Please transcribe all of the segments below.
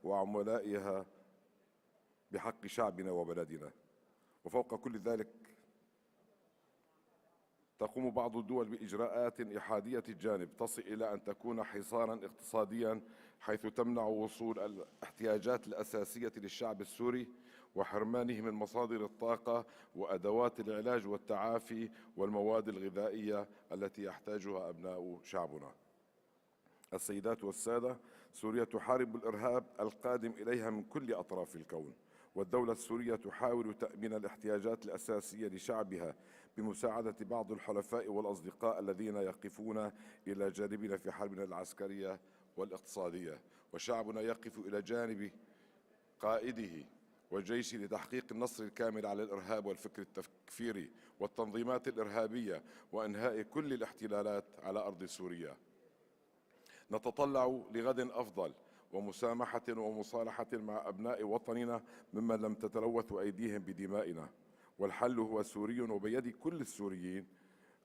وعملائها بحق شعبنا وبلدنا. وفوق كل ذلك تقوم بعض الدول بإجراءات إحادية الجانب تصل إلى أن تكون حصاراً اقتصادياً، حيث تمنع وصول الاحتياجات الأساسية للشعب السوري وحرمانه من مصادر الطاقة وأدوات العلاج والتعافي والمواد الغذائية التي يحتاجها أبناء شعبنا. السيدات والسادة، سوريا تحارب الإرهاب القادم إليها من كل أطراف الكون، والدولة السورية تحاول تأمين الاحتياجات الأساسية لشعبها بمساعدة بعض الحلفاء والأصدقاء الذين يقفون إلى جانبنا في حربنا العسكرية والاقتصادية. وشعبنا يقف إلى جانب قائده وجيشه لتحقيق النصر الكامل على الإرهاب والفكر التكفيري والتنظيمات الإرهابية وإنهاء كل الاحتلالات على أرض سوريا. نتطلع لغد أفضل ومسامحة ومصالحة مع أبناء وطننا ممن لم تتلوث أيديهم بدمائنا، والحل هو سوري وبيد كل السوريين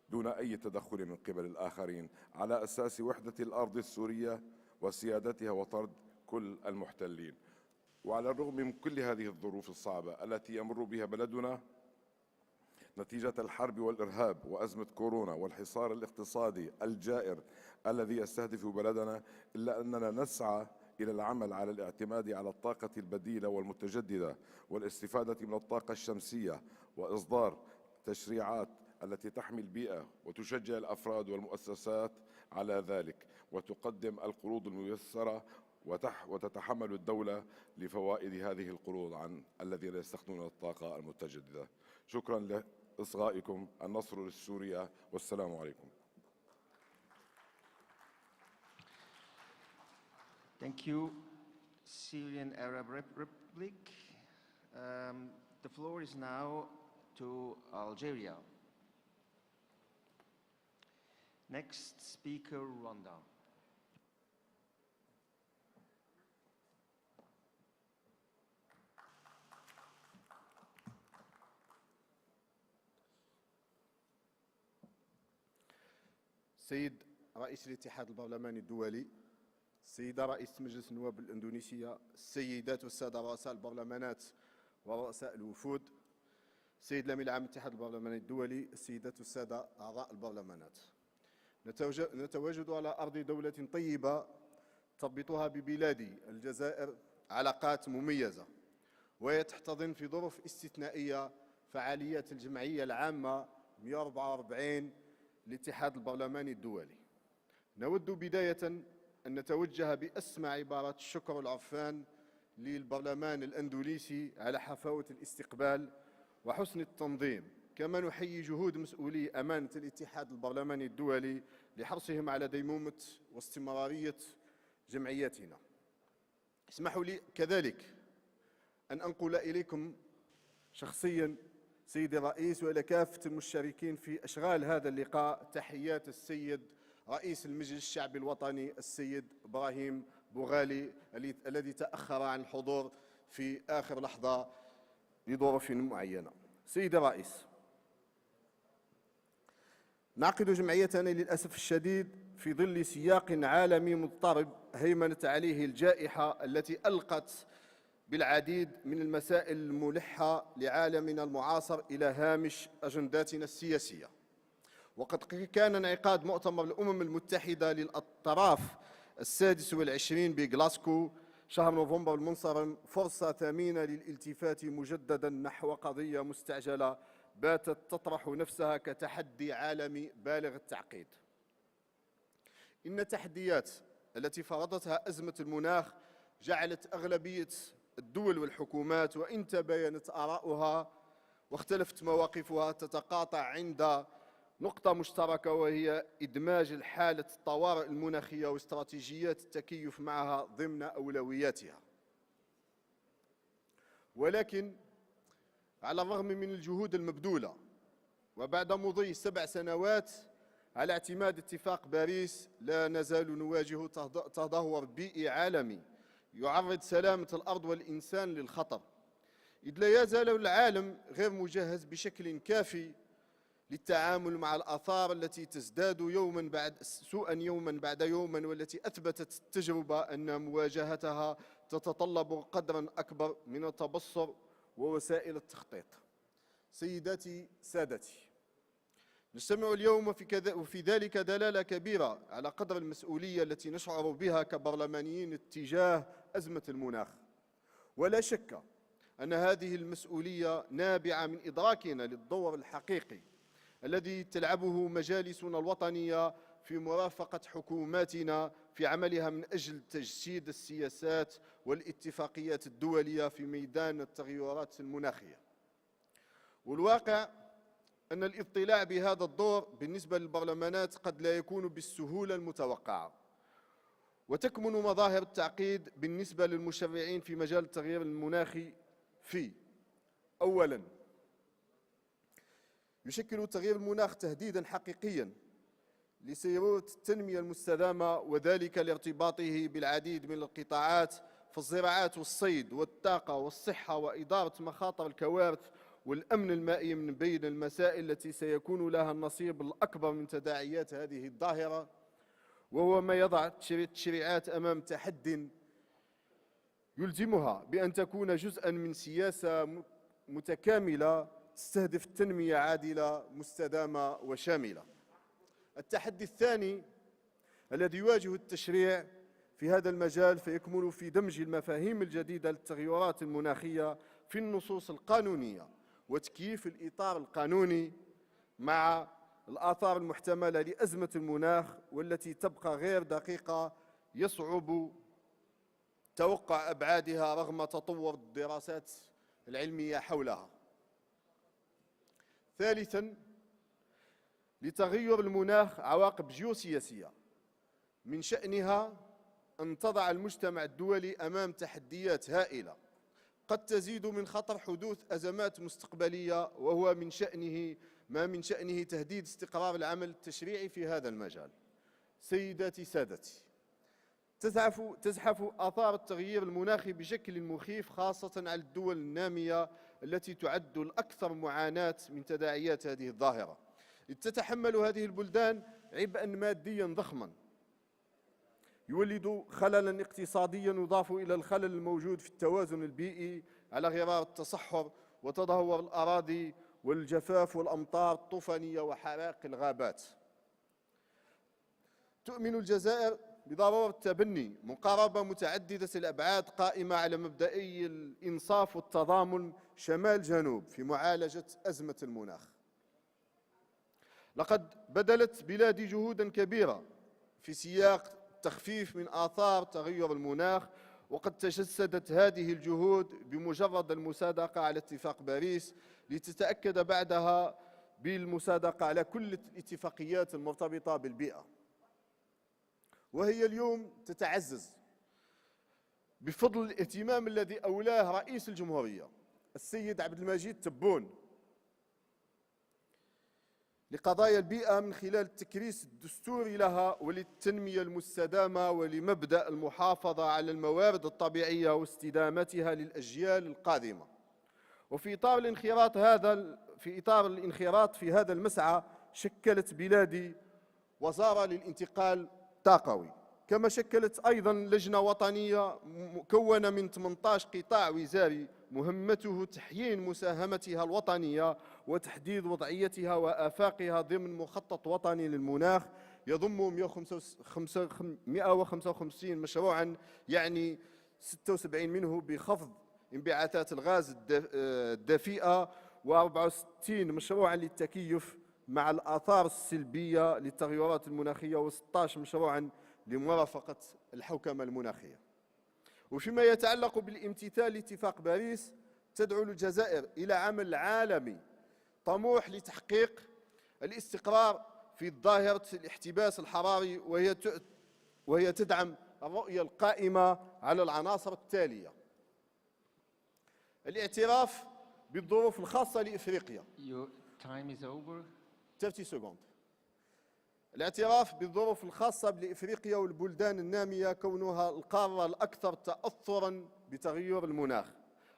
دون أي تدخل من قبل الآخرين، على أساس وحدة الأرض السورية وسيادتها وطرد كل المحتلين. وعلى الرغم من كل هذه الظروف الصعبة التي يمر بها بلدنا نتيجة الحرب والإرهاب وأزمة كورونا والحصار الاقتصادي الجائر الذي يستهدف بلدنا، إلا أننا نسعى إلى العمل على الاعتماد على الطاقة البديلة والمتجددة والاستفادة من الطاقة الشمسية، وإصدار تشريعات التي تحمي البيئة وتشجع الأفراد والمؤسسات على ذلك، وتقدم القروض الميسرة وتتحمل الدولة لفوائد هذه القروض عن الذين يستخدمون الطاقة المتجددة. شكرا لإصغائكم. النصر لسوريا، والسلام عليكم. Thank you, Syrian Arab Republic. The floor is now to Algeria. Next speaker, Rwanda. سيد رئيس الاتحاد البرلماني الدولي، سيدة رئيس مجلس النواب الإندونيسية، السيدات والسادة رؤساء البرلمانات ورؤساء الوفود، سيد الأمين العام للاتحاد البرلماني الدولي، السيدات والسادة أعضاء البرلمانات. نتواجد على أرض دولة طيبة تربطها ببلادي الجزائر علاقات مميزة، وهي تحتضن في ظروف استثنائية فعاليات الجمعية العامة 144 للاتحاد البرلماني الدولي. نود بداية أن نتوجه بأسمى عبارات الشكر والعرفان للبرلمان الأندونيسي على حفاوة الاستقبال وحسن التنظيم، كما نحيي جهود مسؤولي أمانة الاتحاد البرلماني الدولي لحرصهم على ديمومة واستمرارية جمعيتنا. اسمحوا لي كذلك أن أنقل إليكم شخصياً سيدي الرئيس وإلى كافة المشاركين في أشغال هذا اللقاء تحيات السيد رئيس المجلس الشعبي الوطني السيد إبراهيم بوغالي الذي تأخر عن الحضور في آخر لحظة لظروف معينة. سيدي الرئيس، نعقد جمعيتنا للأسف الشديد في ظل سياق عالمي مضطرب هيمنت عليه الجائحة التي ألقت بالعديد من المسائل الملحة لعالمنا المعاصر إلى هامش أجنداتنا السياسية. وقد كان انعقاد مؤتمر الأمم المتحدة للأطراف 26 بغلاسكو شهر نوفمبر المنصرم فرصة ثمينة للالتفات مجددا نحو قضية مستعجلة باتت تطرح نفسها كتحدي عالمي بالغ التعقيد. إن التحديات التي فرضتها أزمة المناخ جعلت أغلبية الدول والحكومات، وإن تباينت آراؤها واختلفت مواقفها، تتقاطع عند نقطة مشتركة، وهي إدماج الحالة الطوارئ المناخية واستراتيجيات التكيف معها ضمن أولوياتها. ولكن على الرغم من الجهود المبذولة وبعد مضي 7 سنوات على اعتماد اتفاق باريس، لا نزال نواجه تدهور بيئي عالمي يعرض سلامة الأرض والإنسان للخطر، إذ لا يزال العالم غير مجهز بشكل كافي للتعامل مع الآثار التي تزداد يوما بعد يوم، والتي أثبتت التجربة أن مواجهتها تتطلب قدرا أكبر من التبصر ووسائل التخطيط. سيداتي سادتي، نجتمع اليوم وفي ذلك دلالة كبيرة على قدر المسؤولية التي نشعر بها كبرلمانيين تجاه أزمة المناخ. ولا شك أن هذه المسؤولية نابعة من إدراكنا للدور الحقيقي الذي تلعبه مجالسنا الوطنية في مرافقة حكوماتنا في عملها من أجل تجسيد السياسات والاتفاقيات الدولية في ميدان التغيرات المناخية. والواقع أن الاطلاع بهذا الدور بالنسبة للبرلمانات قد لا يكون بالسهولة المتوقعة، وتكمن مظاهر التعقيد بالنسبة للمشرعين في مجال التغيير المناخي في: أولاً، يشكل تغيير المناخ تهديداً حقيقياً لسيرورة التنمية المستدامة، وذلك لارتباطه بالعديد من القطاعات فالزراعات والصيد والطاقة والصحة وإدارة مخاطر الكوارث والأمن المائي من بين المسائل التي سيكون لها النصيب الأكبر من تداعيات هذه الظاهرة، وهو ما يضع التشريعات أمام تحد يلزمها بأن تكون جزءاً من سياسة متكاملة تستهدف تنمية عادلة مستدامة وشاملة. التحدي الثاني الذي يواجه التشريع في هذا المجال فيكمن في دمج المفاهيم الجديدة للتغيرات المناخية في النصوص القانونية وتكييف الإطار القانوني مع الآثار المحتملة لأزمة المناخ والتي تبقى غير دقيقة يصعب توقع أبعادها رغم تطور الدراسات العلمية حولها. ثالثاً، لتغير المناخ عواقب جيوسياسية من شأنها أن تضع المجتمع الدولي أمام تحديات هائلة قد تزيد من خطر حدوث أزمات مستقبلية، وهو من شأنه تهديد استقرار العمل التشريعي في هذا المجال. سيداتي سادتي، تزحف آثار التغيير المناخي بشكل مخيف خاصة على الدول النامية التي تعد الأكثر معاناة من تداعيات هذه الظاهرة، إذ تتحمل هذه البلدان عبئاً مادياً ضخماً يولد خللاً اقتصادياً يضاف إلى الخلل الموجود في التوازن البيئي على غرار التصحر وتدهور الأراضي والجفاف والأمطار الطوفانية وحرائق الغابات. تؤمن الجزائر بضرورة تبني مقاربة متعددة الأبعاد قائمة على مبدئي الإنصاف والتضامن شمال جنوب في معالجة أزمة المناخ. لقد بذلت بلادي جهوداً كبيرة في سياق التخفيف من آثار تغير المناخ، وقد تجسدت هذه الجهود بمجرد المصادقة على اتفاق باريس، لتتأكد بعدها بالمصادقة على كل الاتفاقيات المرتبطة بالبيئة. وهي اليوم تتعزز بفضل الاهتمام الذي أولاه رئيس الجمهورية السيد عبد المجيد تبون لقضايا البيئة من خلال التكريس الدستوري لها وللتنمية المستدامة ولمبدأ المحافظة على الموارد الطبيعية واستدامتها للأجيال القادمة. وفي إطار الانخراط في هذا المسعى شكلت بلادي وزارة للانتقال الطاقوي، كما شكلت أيضا لجنة وطنية مكونة من 18 قطاع وزاري مهمته تحيين مساهمتها الوطنية وتحديد وضعيتها وآفاقها ضمن مخطط وطني للمناخ يضم 155 مشروعا، يعني 76 منه بخفض انبعاثات الغاز الدفيئة، و64 مشروعا للتكيف مع الآثار السلبية للتغيرات المناخية، و16 مشروعا لمرافقة الحوكمة المناخية. وفيما يتعلق بالامتثال لاتفاق باريس، تدعو الجزائر إلى عمل عالمي طموح لتحقيق الاستقرار في ظاهرة الاحتباس الحراري، وهي تدعم الرؤية القائمة على العناصر التالية: الاعتراف بالظروف الخاصة لإفريقيا. Your time is over. 30 seconds. الاعتراف بالظروف الخاصة بإفريقيا والبلدان النامية كونها القارة الأكثر تأثراً بتغير المناخ.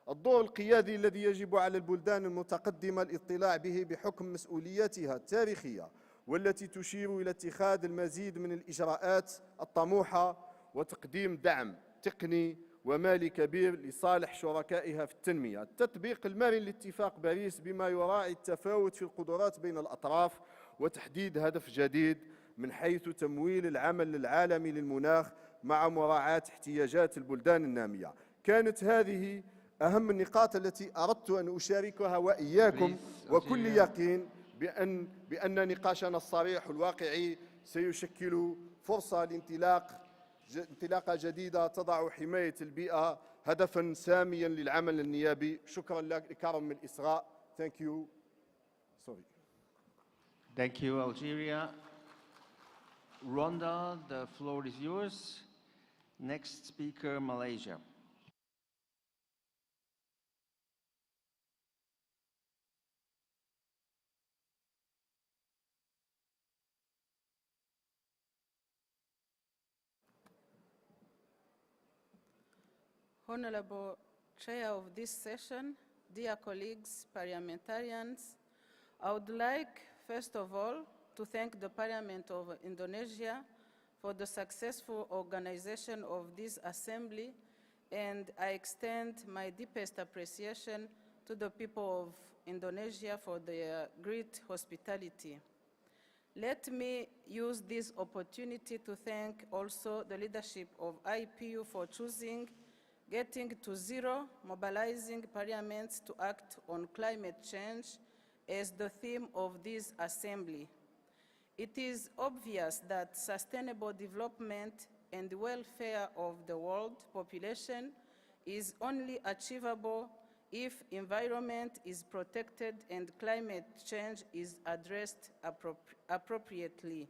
الدور القيادي الذي يجب على البلدان المتقدمة الاطلاع به بحكم مسؤولياتها التاريخية، والتي تشير إلى اتخاذ المزيد من الإجراءات الطموحة وتقديم دعم تقني ومالي كبير لصالح شركائها في التنمية. التطبيق المرن لاتفاق باريس بما يراعي التفاوت في القدرات بين الأطراف وتحديد هدف جديد من حيث تمويل العمل العالمي للمناخ مع مراعاة احتياجات البلدان النامية. كانت هذه أهم النقاط التي أردت أن أشاركها وإياكم، وكل يقين بأن نقاشنا الصريح والواقعي سيشكل فرصة لانطلاقة جديدة تضع حماية البيئة هدفاً سامياً للعمل النيابي. شكراً لكرم الإصغاء. Thank you. Sorry. Thank you, Algeria. Rhonda, the floor is yours. Next speaker, Malaysia. Honorable Chair of this session, dear colleagues, parliamentarians, I would like, first of all, to thank the Parliament of Indonesia for the successful organization of this assembly, and I extend my deepest appreciation to the people of Indonesia for their great hospitality. Let me use this opportunity to thank also the leadership of IPU for choosing Getting to Zero, Mobilizing Parliaments to Act on Climate Change as the theme of this assembly. It is obvious that sustainable development and the welfare of the world population is only achievable if environment is protected and climate change is addressed appropriately.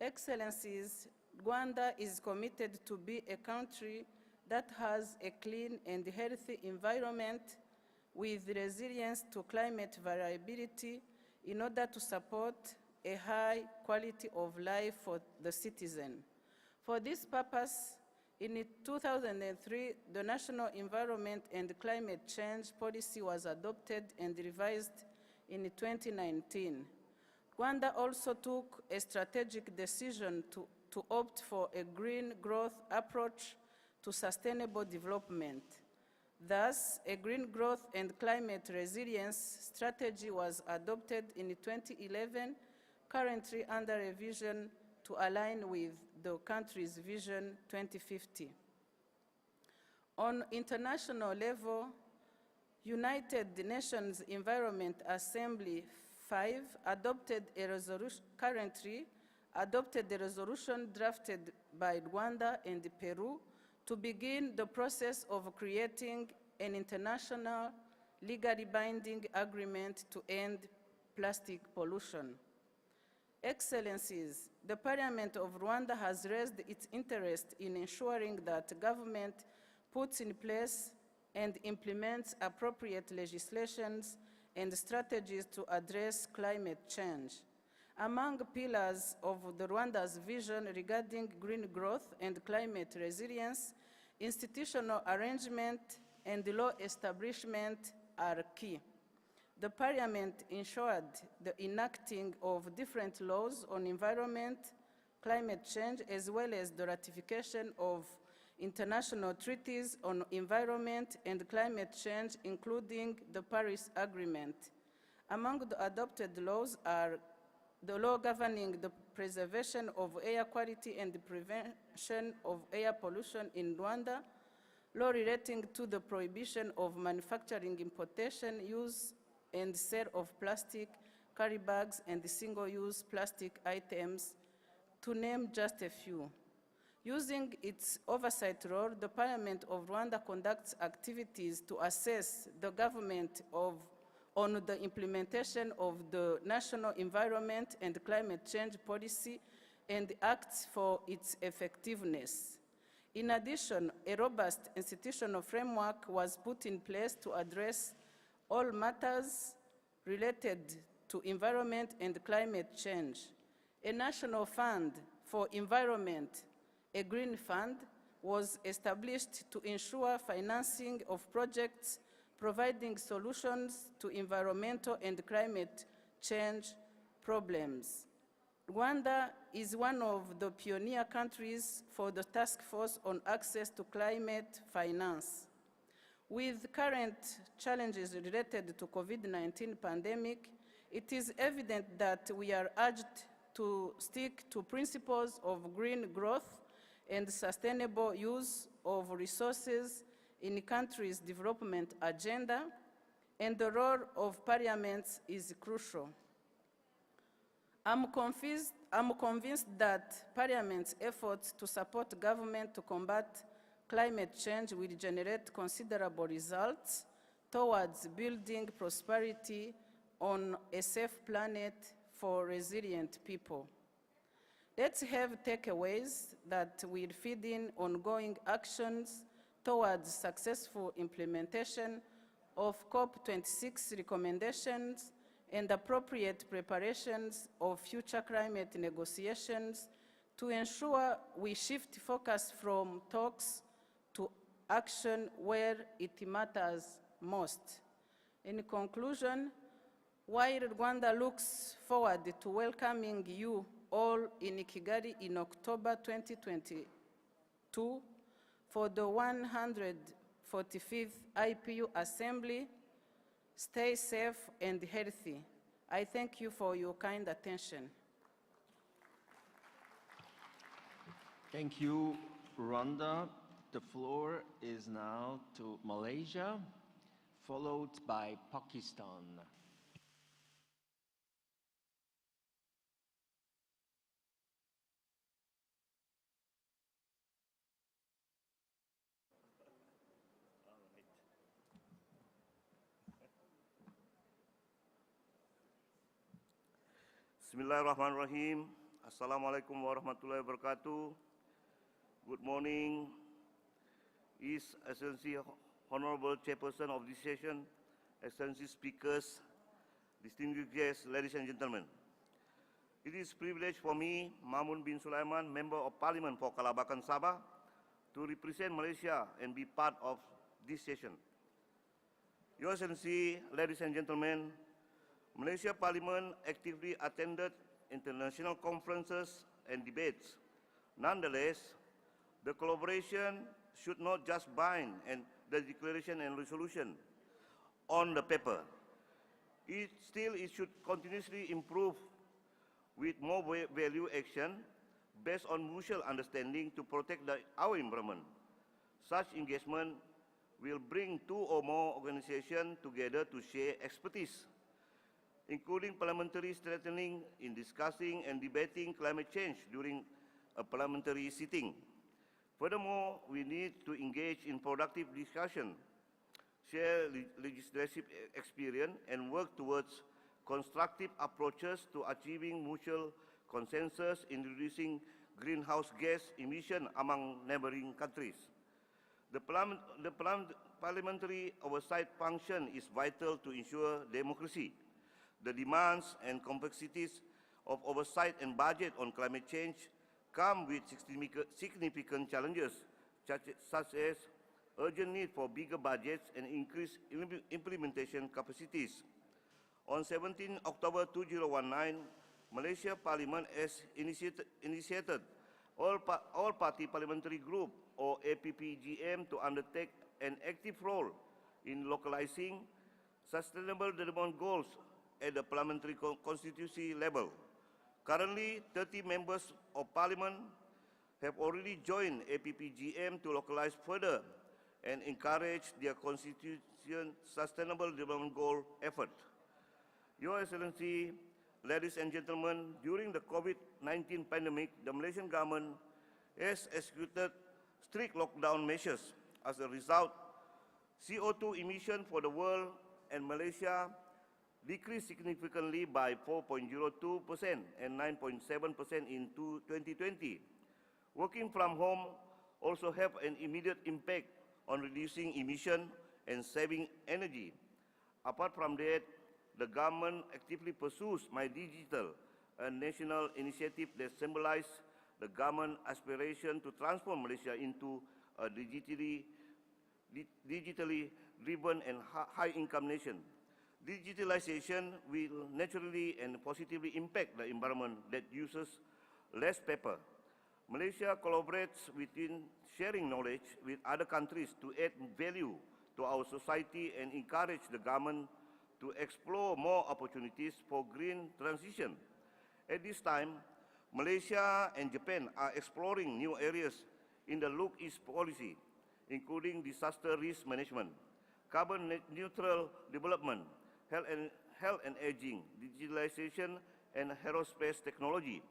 Excellencies, Rwanda is committed to be a country that has a clean and healthy environment with resilience to climate variability in order to support a high quality of life for the citizen. For this purpose, in 2003, the National Environment and Climate Change Policy was adopted and revised in 2019. Rwanda also took a strategic decision to opt for a green growth approach to sustainable development. Thus, a green growth and climate resilience strategy was adopted in 2011, currently under revision to align with the country's Vision 2050. On international level, United Nations Environment Assembly 5 currently adopted a resolution drafted by Rwanda and Peru to begin the process of creating an international legally binding agreement to end plastic pollution. Excellencies, the Parliament of Rwanda has raised its interest in ensuring that government puts in place and implements appropriate legislations and strategies to address climate change. Among pillars of the Rwanda's vision regarding green growth and climate resilience, institutional arrangement and law establishment are key. The Parliament ensured the enacting of different laws on environment, climate change, as well as the ratification of international treaties on environment and climate change, including the Paris Agreement. Among the adopted laws are the law governing the preservation of air quality and the prevention of air pollution in Rwanda, law relating to the prohibition of manufacturing, importation, use, and sale of plastic, carry bags, and single-use plastic items, to name just a few. Using its oversight role, the Parliament of Rwanda conducts activities to assess the government on the implementation of the National Environment and Climate Change Policy and acts for its effectiveness. In addition, a robust institutional framework was put in place to address all matters related to environment and climate change. A national fund for environment, a green fund, was established to ensure financing of projects providing solutions to environmental and climate change problems. Rwanda is one of the pioneer countries for the Task Force on Access to Climate Finance. With current challenges related to COVID-19 pandemic, it is evident that we are urged to stick to principles of green growth and sustainable use of resources in the country's development agenda, and the role of parliaments is crucial. I'm convinced that Parliament's efforts to support government to combat climate change will generate considerable results towards building prosperity on a safe planet for resilient people. Let's have takeaways that will feed in ongoing actions towards successful implementation of COP26 recommendations and appropriate preparations of future climate negotiations to ensure we shift focus from talks to action where it matters most. In conclusion, while Rwanda looks forward to welcoming you all in Kigali in October 2022 for the 145th IPU Assembly, stay safe and healthy. I thank you for your kind attention. Thank you, Rwanda. The floor is now to Malaysia, followed by Pakistan. Bismillahirrahmanirrahim. Assalamualaikum warahmatullahi wabarakatuh. Good morning, His Excellency Honorable Chairperson of this session, Excellency Speakers, distinguished guests, ladies and gentlemen. It is a privilege for me, Mamun bin Sulaiman, Member of Parliament for Kalabakan Sabah, to represent Malaysia and be part of this session. Your Excellency, ladies and gentlemen, Malaysia Parliament actively attended international conferences and debates. Nonetheless, the collaboration should not just bind and the declaration and resolution on the paper. It should continuously improve with more value action based on mutual understanding to protect our environment. Such engagement will bring two or more organizations together to share expertise, including parliamentary strengthening in discussing and debating climate change during a parliamentary sitting. Furthermore, we need to engage in productive discussion, share legislative experience, and work towards constructive approaches to achieving mutual consensus in reducing greenhouse gas emission among neighboring countries. The parliamentary oversight function is vital to ensure democracy. The demands and complexities of oversight and budget on climate change come with significant challenges, such as urgent need for bigger budgets and increased implementation capacities. On 17 October 2019, Malaysia Parliament has initiated All-Party Parliamentary Group, or APPGM, to undertake an active role in localizing sustainable development goals at the parliamentary constituency level. Currently, 30 members of parliament have already joined APPGM to localize further and encourage their constitution sustainable development goal effort. Your Excellency, ladies and gentlemen, during the COVID-19 pandemic, the Malaysian government has executed strict lockdown measures. As a result, CO2 emission for the world and Malaysia decreased significantly by 4.02% and 9.7% in 2020. Working from home also have an immediate impact on reducing emission and saving energy. Apart from that, the government actively pursues My Digital, a national initiative that symbolizes the government aspiration to transform Malaysia into a digitally driven and high-income nation. Digitalization will naturally and positively impact the environment that uses less paper. Malaysia collaborates within sharing knowledge with other countries to add value to our society and encourage the government to explore more opportunities for green transition. At this time, Malaysia and Japan are exploring new areas in the Look East policy, including disaster risk management, carbon neutral development, health and aging, digitalization, and aerospace technology.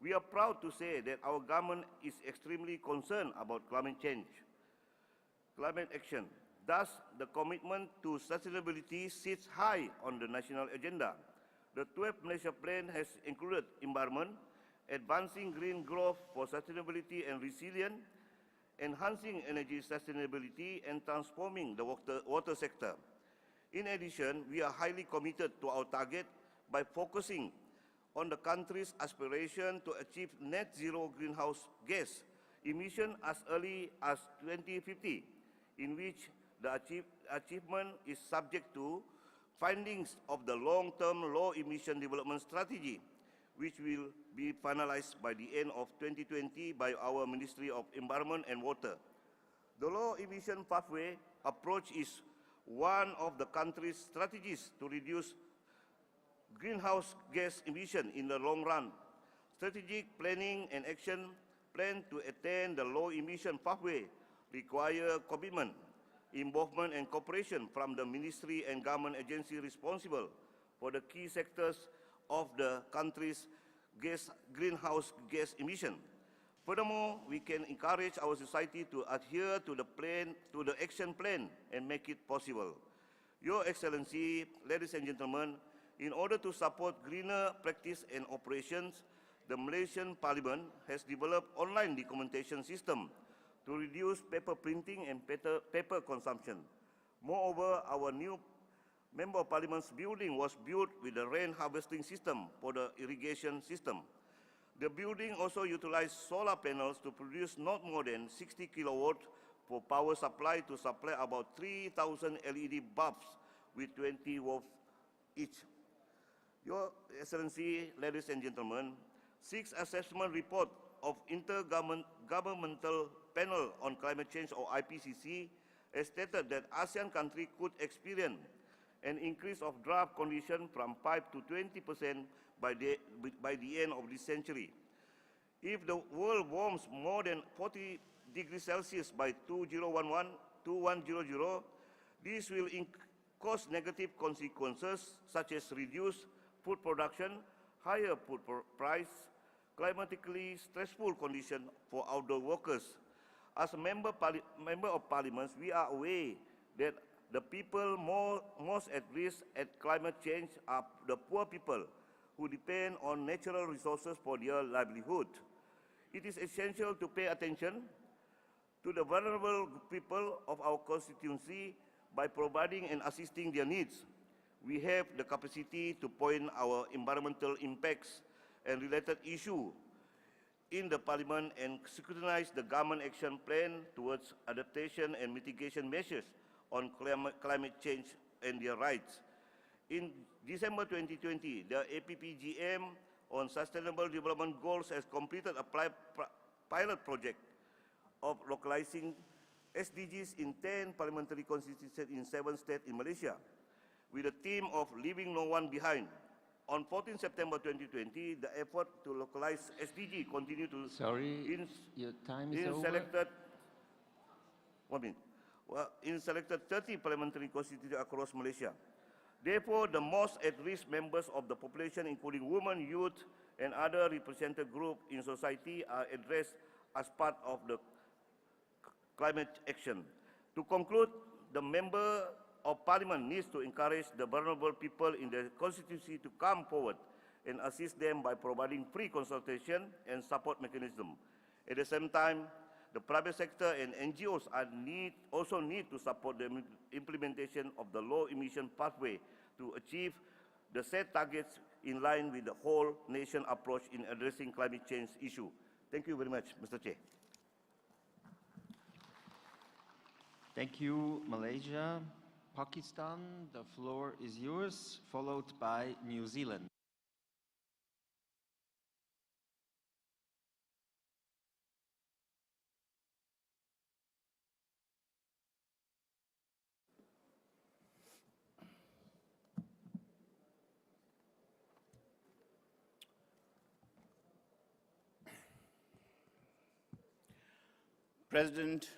We are proud to say that our government is extremely concerned about climate change, climate action. Thus, the commitment to sustainability sits high on the national agenda. The 12th Malaysia Plan has included environment, advancing green growth for sustainability and resilience, enhancing energy sustainability, and transforming the water sector. In addition, we are highly committed to our target by focusing on the country's aspiration to achieve net zero greenhouse gas emission as early as 2050, in which the achievement is subject to findings of the long-term low-emission development strategy, which will be finalized by the end of 2020 by our Ministry of Environment and Water. The low-emission pathway approach is one of the country's strategies to reduce greenhouse gas emission in the long run. Strategic planning and action plan to attain the low-emission pathway require commitment, involvement and cooperation from the ministry and government agency responsible for the key sectors of the country's greenhouse gas emission. Furthermore, we can encourage our society to adhere to the action plan and make it possible. Your Excellency, ladies and gentlemen, in order to support greener practice and operations, the Malaysian Parliament has developed online documentation system to reduce paper printing and paper consumption. Moreover, our new Member of Parliament's building was built with a rain harvesting system for the irrigation system. The building also utilized solar panels to produce not more than 60 kilowatt for power supply to supply about 3,000 LED bulbs with 20 watts each. Your Excellency, ladies and gentlemen, 6th assessment report of Intergovernmental Panel on Climate Change, or IPCC, has stated that ASEAN countries could experience an increase of drought condition from 5 to 20% by the end of this century. If the world warms more than 40 degrees Celsius by 2100, this will cause negative consequences such as reduced food production, higher food price, climatically stressful conditions for outdoor workers. As a member of Parliament, we are aware that the people most at risk at climate change are the poor people who depend on natural resources for their livelihood. It is essential to pay attention to the vulnerable people of our constituency by providing and assisting their needs. We have the capacity to point our environmental impacts and related issues in the Parliament and scrutinize the government action plan towards adaptation and mitigation measures on climate change and their rights. In December 2020, the APPGM on Sustainable Development Goals has completed a pilot project of localizing SDGs in 10 parliamentary constituencies in 7 states in Malaysia, with a theme of leaving no one behind. On 14 September 2020, the effort to localize SDG continued to your time is over. In selected 30 parliamentary constituencies across Malaysia. Therefore, the most at-risk members of the population, including women, youth, and other represented groups in society, are addressed as part of the climate action. To conclude, the Member of Parliament needs to encourage the vulnerable people in the constituency to come forward and assist them by providing free consultation and support mechanism. At the same time, the private sector and NGOs also need to support the implementation of the low-emission pathway to achieve the set targets in line with the whole nation approach in addressing climate change issue. Thank you very much, Mr. Chair. Thank you, Malaysia. Pakistan, the floor is yours, followed by New Zealand. President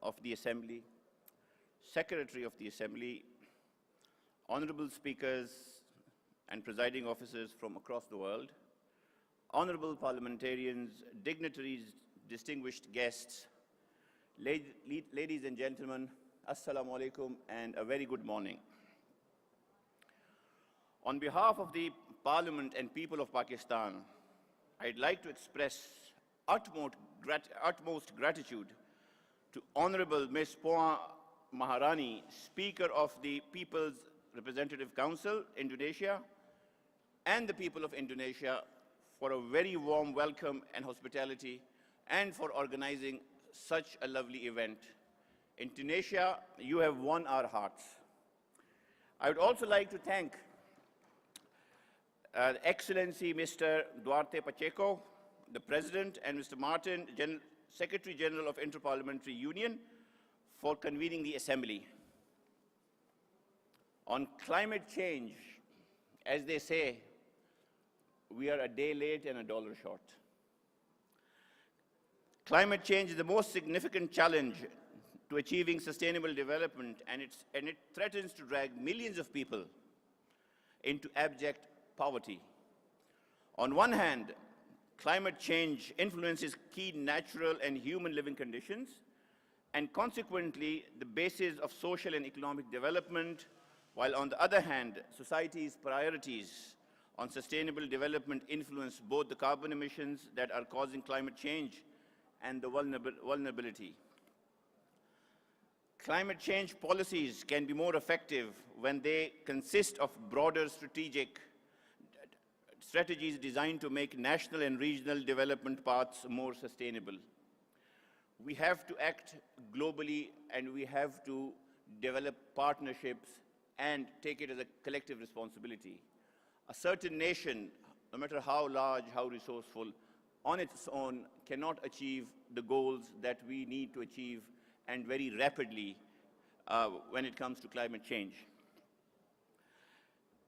of the Assembly, Secretary of the Assembly, honorable speakers and presiding officers from across the world, honorable parliamentarians, dignitaries, distinguished guests, ladies and gentlemen, assalamu alaikum and a very good morning. On behalf of the Parliament and people of Pakistan, I'd like to express utmost gratitude to Honorable Ms. Puan Maharani, Speaker of the People's Representative Council, Indonesia, and the people of Indonesia for a very warm welcome and hospitality and for organizing such a lovely event. Indonesia, you have won our hearts. I would also like to thank Excellency Mr. Duarte Pacheco, the President, and Mr. Martin, Secretary General of Inter-Parliamentary Union, for convening the Assembly. On climate change, as they say, we are a day late and a dollar short. Climate change is the most significant challenge to achieving sustainable development, and it threatens to drag millions of people into abject poverty. On one hand, climate change influences key natural and human living conditions, and consequently the basis of social and economic development, while on the other hand, society's priorities on sustainable development influence both the carbon emissions that are causing climate change and the vulnerability. Climate change policies can be more effective when they consist of broader strategies designed to make national and regional development paths more sustainable. We have to act globally, and we have to develop partnerships and take it as a collective responsibility. A certain nation, no matter how large, how resourceful, on its own cannot achieve the goals that we need to achieve, and very rapidly when it comes to climate change.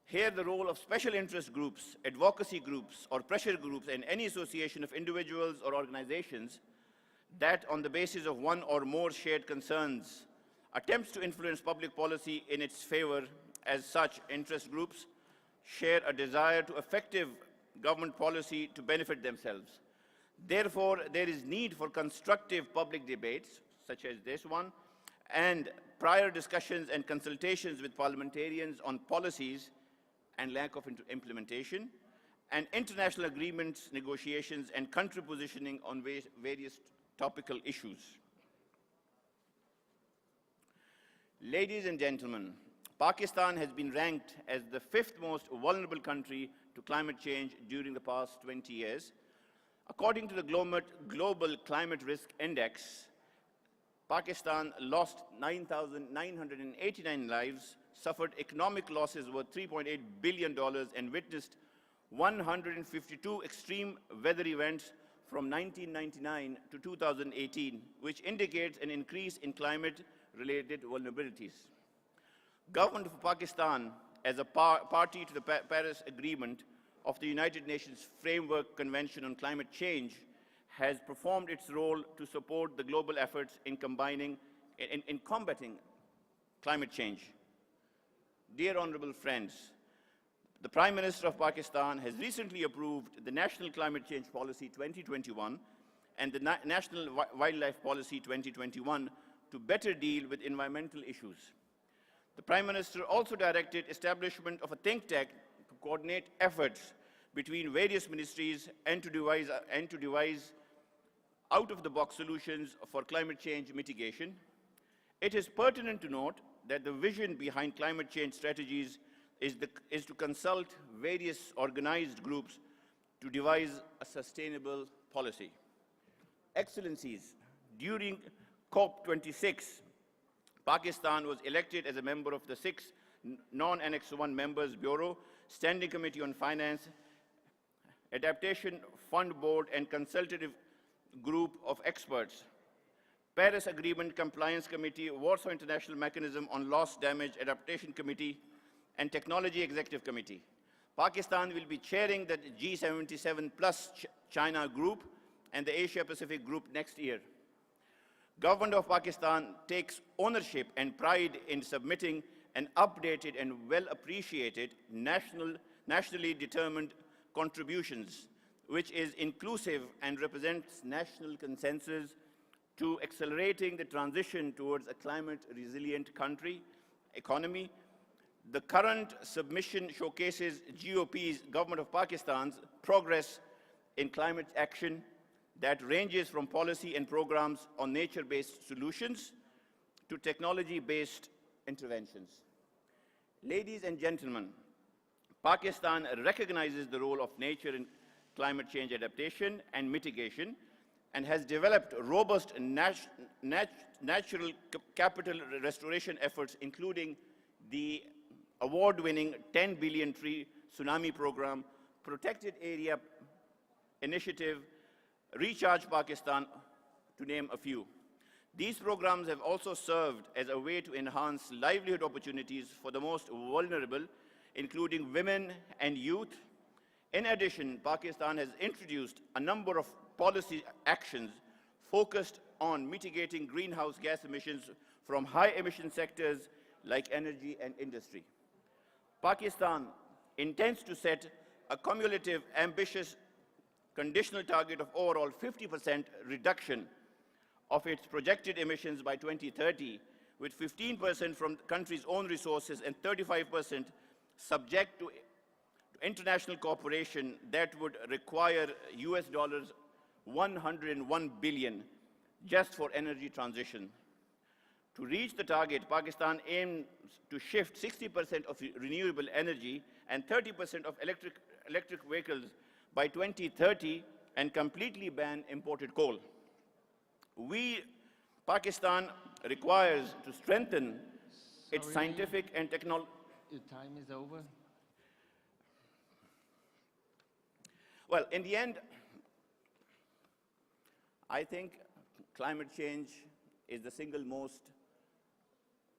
Here, the role of special interest groups, advocacy groups, or pressure groups, and any association of individuals or organizations that, on the basis of one or more shared concerns, attempts to influence public policy in its favor. As such, interest groups share a desire to effective government policy to benefit themselves. Therefore, there is need for constructive public debates, such as this one, and prior discussions and consultations with parliamentarians on policies and lack of implementation, and international agreements, negotiations, and country positioning on various topical issues. Ladies and gentlemen, Pakistan has been ranked as the 5th most vulnerable country to climate change during the past 20 years. According to the Global Climate Risk Index, Pakistan lost 9,989 lives, suffered economic losses worth $3.8 billion, and witnessed 152 extreme weather events from 1999 to 2018, which indicates an increase in climate-related vulnerabilities. Government of Pakistan, as a party to the Paris Agreement of the United Nations Framework Convention on Climate Change, has performed its role to support the global efforts in combating climate change. Dear honorable friends, the Prime Minister of Pakistan has recently approved the National Climate Change Policy 2021 and the National Wildlife Policy 2021 to better deal with environmental issues. The Prime Minister also directed establishment of a think tank to coordinate efforts between various ministries and to devise out-of-the-box solutions for climate change mitigation. It is pertinent to note that the vision behind climate change strategies is to consult various organized groups to devise a sustainable policy. Excellencies, during COP26, Pakistan was elected as a member of the 6 non-Annex 1 Members Bureau, Standing Committee on Finance, Adaptation Fund Board, and Consultative Group of Experts, Paris Agreement Compliance Committee, Warsaw International Mechanism on Loss Damage Adaptation Committee, and Technology Executive Committee. Pakistan will be chairing the G77 plus China group and the Asia-Pacific group next year. Government of Pakistan takes ownership and pride in submitting an updated and well-appreciated nationally determined contributions, which is inclusive and represents national consensus to accelerating the transition towards a climate-resilient economy. The current submission showcases GOP's, Government of Pakistan's, progress in climate action that ranges from policy and programs on nature-based solutions to technology-based interventions. Ladies and gentlemen, Pakistan recognizes the role of nature in climate change adaptation and mitigation and has developed robust natural capital restoration efforts, including the award-winning 10 billion tree tsunami program, protected area initiative, Recharge Pakistan, to name a few. These programs have also served as a way to enhance livelihood opportunities for the most vulnerable, including women and youth. In addition, Pakistan has introduced a number of policy actions focused on mitigating greenhouse gas emissions from high-emission sectors like energy and industry. Pakistan intends to set a cumulative, ambitious, conditional target of overall 50% reduction of its projected emissions by 2030, with 15% from the country's own resources and 35% subject to international cooperation that would require US dollars 101 billion just for energy transition. To reach the target, Pakistan aims to shift 60% of renewable energy and 30% of electric vehicles by 2030 and completely ban imported coal. Pakistan requires to strengthen its scientific and technological. Your time is over. Well, in the end, I think climate change is the single most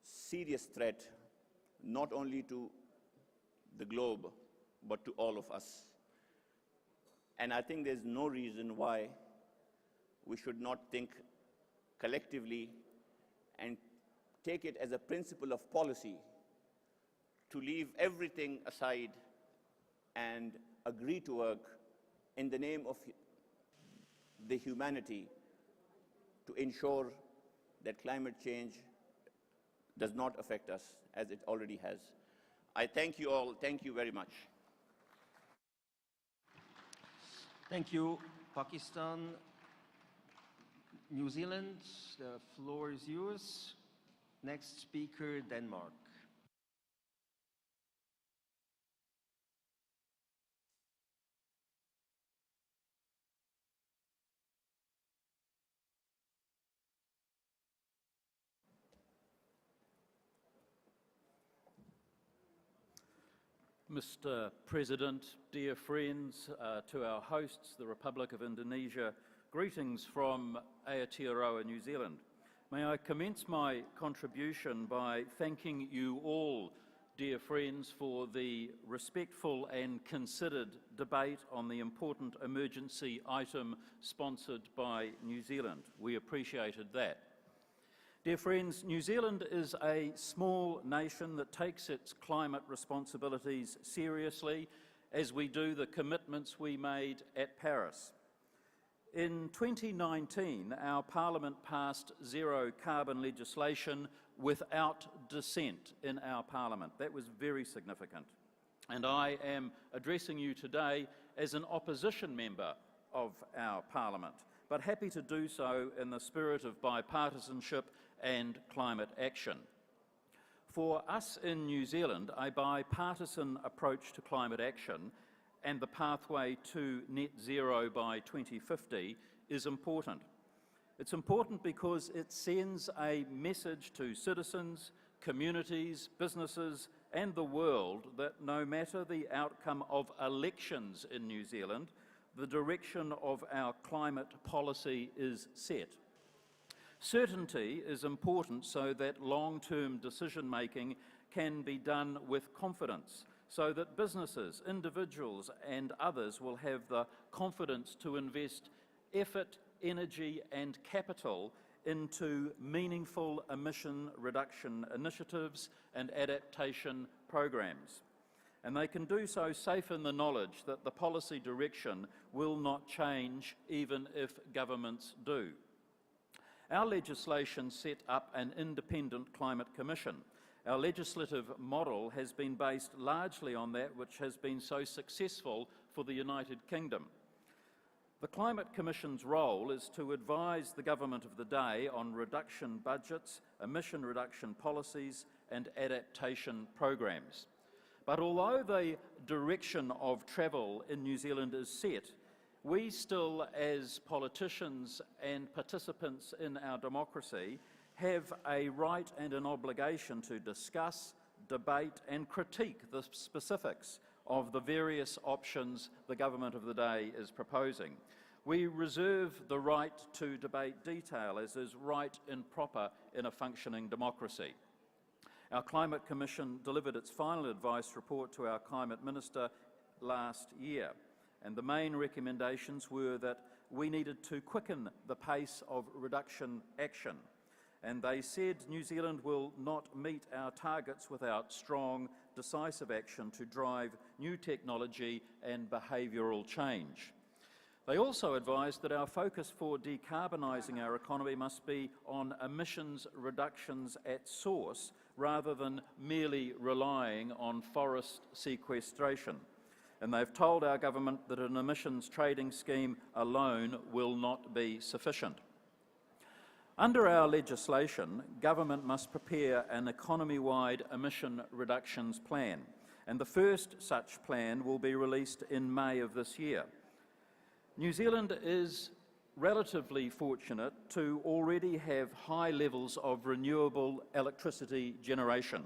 serious threat, not only to the globe, but to all of us. And I think there's no reason why we should not think collectively and take it as a principle of policy to leave everything aside and agree to work in the name of the humanity to ensure that climate change does not affect us as it already has. I thank you all. Thank you very much. Thank you, Pakistan. New Zealand, the floor is yours. Next speaker, Denmark. Mr. President, dear friends, to our hosts, the Republic of Indonesia, greetings from Aotearoa, New Zealand. May I commence my contribution by thanking you all, dear friends, for the respectful and considered debate on the important emergency item sponsored by New Zealand. We appreciated that. Dear friends, New Zealand is a small nation that takes its climate responsibilities seriously, as we do the commitments we made at Paris. In 2019, our Parliament passed zero carbon legislation without dissent in our Parliament. That was very significant. And I am addressing you today as an opposition member of our Parliament, but happy to do so in the spirit of bipartisanship and climate action. For us in New Zealand, a bipartisan approach to climate action and the pathway to net zero by 2050 is important. It's important because it sends a message to citizens, communities, businesses, and the world that no matter the outcome of elections in New Zealand, the direction of our climate policy is set. Certainty is important so that long-term decision-making can be done with confidence, so that businesses, individuals, and others will have the confidence to invest effort, energy, and capital into meaningful emission reduction initiatives and adaptation programs. And they can do so safe in the knowledge that the policy direction will not change even if governments do. Our legislation set up an independent climate commission. Our legislative model has been based largely on that which has been so successful for the United Kingdom. The Climate Commission's role is to advise the government of the day on reduction budgets, emission reduction policies, and adaptation programs. But although the direction of travel in New Zealand is set, we still, as politicians and participants in our democracy, have a right and an obligation to discuss, debate, and critique the specifics of the various options the government of the day is proposing. We reserve the right to debate detail, as is right and proper in a functioning democracy. Our Climate Commission delivered its final advice report to our Climate Minister last year, and the main recommendations were that we needed to quicken the pace of reduction action. And they said New Zealand will not meet our targets without strong, decisive action to drive new technology and behavioural change. They also advised that our focus for decarbonising our economy must be on emissions reductions at source rather than merely relying on forest sequestration. And they've told our government that an emissions trading scheme alone will not be sufficient. Under our legislation, government must prepare an economy-wide emission reductions plan, and the first such plan will be released in May of this year. New Zealand is relatively fortunate to already have high levels of renewable electricity generation.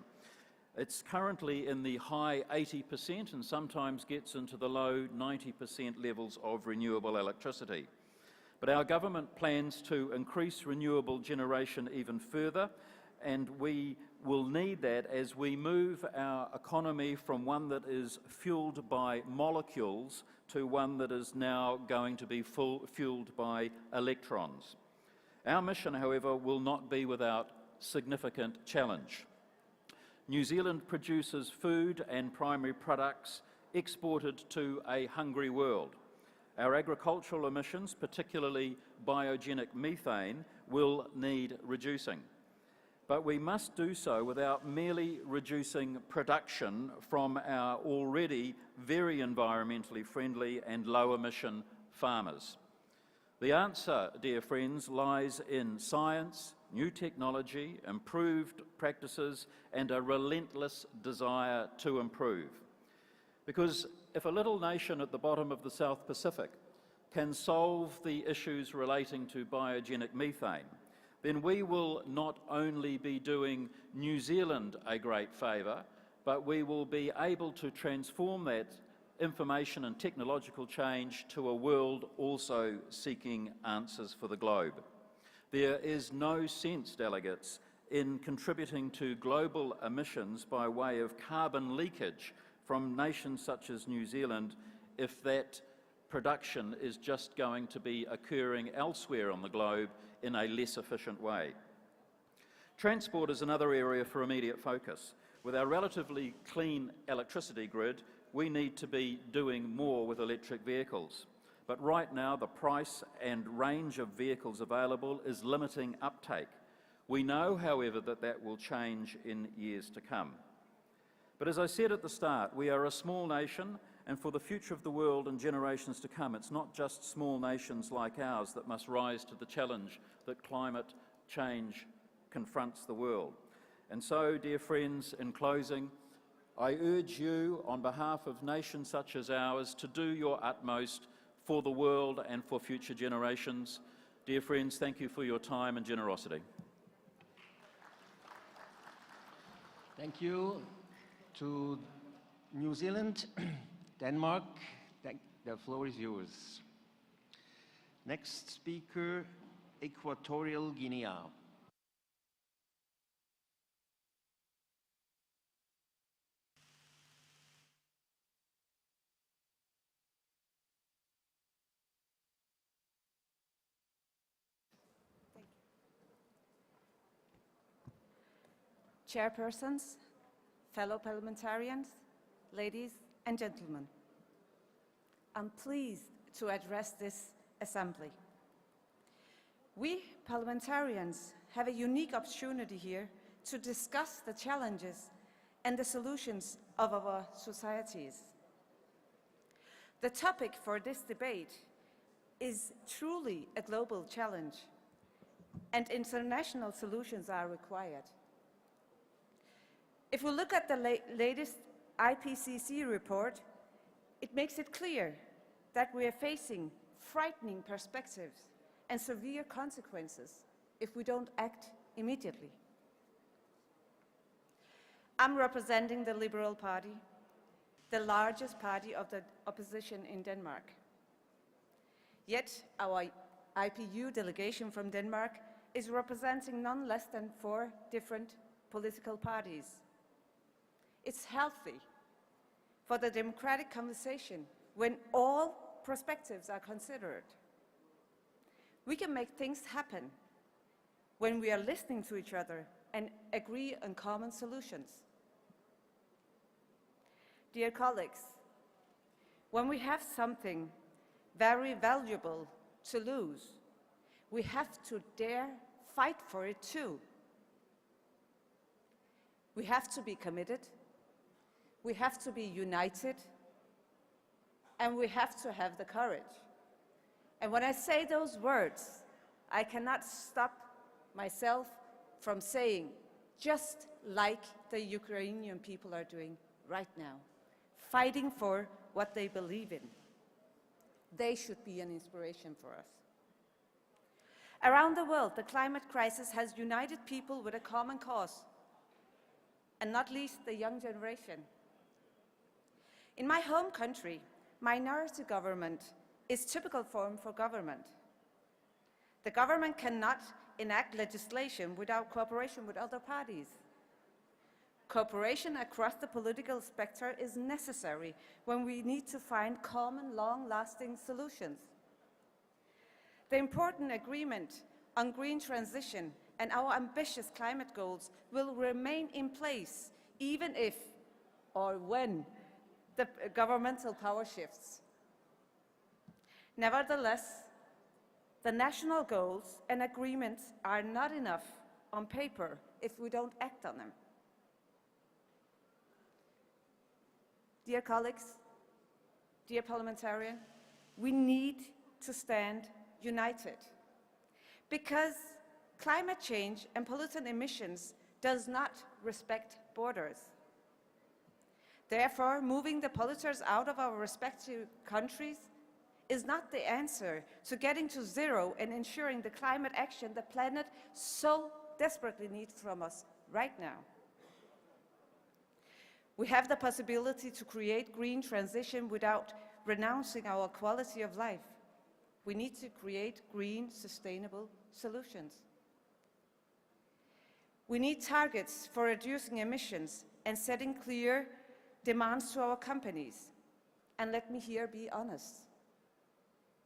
It's currently in the high 80% and sometimes gets into the low 90% levels of renewable electricity. But our government plans to increase renewable generation even further, and we will need that as we move our economy from one that is fuelled by molecules to one that is now going to be fuelled by electrons. Our mission, however, will not be without significant challenge. New Zealand produces food and primary products exported to a hungry world. Our agricultural emissions, particularly biogenic methane, will need reducing. But we must do so without merely reducing production from our already very environmentally friendly and low-emission farmers. The answer, dear friends, lies in science, new technology, improved practices, and a relentless desire to improve. Because if a little nation at the bottom of the South Pacific can solve the issues relating to biogenic methane, then we will not only be doing New Zealand a great favour, but we will be able to transform that information and technological change to a world also seeking answers for the globe. There is no sense, delegates, in contributing to global emissions by way of carbon leakage from nations such as New Zealand if that production is just going to be occurring elsewhere on the globe in a less efficient way. Transport is another area for immediate focus. With our relatively clean electricity grid, we need to be doing more with electric vehicles. But right now, the price and range of vehicles available is limiting uptake. We know, however, that that will change in years to come. But as I said at the start, we are a small nation, and for the future of the world and generations to come, it's not just small nations like ours that must rise to the challenge that climate change confronts the world. And so, dear friends, in closing, I urge you, on behalf of nations such as ours, to do your utmost for the world and for future generations, Dear friends, thank you for your time and generosity. Thank you to New Zealand, Denmark. The floor is yours. Next speaker, Equatorial Guinea. Chairpersons, fellow parliamentarians, ladies and gentlemen, I'm pleased to address this assembly. We parliamentarians have a unique opportunity here to discuss the challenges and the solutions of our societies. The topic for this debate is truly a global challenge, and international solutions are required. If we look at the latest IPCC report, it makes it clear that we are facing frightening perspectives and severe consequences if we don't act immediately. I'm representing the Liberal Party, the largest party of the opposition in Denmark. Yet our IPU delegation from Denmark is representing none less than 4 different political parties. It's healthy for the democratic conversation when all perspectives are considered. We can make things happen when we are listening to each other and agree on common solutions. Dear colleagues, when we have something very valuable to lose, we have to dare fight for it too. We have to be committed, we have to be united, and we have to have the courage. And when I say those words, I cannot stop myself from saying, just like the Ukrainian people are doing right now, fighting for what they believe in. They should be an inspiration for us. Around the world, the climate crisis has united people with a common cause, and not least the young generation. In my home country, minority government is typical form for government. The government cannot enact legislation without cooperation with other parties. Cooperation across the political spectrum is necessary when we need to find common, long-lasting solutions. The important agreement on green transition and our ambitious climate goals will remain in place even if or when the governmental power shifts. Nevertheless, the national goals and agreements are not enough on paper if we don't act on them. Dear colleagues, dear parliamentarian, we need to stand united because climate change and pollutant emissions does not respect borders. Therefore, moving the polluters out of our respective countries is not the answer to getting to zero and ensuring the climate action the planet so desperately needs from us right now. We have the possibility to create green transition without renouncing our quality of life. We need to create green, sustainable solutions. We need targets for reducing emissions and setting clear demands to our companies. And let me here be honest.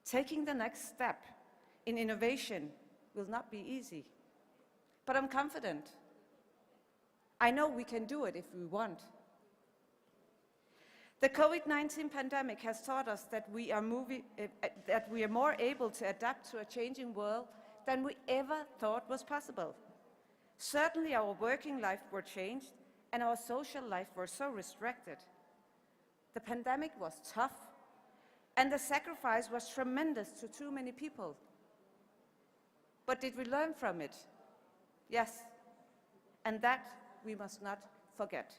Taking the next step in innovation will not be easy, but I'm confident. I know we can do it if we want. The COVID-19 pandemic has taught us that we are more able to adapt to a changing world than we ever thought was possible. Certainly our working life were changed and our social life were so restricted. The pandemic was tough and the sacrifice was tremendous to too many people. But did we learn from it? Yes, and that we must not forget.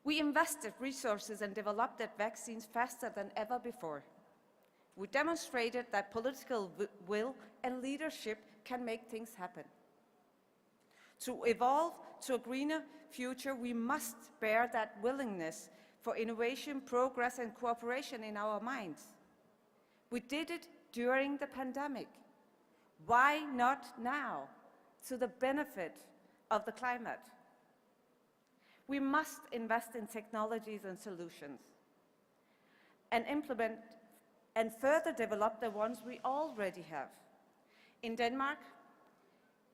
We invested resources and developed vaccines faster than ever before. We demonstrated that political will and leadership can make things happen. To evolve to a greener future, we must bear that willingness for innovation, progress, and cooperation in our minds. We did it during the pandemic. Why not now, to the benefit of the climate? We must invest in technologies and solutions and implement and further develop the ones we already have. In Denmark,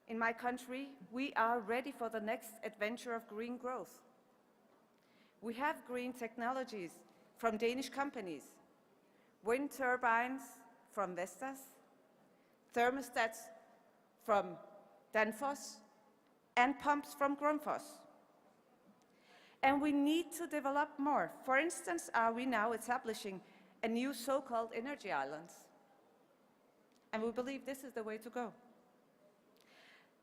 in my country, we are ready for the next adventure of green growth. We have green technologies from Danish companies, wind turbines from Vestas, thermostats from Danfoss, and pumps from Grundfos. And we need to develop more. For instance, we now establishing a new so-called energy islands. And we believe this is the way to go.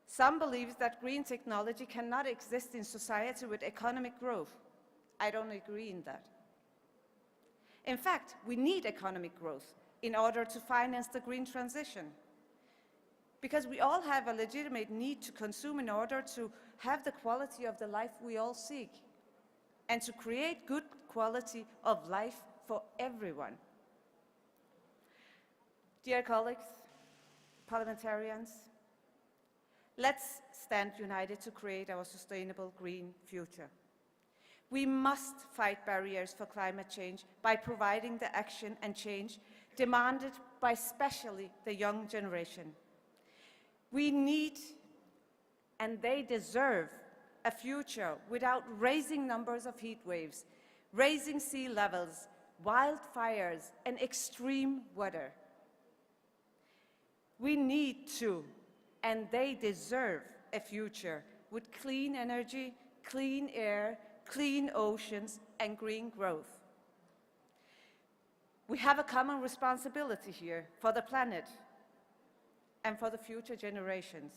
Some believe that green technology cannot exist in society with economic growth. I don't agree in that. In fact, we need economic growth in order to finance the green transition. Because we all have a legitimate need to consume in order to have the quality of the life we all seek and to create good quality of life for everyone. Dear colleagues, parliamentarians, let's stand united to create our sustainable green future. We must fight barriers for climate change by providing the action and change demanded by especially the young generation. We need, and they deserve, a future without rising numbers of heat waves, rising sea levels, wildfires, and extreme weather. We need to, and they deserve, a future with clean energy, clean air, clean oceans, and green growth. We have a common responsibility here for the planet and for the future generations.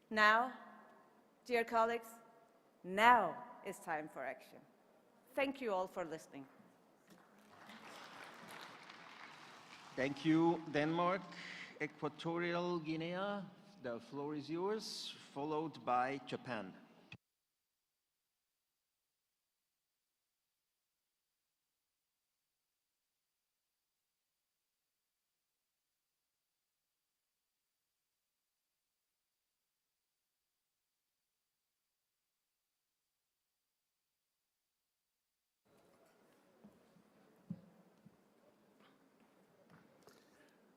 Now, dear colleagues, now is time for action. Thank you all for listening. Thank you, Denmark. Equatorial Guinea, the floor is yours, followed by Japan.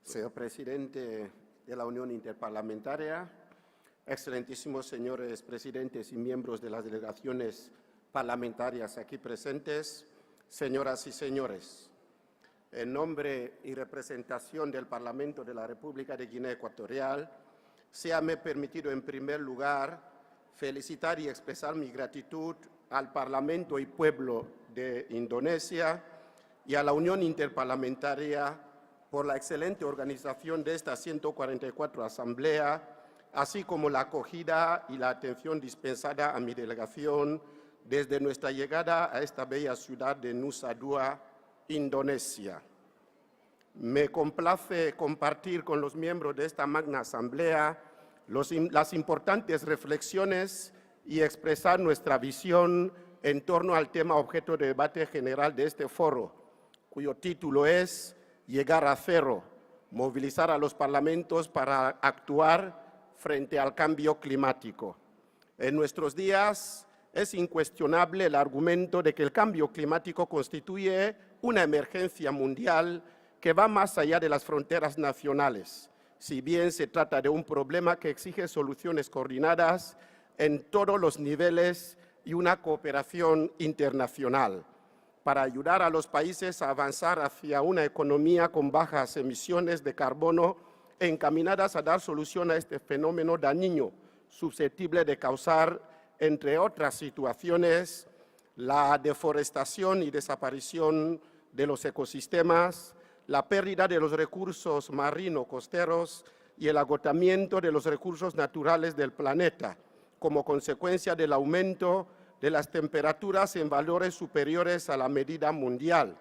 Señor presidente de la Unión Interparlamentaria, excelentísimos señores presidentes y miembros de las delegaciones parlamentarias aquí presentes, señoras y señores, en nombre y representación del Parlamento de la República de Guinea Ecuatorial, séame permitido en primer lugar felicitar y expresar mi gratitud al Parlamento y pueblo de Indonesia y a la Unión Interparlamentaria por la excelente organización de esta 144 Asamblea, así como la acogida y la atención dispensada a mi delegación desde nuestra llegada a esta bella ciudad de Nusa Dua, Indonesia. Me complace compartir con los miembros de esta magna Asamblea las importantes reflexiones y expresar nuestra visión en torno al tema objeto de debate general de este foro, cuyo título es Llegar a cero, movilizar a los parlamentos para actuar frente al cambio climático. En nuestros días es incuestionable el argumento de que el cambio climático constituye una emergencia mundial que va más allá de las fronteras nacionales, si bien se trata de un problema que exige soluciones coordinadas en todos los niveles y una cooperación internacional, para ayudar a los países a avanzar hacia una economía con bajas emisiones de carbono encaminadas a dar solución a este fenómeno dañino, susceptible de causar, entre otras situaciones, la deforestación y desaparición de los ecosistemas, la pérdida de los recursos marino-costeros y el agotamiento de los recursos naturales del planeta, como consecuencia del aumento de las temperaturas en valores superiores a la medida mundial,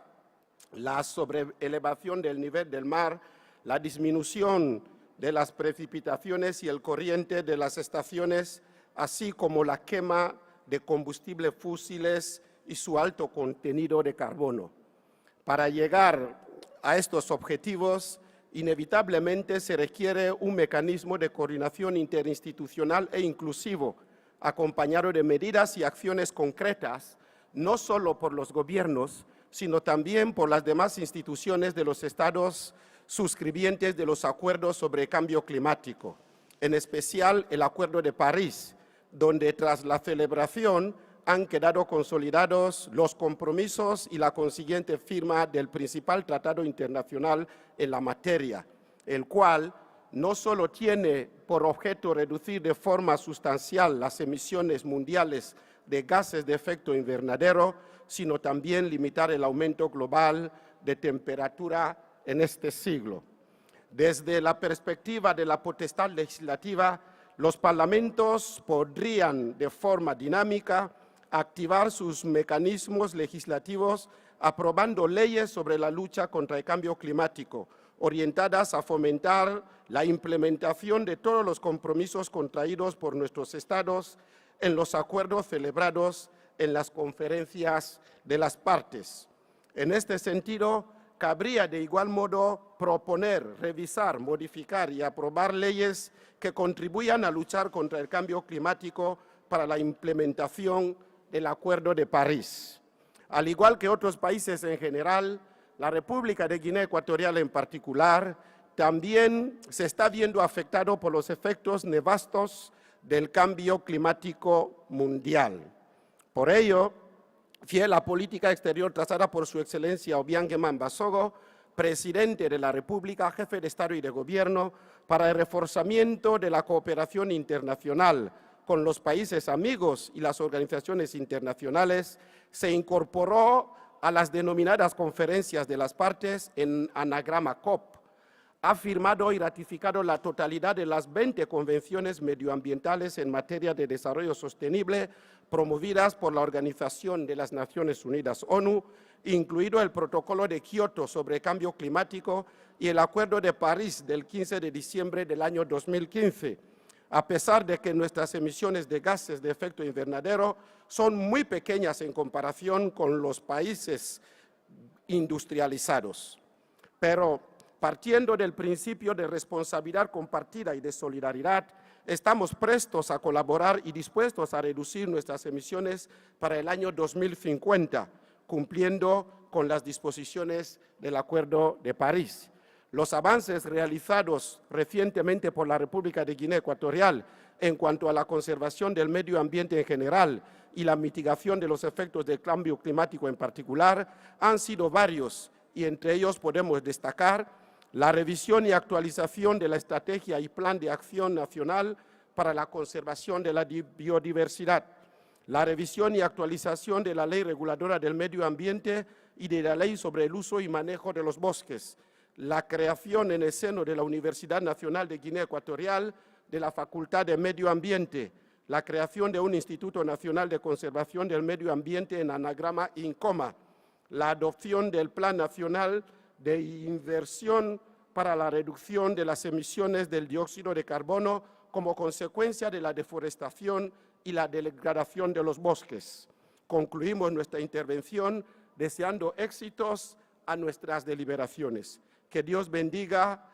la sobreelevación del nivel del mar, la disminución de las precipitaciones y el corriente de las estaciones, así como la quema de combustibles fósiles y su alto contenido de carbono. Para llegar a estos objetivos, inevitablemente se requiere un mecanismo de coordinación interinstitucional e inclusivo, acompañado de medidas y acciones concretas, no solo por los gobiernos, sino también por las demás instituciones de los Estados suscribientes de los acuerdos sobre cambio climático, en especial el Acuerdo de París, donde tras la celebración han quedado consolidados los compromisos y la consiguiente firma del principal tratado internacional en la materia, el cual no solo tiene por objeto reducir de forma sustancial las emisiones mundiales de gases de efecto invernadero, sino también limitar el aumento global de temperatura en este siglo. Desde la perspectiva de la potestad legislativa, los parlamentos podrían de forma dinámica activar sus mecanismos legislativos aprobando leyes sobre la lucha contra el cambio climático, orientadas a fomentar la implementación de todos los compromisos contraídos por nuestros estados en los acuerdos celebrados en las conferencias de las partes. En este sentido, cabría de igual modo proponer, revisar, modificar y aprobar leyes que contribuyan a luchar contra el cambio climático para la implementación del Acuerdo de París. Al igual que otros países en general, la República de Guinea Ecuatorial en particular también se está viendo afectado por los efectos nefastos del cambio climático mundial. Por ello, fiel a la política exterior trazada por su excelencia Obiang Basogo, presidente de la República, jefe de Estado y de Gobierno, para el reforzamiento de la cooperación internacional con los países amigos y las organizaciones internacionales, se incorporó a las denominadas conferencias de las partes en anagrama COP. Ha firmado y ratificado la totalidad de las 20 convenciones medioambientales en materia de desarrollo sostenible promovidas por la Organización de las Naciones Unidas, ONU, incluido el Protocolo de Kioto sobre Cambio Climático y el Acuerdo de París del 15 de diciembre del año 2015. A pesar de que nuestras emisiones de gases de efecto invernadero son muy pequeñas en comparación con los países industrializados. Pero partiendo del principio de responsabilidad compartida y de solidaridad, estamos prestos a colaborar y dispuestos a reducir nuestras emisiones para el año 2050, cumpliendo con las disposiciones del Acuerdo de París. Los avances realizados recientemente por la República de Guinea Ecuatorial en cuanto a la conservación del medio ambiente en general y la mitigación de los efectos del cambio climático en particular han sido varios, y entre ellos podemos destacar la revisión y actualización de la Estrategia y Plan de Acción Nacional para la Conservación de la Biodiversidad, la revisión y actualización de la Ley Reguladora del Medio Ambiente y de la Ley sobre el Uso y Manejo de los Bosques, la creación en el seno de la Universidad Nacional de Guinea Ecuatorial de la Facultad de Medio Ambiente, la creación de un Instituto Nacional de Conservación del Medio Ambiente en anagrama INCOMA, la adopción del Plan Nacional de Inversión para la reducción de las emisiones del dióxido de carbono como consecuencia de la deforestación y la degradación de los bosques. Concluimos nuestra intervención deseando éxitos a nuestras deliberaciones. Que Dios bendiga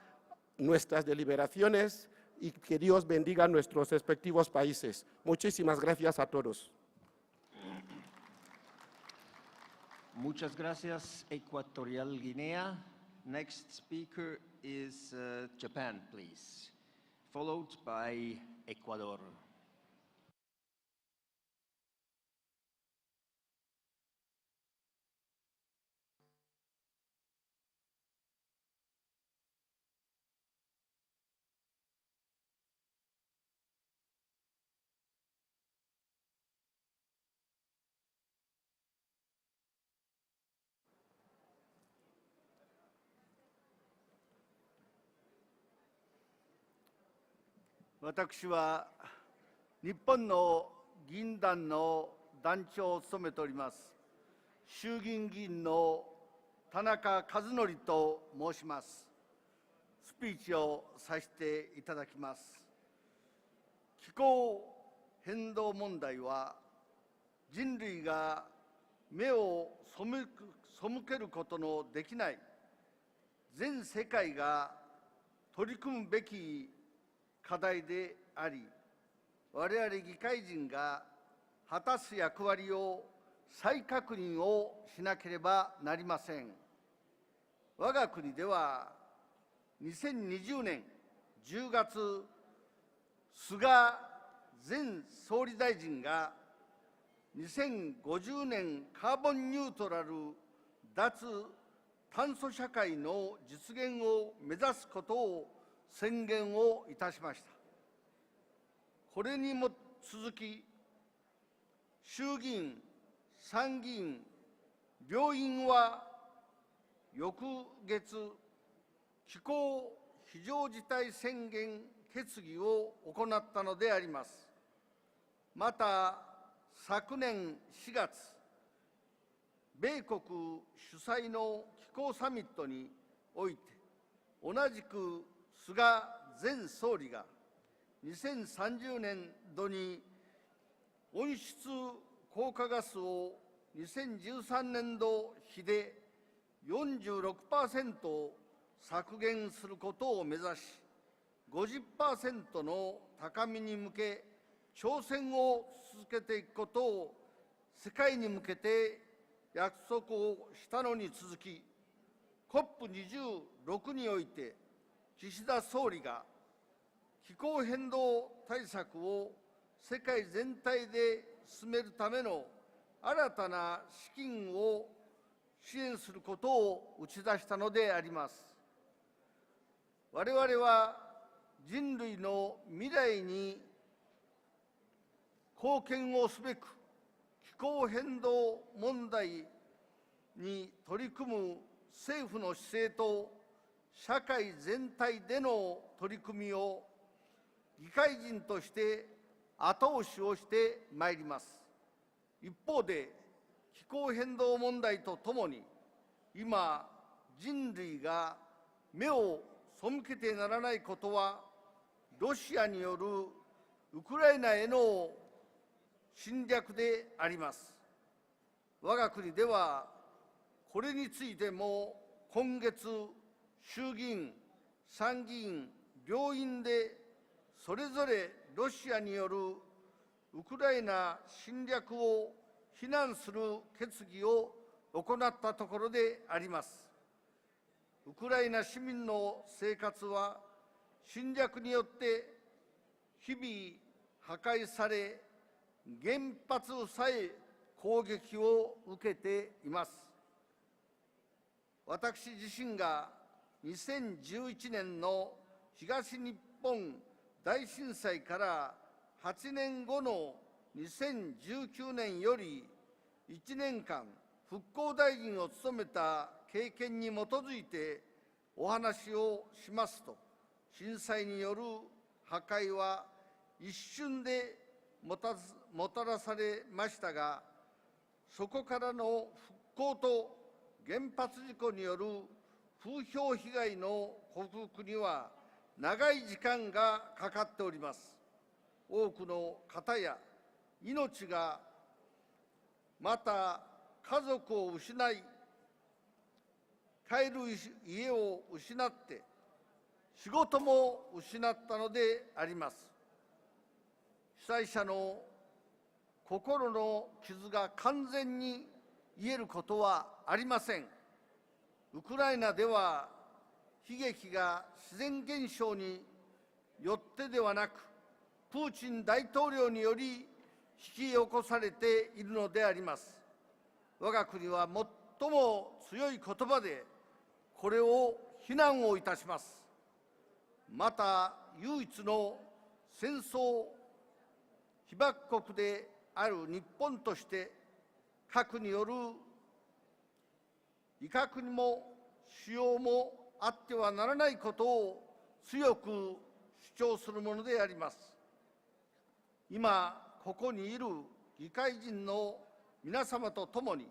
nuestras deliberaciones y que Dios bendiga nuestros respectivos países. Muchísimas gracias a todos. Muchas gracias, Equatorial Guinea. Next speaker is Japan, please, followed by Ecuador. 私は日本の議員団の団長を務めております、衆議院議員の田中和則と申します。スピーチをさせていただきます。気候変動問題は、人類が目を背けることのできない全世界が取り組むべき課題であり、我々議会人が果たす役割を再確認をしなければなりません。我が国では2020年10月、菅前総理大臣が2050年カーボンニュートラル脱炭素社会の実現を目指すことを宣言をいたしました。これにも続き、衆議院、参議院、両院は翌月、気候非常事態宣言決議を行ったのであります。また、昨年4月、米国主催の気候サミットにおいて、同じく菅前総理が2030年度に温室効果ガスを2013年度比で 46% 削減することを目指し、50% の高みに向け挑戦を続けていくことを世界に向けて約束をしたのに続き、COP26 において岸田総理が気候変動対策を世界全体で進めるための新たな資金を支援することを打ち出したのであります。我々は人類の未来に貢献をすべく、気候変動問題に取り組む政府の姿勢と社会全体での取り組みを議会人として後押しをしてまいります。一方で、気候変動問題とともに、今、人類が目を背けてならないことは、ロシアによるウクライナへの侵略であります。我が国では、これについても今月、衆議院、参議院、両院でそれぞれロシアによるウクライナ侵略を非難する決議を行ったところであります。ウクライナ市民の生活は侵略によって日々破壊され、原発さえ攻撃を受けています。私自身が2011年の東日本大震災から8年後の2019年より1年間復興大臣を務めた経験に基づいてお話をしますと、震災による破壊は一瞬でもたらされましたが、そこからの復興と原発事故による風評被害の克服には長い時間がかかっております。多くの方や命が、また家族を失い、帰る家を失って、仕事も失ったのであります。被災者の心の傷が完全に癒えることはありません。ウクライナでは悲劇が自然現象によってではなく、プーチン大統領により引き起こされているのであります。我が国は最も強い言葉でこれを非難をいたします。また、唯一の戦争被爆国である日本として、核による威嚇にも使用もあってはならないことを強く主張するものであります。今、ここにいる議会人の皆様と共に、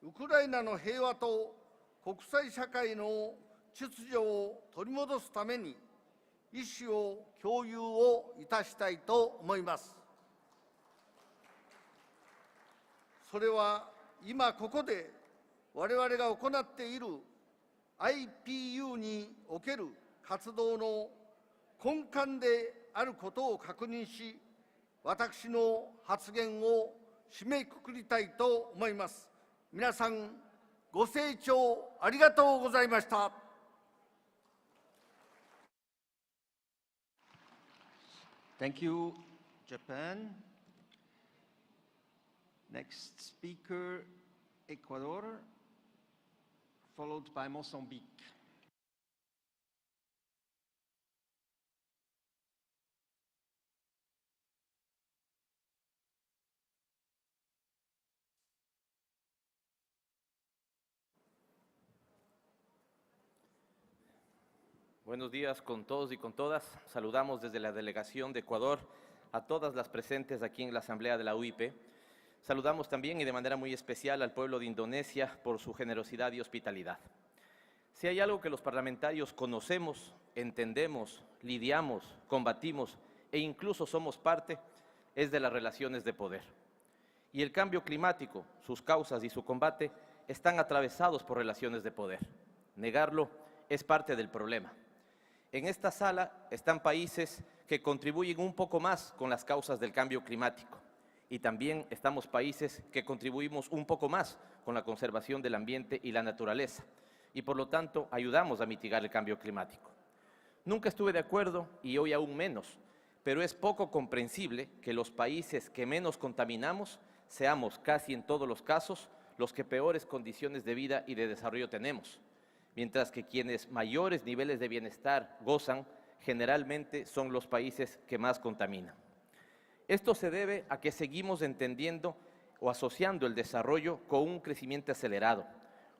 ウクライナの平和と国際社会の秩序を取り戻すために、意思を共有をいたしたいと思います。それは今ここで我々が行っている IPU における活動の根幹であることを確認し、私の発言を締めくくりたいと思います。皆さん、ご清聴ありがとうございました。Thank you, Japan. Next speaker, Ecuador, followed by Mozambique. Buenos días con todos y con todas. Saludamos desde la delegación de Ecuador a todas las presentes aquí en la Asamblea de la UIP. Saludamos también y de manera muy especial al pueblo de Indonesia por su generosidad y hospitalidad. Si hay algo que los parlamentarios conocemos, entendemos, lidiamos, combatimos e incluso somos parte, es de las relaciones de poder. Y el cambio climático, sus causas y su combate están atravesados por relaciones de poder. Negarlo es parte del problema. En esta sala están países que contribuyen un poco más con las causas del cambio climático y también estamos países que contribuimos un poco más con la conservación del ambiente y la naturaleza y por lo tanto ayudamos a mitigar el cambio climático. Nunca estuve de acuerdo y hoy aún menos, pero es poco comprensible que los países que menos contaminamos seamos casi en todos los casos los que peores condiciones de vida y de desarrollo tenemos, mientras que quienes mayores niveles de bienestar gozan generalmente son los países que más contaminan. Esto se debe a que seguimos entendiendo o asociando el desarrollo con un crecimiento acelerado,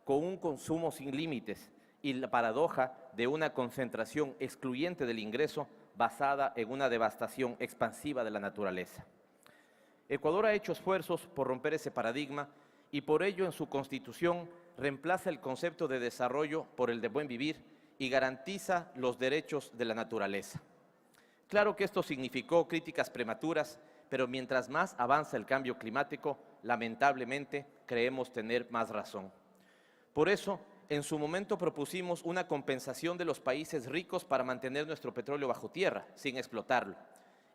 con un consumo sin límites y la paradoja de una concentración excluyente del ingreso basada en una devastación expansiva de la naturaleza. Ecuador ha hecho esfuerzos por romper ese paradigma y por ello en su Constitución reemplaza el concepto de desarrollo por el de buen vivir y garantiza los derechos de la naturaleza. Claro que esto significó críticas prematuras, pero mientras más avanza el cambio climático, lamentablemente creemos tener más razón. Por eso, en su momento propusimos una compensación de los países ricos para mantener nuestro petróleo bajo tierra, sin explotarlo.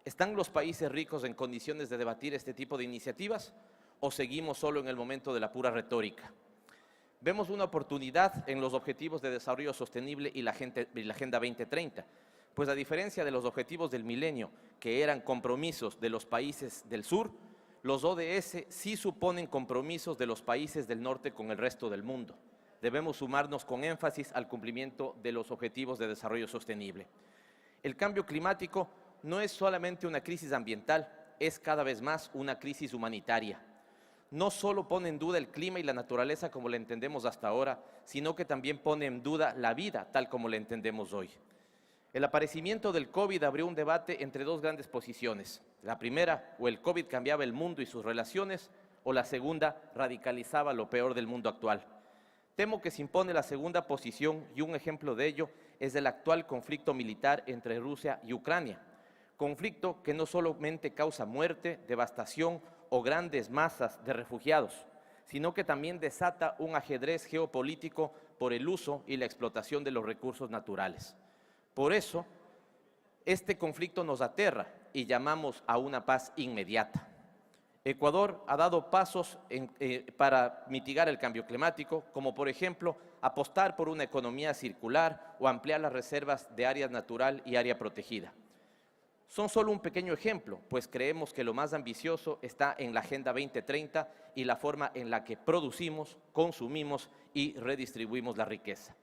¿Están los países ricos en condiciones de debatir este tipo de iniciativas o seguimos solo en el momento de la pura retórica? Vemos una oportunidad en los Objetivos de Desarrollo Sostenible y la Agenda 2030, pues a diferencia de los Objetivos del Milenio, que eran compromisos de los países del sur, los ODS sí suponen compromisos de los países del norte con el resto del mundo. Debemos sumarnos con énfasis al cumplimiento de los Objetivos de Desarrollo Sostenible. El cambio climático no es solamente una crisis ambiental, es cada vez más una crisis humanitaria. No solo pone en duda el clima y la naturaleza como la entendemos hasta ahora, sino que también pone en duda la vida tal como la entendemos hoy. El aparecimiento del COVID abrió un debate entre dos grandes posiciones. La primera, o el COVID cambiaba el mundo y sus relaciones, o la segunda, radicalizaba lo peor del mundo actual. Temo que se impone la segunda posición y un ejemplo de ello es el actual conflicto militar entre Rusia y Ucrania. Conflicto que no solamente causa muerte, devastación o grandes masas de refugiados, sino que también desata un ajedrez geopolítico por el uso y la explotación de los recursos naturales. Por eso, este conflicto nos aterra y llamamos a una paz inmediata. Ecuador ha dado pasos para mitigar el cambio climático, como por ejemplo apostar por una economía circular o ampliar las reservas de área natural y área protegida. Son solo un pequeño ejemplo, pues creemos que lo más ambicioso está en la Agenda 2030 y la forma en la que producimos, consumimos y redistribuimos la riqueza.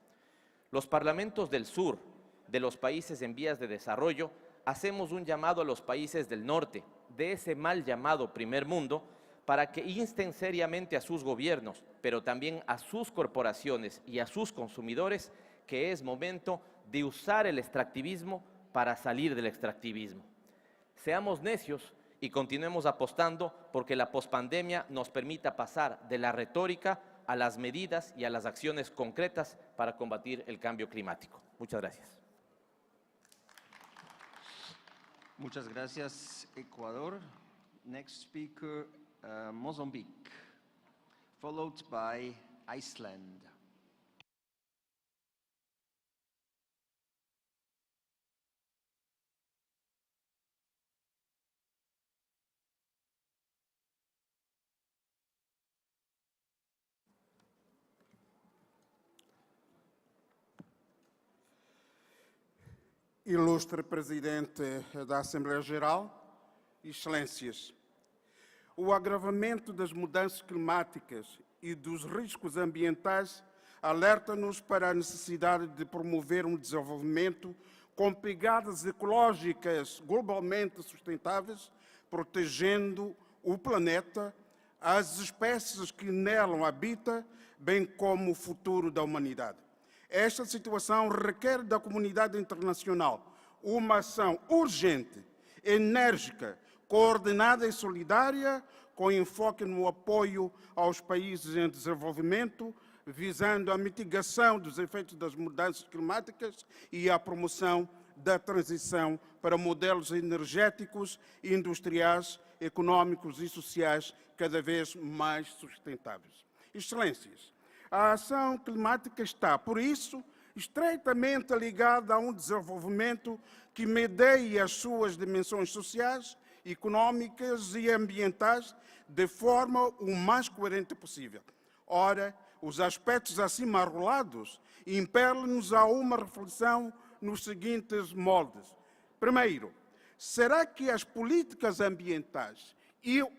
Los parlamentos del sur, de los países en vías de desarrollo, hacemos un llamado a los países del norte, de ese mal llamado primer mundo, para que insten seriamente a sus gobiernos, pero también a sus corporaciones y a sus consumidores, que es momento de usar el extractivismo para salir del extractivismo. Seamos necios y continuemos apostando porque la pospandemia nos permita pasar de la retórica a las medidas y a las acciones concretas para combatir el cambio climático. Muchas gracias. Muchas gracias, Ecuador. Next speaker, Mozambique, followed by Iceland. Ilustre Presidente da Assembleia Geral, Excelências, o agravamento das mudanças climáticas e dos riscos ambientais alerta-nos para a necessidade de promover um desenvolvimento com pegadas ecológicas globalmente sustentáveis, protegendo o planeta, as espécies que nele habitam, bem como o futuro da humanidade. Esta situação requer da comunidade internacional uma ação urgente, enérgica, coordenada e solidária, com enfoque no apoio aos países em desenvolvimento, visando a mitigação dos efeitos das mudanças climáticas e a promoção da transição para modelos energéticos, industriais, econômicos e sociais cada vez mais sustentáveis. Excelências, a ação climática está, por isso, estreitamente ligada a um desenvolvimento que medeie as suas dimensões sociais, econômicas e ambientais de forma o mais coerente possível. Ora, os aspectos acima arrolados impelem-nos a uma reflexão nos seguintes moldes. Primeiro, será que as políticas ambientais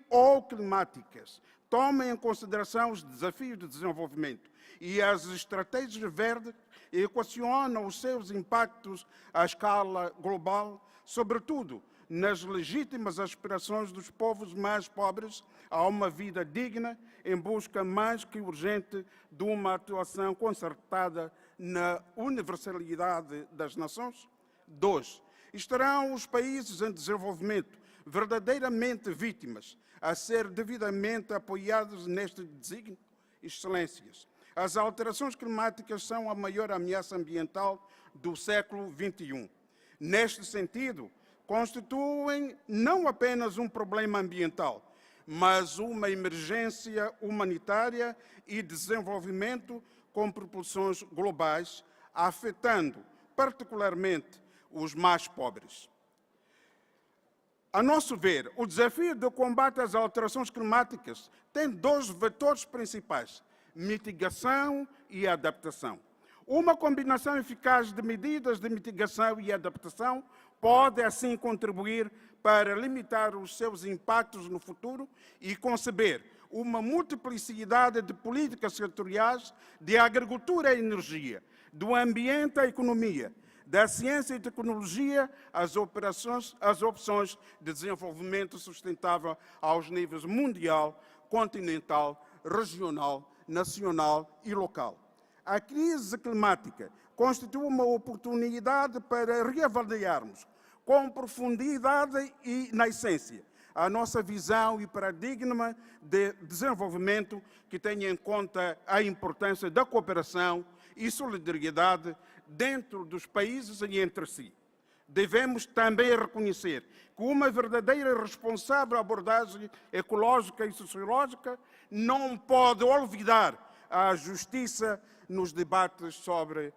ou climáticas tomem em consideração os desafios de desenvolvimento e as estratégias verdes equacionam os seus impactos à escala global, sobretudo nas legítimas aspirações dos povos mais pobres a uma vida digna, em busca mais que urgente de uma atuação concertada na universalidade das nações? 2. Estarão os países em desenvolvimento verdadeiramente vítimas a ser devidamente apoiados neste desígnio? Excelências, as alterações climáticas são a maior ameaça ambiental do século XXI. Neste sentido, constituem não apenas um problema ambiental, mas uma emergência humanitária e desenvolvimento com proporções globais, afetando particularmente os mais pobres. A nosso ver, o desafio do combate às alterações climáticas tem dois vetores principais: mitigação e adaptação. Uma combinação eficaz de medidas de mitigação e adaptação pode, assim, contribuir para limitar os seus impactos no futuro e conceber uma multiplicidade de políticas setoriais de agricultura e energia, do ambiente à economia, da ciência e tecnologia às opções de desenvolvimento sustentável aos níveis mundial, continental, regional, nacional e local. A crise climática constitui uma oportunidade para reavaliarmos com profundidade e na essência a nossa visão e paradigma de desenvolvimento que tenha em conta a importância da cooperação e solidariedade dentro dos países e entre si. Devemos também reconhecer que uma verdadeira e responsável abordagem ecológica e sociológica não pode olvidar a justiça nos debates sobre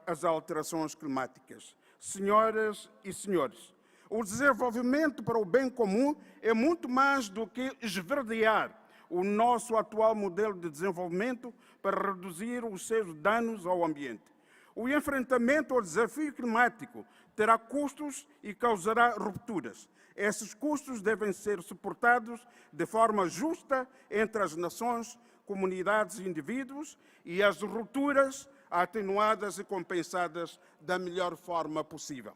as alterações climáticas. Senhoras e senhores, o desenvolvimento para o bem comum é muito mais do que esverdear o nosso atual modelo de desenvolvimento para reduzir os seus danos ao ambiente. O enfrentamento ao desafio climático terá custos e causará rupturas. Esses custos devem ser suportados de forma justa entre as nações, comunidades e indivíduos, e as rupturas atenuadas e compensadas da melhor forma possível.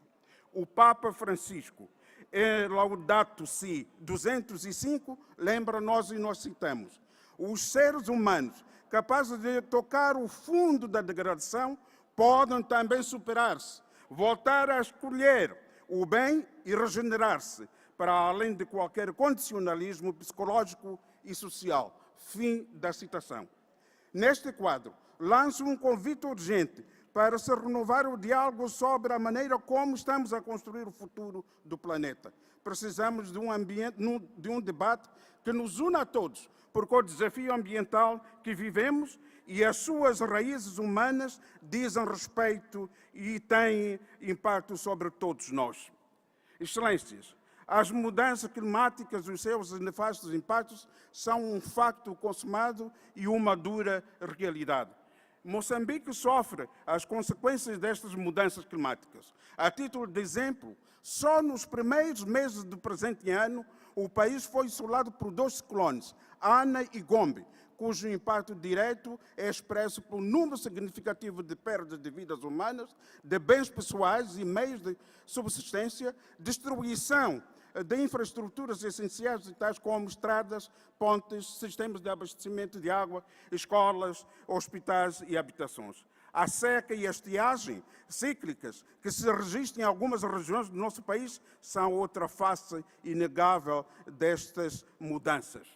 O Papa Francisco, em Laudato Si 205, lembra-nos, e nós citamos: os seres humanos capazes de tocar o fundo da degradação podem também superar-se, voltar a escolher o bem e regenerar-se, para além de qualquer condicionalismo psicológico e social. Fim da citação. Neste quadro, lanço um convite urgente para se renovar o diálogo sobre a maneira como estamos a construir o futuro do planeta. Precisamos de um debate que nos una a todos, porque o desafio ambiental que vivemos e as suas raízes humanas dizem respeito e têm impacto sobre todos nós. Excelências, as mudanças climáticas e os seus nefastos impactos são um facto consumado e uma dura realidade. Moçambique sofre as consequências destas mudanças climáticas. A título de exemplo, só nos primeiros meses do presente ano, o país foi assolado por 2 ciclones, Ana e Gombe, cujo impacto direto é expresso por um número significativo de perdas de vidas humanas, de bens pessoais e meios de subsistência, destruição de infraestruturas essenciais, tais como estradas, pontes, sistemas de abastecimento de água, escolas, hospitais e habitações. A seca e a estiagem cíclicas que se registram em algumas regiões do nosso país são outra face inegável destas mudanças.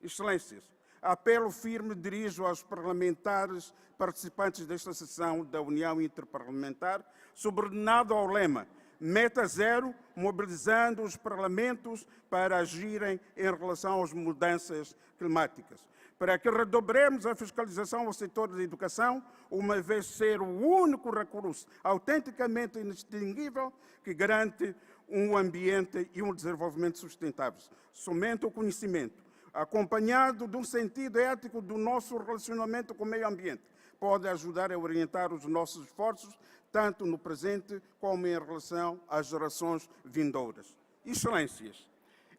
Excelências, apelo firme dirijo aos parlamentares participantes desta sessão da União Inter-Parlamentar, subordinado ao lema Meta Zero, mobilizando os parlamentos para agirem em relação às mudanças climáticas, para que redobremos a fiscalização ao setor da educação, uma vez ser o único recurso autenticamente inextinguível que garante um ambiente e um desenvolvimento sustentáveis. Somente o conhecimento, acompanhado de um sentido ético do nosso relacionamento com o meio ambiente, pode ajudar a orientar os nossos esforços, tanto no presente como em relação às gerações vindouras. Excelências,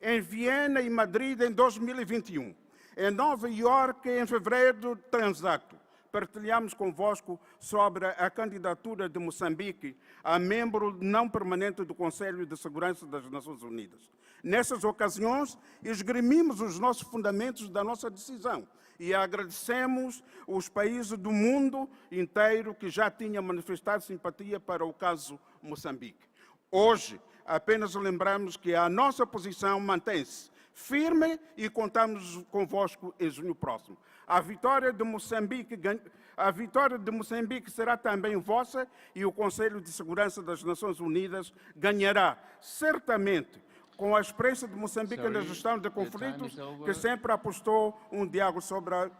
em Viena e Madrid em 2021, em Nova Iorque em fevereiro transato, partilhamos convosco sobre a candidatura de Moçambique a membro não permanente do Conselho de Segurança das Nações Unidas. Nessas ocasiões, esgrimimos os nossos fundamentos da nossa decisão e agradecemos os países do mundo inteiro que já tinham manifestado simpatia para o caso Moçambique. Hoje, apenas lembramos que a nossa posição mantém-se firme e contamos convosco em junho próximo. A vitória de Moçambique será também vossa e o Conselho de Segurança das Nações Unidas ganhará certamente com a experiência de Moçambique na gestão de conflitos, que sempre apostou um diálogo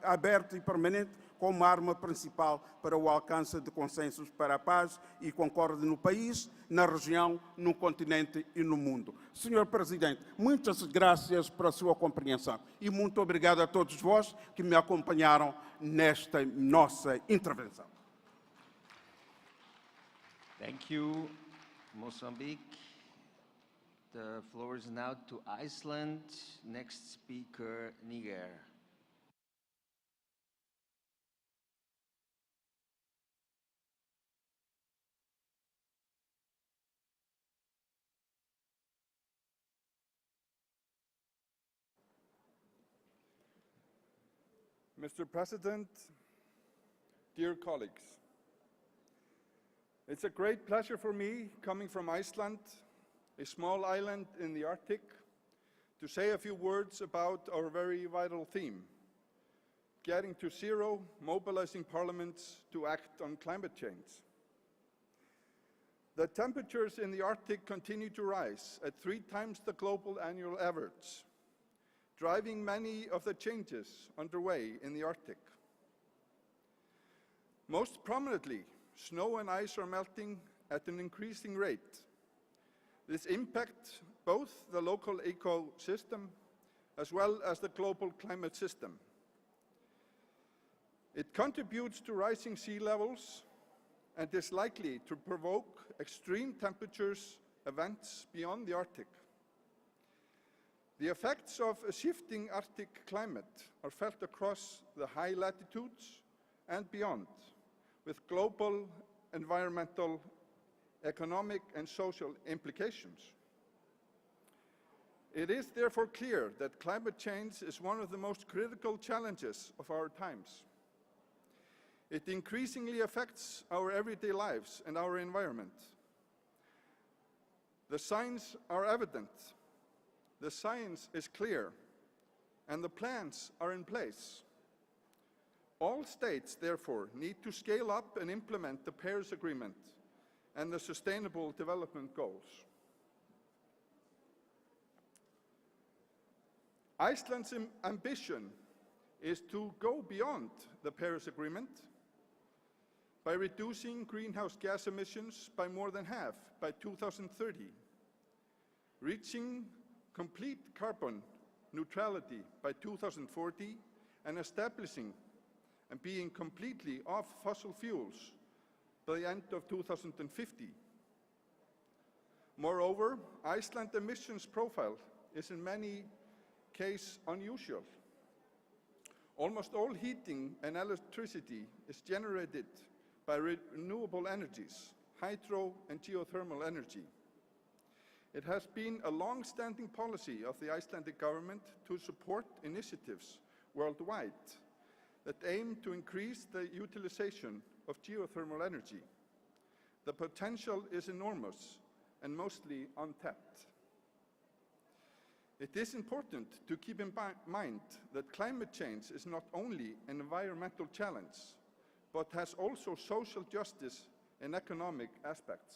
aberto e permanente como arma principal para o alcance de consensos para a paz e concórdia no país, na região, no continente e no mundo. Senhor Presidente, muitas graças pela sua compreensão e muito obrigado a todos vós que me acompanharam nesta nossa intervenção. Thank you, Mozambique. The floor is now to Iceland. Next speaker, Niger. Mr. President, dear colleagues, it's a great pleasure for me, coming from Iceland, a small island in the Arctic, to say a few words about our very vital theme, getting to zero, mobilizing parliaments to act on climate change. The temperatures in the Arctic continue to rise at 3 times the global annual average, driving many of the changes underway in the Arctic. Most prominently, snow and ice are melting at an increasing rate. This impacts both the local ecosystem as well as the global climate system. It contributes to rising sea levels and is likely to provoke extreme temperatures events beyond the Arctic. The effects of a shifting Arctic climate are felt across the high latitudes and beyond, with global environmental, economic and social implications. It is therefore clear that climate change is one of the most critical challenges of our times. It increasingly affects our everyday lives and our environment. The signs are evident. The science is clear, and the plans are in place. All states, therefore, need to scale up and implement the Paris Agreement and the Sustainable Development Goals. Iceland's ambition is to go beyond the Paris Agreement by reducing greenhouse gas emissions by more than half by 2030, reaching complete carbon neutrality by 2040, and establishing and being completely off fossil fuels by the end of 2050. Moreover, Iceland's emissions profile is in many cases unusual. Almost all heating and electricity is generated by renewable energies, hydro and geothermal energy. It has been a long-standing policy of the Icelandic government to support initiatives worldwide that aim to increase the utilization of geothermal energy. The potential is enormous and mostly untapped. It is important to keep in mind that climate change is not only an environmental challenge, but has also social justice and economic aspects.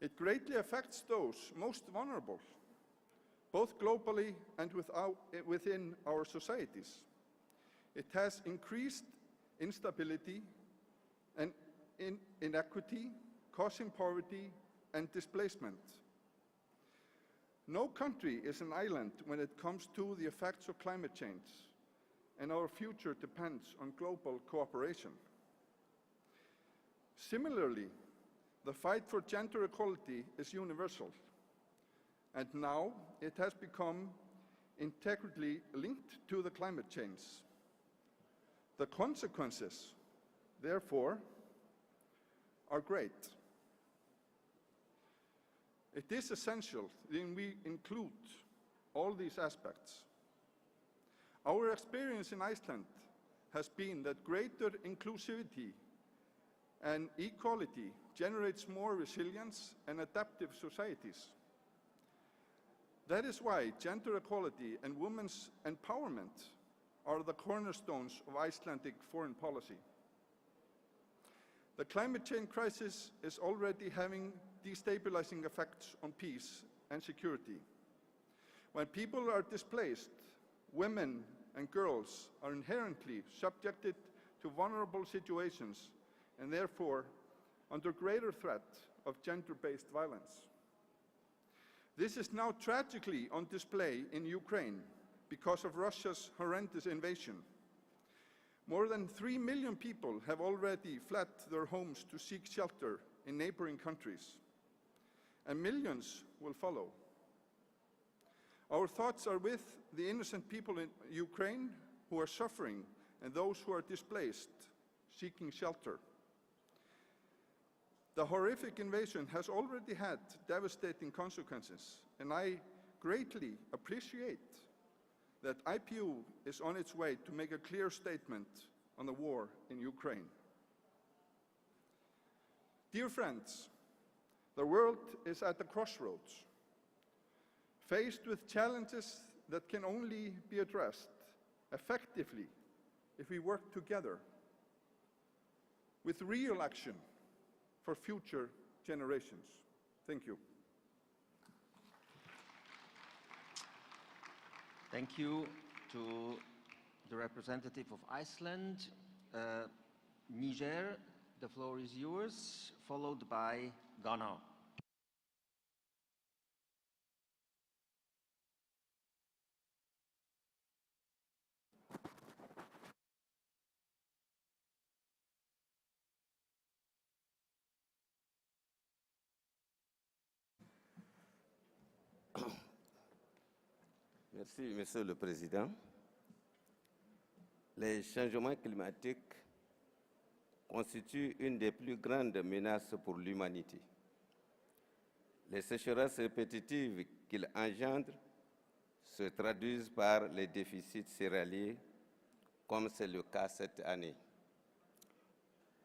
It greatly affects those most vulnerable, both globally and within our societies. It has increased instability and inequity, causing poverty and displacement. No country is an island when it comes to the effects of climate change, and our future depends on global cooperation. Similarly, the fight for gender equality is universal, and now it has become integrally linked to the climate change. The consequences, therefore, are great. It is essential that we include all these aspects. Our experience in Iceland has been that greater inclusivity and equality generates more resilience and adaptive societies. That is why gender equality and women's empowerment are the cornerstones of Icelandic foreign policy. The climate change crisis is already having destabilizing effects on peace and security. When people are displaced, women and girls are inherently subjected to vulnerable situations and therefore under greater threat of gender-based violence. This is now tragically on display in Ukraine because of Russia's horrendous invasion. More than 3 million people have already fled their homes to seek shelter in neighboring countries, and millions will follow. Our thoughts are with the innocent people in Ukraine who are suffering and those who are displaced, seeking shelter. The horrific invasion has already had devastating consequences, and I greatly appreciate that IPU is on its way to make a clear statement on the war in Ukraine. Dear friends, the world is at a crossroads, faced with challenges that can only be addressed effectively if we work together with real action for future generations. Thank you. Thank you to the representative of Iceland. Niger, the floor is yours, followed by Ghana. Merci, Monsieur le Président. Les changements climatiques constituent une des plus grandes menaces pour l'humanité. Les sécheresses répétitives qu'ils engendrent se traduisent par les déficits céréaliers, comme c'est le cas cette année.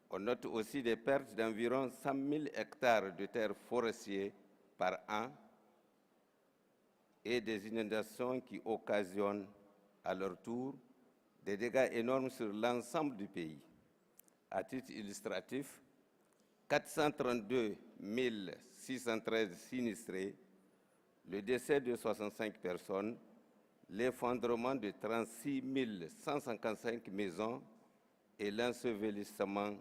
On note aussi des pertes d'environ 100 000 hectares de terres forestières par an, et des inondations qui occasionnent à leur tour des dégâts énormes sur l'ensemble du pays. À titre illustratif, 432 613 sinistrés, le décès de 65 personnes, l'effondrement de 36 155 maisons et l'ensevelissement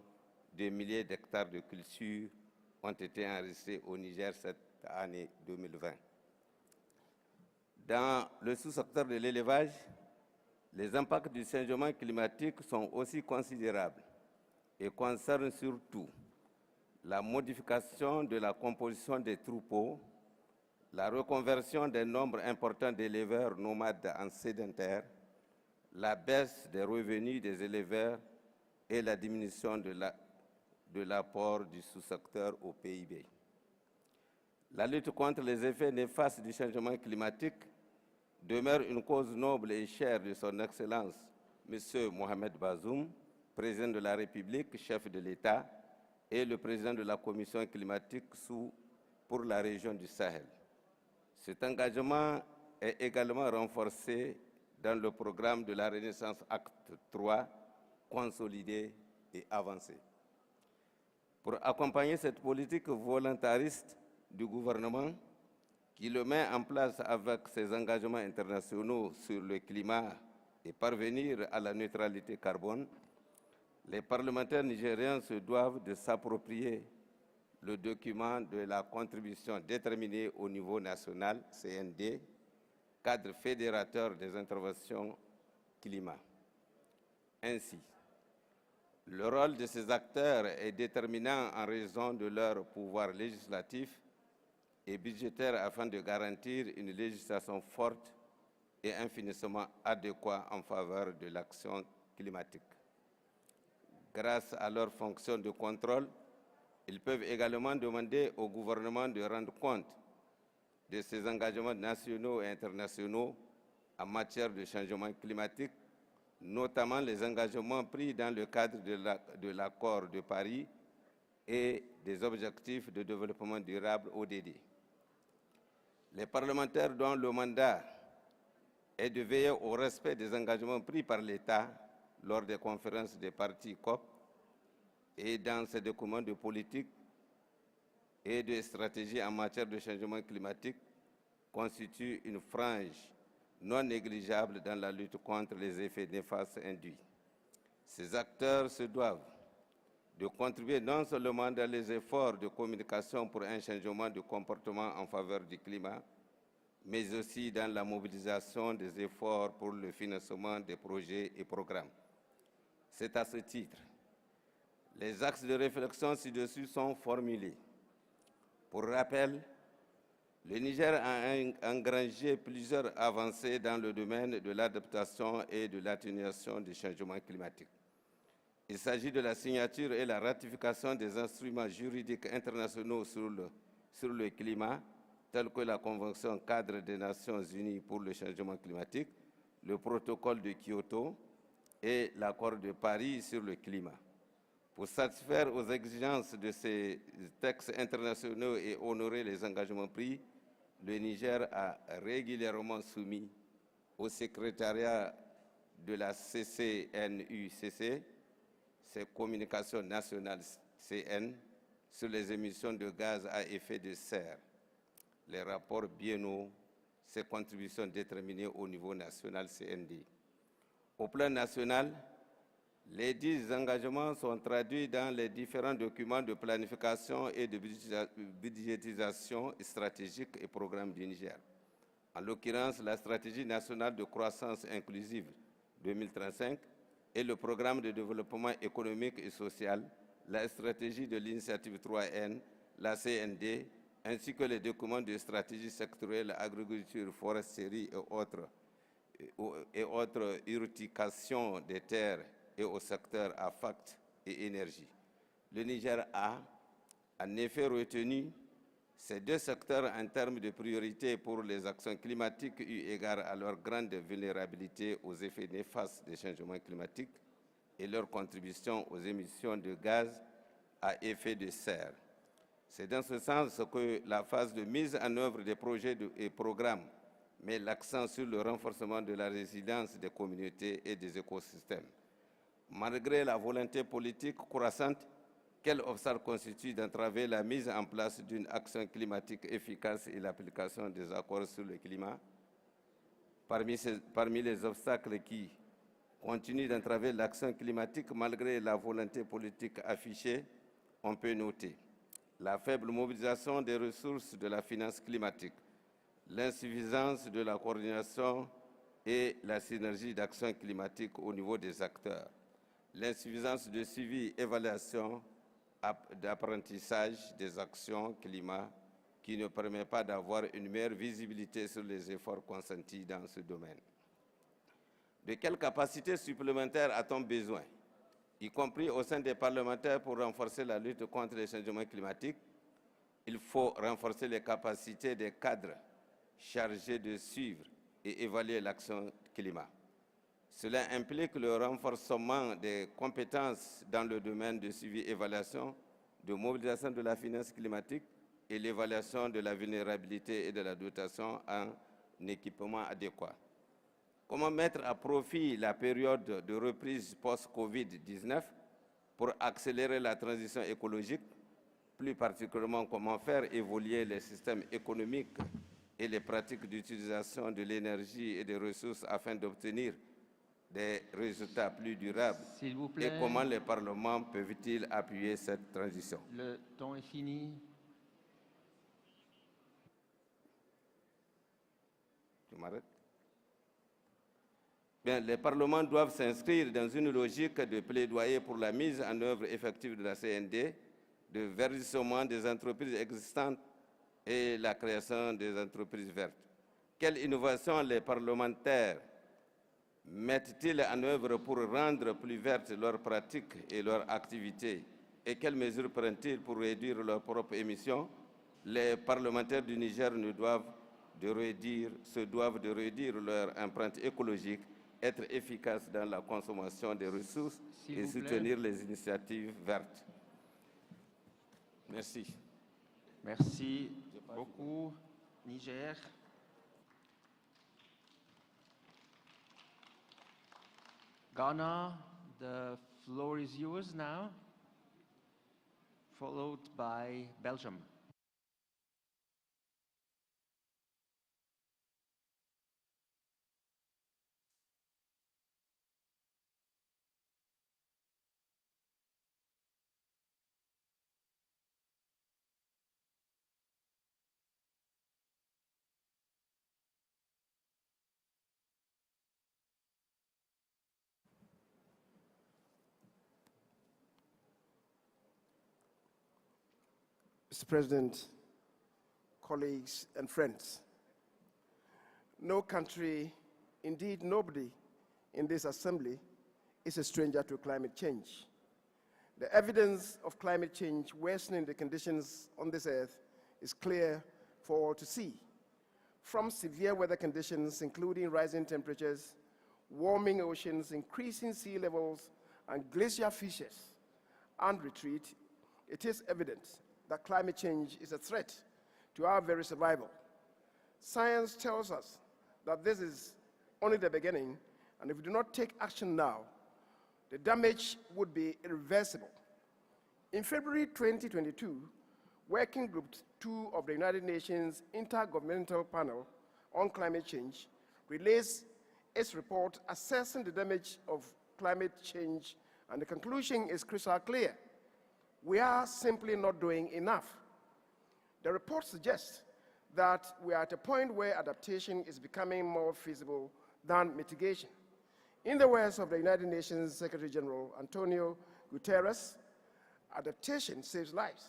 de milliers d'hectares de cultures ont été enregistrés au Niger cette année 2020. Dans le sous-secteur de l'élevage, les impacts du changement climatique sont aussi considérables et concernent surtout la modification de la composition des troupeaux, la reconversion d'un nombre important d'éleveurs nomades en sédentaires, la baisse des revenus des éleveurs et la diminution de l'apport du sous-secteur au PIB. La lutte contre les effets néfastes du changement climatique demeure une cause noble et chère de son Excellence, M. Mohamed Bazoum, président de la République, chef de l'État, et le président de la Commission climatique pour la région du Sahel. Cet engagement est également renforcé dans le programme de la Renaissance Acte 3, consolidé et avancé. Pour accompagner cette politique volontariste du gouvernement, qui le met en place avec ses engagements internationaux sur le climat et parvenir à la neutralité carbone, les parlementaires nigériens se doivent de s'approprier le document de la contribution déterminée au niveau national, CND, cadre fédérateur des interventions climat. Ainsi, le rôle de ces acteurs est déterminant en raison de leur pouvoir législatif et budgétaire afin de garantir une législation forte et infiniment adéquate en faveur de l'action climatique. Grâce à leur fonction de contrôle, ils peuvent également demander au gouvernement de rendre compte de ses engagements nationaux et internationaux en matière de changement climatique, notamment les engagements pris dans le cadre de l'accord de Paris et des objectifs de développement durable ODD. Les parlementaires dont le mandat est de veiller au respect des engagements pris par l'État lors des conférences des parties COP et dans ces documents de politique et de stratégie en matière de changement climatique constituent une frange non négligeable dans la lutte contre les effets néfastes induits. Ces acteurs se doivent de contribuer non seulement dans les efforts de communication pour un changement de comportement en faveur du climat, mais aussi dans la mobilisation des efforts pour le financement des projets et programmes. C'est à ce titre, les axes de réflexion ci-dessus sont formulés. Pour rappel, le Niger a engrangé plusieurs avancées dans le domaine de l'adaptation et de l'atténuation des changements climatiques. Il s'agit de la signature et la ratification des instruments juridiques internationaux sur le climat, tels que la Convention cadre des Nations Unies pour le changement climatique, le protocole de Kyoto et l'accord de Paris sur le climat. Pour satisfaire aux exigences de ces textes internationaux et honorer les engagements pris, le Niger a régulièrement soumis au secrétariat de la CCNUCC ses communications nationales CN sur les émissions de gaz à effet de serre, les rapports biennaux, ses contributions déterminées au niveau national CND. Au plan national, les 10 engagements sont traduits dans les différents documents de planification et de budgétisation stratégique et programme du Niger. En l'occurrence, la stratégie nationale de croissance inclusive 2035 et le programme de développement économique et social, la stratégie de l'initiative 3N, la CND, ainsi que les documents de stratégie sectorielle agriculture, foresterie et autres urtications des terres et au secteur AFACT et énergie. Le Niger a en effet retenu ces deux secteurs en termes de priorité pour les actions climatiques eu égard à leur grande vulnérabilité aux effets néfastes des changements climatiques et leur contribution aux émissions de gaz à effet de serre. C'est dans ce sens que la phase de mise en œuvre des projets et programmes met l'accent sur le renforcement de la résilience des communautés et des écosystèmes. Malgré la volonté politique croissante, quel obstacle constitue d'entraver la mise en place d'une action climatique efficace et l'application des accords sur le climat? Parmi les obstacles qui continuent d'entraver l'action climatique malgré la volonté politique affichée, on peut noter la faible mobilisation des ressources de la finance climatique, l'insuffisance de la coordination et la synergie d'action climatique au niveau des acteurs, l'insuffisance de suivi, évaluation, d'apprentissage des actions climat qui ne permet pas d'avoir une meilleure visibilité sur les efforts consentis dans ce domaine. De quelles capacités supplémentaires a-t-on besoin, y compris au sein des parlementaires, pour renforcer la lutte contre les changements climatiques? Il faut renforcer les capacités des cadres chargés de suivre et évaluer l'action climat. Cela implique le renforcement des compétences dans le domaine de suivi et évaluation, de mobilisation de la finance climatique et l'évaluation de la vulnérabilité et de la dotation en équipement adéquat. Comment mettre à profit la période de reprise post-Covid-19 pour accélérer la transition écologique? Plus particulièrement, comment faire évoluer les systèmes économiques et les pratiques d'utilisation de l'énergie et des ressources afin d'obtenir des résultats plus durables? S'il vous plaît. Et comment les parlements peuvent-ils appuyer cette transition? Le temps est fini. Je m'arrête. Bien, les parlements doivent s'inscrire dans une logique de plaidoyer pour la mise en œuvre effective de la CND, de verdissement des entreprises existantes et la création des entreprises vertes. Quelle innovation les parlementaires mettent-ils en œuvre pour rendre plus vertes leurs pratiques et leurs activités? Et quelles mesures prennent-ils pour réduire leurs propres émissions? Les parlementaires du Niger se doivent de réduire leur empreinte écologique, être efficaces dans la consommation des ressources et soutenir les initiatives vertes. Merci. Merci beaucoup, Niger. Ghana, the floor is yours now, followed by Belgium. Mr. President, colleagues and friends, no country, indeed nobody in this assembly is a stranger to climate change. The evidence of climate change worsening the conditions on this earth is clear for all to see. From severe weather conditions, including rising temperatures, warming oceans, increasing sea levels, and glacier fissures and retreat, it is evident that climate change is a threat to our very survival. Science tells us that this is only the beginning, and if we do not take action now, the damage would be irreversible. In February 2022, Working Group 2 of the United Nations Intergovernmental Panel on Climate Change released its report assessing the damage of climate change, and the conclusion is crystal clear. We are simply not doing enough. The report suggests that we are at a point where adaptation is becoming more feasible than mitigation. In the words of the United Nations Secretary General Antonio Guterres, adaptation saves lives.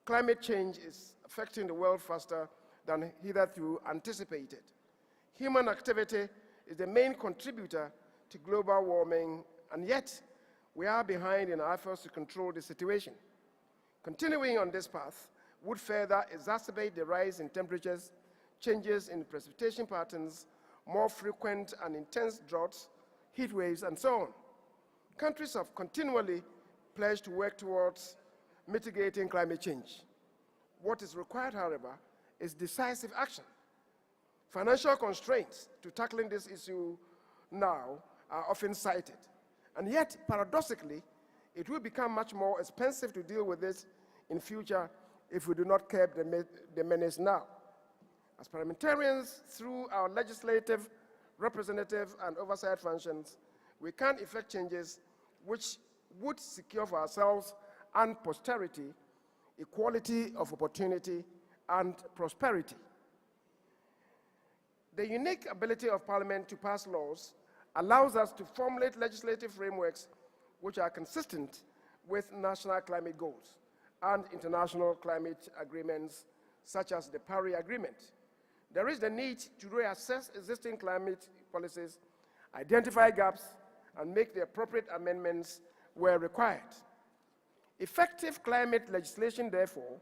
Climate change is affecting the world faster than hitherto anticipated. Human activity is the main contributor to global warming, and yet we are behind in our efforts to control the situation. Continuing on this path would further exacerbate the rise in temperatures, changes in precipitation patterns, more frequent and intense droughts, heat waves, and so on. Countries have continually pledged to work towards mitigating climate change. What is required, however, is decisive action. Financial constraints to tackling this issue now are often cited. And yet, paradoxically, it will become much more expensive to deal with this in future if we do not curb the menace now. As parliamentarians, through our legislative, representative, and oversight functions, we can effect changes which would secure for ourselves and posterity equality of opportunity and prosperity. The unique ability of Parliament to pass laws allows us to formulate legislative frameworks which are consistent with national climate goals and international climate agreements such as the Paris Agreement. There is the need to reassess existing climate policies, identify gaps, and make the appropriate amendments where required. Effective climate legislation, therefore,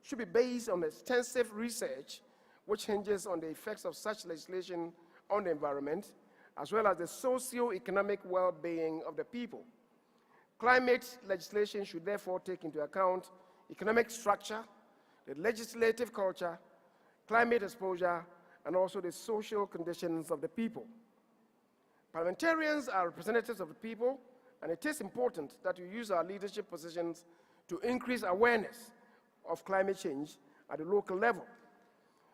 should be based on extensive research which hinges on the effects of such legislation on the environment, as well as the socio-economic well-being of the people. Climate legislation should therefore take into account economic structure, the legislative culture, climate exposure, and also the social conditions of the people. Parliamentarians are representatives of the people, and it is important that we use our leadership positions to increase awareness of climate change at the local level.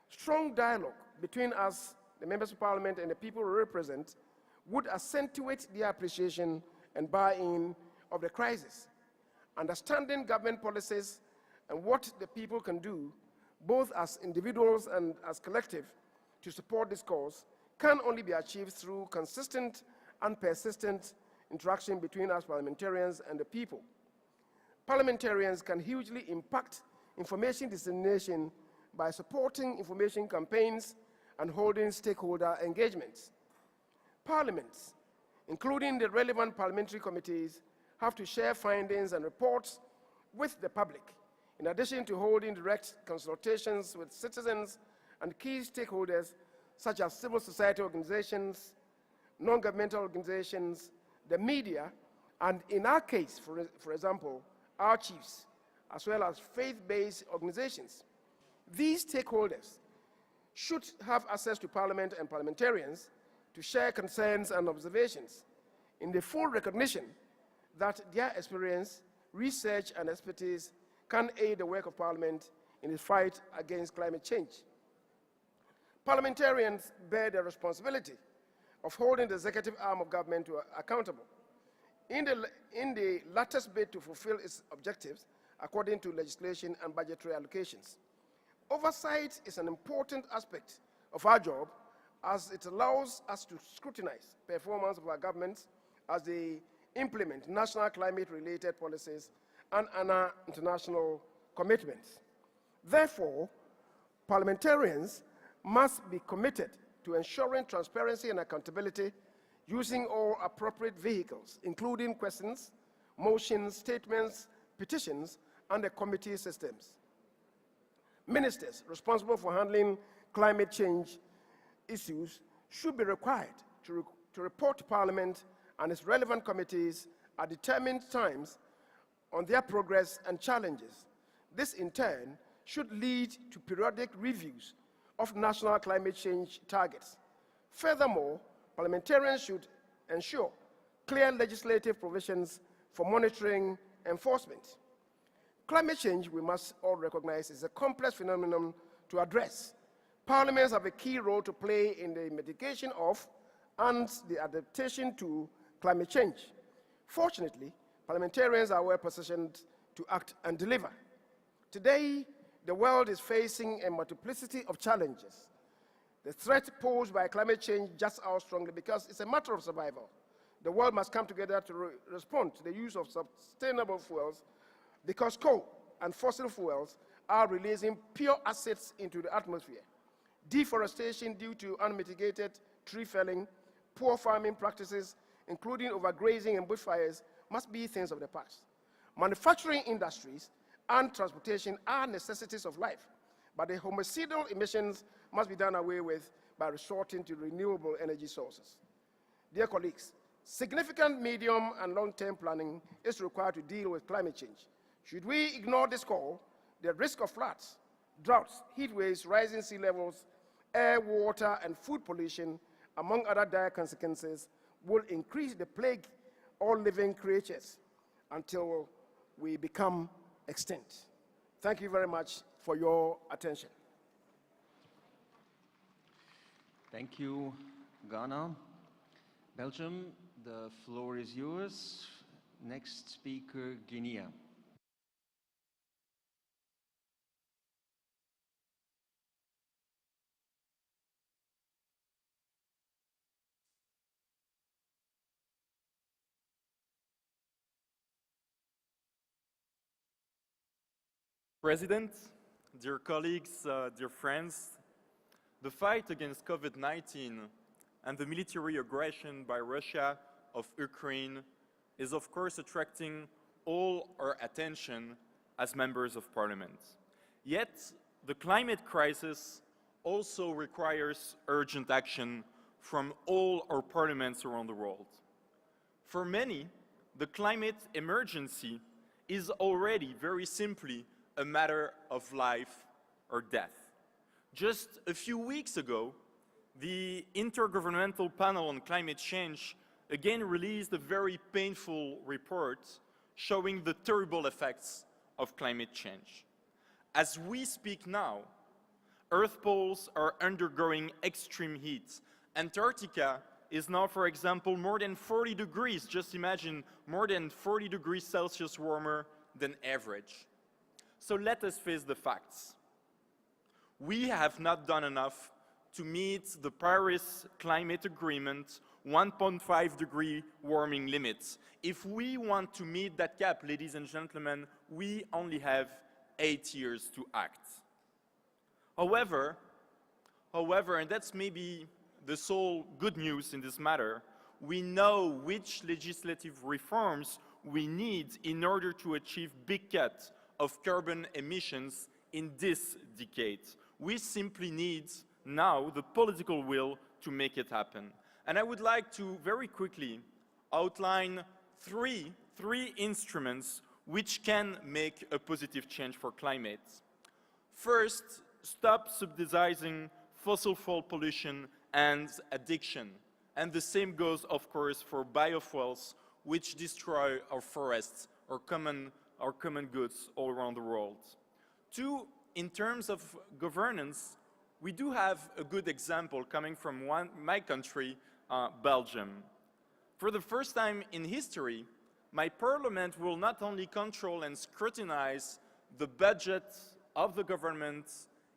Strong dialogue between us, the members of Parliament, and the people we represent would accentuate their appreciation and buy-in of the crisis. Understanding government policies and what the people can do, both as individuals and as collective, to support this cause can only be achieved through consistent and persistent interaction between us parliamentarians and the people. Parliamentarians can hugely impact information dissemination by supporting information campaigns and holding stakeholder engagements. Parliaments, including the relevant parliamentary committees, have to share findings and reports with the public, in addition to holding direct consultations with citizens and key stakeholders such as civil society organizations, non-governmental organizations, the media, and in our case, for example, our chiefs, as well as faith-based organizations. These stakeholders should have access to Parliament and parliamentarians to share concerns and observations in the full recognition that their experience, research, and expertise can aid the work of Parliament in the fight against climate change. Parliamentarians bear the responsibility of holding the executive arm of government accountable in the latest bid to fulfill its objectives according to legislation and budgetary allocations. Oversight is an important aspect of our job as it allows us to scrutinize performance of our governments as they implement national climate-related policies and honor international commitments. Therefore, parliamentarians must be committed to ensuring transparency and accountability using all appropriate vehicles, including questions, motions, statements, petitions, and the committee systems. Ministers responsible for handling climate change issues should be required to report to Parliament and its relevant committees at determined times on their progress and challenges. This, in turn, should lead to periodic reviews of national climate change targets. Furthermore, parliamentarians should ensure clear legislative provisions for monitoring enforcement. Climate change, we must all recognize, is a complex phenomenon to address. Parliaments have a key role to play in the mitigation of and the adaptation to climate change. Fortunately, parliamentarians are well positioned to act and deliver. Today, the world is facing a multiplicity of challenges. The threat posed by climate change just out strongly because it's a matter of survival. The world must come together to respond to the use of sustainable fuels because coal and fossil fuels are releasing pure acids into the atmosphere. Deforestation due to unmitigated tree felling, poor farming practices, including overgrazing and bushfires, must be things of the past. Manufacturing industries and transportation are necessities of life, but the homicidal emissions must be done away with by resorting to renewable energy sources. Dear colleagues, significant medium and long-term planning is required to deal with climate change. Should we ignore this call, the risk of floods, droughts, heat waves, rising sea levels, Air, water, and food pollution, among other dire consequences, will increase the plague all living creatures until we become extinct. Thank you very much for your attention. Thank you, Ghana. Belgium, the floor is yours. Next speaker, Guinea. President, dear colleagues, dear friends, the fight against COVID-19 and the military aggression by Russia of Ukraine is of course attracting all our attention as members of parliament. Yet, the climate crisis also requires urgent action from all our parliaments around the world. For many, the climate emergency is already very simply a matter of life or death. Just a few weeks ago, the Intergovernmental Panel on Climate Change again released a very painful report showing the terrible effects of climate change. As we speak now, Earth poles are undergoing extreme heat. Antarctica is now, for example, more than 40 degrees, just imagine, more than 40 degrees Celsius warmer than average. So let us face the facts. We have not done enough to meet the Paris Climate Agreement 1.5 degree warming limits. If we want to meet that gap, ladies and gentlemen, we only have 8 years to act. However, and that's maybe the sole good news in this matter, we know which legislative reforms we need in order to achieve big cuts of carbon emissions in this decade. We simply need now the political will to make it happen. And I would like to very quickly outline three instruments which can make a positive change for climate. First, stop subsidizing fossil fuel pollution and addiction. And the same goes, of course, for biofuels, which destroy our forests, our common goods all around the world. Two, in terms of governance, we do have a good example coming from my country, Belgium. For the first time in history, my parliament will not only control and scrutinize the budget of the government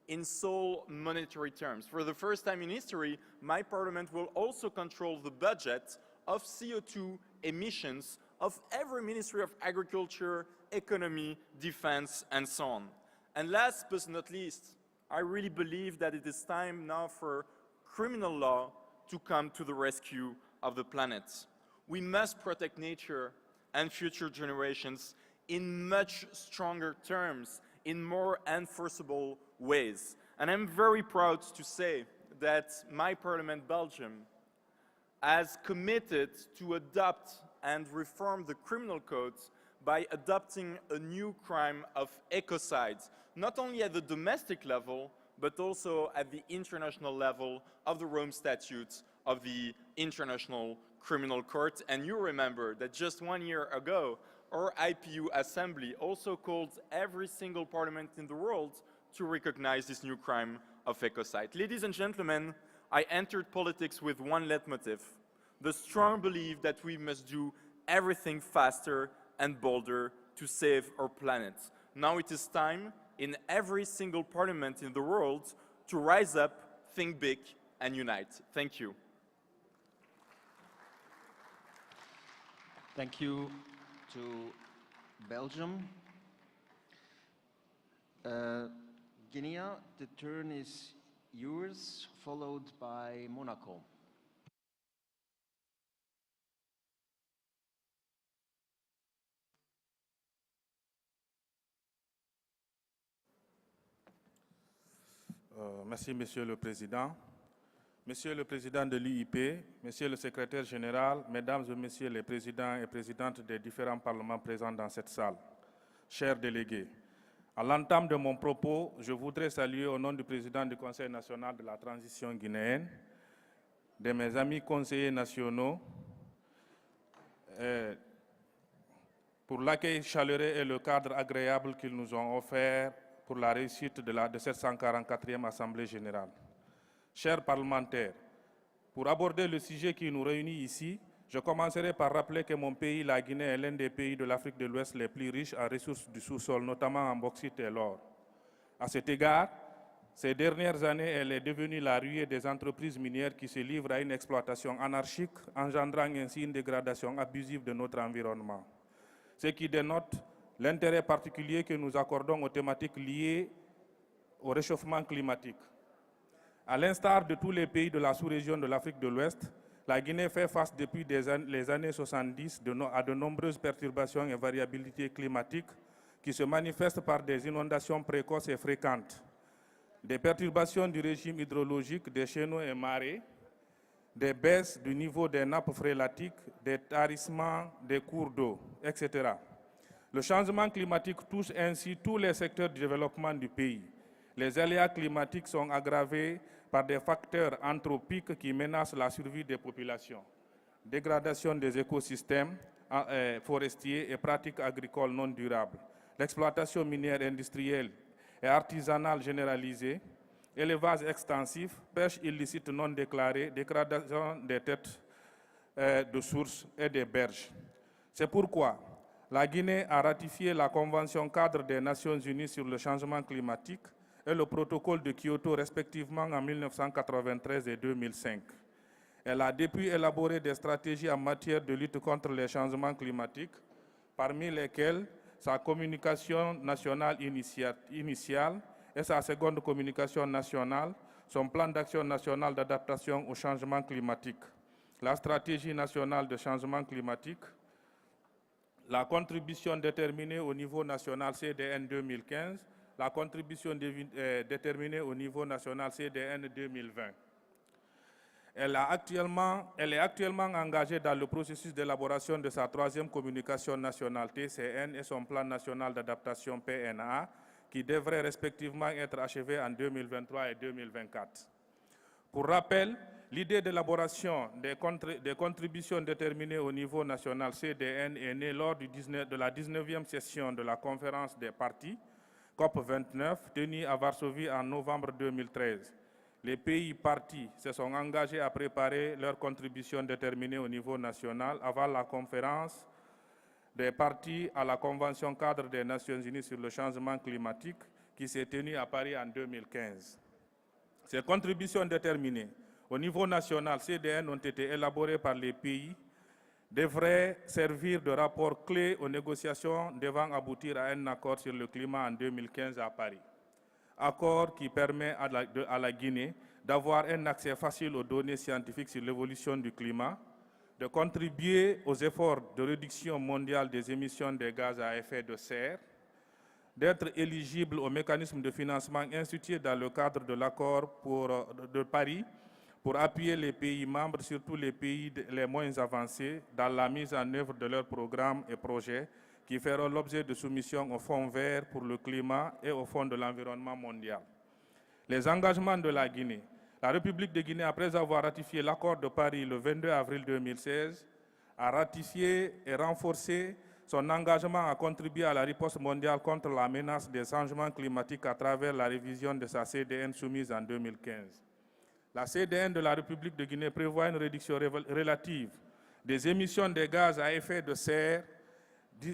in sole monetary terms. For the first time in history, my parliament will also control the budget of CO2 emissions of every Ministry of Agriculture, Economy, Defense, and so on. And last but not least, I really believe that it is time now for criminal law to come to the rescue of the planet. We must protect nature and future generations in much stronger terms, in more enforceable ways. And I'm very proud to say that my parliament, Belgium, has committed to adopt and reform the criminal codes by adopting a new crime of ecocide, not only at the domestic level, but also at the international level of the Rome Statute of the International Criminal Court. And you remember that just 1 year ago, our IPU assembly also called every single parliament in the world to recognize this new crime of ecocide. Ladies and gentlemen, I entered politics with one leitmotif, the strong belief that we must do everything faster and bolder to save our planet. Now it is time in every single parliament in the world to rise up, think big, and unite. Thank you. Thank you to Belgium. Guinea, the turn is yours, followed by Monaco. Merci, Monsieur le Président. Monsieur le Président de l'UIP, Monsieur le Secrétaire général, Mesdames et Messieurs les Présidents et Présidentes des différents parlements présents dans cette salle, chers délégués, À l'entame de mon propos, je voudrais saluer au nom du président du Conseil national de la transition guinéenne, de mes amis conseillers nationaux, pour l'accueil chaleureux et le cadre agréable qu'ils nous ont offert pour la réussite de cette 144e Assemblée générale. Chers parlementaires, pour aborder le sujet qui nous réunit ici, je commencerai par rappeler que mon pays, la Guinée, est l'un des pays de l'Afrique de l'Ouest les plus riches en ressources du sous-sol, notamment en bauxite et l'or. À cet égard, ces dernières années, elle est devenue la ruée des entreprises minières qui se livrent à une exploitation anarchique, engendrant ainsi une dégradation abusive de notre environnement. Ce qui dénote l'intérêt particulier que nous accordons aux thématiques liées au réchauffement climatique. À l'instar de tous les pays de la sous-région de l'Afrique de l'Ouest, la Guinée fait face depuis les années 70 à de nombreuses perturbations et variabilités climatiques qui se manifestent par des inondations précoces et fréquentes, des perturbations du régime hydrologique des chenaux et marées, des baisses du niveau des nappes phréatiques, des tarissements des cours d'eau, etc. Le changement climatique touche ainsi tous les secteurs du développement du pays. Les aléas climatiques sont aggravés par des facteurs anthropiques qui menacent la survie des populations. Dégradation des écosystèmes forestiers et pratiques agricoles non durables. L'exploitation minière industrielle et artisanale généralisée, élevage extensif, pêche illicite non déclarée, dégradation des têtes de sources et des berges. C'est pourquoi la Guinée a ratifié la Convention cadre des Nations Unies sur le changement climatique et le protocole de Kyoto respectivement en 1993 et 2005. Elle a depuis élaboré des stratégies en matière de lutte contre les changements climatiques, parmi lesquelles sa communication nationale initiale et sa seconde communication nationale, son plan d'action national d'adaptation au changement climatique, la stratégie nationale de changement climatique, la contribution déterminée au niveau national CDN 2015, la contribution déterminée au niveau national CDN 2020. Elle est actuellement engagée dans le processus d'élaboration de sa troisième communication nationale TCN et son plan national d'adaptation PNA, qui devraient respectivement être achevés en 2023 et 2024. Pour rappel, l'idée d'élaboration des contributions déterminées au niveau national CDN est née lors de la 19e session de la conférence des parties, COP29, tenue à Varsovie en novembre 2013. Les pays parties se sont engagés à préparer leurs contributions déterminées au niveau national avant la conférence des parties à la Convention cadre des Nations Unies sur le changement climatique qui s'est tenue à Paris en 2015. Ces contributions déterminées au niveau national CDN ont été élaborées par les pays, devraient servir de rapport clé aux négociations devant aboutir à un accord sur le climat en 2015 à Paris. Accord qui permet à la Guinée d'avoir un accès facile aux données scientifiques sur l'évolution du climat, de contribuer aux efforts de réduction mondiale des émissions de gaz à effet de serre, d'être éligible au mécanisme de financement institué dans le cadre de l'accord de Paris pour appuyer les pays membres, surtout les pays les moins avancés, dans la mise en œuvre de leurs programmes et projets qui feront l'objet de soumission au Fonds vert pour le climat et au Fonds de l'environnement mondial. Les engagements de la Guinée. La République de Guinée, après avoir ratifié l'accord de Paris le 22 avril 2016, a ratifié et renforcé son engagement à contribuer à la riposte mondiale contre la menace des changements climatiques à travers la révision de sa CDN soumise en 2015. La CDN de la République de Guinée prévoit une réduction relative des émissions de gaz à effet de serre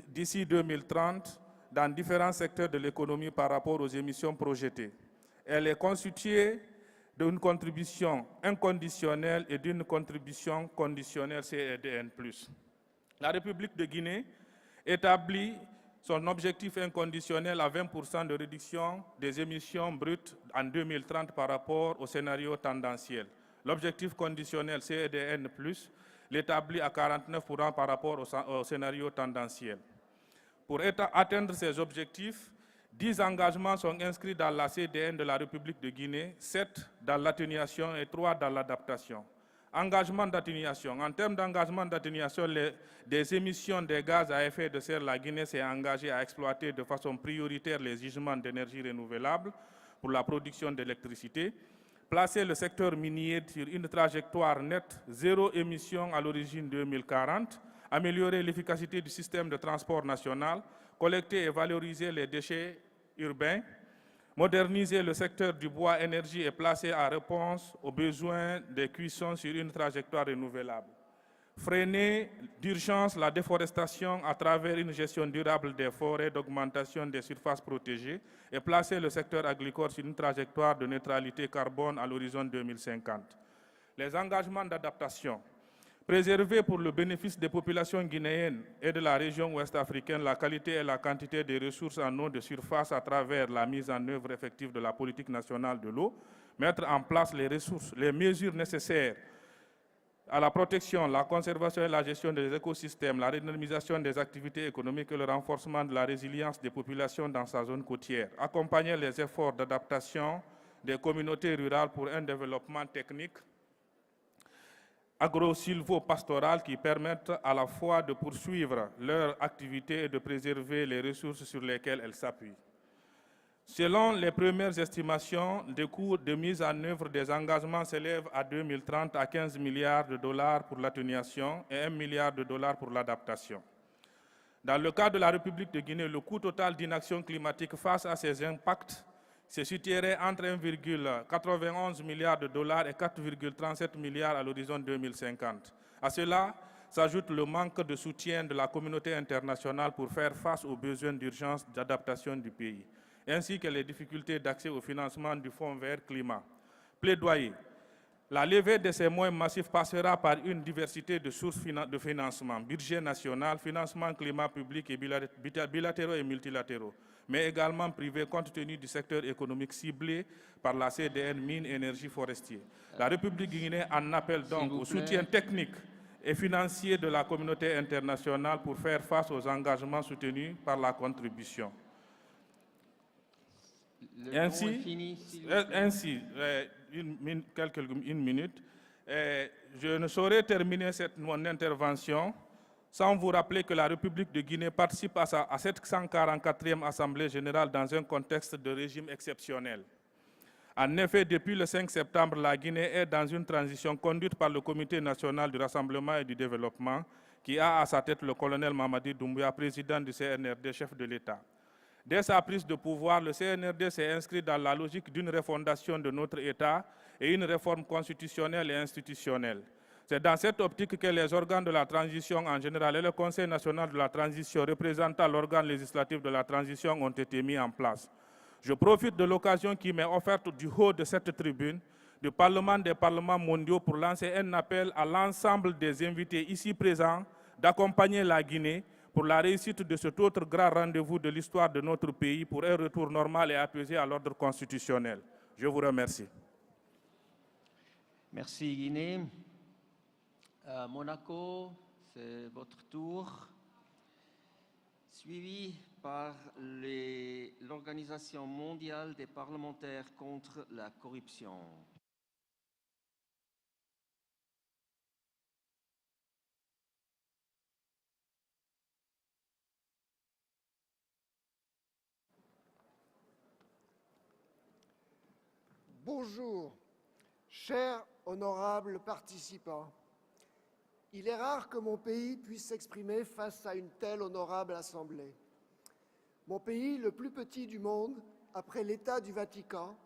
d'ici 2030 dans différents secteurs de l'économie par rapport aux émissions projetées. Elle est constituée d'une contribution inconditionnelle et d'une contribution conditionnelle CDN+. La République de Guinée établit son objectif inconditionnel à 20% de réduction des émissions brutes en 2030 par rapport au scénario tendanciel. L'objectif conditionnel CDN+, l'établit à 49% par rapport au scénario tendanciel. Pour atteindre ces objectifs, 10 engagements sont inscrits dans la CDN de la République de Guinée, 7 dans l'atténuation et 3 dans l'adaptation. Engagement d'atténuation. En termes d'engagement d'atténuation des émissions de gaz à effet de serre, la Guinée s'est engagée à exploiter de façon prioritaire les gisements d'énergie renouvelable pour la production d'électricité, placer le secteur minier sur une trajectoire nette zéro émission à l'origine 2040, améliorer l'efficacité du système de transport national, collecter et valoriser les déchets urbains, moderniser le secteur du bois énergie et placer en réponse aux besoins des cuissons sur une trajectoire renouvelable. Freiner d'urgence la déforestation à travers une gestion durable des forêts, d'augmentation des surfaces protégées et placer le secteur agricole sur une trajectoire de neutralité carbone à l'horizon 2050. Les engagements d'adaptation. Préserver pour le bénéfice des populations guinéennes et de la région ouest africaine la qualité et la quantité des ressources en eau de surface à travers la mise en œuvre effective de la politique nationale de l'eau, mettre en place les mesures nécessaires à la protection, la conservation et la gestion des écosystèmes, la redynamisation des activités économiques et le renforcement de la résilience des populations dans sa zone côtière, accompagner les efforts d'adaptation des communautés rurales pour un développement technique agro-silvo-pastorales qui permettent à la fois de poursuivre leur activité et de préserver les ressources sur lesquelles elles s'appuient. Selon les premières estimations, les coûts de mise en œuvre des engagements s'élèvent à 2030 à 15 milliards de dollars pour l'atténuation et 1 milliard de dollars pour l'adaptation. Dans le cas de la République de Guinée, le coût total d'inaction climatique face à ces impacts se situerait entre 1,91 milliard de dollars et 4,37 milliards à l'horizon 2050. À cela s'ajoute le manque de soutien de la communauté internationale pour faire face aux besoins d'urgence d'adaptation du pays, ainsi que les difficultés d'accès au financement du Fonds vert climat. Plaidoyer. La levée de ces moyens massifs passera par une diversité de sources de financement, budget national, financement climat public et bilatéraux et multilatéraux, mais également privés compte tenu du secteur économique ciblé par la CDN mine, énergie, forestier. La République guinéenne en appelle donc au soutien technique et financier de la communauté internationale pour faire face aux engagements soutenus par la contribution. Une minute. Je ne saurais terminer mon intervention sans vous rappeler que la République de Guinée participe à cette 144e Assemblée générale dans un contexte de régime exceptionnel. En effet, depuis le 5 septembre, la Guinée est dans une transition conduite par le Comité national du rassemblement et du développement, qui a à sa tête le colonel Mamadi Doumbouya, président du CNRD, chef de l'État. Dès sa prise de pouvoir, le CNRD s'est inscrit dans la logique d'une refondation de notre État et une réforme constitutionnelle et institutionnelle. C'est dans cette optique que les organes de la transition en général et le Conseil national de la transition représentant l'organe législatif de la transition ont été mis en place. Je profite de l'occasion qui m'est offerte du haut de cette tribune du Parlement des parlements mondiaux pour lancer un appel à l'ensemble des invités ici présents d'accompagner la Guinée pour la réussite de cet autre grand rendez-vous de l'histoire de notre pays pour un retour normal et apaisé à l'ordre constitutionnel. Je vous remercie. Merci Guinée. Monaco, c'est votre tour, suivi par l'Organisation mondiale des parlementaires contre la corruption. Bonjour, chers honorables participants. Il est rare que mon pays puisse s'exprimer face à une telle honorable assemblée. Mon pays, le plus petit du monde, après l'État du Vatican,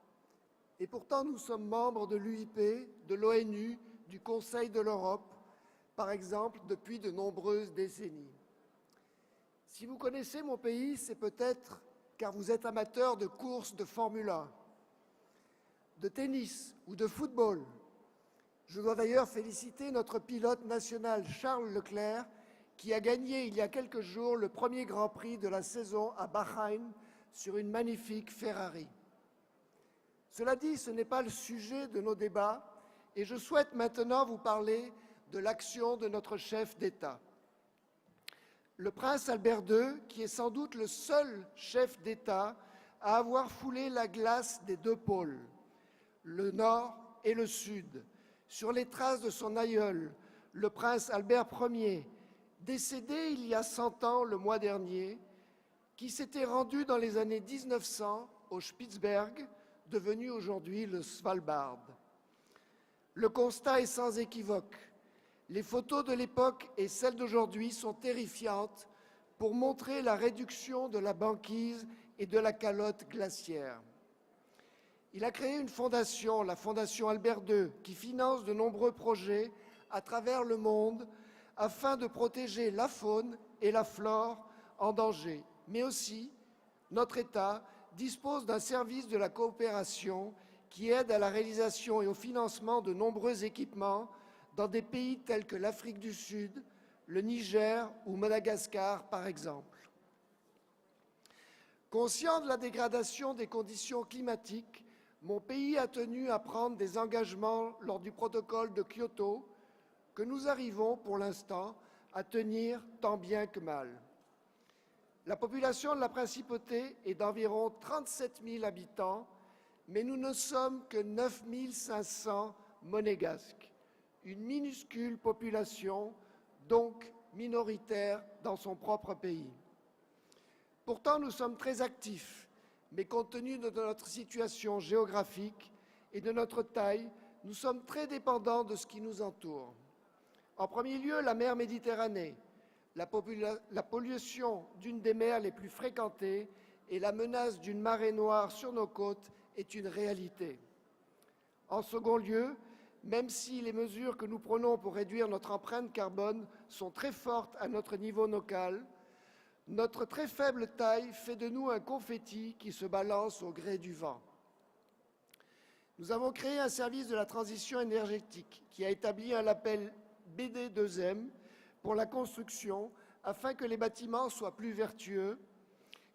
et pourtant nous sommes membres de l'UIP, de l'ONU, du Conseil de l'Europe, par exemple, depuis de nombreuses décennies. Si vous connaissez mon pays, c'est peut-être car vous êtes amateur de courses de Formule 1, de tennis ou de football. Je dois d'ailleurs féliciter notre pilote national Charles Leclerc qui a gagné il y a quelques jours le premier Grand Prix de la saison à Bahreïn sur une magnifique Ferrari. Cela dit, ce n'est pas le sujet de nos débats et je souhaite maintenant vous parler de l'action de notre chef d'État. Le prince Albert II, qui est sans doute le seul chef d'État à avoir foulé la glace des deux pôles, le Nord et le Sud, sur les traces de son aïeul, le prince Albert Ier, décédé il y a 100 ans le mois dernier, qui s'était rendu dans les années 1900 au Spitzberg, devenu aujourd'hui le Svalbard. Le constat est sans équivoque. Les photos de l'époque et celles d'aujourd'hui sont terrifiantes pour montrer la réduction de la banquise et de la calotte glaciaire. Il a créé une fondation, la Fondation Albert II, qui finance de nombreux projets à travers le monde afin de protéger la faune et la flore en danger. Mais aussi, notre État dispose d'un service de la coopération qui aide à la réalisation et au financement de nombreux équipements dans des pays tels que l'Afrique du Sud, le Niger ou Madagascar, par exemple. Conscient de la dégradation des conditions climatiques, mon pays a tenu à prendre des engagements lors du protocole de Kyoto que nous arrivons, pour l'instant, à tenir tant bien que mal. La population de la Principauté est d'environ 37 000 habitants, mais nous ne sommes que 9 500 monégasques, une minuscule population, donc minoritaire dans son propre pays. Pourtant, nous sommes très actifs, mais compte tenu de notre situation géographique et de notre taille, nous sommes très dépendants de ce qui nous entoure. En premier lieu, la mer Méditerranée, la pollution d'une des mers les plus fréquentées et la menace d'une marée noire sur nos côtes est une réalité. En second lieu, même si les mesures que nous prenons pour réduire notre empreinte carbone sont très fortes à notre niveau local, notre très faible taille fait de nous un confetti qui se balance au gré du vent. Nous avons créé un service de la transition énergétique qui a établi un label BD2M pour la construction afin que les bâtiments soient plus vertueux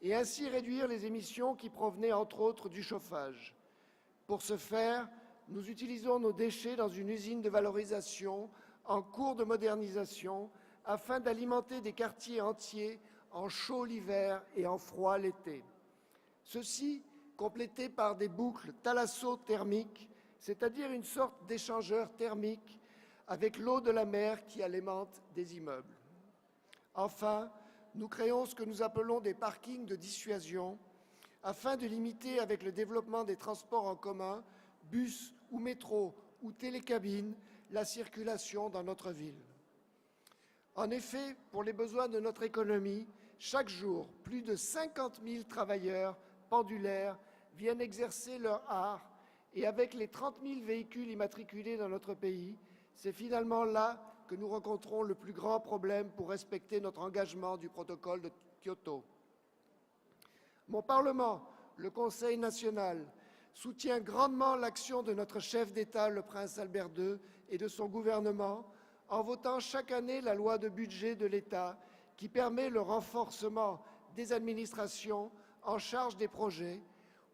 et ainsi réduire les émissions qui provenaient entre autres du chauffage. Pour ce faire, nous utilisons nos déchets dans une usine de valorisation en cours de modernisation afin d'alimenter des quartiers entiers en chaud l'hiver et en froid l'été. Ceci complété par des boucles thalasso-thermiques, c'est-à-dire une sorte d'échangeur thermique avec l'eau de la mer qui alimente des immeubles. Enfin, nous créons ce que nous appelons des parkings de dissuasion afin de limiter, avec le développement des transports en commun, bus ou métro ou télécabines, la circulation dans notre ville. En effet, pour les besoins de notre économie, chaque jour, plus de 50 000 travailleurs pendulaires viennent exercer leur art et avec les 30 000 véhicules immatriculés dans notre pays, c'est finalement là que nous rencontrons le plus grand problème pour respecter notre engagement du protocole de Kyoto. Mon Parlement, le Conseil national, soutient grandement l'action de notre chef d'État, le prince Albert II, et de son gouvernement en votant chaque année la loi de budget de l'État qui permet le renforcement des administrations en charge des projets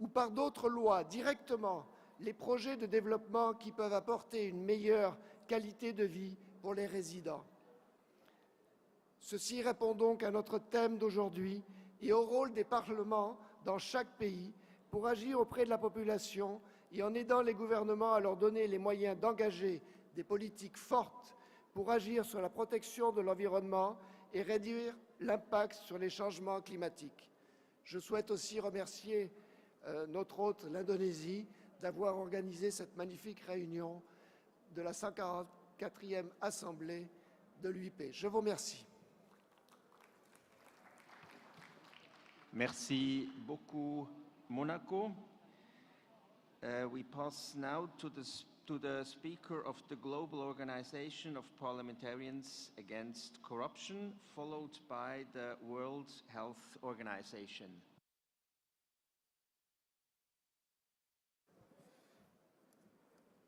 ou par d'autres lois directement les projets de développement qui peuvent apporter une meilleure qualité de vie pour les résidents. Ceci répond donc à notre thème d'aujourd'hui et au rôle des parlements dans chaque pays pour agir auprès de la population et en aidant les gouvernements à leur donner les moyens d'engager des politiques fortes pour agir sur la protection de l'environnement et réduire l'impact sur les changements climatiques. Je souhaite aussi remercier notre hôte, l'Indonésie, d'avoir organisé cette magnifique réunion de la 144e Assemblée de l'UIP. Je vous remercie. Merci beaucoup, Monaco. We pass now to the Speaker of the Global Organization of Parliamentarians Against Corruption, followed by the World Health Organization.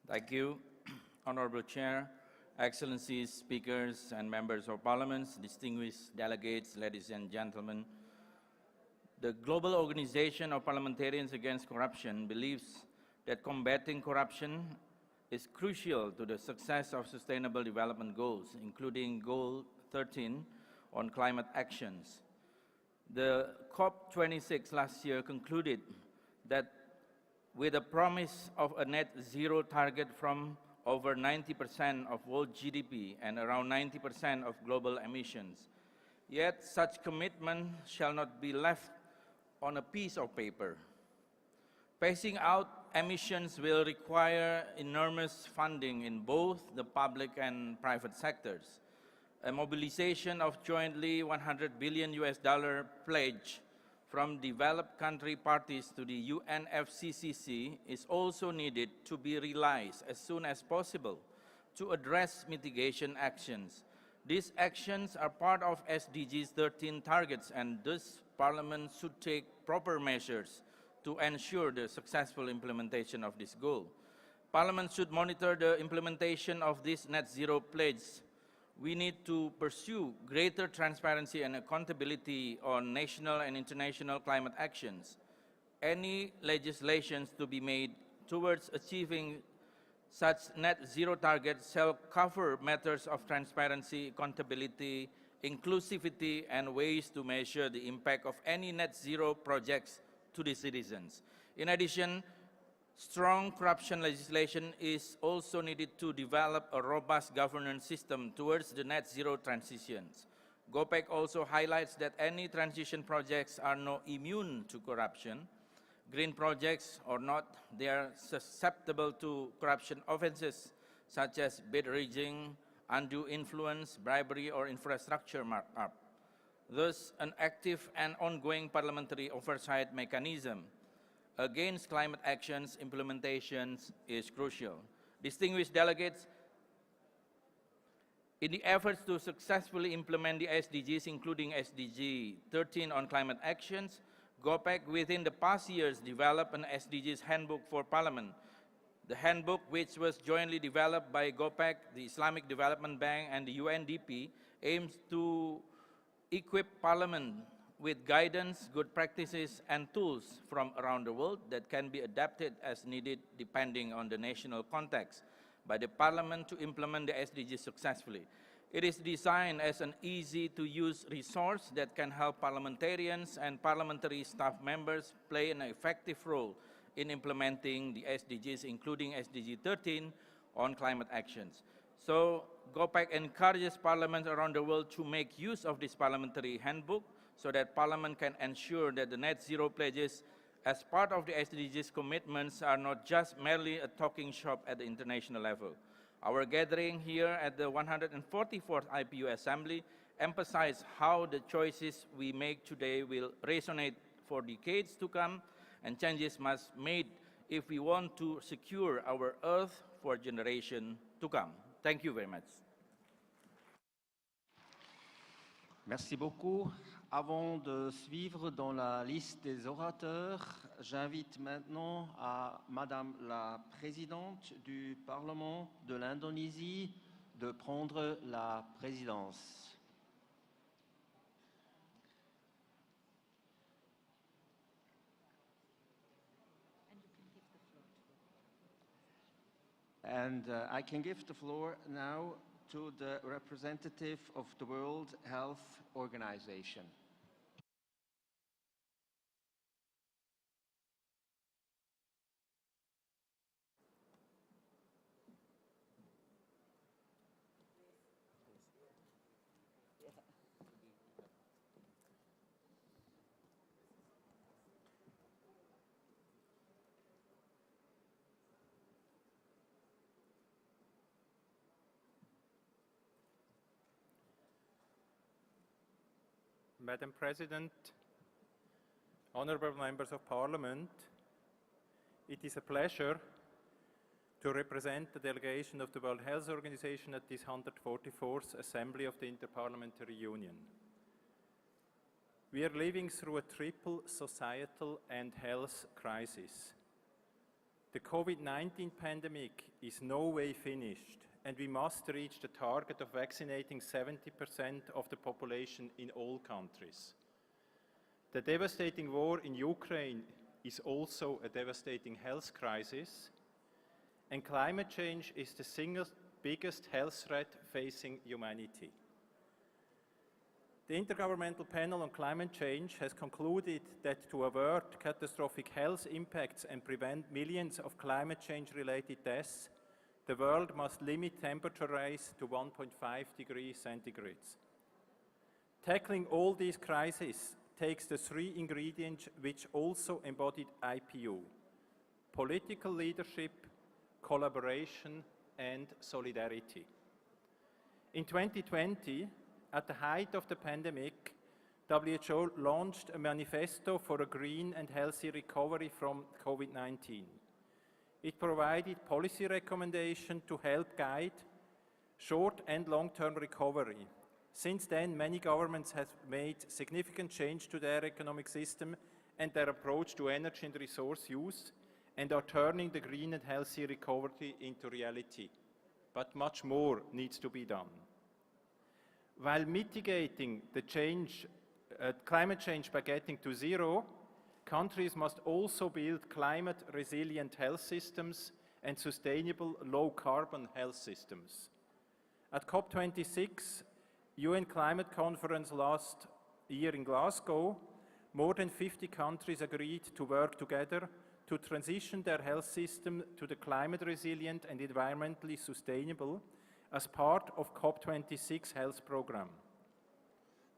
Thank you, Honorable Chair, Excellencies, Speakers and Members of Parliament, distinguished delegates, ladies and gentlemen. The Global Organization of Parliamentarians Against Corruption believes that combating corruption is crucial to the success of Sustainable Development Goals, including Goal 13 on climate actions. The COP26 last year concluded that with a promise of a net zero target from over 90% of world GDP and around 90% of global emissions. Yet such commitment shall not be left on a piece of paper. Phasing out emissions will require enormous funding in both the public and private sectors. A mobilization of jointly $100 billion pledge from developed country parties to the UNFCCC is also needed to be realized as soon as possible to address mitigation actions. These actions are part of SDGs 13 targets, and thus Parliament should take proper measures to ensure the successful implementation of this goal. Parliament should monitor the implementation of this net zero pledge. We need to pursue greater transparency and accountability on national and international climate actions. Any legislations to be made towards achieving such net zero targets shall cover matters of transparency, accountability, inclusivity, and ways to measure the impact of any net zero projects to the citizens. In addition, strong corruption legislation is also needed to develop a robust governance system towards the net zero transitions. GOPEC also highlights that any transition projects are not immune to corruption. Green projects or not, they are susceptible to corruption offenses such as bid rigging, undue influence, bribery, or infrastructure markup. Thus, an active and ongoing parliamentary oversight mechanism against climate actions implementations is crucial. Distinguished delegates, in the efforts to successfully implement the SDGs, including SDG 13 on climate actions, GOPEC within the past years developed an SDGs handbook for Parliament. The handbook, which was jointly developed by GOPEC, the Islamic Development Bank, and the UNDP, aims to equip Parliament with guidance, good practices, and tools from around the world that can be adapted as needed depending on the national context by the Parliament to implement the SDGs successfully. It is designed as an easy-to-use resource that can help parliamentarians and parliamentary staff members play an effective role in implementing the SDGs, including SDG 13 on climate actions. So, GOPEC encourages parliaments around the world to make use of this parliamentary handbook so that Parliament can ensure that the net zero pledges as part of the SDGs commitments are not just merely a talking shop at the international level. Our gathering here at the 144th IPU Assembly emphasizes how the choices we make today will resonate for decades to come, and changes must be made if we want to secure our Earth for generations to come. Thank you very much. Merci beaucoup. Avant de suivre dans la liste des orateurs, j'invite maintenant à Madame la Présidente du Parlement de l'Indonésie de prendre la présidence. And I can give the floor now to the representative of the World Health Organization. Madam President, honorable members of Parliament, it is a pleasure to represent the delegation of the World Health Organization at this 144th Assembly of the Inter-Parliamentary Union. We are living through a triple societal and health crisis. The COVID-19 pandemic is no way finished, and we must reach the target of vaccinating 70% of the population in all countries. The devastating war in Ukraine is also a devastating health crisis, and climate change is the single biggest health threat facing humanity. The Intergovernmental Panel on Climate Change has concluded that to avert catastrophic health impacts and prevent millions of climate change-related deaths, The world must limit temperature rise to 1.5 degrees centigrade. Tackling all these crises takes the three ingredients which also embodied IPU: political leadership, collaboration, and solidarity. In 2020, at the height of the pandemic, WHO launched a manifesto for a green and healthy recovery from COVID-19. It provided policy recommendations to help guide short and long-term recovery. Since then, many governments have made significant change to their economic system and their approach to energy and resource use, and are turning the green and healthy recovery into reality. But much more needs to be done. While mitigating the climate change by getting to zero, countries must also build climate-resilient health systems and sustainable low-carbon health systems. At COP26, UN Climate Conference last year in Glasgow, more than 50 countries agreed to work together to transition their health system to the climate-resilient and environmentally sustainable as part of COP26 health program.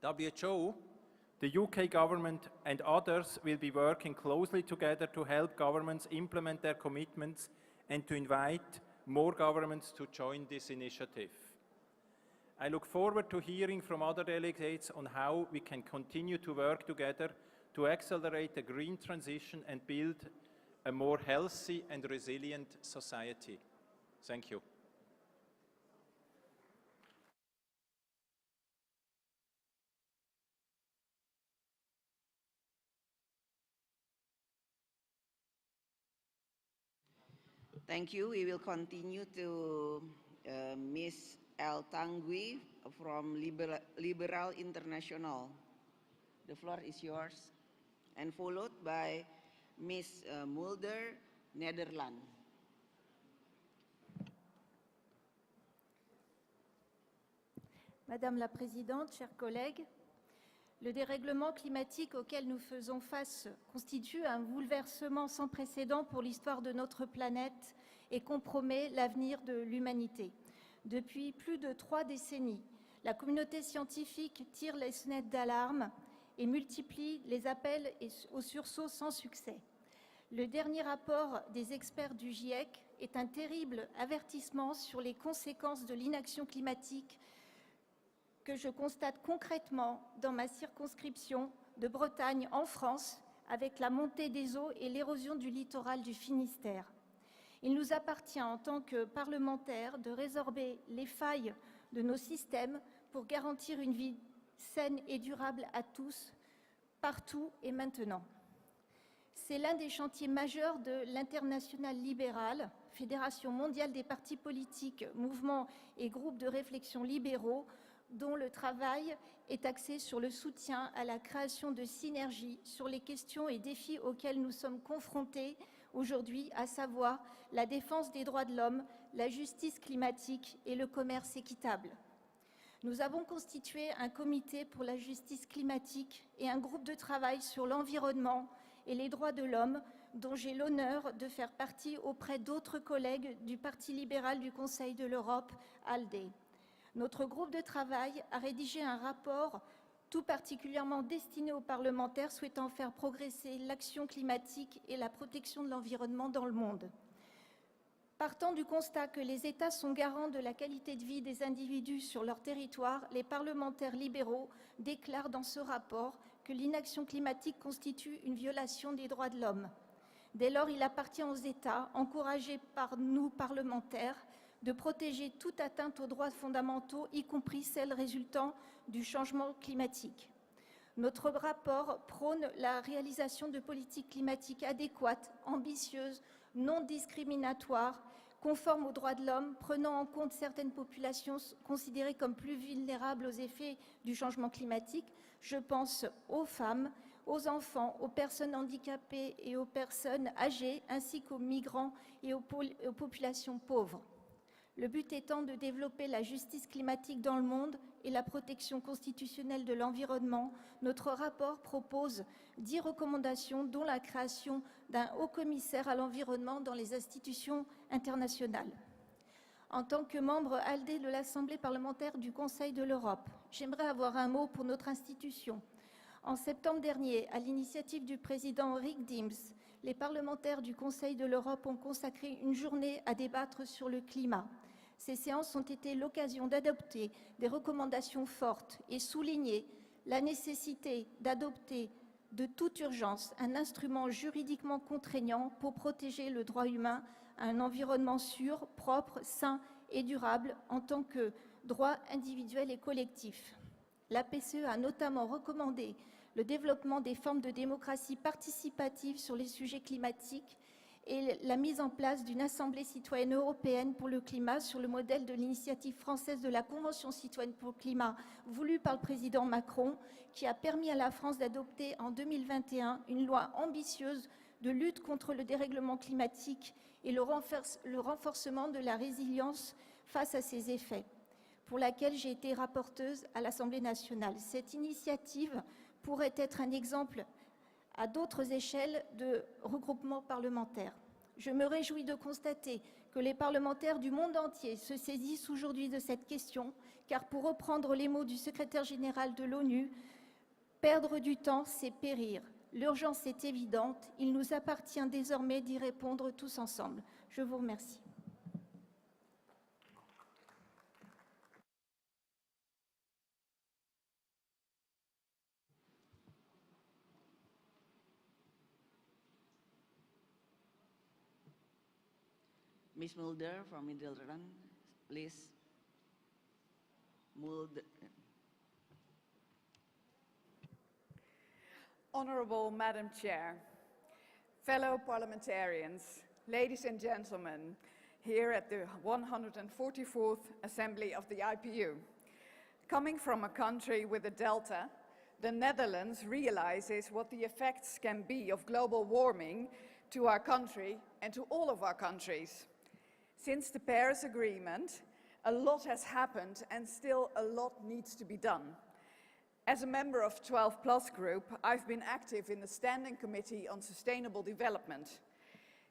WHO, the UK government and others will be working closely together to help governments implement their commitments and to invite more governments to join this initiative. I look forward to hearing from other delegates on how we can continue to work together to accelerate the green transition and build a more healthy and resilient society. Thank you. Thank you. We will continue to Ms. El Tangui from Liberal International. The floor is yours. And followed by Ms. Mulder, Netherlands. Madame la Présidente, chers collègues, le dérèglement climatique auquel nous faisons face constitue un bouleversement sans précédent pour l'histoire de notre planète et compromet l'avenir de l'humanité. Depuis plus de 3 décennies, la communauté scientifique tire les sonnettes d'alarme et multiplie les appels au sursaut sans succès. Le dernier rapport des experts du GIEC est un terrible avertissement sur les conséquences de l'inaction climatique que je constate concrètement dans ma circonscription de Bretagne en France, avec la montée des eaux et l'érosion du littoral du Finistère. Il nous appartient en tant que parlementaires de résorber les failles de nos systèmes pour garantir une vie saine et durable à tous, partout et maintenant. C'est l'un des chantiers majeurs de l'Internationale libérale, Fédération mondiale des partis politiques, mouvements et groupes de réflexion libéraux, dont le travail est axé sur le soutien à la création de synergies sur les questions et défis auxquels nous sommes confrontés aujourd'hui, à savoir la défense des droits de l'homme, la justice climatique et le commerce équitable. Nous avons constitué un comité pour la justice climatique et un groupe de travail sur l'environnement et les droits de l'homme, dont j'ai l'honneur de faire partie auprès d'autres collègues du Parti libéral du Conseil de l'Europe, ALDE. Notre groupe de travail a rédigé un rapport tout particulièrement destiné aux parlementaires souhaitant faire progresser l'action climatique et la protection de l'environnement dans le monde. Partant du constat que les États sont garants de la qualité de vie des individus sur leur territoire, les parlementaires libéraux déclarent dans ce rapport que l'inaction climatique constitue une violation des droits de l'homme. Dès lors, il appartient aux États, encouragés par nous parlementaires, de protéger toute atteinte aux droits fondamentaux, y compris celles résultant du changement climatique. Notre rapport prône la réalisation de politiques climatiques adéquates, ambitieuses, non discriminatoires, conformes aux droits de l'homme, prenant en compte certaines populations considérées comme plus vulnérables aux effets du changement climatique. Je pense aux femmes, aux enfants, aux personnes handicapées et aux personnes âgées, ainsi qu'aux migrants et aux populations pauvres. Le but étant de développer la justice climatique dans le monde et la protection constitutionnelle de l'environnement, notre rapport propose 10 recommandations, dont la création d'un haut-commissaire à l'environnement dans les institutions internationales. En tant que membre ALDE de l'Assemblée parlementaire du Conseil de l'Europe, j'aimerais avoir un mot pour notre institution. En septembre dernier, à l'initiative du président Rick Dims, les parlementaires du Conseil de l'Europe ont consacré une journée à débattre sur le climat. Ces séances ont été l'occasion d'adopter des recommandations fortes et souligner la nécessité d'adopter de toute urgence un instrument juridiquement contraignant pour protéger le droit humain à un environnement sûr, propre, sain et durable en tant que droit individuel et collectif. La PCE a notamment recommandé le développement des formes de démocratie participative sur les sujets climatiques et la mise en place d'une Assemblée citoyenne européenne pour le climat sur le modèle de l'initiative française de la Convention citoyenne pour le climat voulue par le président Macron, qui a permis à la France d'adopter en 2021 une loi ambitieuse de lutte contre le dérèglement climatique et le renforcement de la résilience face à ses effets, pour laquelle j'ai été rapporteuse à l'Assemblée nationale. Cette initiative pourrait être un exemple à d'autres échelles de regroupement parlementaire. Je me réjouis de constater que les parlementaires du monde entier se saisissent aujourd'hui de cette question, car pour reprendre les mots du secrétaire général de l'ONU, perdre du temps, c'est périr. L'urgence est évidente, il nous appartient désormais d'y répondre tous ensemble. Je vous remercie. Ms. Mulder from Netherlands, please. Mulder. Honourable Madam Chair, fellow parliamentarians, ladies and gentlemen, here at the 144th Assembly of the IPU. Coming from a country with a delta, the Netherlands realizes what the effects can be of global warming to our country and to all of our countries. Since the Paris Agreement, a lot has happened and still a lot needs to be done. As a member of 12 Plus Group, I've been active in the Standing Committee on Sustainable Development.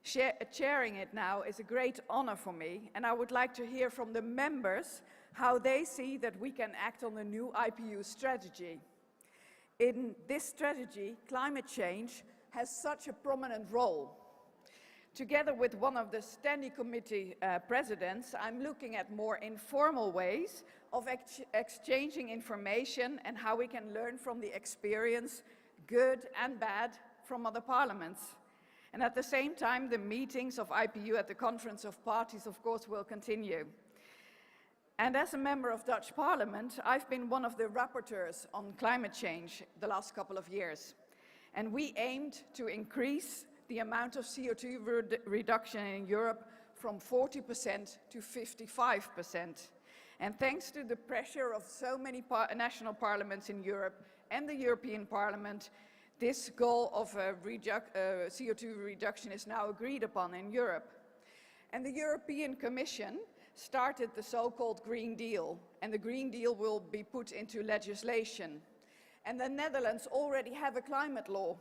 Chairing it now is a great honor for me, and I would like to hear from the members how they see that we can act on the new IPU strategy. In this strategy, climate change has such a prominent role. Together with one of the Standing Committee presidents, I'm looking at more informal ways of exchanging information and how we can learn from the experience, good and bad, from other parliaments. And at the same time, the meetings of IPU at the Conference of Parties, of course, will continue. And as a member of Dutch Parliament, I've been one of the rapporteurs on climate change the last couple of years. And we aimed to increase the amount of CO2 reduction in Europe from 40% to 55%. And thanks to the pressure of so many national parliaments in Europe and the European Parliament, this goal of CO2 reduction is now agreed upon in Europe. And the European Commission started the so-called Green Deal, and the Green Deal will be put into legislation. And the Netherlands already have a climate law.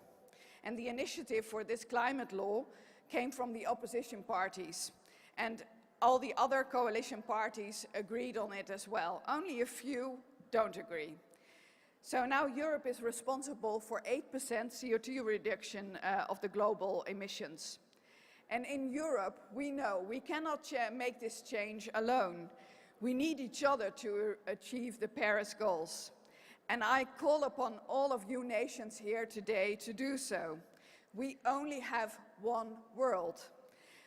And the initiative for this climate law came from the opposition parties. And all the other coalition parties agreed on it as well. Only a few don't agree. So now Europe is responsible for 8% CO2 reduction of the global emissions. And in Europe, we know we cannot make this change alone. We need each other to achieve the Paris goals. And I call upon all of you nations here today to do so. We only have one world.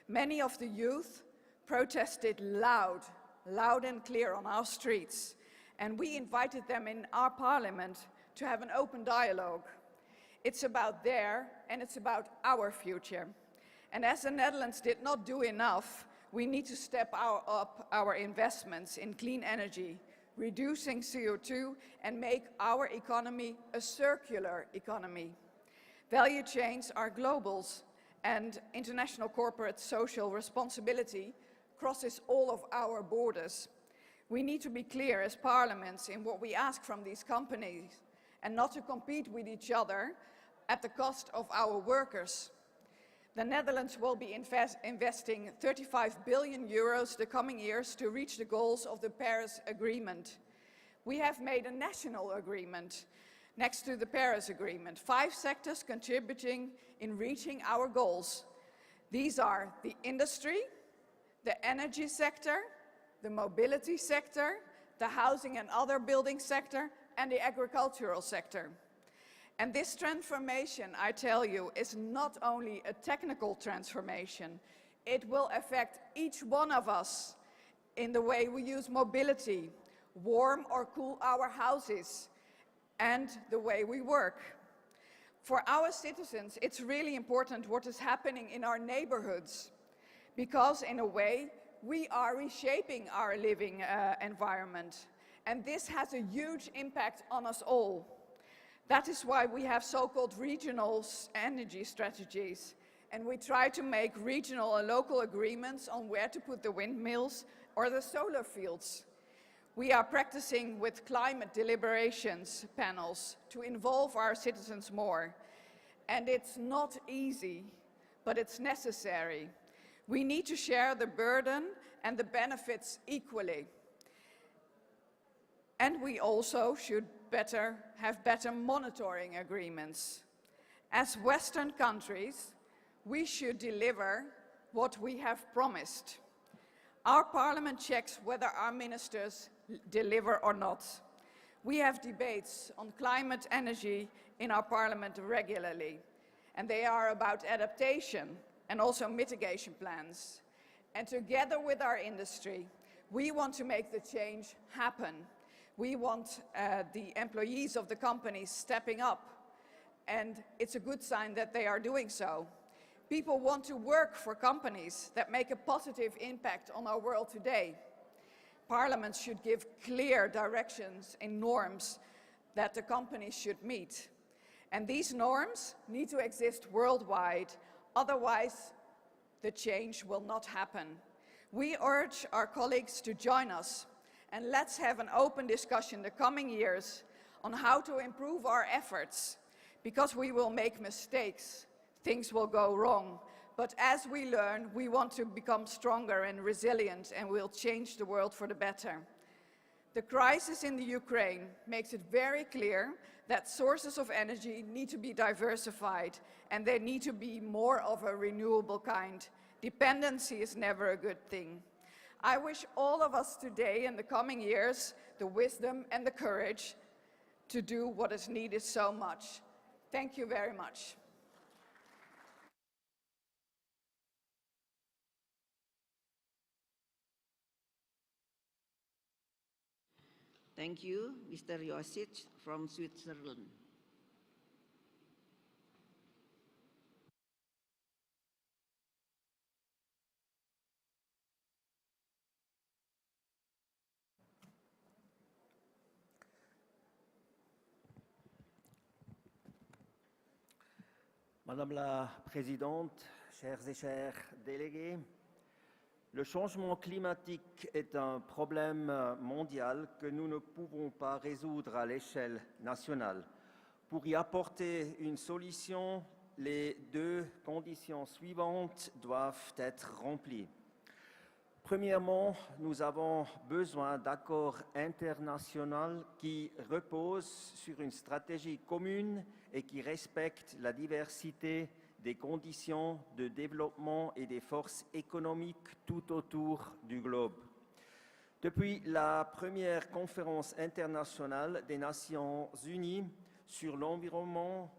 Many of the youth protested loud and clear on our streets, and we invited them in our parliament to have an open dialogue. It's about their and it's about our future. And as the Netherlands did not do enough, we need to step up our investments in clean energy, reducing CO2, and make our economy a circular economy. Value chains are globals, and international corporate social responsibility crosses all of our borders. We need to be clear as parliaments in what we ask from these companies, and not to compete with each other at the cost of our workers. The Netherlands will be investing 35 billion euros the coming years to reach the goals of the Paris Agreement. We have made a national agreement next to the Paris Agreement, 5 sectors contributing in reaching our goals. These are the industry, the energy sector, the mobility sector, the housing and other building sector, and the agricultural sector. And this transformation, I tell you, is not only a technical transformation, it will affect each one of us in the way we use mobility, warm or cool our houses, and the way we work. For our citizens, it's really important what is happening in our neighborhoods, because in a way, we are reshaping our living environment. And this has a huge impact on us all. That is why we have so-called regional energy strategies. And we try to make regional and local agreements on where to put the windmills or the solar fields. We are practicing with climate deliberations panels to involve our citizens more. And it's not easy, but it's necessary. We need to share the burden and the benefits equally. And we also should have better monitoring agreements. As Western countries, we should deliver what we have promised. Our parliament checks whether our ministers deliver or not. We have debates on climate energy in our parliament regularly, and they are about adaptation and also mitigation plans. And together with our industry, we want to make the change happen. We want the employees of the companies stepping up, and it's a good sign that they are doing so. People want to work for companies that make a positive impact on our world today. Parliaments should give clear directions and norms that the companies should meet. And these norms need to exist worldwide, otherwise the change will not happen. We urge our colleagues to join us, and let's have an open discussion the coming years on how to improve our efforts, because we will make mistakes, things will go wrong, but as we learn, we want to become stronger and resilient, and we'll change the world for the better. The crisis in the Ukraine makes it very clear that sources of energy need to be diversified, and they need to be more of a renewable kind. Dependency is never a good thing. I wish all of us today and the coming years the wisdom and the courage to do what is needed so much. Thank you very much. Thank you, Mr. Josic from Switzerland. Madame la Présidente, chers et chers délégués, le changement climatique est un problème mondial que nous ne pouvons pas résoudre à l'échelle nationale. Pour y apporter une solution, les 2 conditions suivantes doivent être remplies. Premièrement, nous avons besoin d'accords internationaux qui reposent sur une stratégie commune et qui respectent la diversité des conditions de développement et des forces économiques tout autour du globe. Depuis la première conférence internationale des Nations Unies sur l'environnement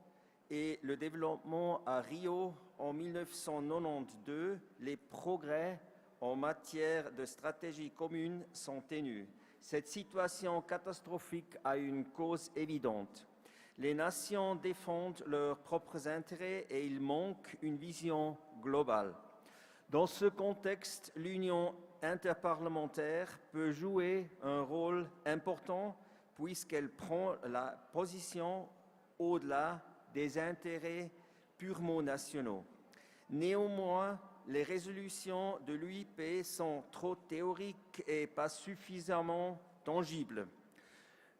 et le développement à Rio en 1992, les progrès en matière de stratégie commune sont ténus. Cette situation catastrophique a une cause évidente. Les nations défendent leurs propres intérêts et il manque une vision globale. Dans ce contexte, l'Union interparlementaire peut jouer un rôle important puisqu'elle prend la position au-delà des intérêts purement nationaux. Néanmoins, les résolutions de l'UIP sont trop théoriques et pas suffisamment tangibles.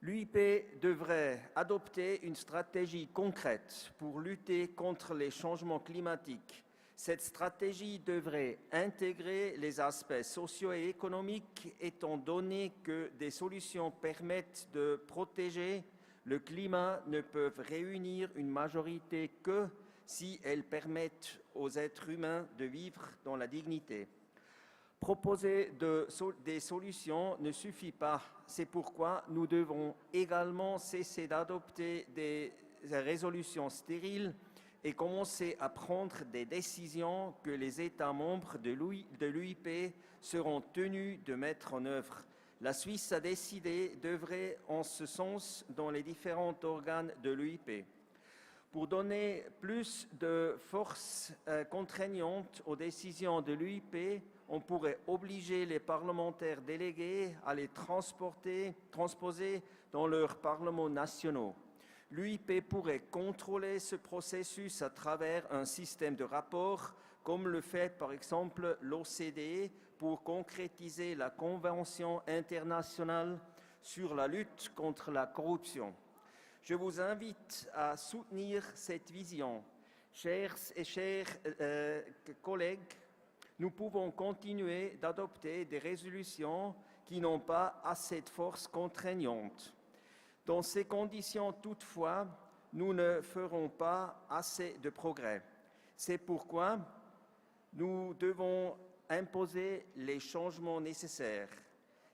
L'UIP devrait adopter une stratégie concrète pour lutter contre les changements climatiques. Cette stratégie devrait intégrer les aspects socio et économiques, étant donné que des solutions permettent de protéger le climat ne peuvent réunir une majorité que si elles permettent aux êtres humains de vivre dans la dignité. Proposer des solutions ne suffit pas. C'est pourquoi nous devons également cesser d'adopter des résolutions stériles et commencer à prendre des décisions que les États membres de l'UIP seront tenus de mettre en œuvre. La Suisse a décidé d'œuvrer en ce sens dans les différents organes de l'UIP. Pour donner plus de force contraignante aux décisions de l'UIP, on pourrait obliger les parlementaires délégués à les transposer dans leurs parlements nationaux. L'UIP pourrait contrôler ce processus à travers un système de rapports, comme le fait par exemple l'OCDE pour concrétiser la Convention internationale sur la lutte contre la corruption. Je vous invite à soutenir cette vision. Chers collègues, nous pouvons continuer d'adopter des résolutions qui n'ont pas assez de force contraignante. Dans ces conditions, toutefois, nous ne ferons pas assez de progrès. C'est pourquoi nous devons imposer les changements nécessaires.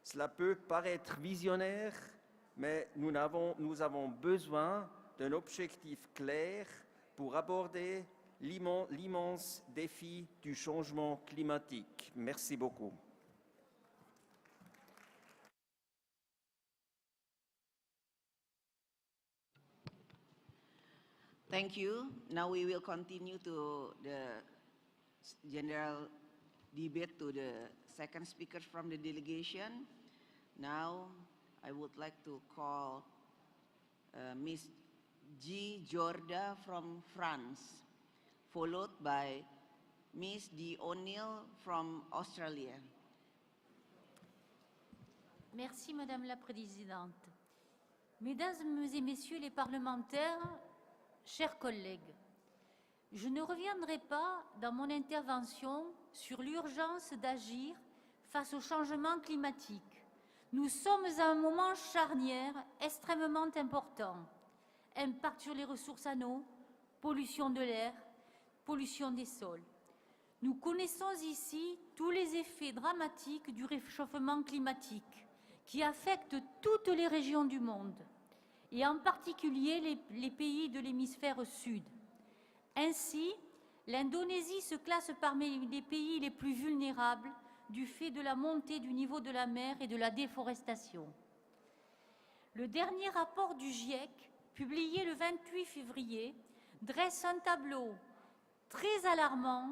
Cela peut paraître visionnaire, mais nous avons besoin d'un objectif clair pour aborder l'immense défi du changement climatique. Merci beaucoup. Thank you. Now we will continue to the general debate to the second speaker from the delegation. Now I would like to call Ms. G. Jorda from France, followed by Ms. D. O'Neill from Australia. Merci Madame la Présidente. Mesdames et Messieurs les parlementaires, chers collègues, je ne reviendrai pas dans mon intervention sur l'urgence d'agir face au changement climatique. Nous sommes à un moment charnière extrêmement important. Impact sur les ressources en eau, pollution de l'air, pollution des sols. Nous connaissons ici tous les effets dramatiques du réchauffement climatique qui affectent toutes les régions du monde, et en particulier les pays de l'hémisphère sud. Ainsi, l'Indonésie se classe parmi les pays les plus vulnérables du fait de la montée du niveau de la mer et de la déforestation. Le dernier rapport du GIEC, publié le 28 février, dresse un tableau très alarmant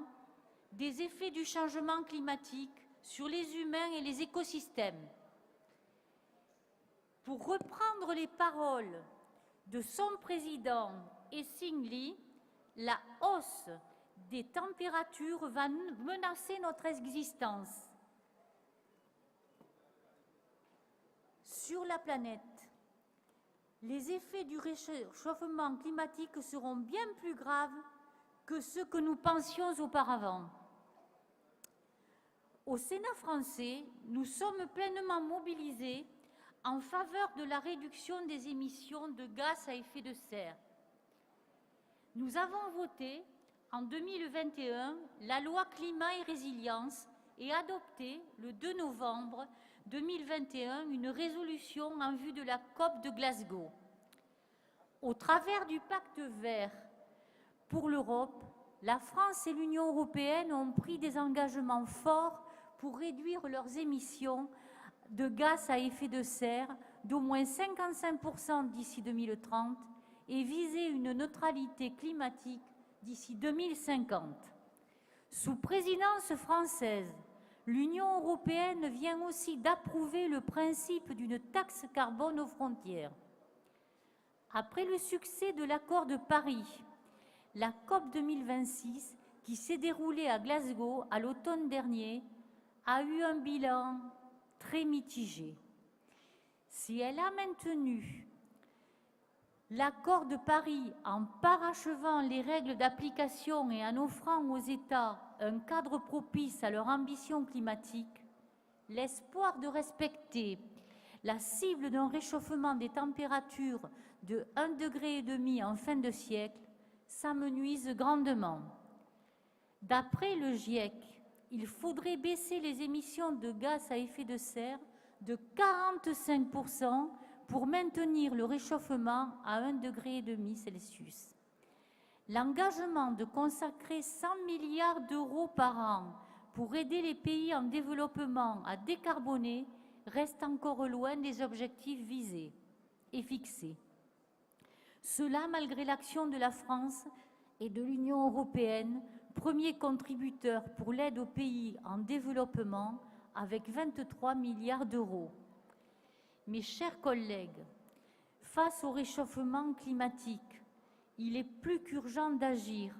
des effets du changement climatique sur les humains et les écosystèmes. Pour reprendre les paroles de son président Essing Lee, la hausse des températures va menacer notre existence. Sur la planète, les effets du réchauffement climatique seront bien plus graves que ce que nous pensions auparavant. Au Sénat français, nous sommes pleinement mobilisés en faveur de la réduction des émissions de gaz à effet de serre. Nous avons voté en 2021 la loi Climat et Résilience et adopté le 2 novembre 2021 une résolution en vue de la COP de Glasgow. Au travers du pacte vert pour l'Europe, la France et l'Union européenne ont pris des engagements forts pour réduire leurs émissions de gaz à effet de serre d'au moins 55% d'ici 2030 et viser une neutralité climatique d'ici 2050. Sous présidence française, l'Union européenne vient aussi d'approuver le principe d'une taxe carbone aux frontières. Après le succès de l'accord de Paris, la COP 2026, qui s'est déroulée à Glasgow à l'automne dernier, a eu un bilan très mitigé. Si elle a maintenu L'accord de Paris, en parachevant les règles d'application et en offrant aux États un cadre propice à leur ambition climatique, l'espoir de respecter la cible d'un réchauffement des températures de 1,5 degré en fin de siècle s'amenuise grandement. D'après le GIEC, il faudrait baisser les émissions de gaz à effet de serre de 45% pour maintenir le réchauffement à 1,5 degré Celsius. L'engagement de consacrer 100 milliards d'euros par an pour aider les pays en développement à décarboner reste encore loin des objectifs visés et fixés. Cela malgré l'action de la France et de l'Union européenne, premier contributeur pour l'aide aux pays en développement avec 23 milliards d'euros. Mes chers collègues, face au réchauffement climatique, il est plus qu'urgent d'agir.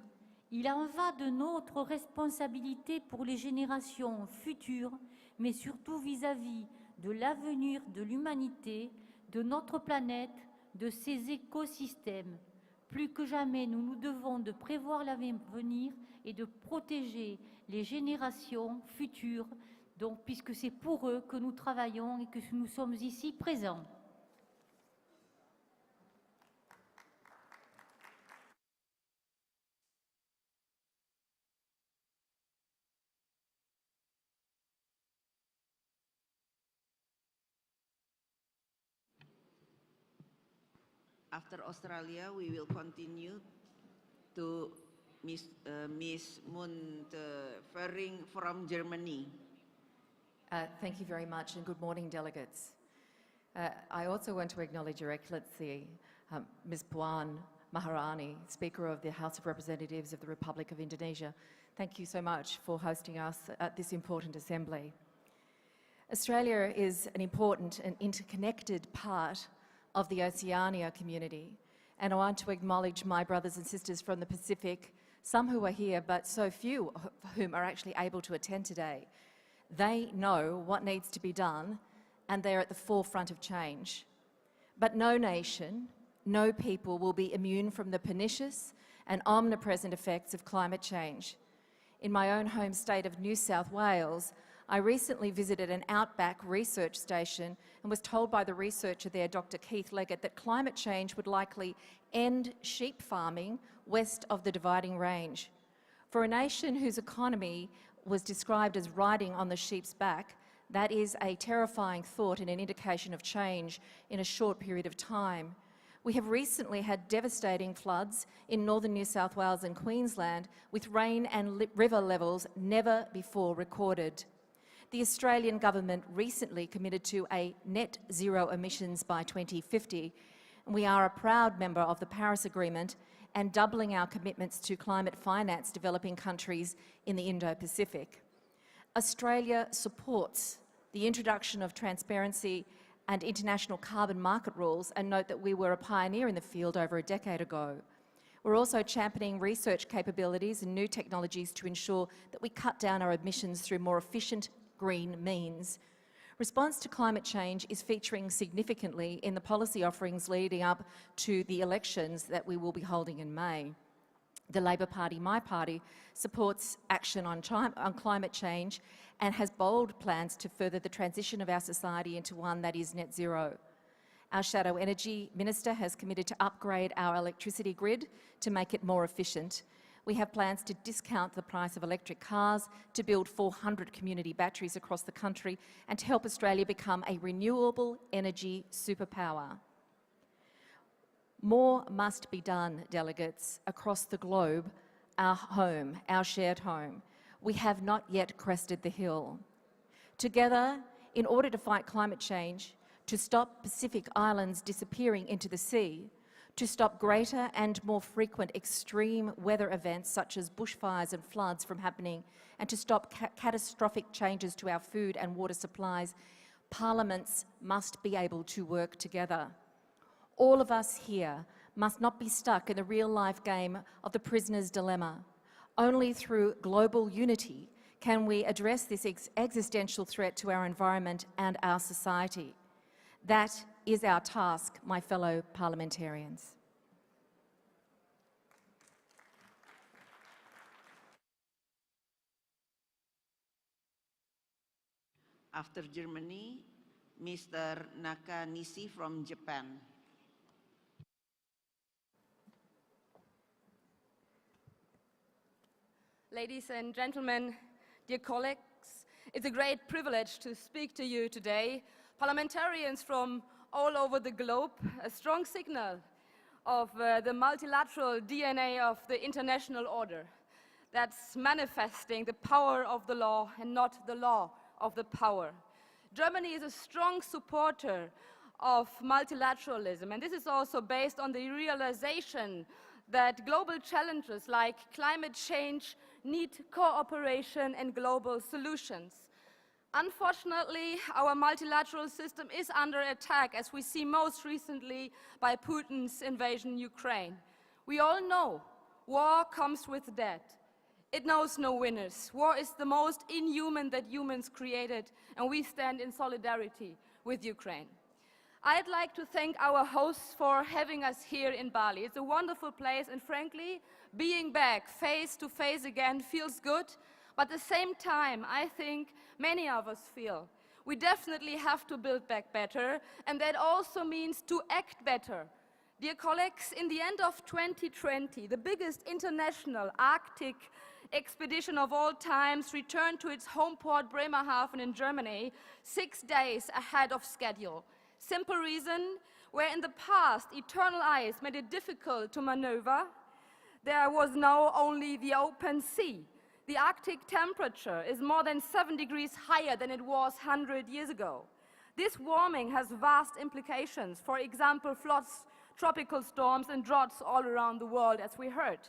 Il en va de notre responsabilité pour les générations futures, mais surtout vis-à-vis de l'avenir de l'humanité, de notre planète, de ses écosystèmes. Plus que jamais, nous nous devons de prévoir l'avenir et de protéger les générations futures, donc, puisque c'est pour eux que nous travaillons et que nous sommes ici présents. After Australia, we will continue to Ms. Muntefering from Germany. Thank you very much, and good morning, delegates. I also want to acknowledge Your Excellency, Ms. Puan Maharani, Speaker of the House of Representatives of the Republic of Indonesia. Thank you so much for hosting us at this important assembly. Australia is an important and interconnected part of the Oceania community, and I want to acknowledge my brothers and sisters from the Pacific, some who are here, but so few of whom are actually able to attend today. They know what needs to be done, and they're at the forefront of change. But no nation, no people will be immune from the pernicious and omnipresent effects of climate change. In my own home state of New South Wales, I recently visited an outback research station and was told by the researcher there, Dr. Keith Leggett, that climate change would likely end sheep farming west of the Dividing Range. For a nation whose economy was described as riding on the sheep's back, that is a terrifying thought and an indication of change in a short period of time. We have recently had devastating floods in northern New South Wales and Queensland, with rain and river levels never before recorded. The Australian government recently committed to a net zero emissions by 2050, and we are a proud member of the Paris Agreement and doubling our commitments to climate finance developing countries in the Indo-Pacific. Australia supports the introduction of transparency and international carbon market rules, and note that we were a pioneer in the field over a decade ago. We're also championing research capabilities and new technologies to ensure that we cut down our emissions through more efficient green means. Response to climate change is featuring significantly in the policy offerings leading up to the elections that we will be holding in May. The Labor Party, my party, supports action on climate change and has bold plans to further the transition of our society into one that is net zero. Our Shadow Energy Minister has committed to upgrade our electricity grid to make it more efficient. We have plans to discount the price of electric cars, to build 400 community batteries across the country, and to help Australia become a renewable energy superpower. More must be done, delegates, across the globe, our home, our shared home. We have not yet crested the hill. Together, in order to fight climate change, to stop Pacific islands disappearing into the sea, to stop greater and more frequent extreme weather events such as bushfires and floods from happening, and to stop catastrophic changes to our food and water supplies, parliaments must be able to work together. All of us here must not be stuck in the real-life game of the prisoner's dilemma. Only through global unity can we address this existential threat to our environment and our society. That is our task, my fellow parliamentarians. After Germany, Mr. Nakanishi from Japan. Ladies and gentlemen, dear colleagues, it's a great privilege to speak to you today, parliamentarians from all over the globe, a strong signal of the multilateral DNA of the international order that's manifesting the power of the law and not the law of the power. Germany is a strong supporter of multilateralism, and this is also based on the realization that global challenges like climate change need cooperation and global solutions. Unfortunately, our multilateral system is under attack, as we see most recently by Putin's invasion of Ukraine. We all know war comes with death. It knows no winners. War is the most inhuman that humans created, and we stand in solidarity with Ukraine. I'd like to thank our hosts for having us here in Bali. It's a wonderful place, and frankly, being back face to face again feels good, but at the same time, I think many of us feel we definitely have to build back better, and that also means to act better. Dear colleagues, in the end of 2020, the biggest international Arctic expedition of all times returned to its home port Bremerhaven in Germany 6 days ahead of schedule. Simple reason, where in the past eternal ice made it difficult to maneuver, there was now only the open sea. The Arctic temperature is more than 7 degrees higher than it was 100 years ago. This warming has vast implications, for example, floods, tropical storms and droughts all around the world, as we heard.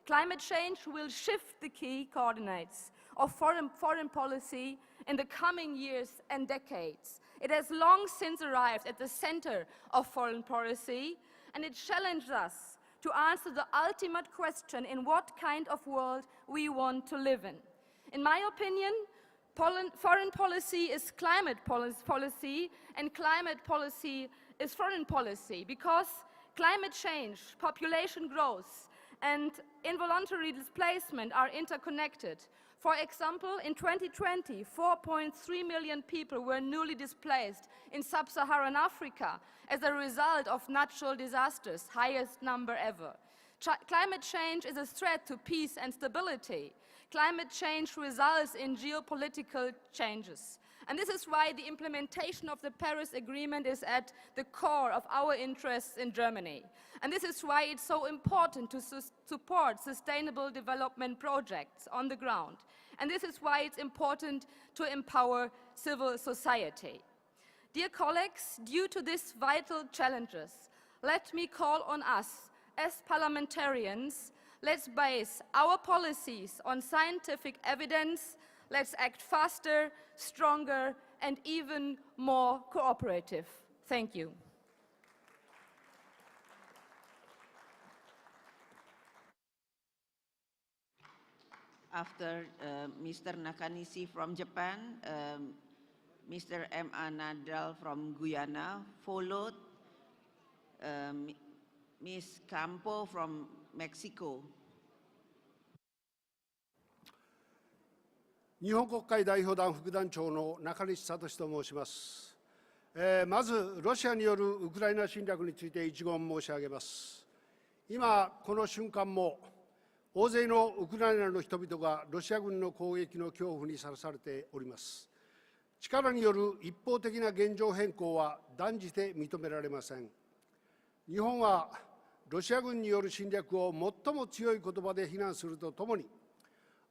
Climate change will shift the key coordinates of foreign policy in the coming years and decades. It has long since arrived at the center of foreign policy, and it challenges us to answer the ultimate question in what kind of world we want to live in. In my opinion, foreign policy is climate policy, and climate policy is foreign policy, because climate change, population growth, and involuntary displacement are interconnected. For example, in 2020, 4.3 million people were newly displaced in sub-Saharan Africa as a result of natural disasters, highest number ever. Climate change is a threat to peace and stability. Climate change results in geopolitical changes. And this is why the implementation of the Paris Agreement is at the core of our interests in Germany. And this is why it's so important to support sustainable development projects on the ground. And this is why it's important to empower civil society. Dear colleagues, due to these vital challenges, let me call on us as parliamentarians. Let's base our policies on scientific evidence. Let's act faster, stronger, and even more cooperative. Thank you. After Mr. Nakanishi from Japan, Mr. M. Nadal from Guyana, followed Ms. Campo from Mexico. 日本国会代表団副団長の中西聡と申します。まず、ロシアによるウクライナ侵略について一言申し上げます。今、この瞬間も、大勢のウクライナの人々がロシア軍の攻撃の恐怖にさらされております。力による一方的な現状変更は断じて認められません。日本はロシア軍による侵略を最も強い言葉で非難するとともに、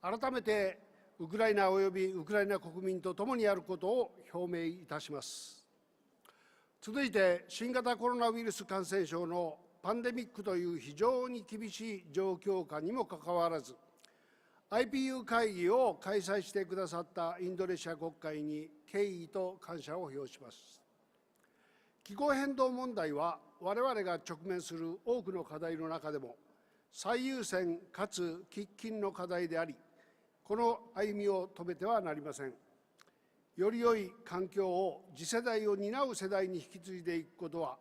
改めてウクライナおよびウクライナ国民と共にあることを表明いたします。続いて、新型コロナウイルス感染症のパンデミックという非常に厳しい状況下にもかかわらず、IPU 会議を開催してくださったインドネシア国会に敬意と感謝を表します。気候変動問題は、我々が直面する多くの課題の中でも、最優先かつ喫緊の課題であり、この歩みを止めてはなりません。より良い環境を次世代を担う世代に引き継いでいくことは、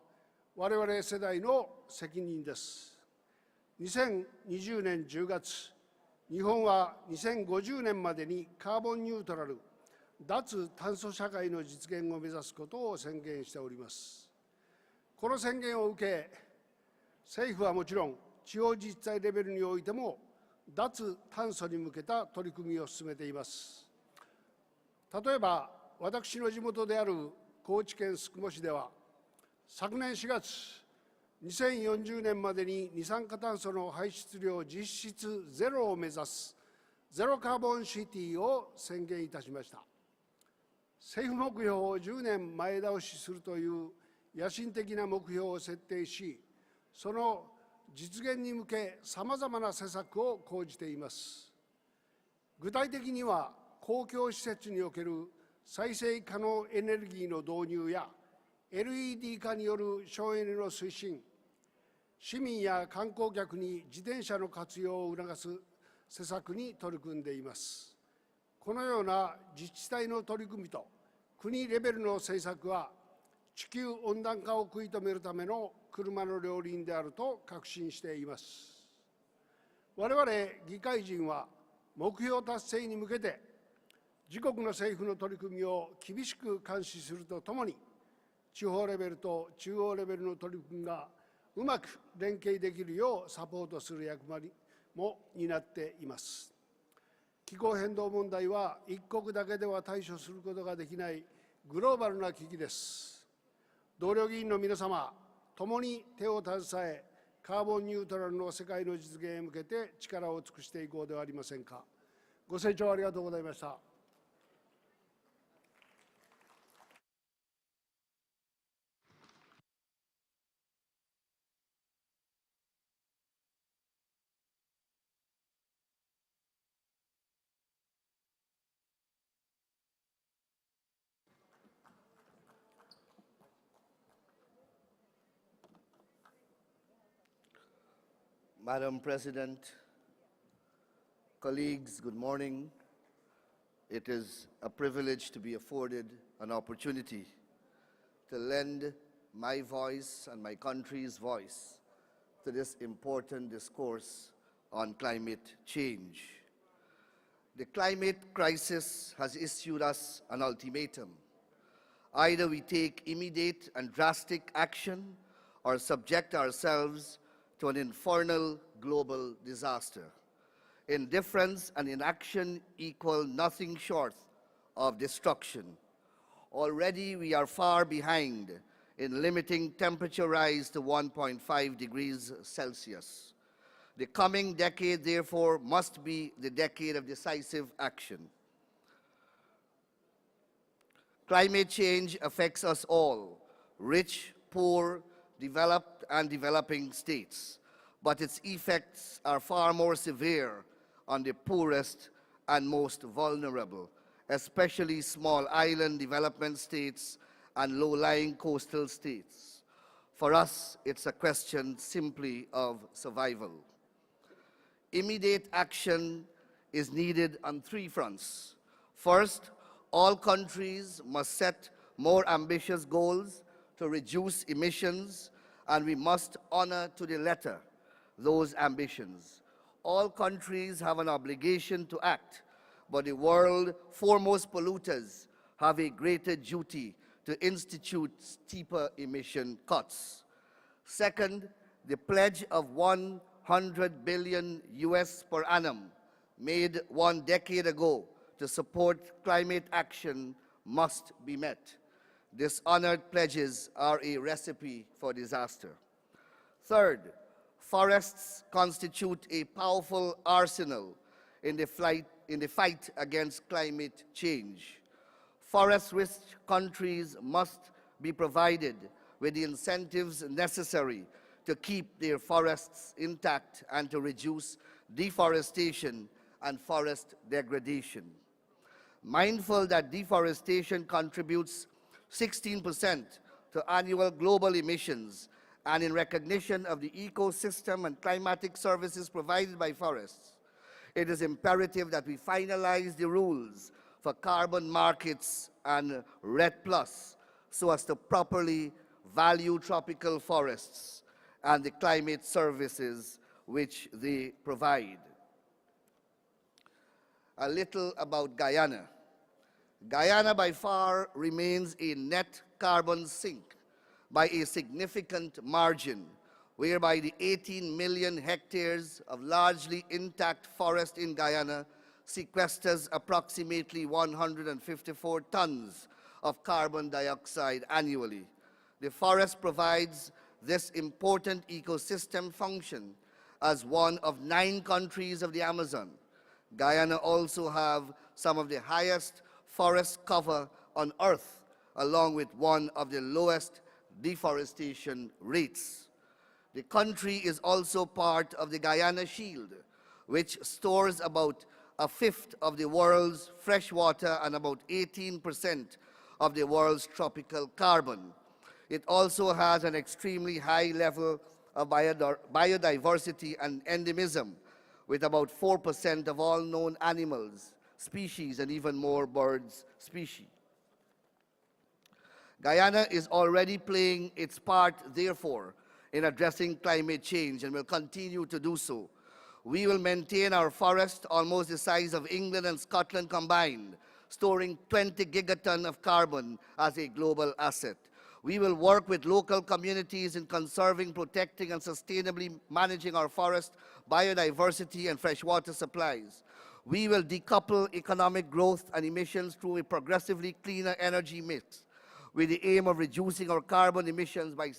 我々世代の責任です。2020年10月、日本は2050年までにカーボンニュートラル、脱炭素社会の実現を目指すことを宣言しております。この宣言を受け、政府はもちろん、地方自治体レベルにおいても、脱炭素に向けた取り組みを進めています。例えば、私の地元である高知県宿毛市では、昨年4月、2040年までに二酸化炭素の排出量実質ゼロを目指すゼロカーボンシティを宣言いたしました。政府目標を10年前倒しするという野心的な目標を設定し、その実現に向けさまざまな施策を講じています。具体的には、公共施設における再生可能エネルギーの導入や LED 化による省エネの推進、市民や観光客に自転車の活用を促す施策に取り組んでいます。このような自治体の取り組みと国レベルの政策は、地球温暖化を食い止めるための車の両輪であると確信しています。我々議会人は、目標達成に向けて、自国の政府の取り組みを厳しく監視するとともに、地方レベルと中央レベルの取り組みがうまく連携できるようサポートする役割も担っています。気候変動問題は一国だけでは対処することができないグローバルな危機です。同僚議員の皆様、共に手を携え、カーボンニュートラルの世界の実現へ向けて力を尽くしていこうではありませんか。ご清聴ありがとうございました。Madam President, colleagues, good morning. It is a privilege to be afforded an opportunity to lend my voice and my country's voice to this important discourse on climate change. The climate crisis has issued us an ultimatum. Either we take immediate and drastic action or subject ourselves to an infernal global disaster. Indifference and inaction equal nothing short of destruction. Already we are far behind in limiting temperature rise to 1.5 degrees Celsius. The coming decade, therefore, must be the decade of decisive action. Climate change affects us all, rich, poor, developed and developing states, but its effects are far more severe on the poorest and most vulnerable, especially small island development states and low-lying coastal states. For us, it's a question simply of survival. Immediate action is needed on three fronts. First, all countries must set more ambitious goals to reduce emissions, and we must honor to the letter those ambitions. All countries have an obligation to act, but the world's foremost polluters have a greater duty to institute steeper emission cuts. Second, the pledge of $100 billion US per annum made 1 decade ago to support climate action must be met. Dishonored pledges are a recipe for disaster. Third, forests constitute a powerful arsenal in the fight against climate change. Forest-rich countries must be provided with the incentives necessary to keep their forests intact and to reduce deforestation and forest degradation. Mindful that deforestation contributes 16% to annual global emissions, and in recognition of the ecosystem and climatic services provided by forests, it is imperative that we finalize the rules for carbon markets and REDD+, so as to properly value tropical forests and the climate services which they provide. A little about Guyana. Guyana by far remains a net carbon sink by a significant margin, whereby the 18 million hectares of largely intact forest in Guyana sequesters approximately 154 tons of carbon dioxide annually. The forest provides this important ecosystem function as one of 9 countries of the Amazon. Guyana also have some of the highest forest cover on Earth, along with one of the lowest deforestation rates. The country is also part of the Guyana Shield, which stores about a fifth of the world's fresh water and about 18% of the world's tropical carbon. It also has an extremely high level of biodiversity and endemism, with about 4% of all known animals, species, and even more birds species. Guyana is already playing its part, therefore, in addressing climate change and will continue to do so. We will maintain our forest almost the size of England and Scotland combined, storing 20 gigatons of carbon as a global asset. We will work with local communities in conserving, protecting, and sustainably managing our forest, biodiversity, and freshwater supplies. We will decouple economic growth and emissions through a progressively cleaner energy mix, with the aim of reducing our carbon emissions by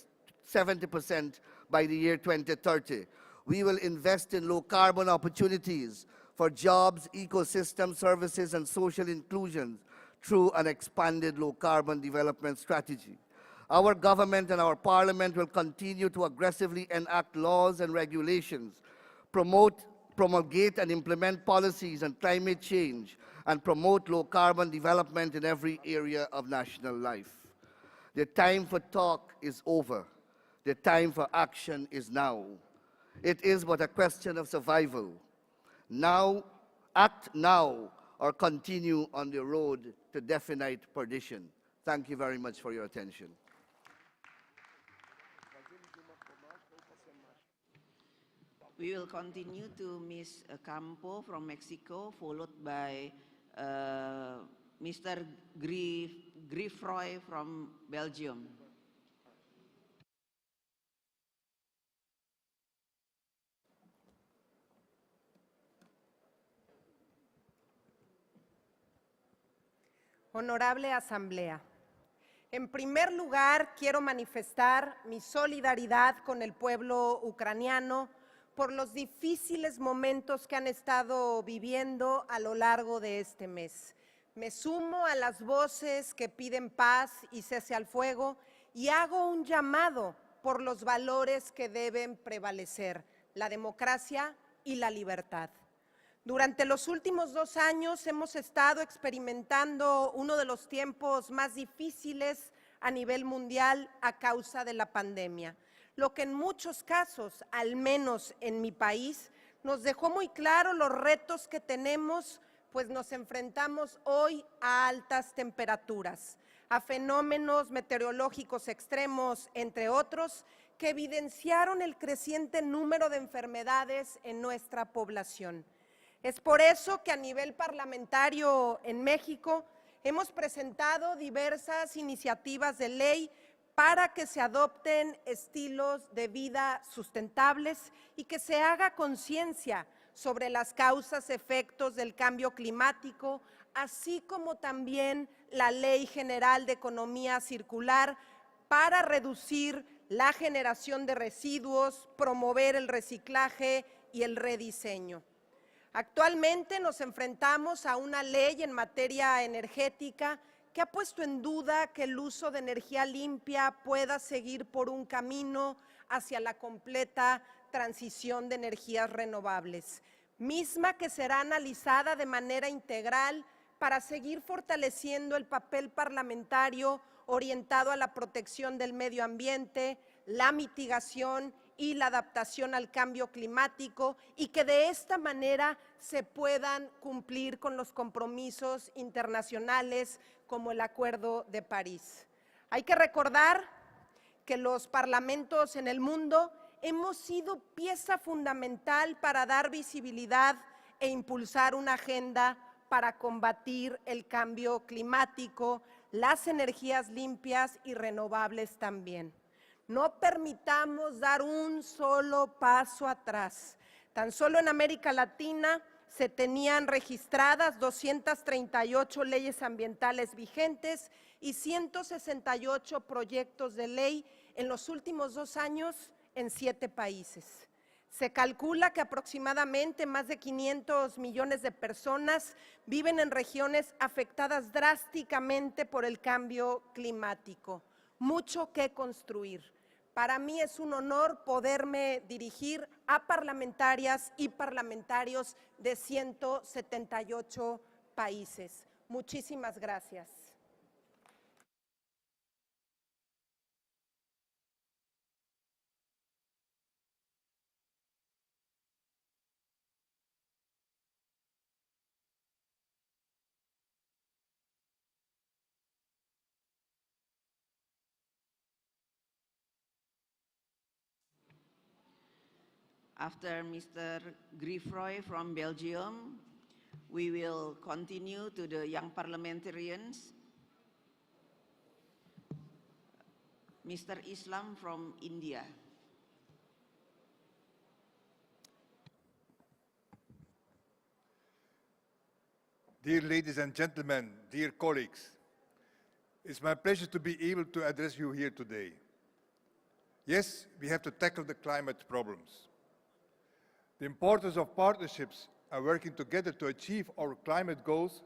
70% by the year 2030. We will invest in low-carbon opportunities for jobs, ecosystem services, and social inclusion through an expanded low-carbon development strategy. Our government and our parliament will continue to aggressively enact laws and regulations, promulgate and implement policies on climate change, and promote low-carbon development in every area of national life. The time for talk is over. The time for action is now. It is but a question of survival. Now, act now, or continue on the road to definite perdition. Thank you very much for your attention. We will continue to Ms. Campo from Mexico, followed by Mr. Griffroy from Belgium. Honorable Asamblea, en primer lugar quiero manifestar mi solidaridad con el pueblo ucraniano por los difíciles momentos que han estado viviendo a lo largo de este mes. Me sumo a las voces que piden paz y cese al fuego y hago un llamado por los valores que deben prevalecer, la democracia y la libertad. Durante los últimos 2 años hemos estado experimentando uno de los tiempos más difíciles a nivel mundial a causa de la pandemia, lo que en muchos casos, al menos en mi país, nos dejó muy claro los retos que tenemos, pues nos enfrentamos hoy a altas temperaturas, a fenómenos meteorológicos extremos, entre otros, que evidenciaron el creciente número de enfermedades en nuestra población. Es por eso que a nivel parlamentario en México hemos presentado diversas iniciativas de ley para que se adopten estilos de vida sustentables y que se haga conciencia sobre las causas, efectos del cambio climático, así como también la Ley General de Economía Circular para reducir la generación de residuos, promover el reciclaje y el rediseño. Actualmente nos enfrentamos a una ley en materia energética que ha puesto en duda que el uso de energía limpia pueda seguir por un camino hacia la completa transición de energías renovables, misma que será analizada de manera integral para seguir fortaleciendo el papel parlamentario orientado a la protección del medio ambiente, la mitigación y la adaptación al cambio climático y que de esta manera se puedan cumplir con los compromisos internacionales como el Acuerdo de París. Hay que recordar que los parlamentos en el mundo hemos sido pieza fundamental para dar visibilidad e impulsar una agenda para combatir el cambio climático, las energías limpias y renovables también. No permitamos dar un solo paso atrás. Tan solo en América Latina se tenían registradas 238 leyes ambientales vigentes y 168 proyectos de ley en los últimos 2 años en 7 países. Se calcula que aproximadamente más de 500 millones de personas viven en regiones afectadas drásticamente por el cambio climático. Mucho que construir. Para mí es un honor poderme dirigir a parlamentarias y parlamentarios de 178 países. Muchísimas gracias. After Mr. Griefroy from Belgium, we will continue to the young parliamentarians. Mr. Islam from India. Dear ladies and gentlemen, dear colleagues, it's my pleasure to be able to address you here today. Yes, we have to tackle the climate problems. The importance of partnerships and working together to achieve our climate goals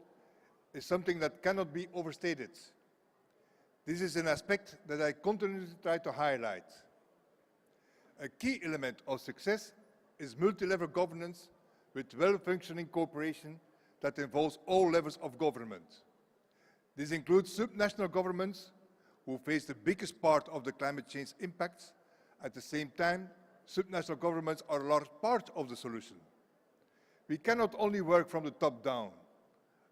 is something that cannot be overstated. This is an aspect that I continuously try to highlight. A key element of success is multi-level governance with well-functioning cooperation that involves all levels of government. This includes subnational governments who face the biggest part of the climate change impacts. At the same time, subnational governments are a large part of the solution. We cannot only work from the top down.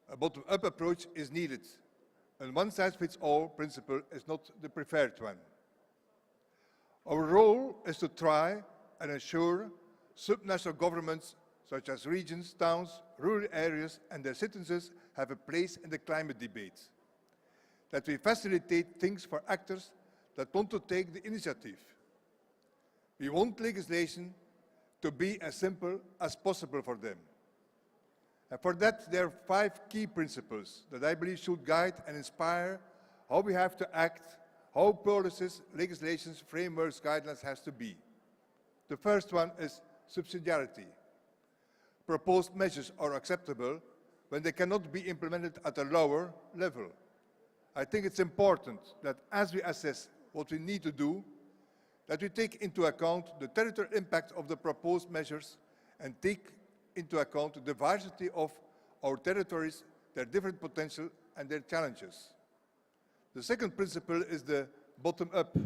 A bottom-up approach is needed. A one-size-fits-all principle is not the preferred one. Our role is to try and ensure subnational governments such as regions, towns, rural areas and their citizens have a place in the climate debate. That we facilitate things for actors that want to take the initiative. We want legislation to be as simple as possible for them. And for that, there are 5 key principles that I believe should guide and inspire how we have to act, how policies, legislations, frameworks, guidelines has to be. The first one is subsidiarity. Proposed measures are acceptable when they cannot be implemented at a lower level. I think it's important that as we assess what we need to do, that we take into account the territorial impact of the proposed measures and take into account the diversity of our territories, their different potential and their challenges. The second principle is the bottom-up.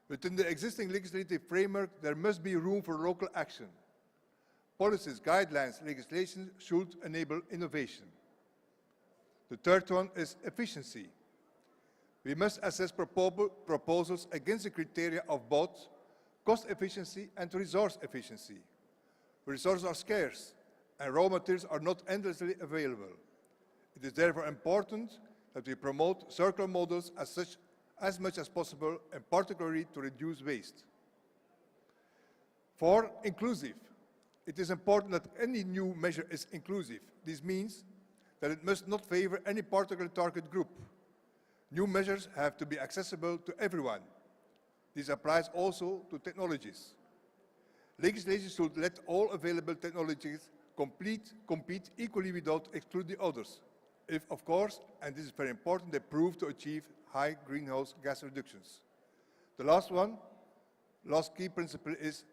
Within the existing legislative framework, there must be room for local action. Policies, guidelines, legislation should enable innovation. The third one is efficiency. We must assess proposals against the criteria of both cost efficiency and resource efficiency. Resources are scarce and raw materials are not endlessly available. It is therefore important that we promote circular models as much as possible, and particularly to reduce waste. 4, inclusive. It is important that any new measure is inclusive. This means that it must not favor any particular target group. New measures have to be accessible to everyone. This applies also to technologies. Legislation should let all available technologies compete equally without excluding others. If, of course, and this is very important, they prove to achieve high greenhouse gas reductions. The last key principle is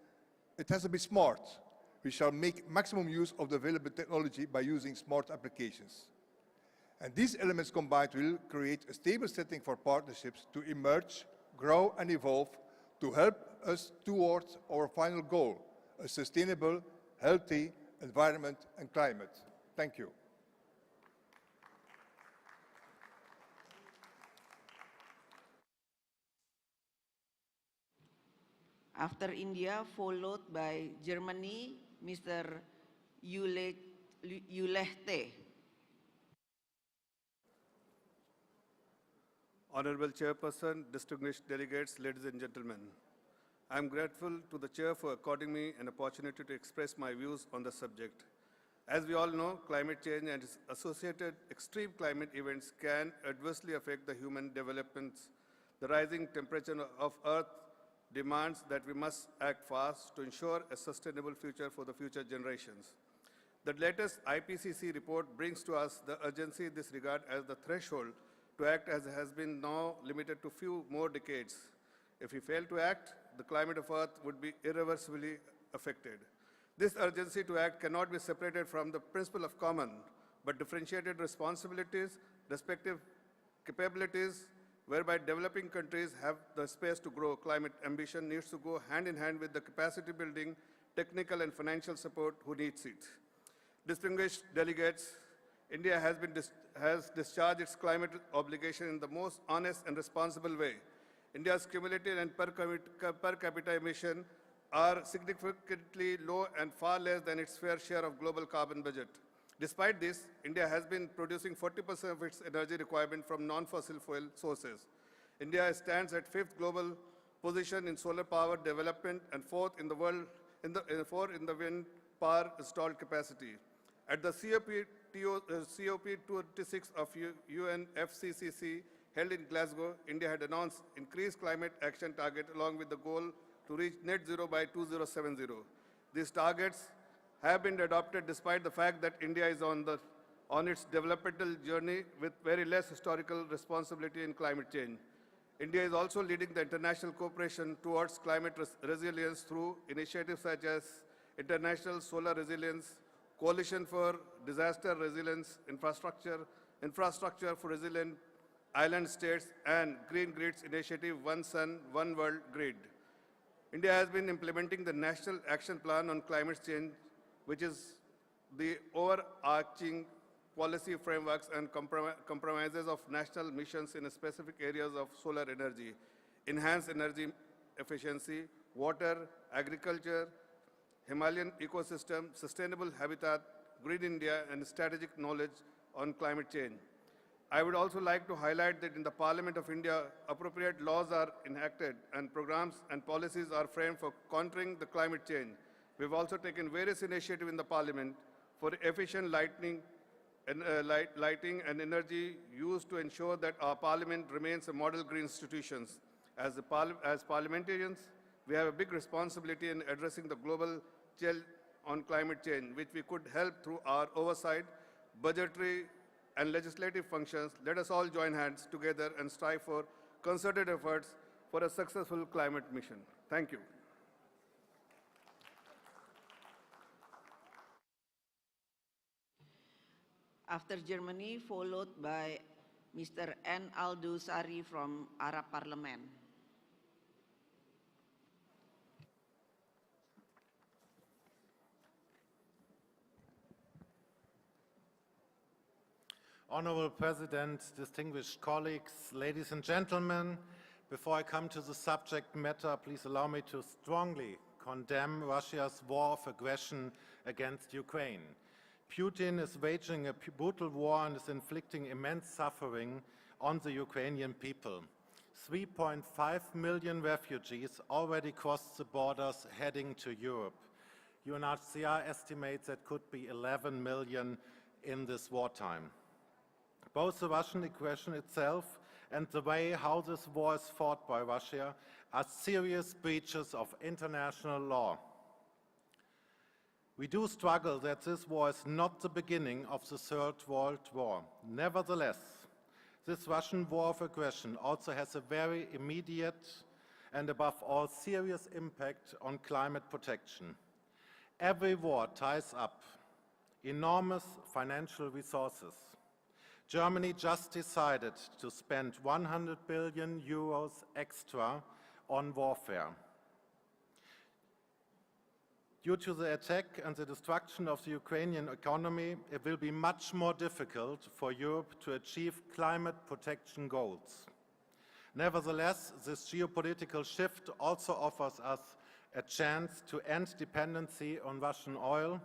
it has to be smart. We shall make maximum use of the available technology by using smart applications. And these elements combined will create a stable setting for partnerships to emerge, grow and evolve to help us towards our final goal, a sustainable, healthy environment and climate. Thank you. After India, followed by Germany, Mr. Ulehte Honorable Chairperson, distinguished delegates, ladies and gentlemen. I am grateful to the Chair for according me an opportunity to express my views on the subject. As we all know, climate change and its associated extreme climate events can adversely affect the human developments. The rising temperature of Earth demands that we must act fast to ensure a sustainable future for the future generations. The latest IPCC report brings to us the urgency in this regard, as the threshold to act has been now limited to few more decades. If we fail to act, the climate of Earth would be irreversibly affected. This urgency to act cannot be separated from the principle of common, but differentiated responsibilities, respective capabilities, whereby developing countries have the space to grow. Climate ambition needs to go hand in hand with the capacity building, technical and financial support who needs it. Distinguished delegates, India has discharged its climate obligation in the most honest and responsible way. India's cumulative and per capita emission are significantly low and far less than its fair share of global carbon budget. Despite this, India has been producing 40% of its energy requirement from non-fossil fuel sources. India stands at 5th global position in solar power development and 4th in the world in the wind power installed capacity. At the COP26 of UNFCCC held in Glasgow, India had announced increased climate action target along with the goal to reach net zero by 2070. These targets have been adopted despite the fact that India is on its developmental journey with very less historical responsibility in climate change. India is also leading the international cooperation towards climate resilience through initiatives such as International Solar Resilience, Coalition for Disaster Resilience Infrastructure for Resilient Island States, and Green Grids Initiative One Sun, One World Grid. India has been implementing the National Action Plan on Climate Change, which is the overarching policy frameworks and compromises of national missions in specific areas of solar energy, enhanced energy efficiency, water, agriculture, Himalayan ecosystem, sustainable habitat, Green India, and strategic knowledge on climate change. I would also like to highlight that in the Parliament of India, appropriate laws are enacted and programs and policies are framed for countering the climate change. We've also taken various initiatives in the Parliament for efficient lighting and energy use to ensure that our Parliament remains a model green institution. As parliamentarians, we have a big responsibility in addressing the global challenge on climate change, which we could help through our oversight, budgetary and legislative functions. Let us all join hands together and strive for concerted efforts for a successful climate mission. Thank you. After Germany, followed by Mr. N. Aldo Sari from Arab Parliament. Honorable President, distinguished colleagues, ladies and gentlemen, before I come to the subject matter, please allow me to strongly condemn Russia's war of aggression against Ukraine. Putin is waging a brutal war and is inflicting immense suffering on the Ukrainian people. 3.5 million refugees already crossed the borders heading to Europe. UNHCR estimates that could be 11 million in this wartime. Both the Russian aggression itself and the way how this war is fought by Russia are serious breaches of international law. We do struggle that this war is not the beginning of the Third World War. Nevertheless, this Russian war of aggression also has a very immediate and above all serious impact on climate protection. Every war ties up enormous financial resources. Germany just decided to spend 100 billion euros extra on warfare. Due to the attack and the destruction of the Ukrainian economy, it will be much more difficult for Europe to achieve climate protection goals. Nevertheless, this geopolitical shift also offers us a chance to end dependency on Russian oil,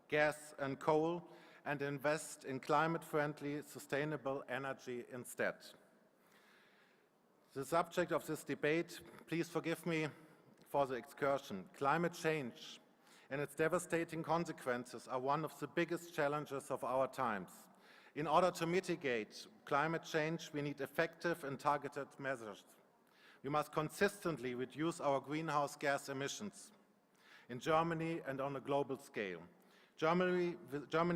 gas and coal, and invest in climate-friendly, sustainable energy instead. The subject of this debate, please forgive me for the excursion. Climate change and its devastating consequences are one of the biggest challenges of our times. In order to mitigate climate change, we need effective and targeted measures. We must consistently reduce our greenhouse gas emissions in Germany and on a global scale. Germany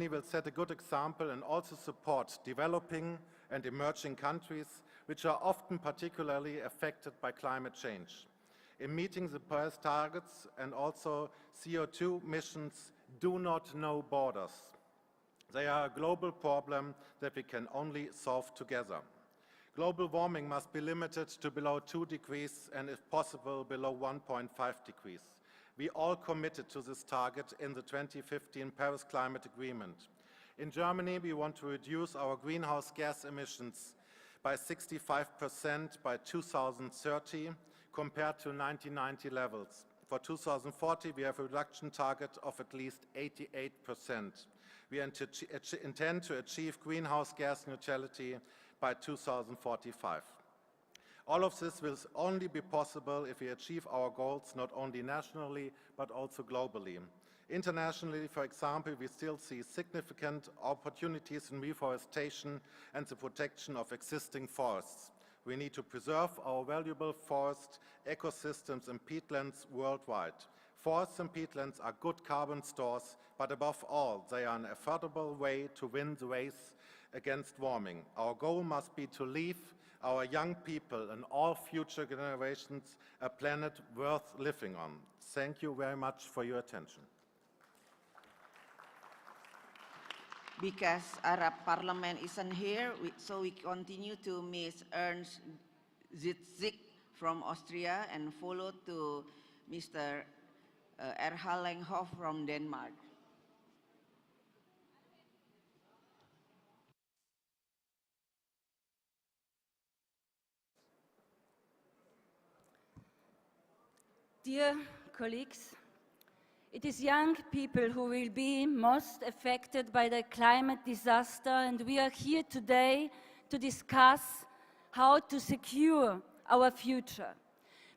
will set a good example and also support developing and emerging countries, which are often particularly affected by climate change. In meeting the Paris targets and also CO2 emissions do not know borders. They are a global problem that we can only solve together. Global warming must be limited to below 2 degrees and, if possible, below 1.5 degrees. We all committed to this target in the 2015 Paris Climate Agreement. In Germany, we want to reduce our greenhouse gas emissions by 65% by 2030 compared to 1990 levels. For 2040, we have a reduction target of at least 88%. We intend to achieve greenhouse gas neutrality by 2045. All of this will only be possible if we achieve our goals not only nationally, but also globally. Internationally, for example, we still see significant opportunities in reforestation and the protection of existing forests. We need to preserve our valuable forest ecosystems and peatlands worldwide. Forests and peatlands are good carbon stores, but above all, they are an affordable way to win the race against warming. Our goal must be to leave our young people and all future generations a planet worth living on. Thank you very much for your attention. Because Arab Parliament isn't here, so we continue to Ms. Ernst Zitzik from Austria and followed to Mr. Erhal Langhoff from Denmark. Dear colleagues, it is young people who will be most affected by the climate disaster, and we are here today to discuss how to secure our future.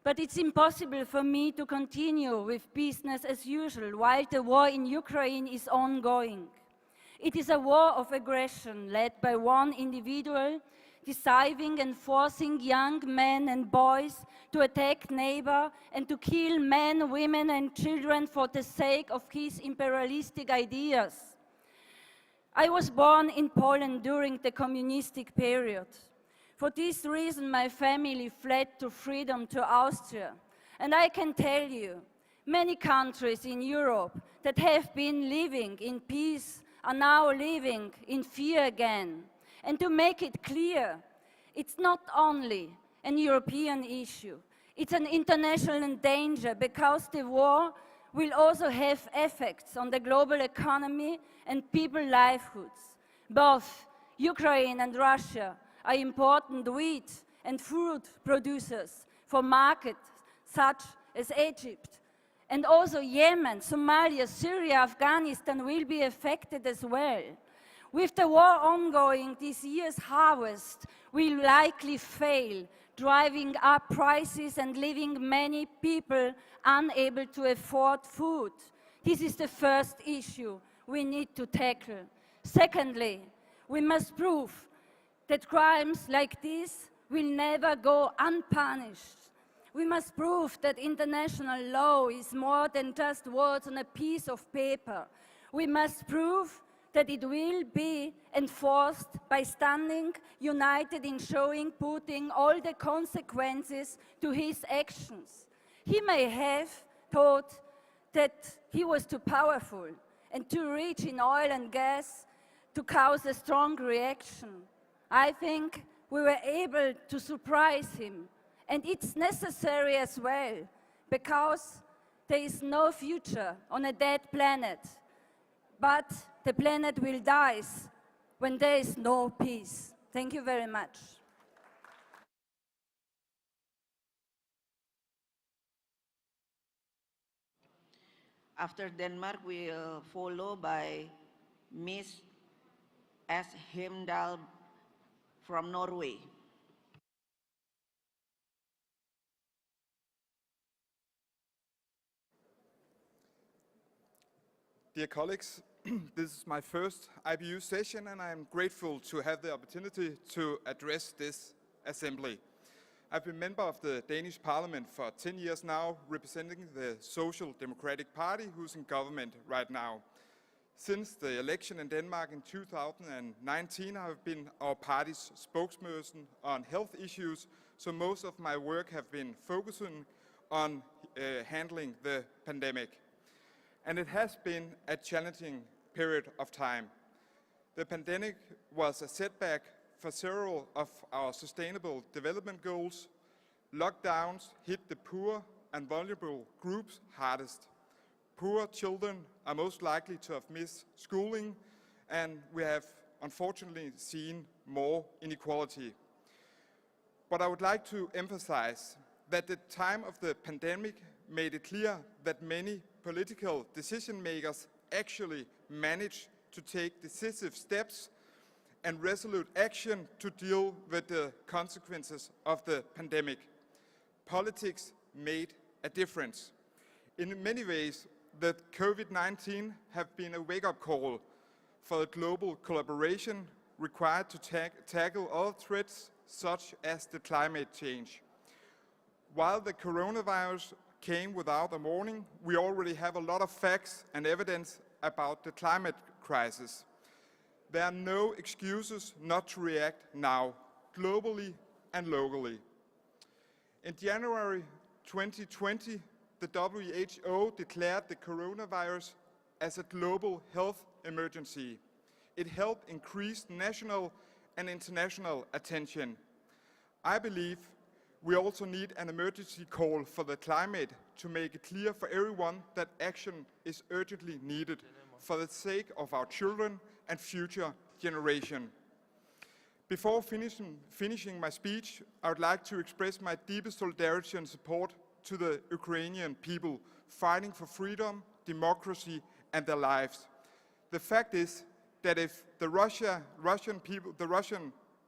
But it's impossible for me to continue with business as usual while the war in Ukraine is ongoing. It is a war of aggression led by one individual, deciding and forcing young men and boys to attack neighbor and to kill men, women and children for the sake of his imperialistic ideas. I was born in Poland during the communistic period. For this reason, my family fled to freedom to Austria. And I can tell you, many countries in Europe that have been living in peace are now living in fear again. And to make it clear, it's not only an European issue, it's an international danger because the war will also have effects on the global economy and people's livelihoods. Both Ukraine and Russia are important wheat and fruit producers for markets such as Egypt. And also Yemen, Somalia, Syria, Afghanistan will be affected as well. With the war ongoing, this year's harvest will likely fail, driving up prices and leaving many people unable to afford food. This is the first issue we need to tackle. Secondly, we must prove that crimes like this will never go unpunished. We must prove that international law is more than just words on a piece of paper. We must prove that it will be enforced by standing united in showing Putin all the consequences to his actions. He may have thought that he was too powerful and too rich in oil and gas to cause a strong reaction. I think we were able to surprise him, and it's necessary as well, because there is no future on a dead planet, but the planet will die when there is no peace. Thank you very much. After Denmark, we'll follow by Ms. S. Hemdal from Norway. Dear colleagues, this is my first IPU session and I am grateful to have the opportunity to address this assembly. I've been member of the Danish Parliament for 10 years now, representing the Social Democratic Party, who's in government right now. Since the election in Denmark in 2019, I've been our party's spokesperson on health issues, so most of my work have been focusing on handling the pandemic. And it has been a challenging period of time. The pandemic was a setback for several of our sustainable development goals. Lockdowns hit the poor and vulnerable groups hardest. Poor children are most likely to have missed schooling, and we have unfortunately seen more inequality. But I would like to emphasize that the time of the pandemic made it clear that many political decision makers actually managed to take decisive steps and resolute action to deal with the consequences of the pandemic. Politics made a difference. In many ways, the COVID-19 have been a wake-up call for the global collaboration required to tackle other threats such as the climate change. While the coronavirus came without a warning, we already have a lot of facts and evidence about the climate crisis. There are no excuses not to react now, globally and locally. In January 2020, the WHO declared the coronavirus as a global health emergency. It helped increase national and international attention. I believe we also need an emergency call for the climate to make it clear for everyone that action is urgently needed for the sake of our children and future generation. Before finishing my speech, I would like to express my deepest solidarity and support to the Ukrainian people fighting for freedom, democracy, and their lives. The fact is that if the Russian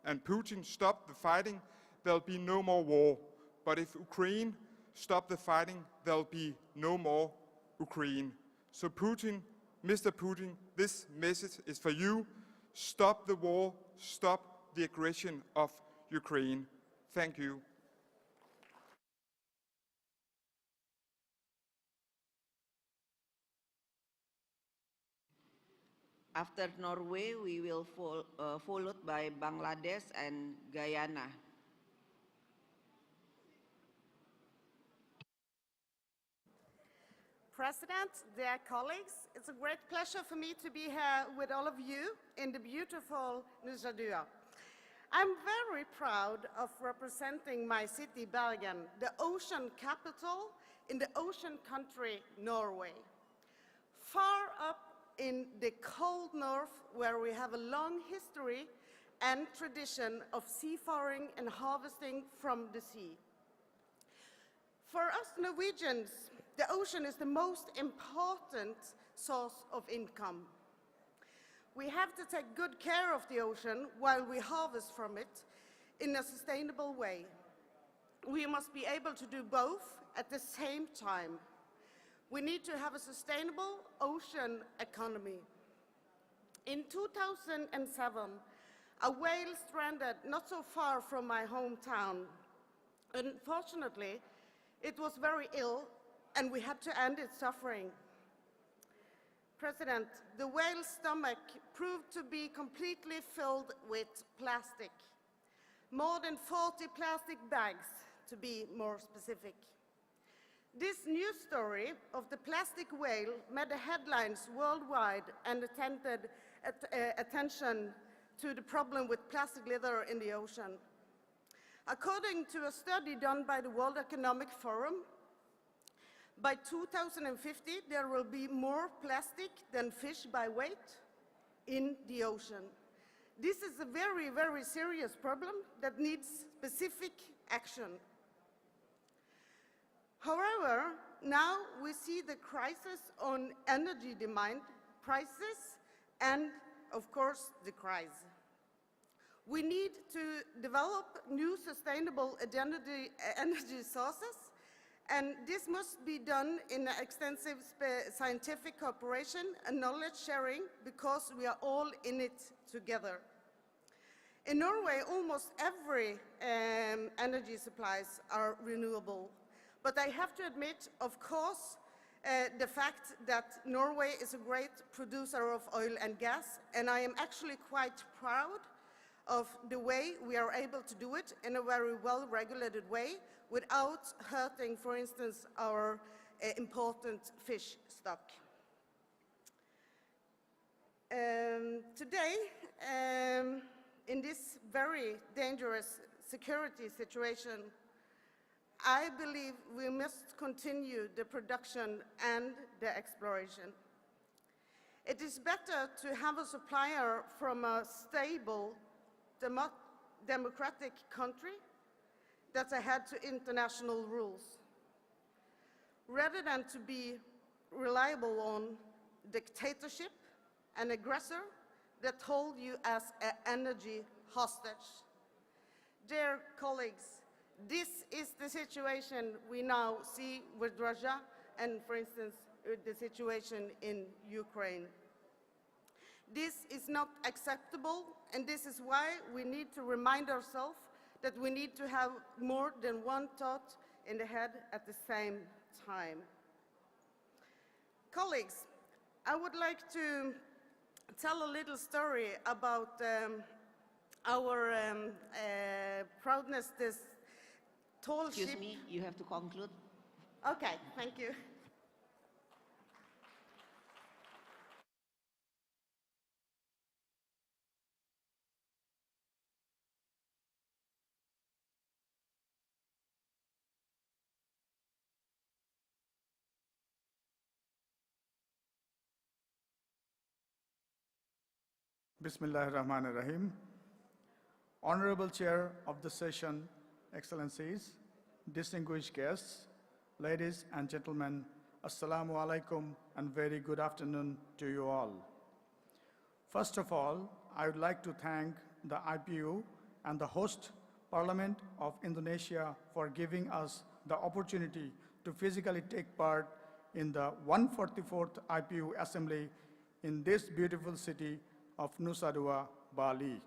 and Putin stop the fighting, there'll be no more war. But if Ukraine stop the fighting, there'll be no more Ukraine. So Putin, Mr. Putin, this message is for you. Stop the war, stop the aggression of Ukraine. Thank you. After Norway, we will followed by Bangladesh and Guyana. President, dear colleagues, it's a great pleasure for me to be here with all of you in the beautiful Nusa Dua. I'm very proud of representing my city, Bergen, the ocean capital in the ocean country, Norway. Far up in the cold north, where we have a long history and tradition of seafaring and harvesting from the sea. For us Norwegians, the ocean is the most important source of income. We have to take good care of the ocean while we harvest from it in a sustainable way. We must be able to do both at the same time. We need to have a sustainable ocean economy. In 2007, a whale stranded not so far from my hometown. Unfortunately, it was very ill and we had to end its suffering. President, the whale's stomach proved to be completely filled with plastic. More than 40 plastic bags, to be more specific. This news story of the plastic whale made the headlines worldwide and attention to the problem with plastic litter in the ocean. According to a study done by the World Economic Forum, by 2050, there will be more plastic than fish by weight in the ocean. This is a very, very serious problem that needs specific action. However, now we see the crisis on energy demand prices and, of course, the crisis. We need to develop new sustainable energy sources And this must be done in extensive scientific cooperation and knowledge sharing because we are all in it together. In Norway, almost every energy supplies are renewable. But I have to admit, of course, the fact that Norway is a great producer of oil and gas, and I am actually quite proud of the way we are able to do it in a very well-regulated way without hurting, for instance, our important fish stock. Today, in this very dangerous security situation, I believe we must continue the production and the exploration. It is better to have a supplier from a stable, democratic country that's adhered to international rules, rather than to be reliable on dictatorship and aggressor that hold you as an energy hostage. Dear colleagues, this is the situation we now see with Russia and, for instance, with the situation in Ukraine. This is not acceptable, and this is why we need to remind ourselves that we need to have more than one thought in the head at the same time. Colleagues, I would like to tell a little story about our proudness, this tall ship. Excuse me, you have to conclude. Okay, thank you. Bismillahirrahmanirrahim. Honorable Chair of the session, Excellencies, distinguished guests, ladies and gentlemen, Assalamu alaikum and very good afternoon to you all. First of all, I would like to thank the IPU and the host Parliament of Indonesia for giving us the opportunity to physically take part in the 144th IPU Assembly in this beautiful city of Nusa Dua, Bali.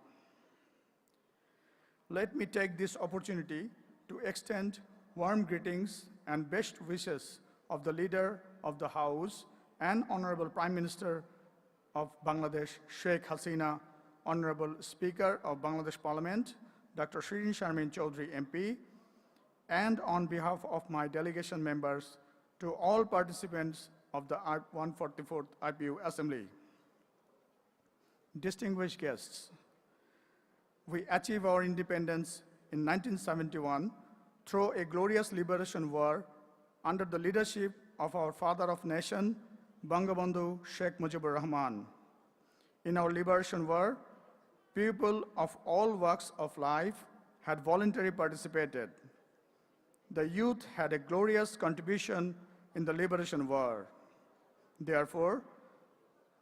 Let me take this opportunity to extend warm greetings and best wishes of the Leader of the House and Honorable Prime Minister of Bangladesh, Sheikh Hasina, Honorable Speaker of Bangladesh Parliament, Dr. Shirin Sharmin Chaudhry MP, and on behalf of my delegation members, to all participants of the 144th IPU Assembly. Distinguished guests, we achieved our independence in 1971 through a glorious liberation war under the leadership of our father of nation, Bangabandhu Sheikh Mujibur Rahman. In our liberation war, people of all walks of life had voluntarily participated. The youth had a glorious contribution in the liberation war. Therefore,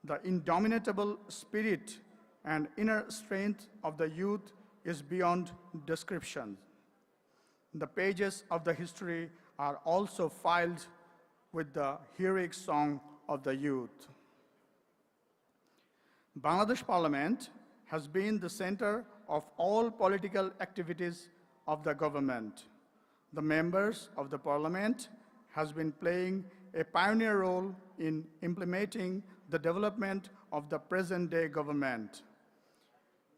the indomitable spirit and inner strength of the youth is beyond description. The pages of the history are also filled with the heroic song of the youth. Bangladesh Parliament has been the center of all political activities of the government. The members of the Parliament has been playing a pioneer role in implementing the development of the present-day government.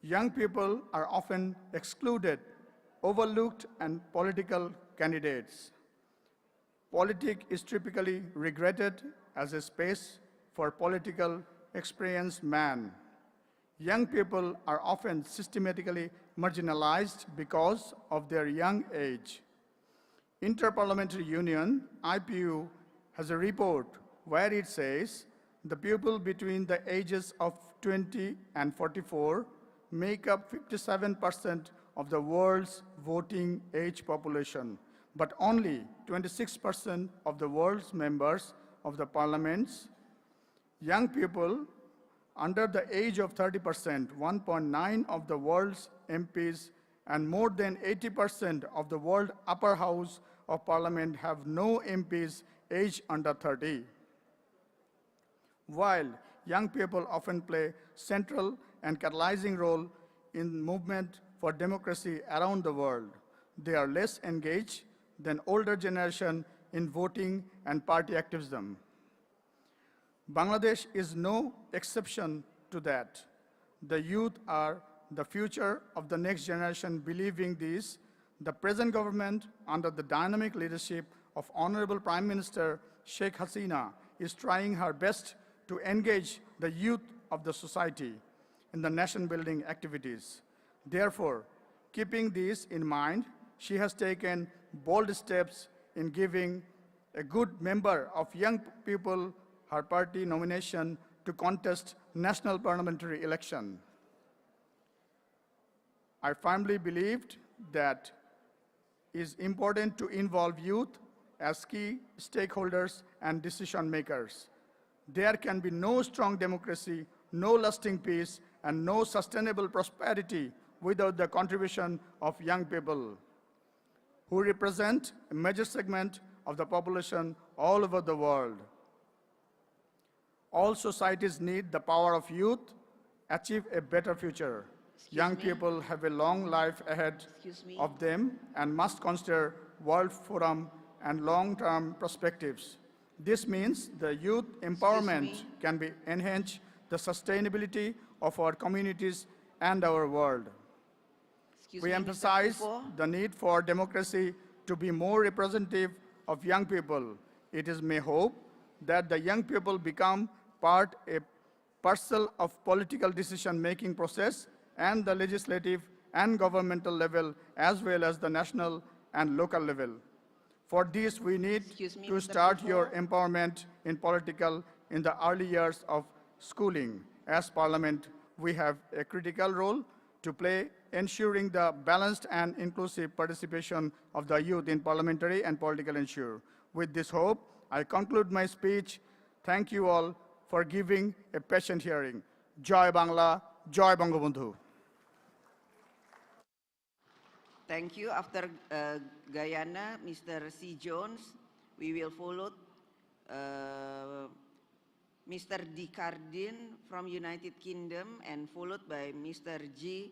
Young people are often excluded, overlooked, and political candidates. Politics is typically regarded as a space for political experienced men. Young people are often systematically marginalized because of their young age. Inter-Parliamentary Union, IPU, has a report where it says the people between the ages of 20 and 44 make up 57% of the world's voting age population, but only 26% of the world's members of the parliaments. Young people under the age of 30%, 1.9 of the world's MPs, and more than 80% of the world upper house of Parliament have no MPs aged under 30. While young people often play central and catalyzing role in movement for democracy around the world, they are less engaged than older generation in voting and party activism. Bangladesh is no exception to that. The youth are the future of the next generation. Believing this, the present government, under the dynamic leadership of Honorable Prime Minister Sheikh Hasina, is trying her best to engage the youth of the society in the nation-building activities. Therefore, keeping this in mind, she has taken bold steps in giving a good member of young people her party nomination to contest national parliamentary election. I firmly believed that it is important to involve youth as key stakeholders and decision makers. There can be no strong democracy, no lasting peace, and no sustainable prosperity without the contribution of young people, who represent a major segment of the population all over the world. All societies need the power of youth to achieve a better future. Young people have a long life ahead of them and must consider World Forum and long-term perspectives. This means the youth empowerment can be enhance the sustainability of our communities and our world. We emphasize the need for democracy to be more representative of young people. It is my hope that the young people become a parcel of political decision-making process and the legislative and governmental level, as well as the national and local level. For this, we need to start your empowerment in political in the early years of schooling. As Parliament, we have a critical role to play, ensuring the balanced and inclusive participation of the youth in parliamentary and political issue. With this hope, I conclude my speech. Thank you all for giving a patient hearing. Joy Bangla, Joy Bangabandhu. Thank you. After Guyana, Mr. C. Jones, we will follow Mr. D. Cardin from United Kingdom and followed by Mr. G.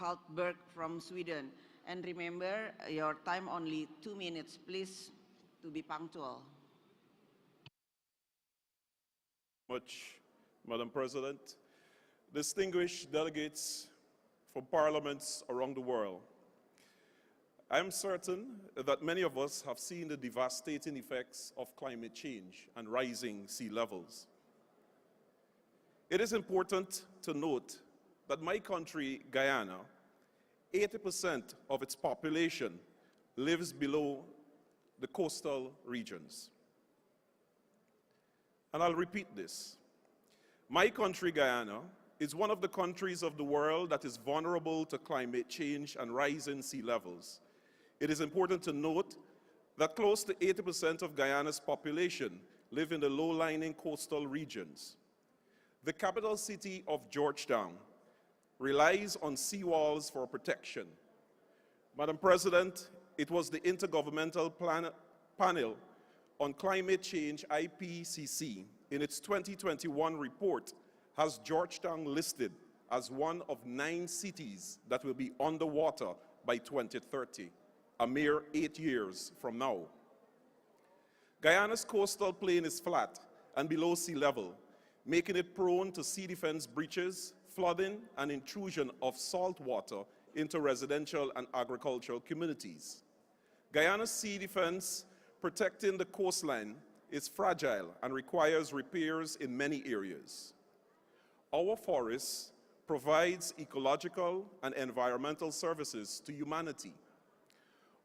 Haltberg from Sweden. And remember, your time only 2 minutes, please, to be punctual. Much, Madam President. Distinguished delegates from parliaments around the world, I am certain that many of us have seen the devastating effects of climate change and rising sea levels. It is important to note that my country, Guyana, 80% of its population lives below the coastal regions. And I'll repeat this. My country, Guyana, is one of the countries of the world that is vulnerable to climate change and rising sea levels. It is important to note that close to 80% of Guyana's population live in the low-lying coastal regions. The capital city of Georgetown relies on seawalls for protection. Madam President, it was the Intergovernmental Panel on Climate Change, IPCC, in its 2021 report, has Georgetown listed as one of 9 cities that will be underwater by 2030, a mere 8 years from now. Guyana's coastal plain is flat and below sea level, making it prone to sea defense breaches, flooding, and intrusion of salt water into residential and agricultural communities. Guyana's sea defense protecting the coastline is fragile and requires repairs in many areas. Our forests provides ecological and environmental services to humanity.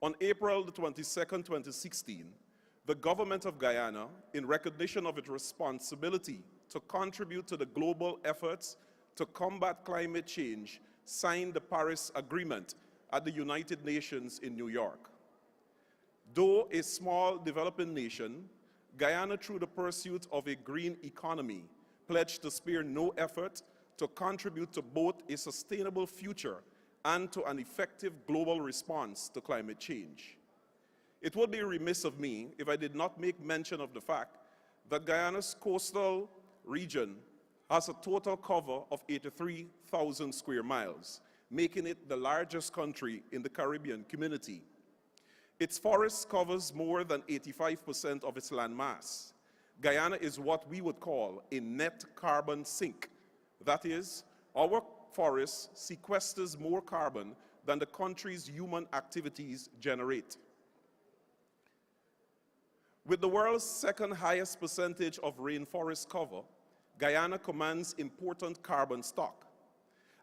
On April 22, 2016, the government of Guyana, in recognition of its responsibility to contribute to the global efforts to combat climate change, signed the Paris Agreement at the United Nations in New York. Though a small developing nation, Guyana, through the pursuit of a green economy, pledged to spare no effort to contribute to both a sustainable future and to an effective global response to climate change. It would be remiss of me if I did not make mention of the fact that Guyana's coastal region has a total cover of 83,000 square miles, making it the largest country in the Caribbean community. Its forest covers more than 85% of its land mass. Guyana is what we would call a net carbon sink. That is, our forests sequesters more carbon than the country's human activities generate. With the world's second highest percentage of rainforest cover, Guyana commands important carbon stock.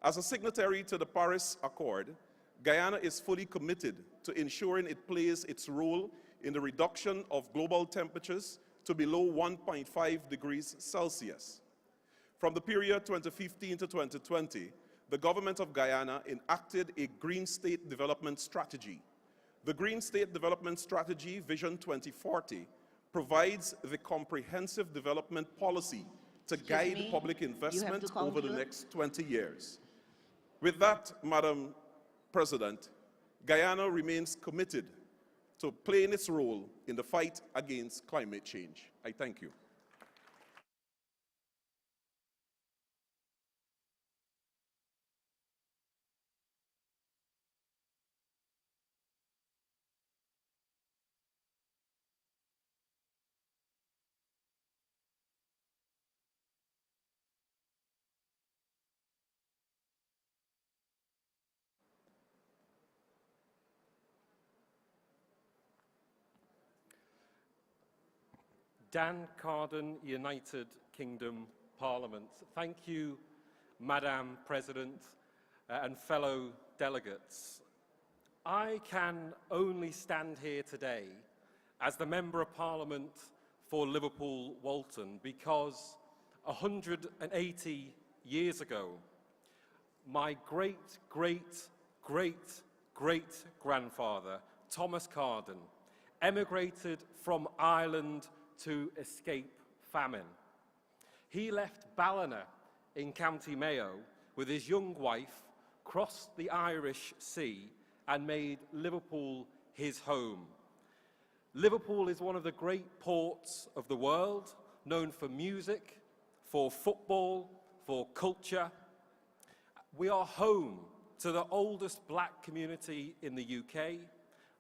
As a signatory to the Paris Accord, Guyana is fully committed to ensuring it plays its role in the reduction of global temperatures to below 1.5 degrees Celsius. From the period 2015 to 2020, the government of Guyana enacted a Green State Development Strategy. The Green State Development Strategy, Vision 2040, provides the comprehensive development policy to guide public investment over the next 20 years. With that, Madam President, Guyana remains committed to playing its role in the fight against climate change. I thank you. Dan Carden, United Kingdom Parliament. Thank you, Madam President and fellow delegates. I can only stand here today as the Member of Parliament for Liverpool Walton because 180 years ago, my great-great-great-great-grandfather, Thomas Carden, emigrated from Ireland to escape famine. He left Ballina in County Mayo with his young wife, crossed the Irish Sea and made Liverpool his home. Liverpool is one of the great ports of the world, known for music, for football, for culture. We are home to the oldest black community in the UK,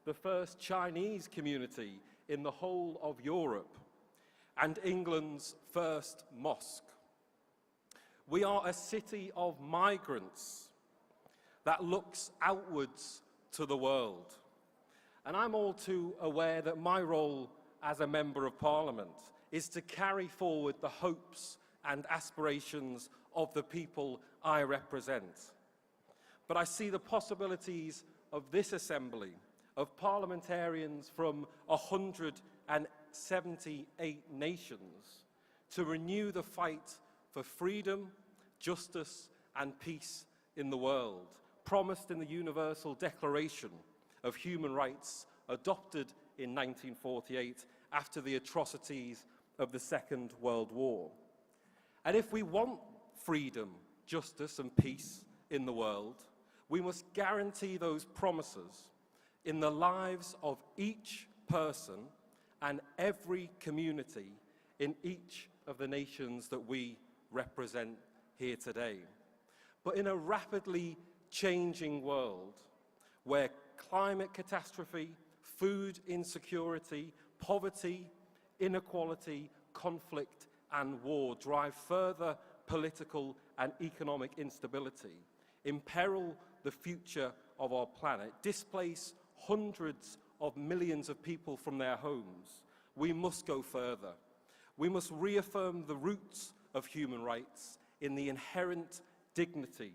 the first Chinese community in the whole of Europe, and England's first mosque. We are a city of migrants that looks outwards to the world. And I'm all too aware that my role as a Member of Parliament is to carry forward the hopes and aspirations of the people I represent. But I see the possibilities of this Assembly, of parliamentarians from 178 nations, to renew the fight for freedom, justice, and peace in the world, promised in the Universal Declaration of Human Rights adopted in 1948 after the atrocities of the Second World War. And if we want freedom, justice, and peace in the world, we must guarantee those promises in the lives of each person and every community in each of the nations that we represent here today. But in a rapidly changing world where climate catastrophe, food insecurity, poverty, inequality, conflict, and war drive further political and economic instability, imperil the future of our planet, displace hundreds of millions of people from their homes, we must go further. We must reaffirm the roots of human rights in the inherent dignity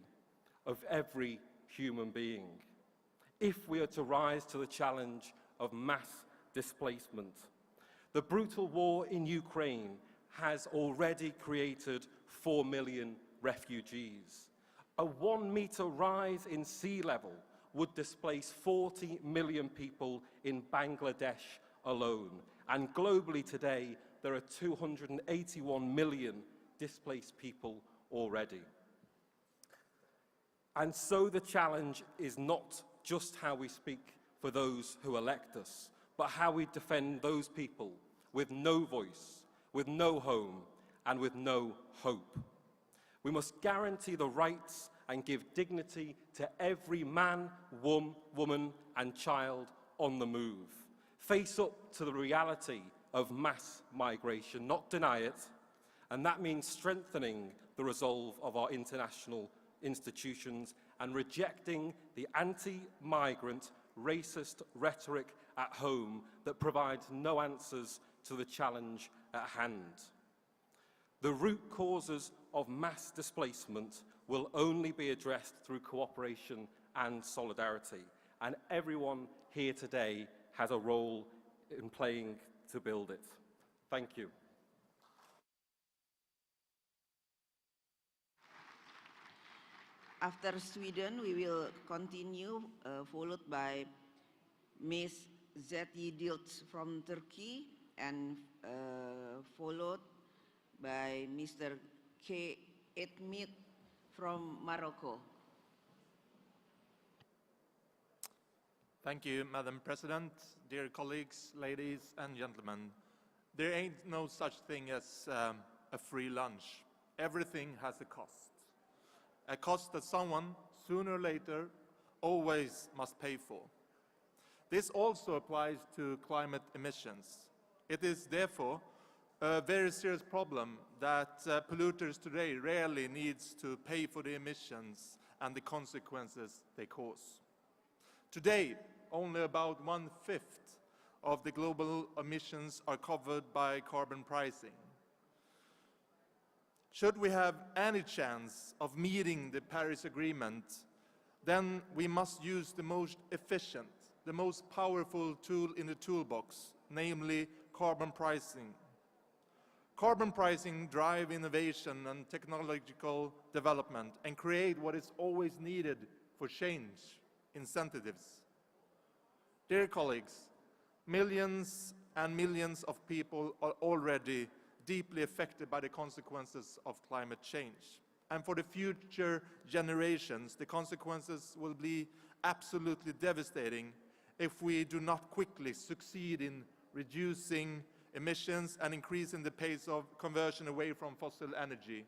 of every human being, if we are to rise to the challenge of mass displacement. The brutal war in Ukraine has already created 4 million refugees. A 1 meter rise in sea level would displace 40 million people in Bangladesh alone. And globally today, there are 281 million displaced people already. And so the challenge is not just how we speak for those who elect us, but how we defend those people with no voice, with no home, and with no hope. We must guarantee the rights and give dignity to every man, woman, and child on the move. Face up to the reality of mass migration, not deny it, and that means strengthening the resolve of our international institutions and rejecting the anti-migrant, racist rhetoric at home that provides no answers to the challenge at hand. The root causes of mass displacement will only be addressed through cooperation and solidarity, and everyone here today has a role in playing to build it. Thank you. After Sweden, we will continue, followed by Ms. Zeti Dilts from Turkey, and followed by Mr. K. Edmit from Morocco. Thank you, Madam President, dear colleagues, ladies and gentlemen. There ain't no such thing as a free lunch. Everything has a cost that someone, sooner or later, always must pay for. This also applies to climate emissions. It is therefore a very serious problem that polluters today rarely need to pay for the emissions and the consequences they cause. Today, only about 1/5 of the global emissions are covered by carbon pricing. Should we have any chance of meeting the Paris Agreement, then we must use the most efficient, the most powerful tool in the toolbox, namely carbon pricing. Carbon pricing drives innovation and technological development and create what is always needed for change, incentives. Dear colleagues, millions and millions of people are already deeply affected by the consequences of climate change. And for the future generations, the consequences will be absolutely devastating if we do not quickly succeed in reducing emissions and increasing the pace of conversion away from fossil energy.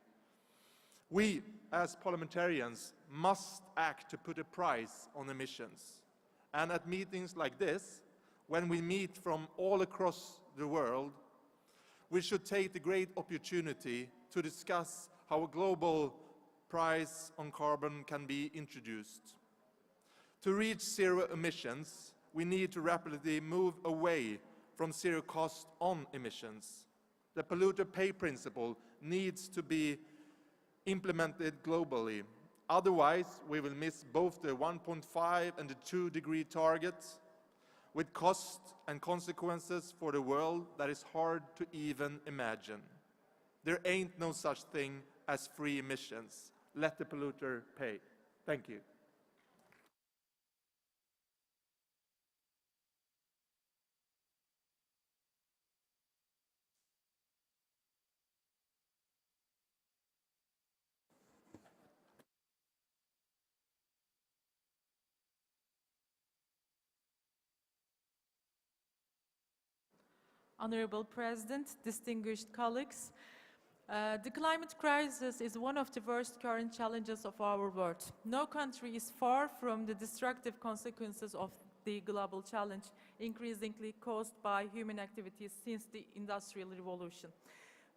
We, as parliamentarians, must act to put a price on emissions. And at meetings like this, when we meet from all across the world, we should take the great opportunity to discuss how a global price on carbon can be introduced. To reach zero emissions, we need to rapidly move away from zero cost on emissions. The polluter pay principle needs to be implemented globally. Otherwise, we will miss both the 1.5 and the 2-degree targets, with costs and consequences for the world that is hard to even imagine. There ain't no such thing as free emissions. Let the polluter pay. Thank you. Honorable President, distinguished colleagues, the climate crisis is one of the worst current challenges of our world. No country is far from the destructive consequences of the global challenge, increasingly caused by human activities since the Industrial Revolution.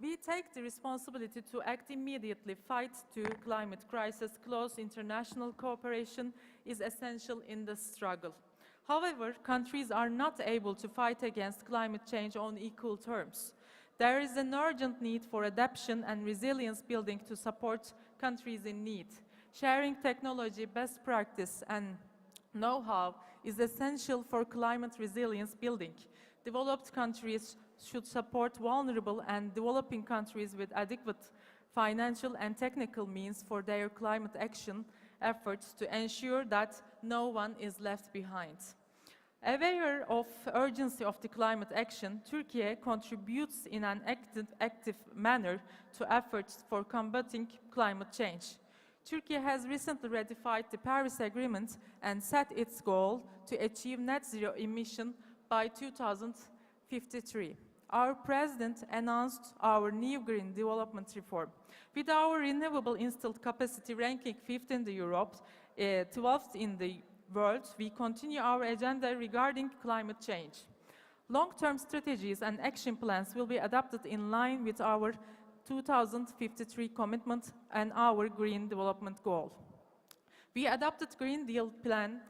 We take the responsibility to act immediately, fight the climate crisis. Close international cooperation is essential in the struggle. However, countries are not able to fight against climate change on equal terms. There is an urgent need for adaptation and resilience building to support countries in need. Sharing technology, best practice, and know-how is essential for climate resilience building. Developed countries should support vulnerable and developing countries with adequate financial and technical means for their climate action efforts to ensure that no one is left behind. Aware of the urgency of the climate action, Turkey contributes in an active manner to efforts for combating climate change. Turkey has recently ratified the Paris Agreement and set its goal to achieve net zero emission by 2053. Our President announced our new green development reform. With our renewable installed capacity ranking 5th in the Europe, 12th in the world, we continue our agenda regarding climate change. Long-term strategies and action plans will be adopted in line with our 2053 commitment and our green development goal. We adopted Green Deal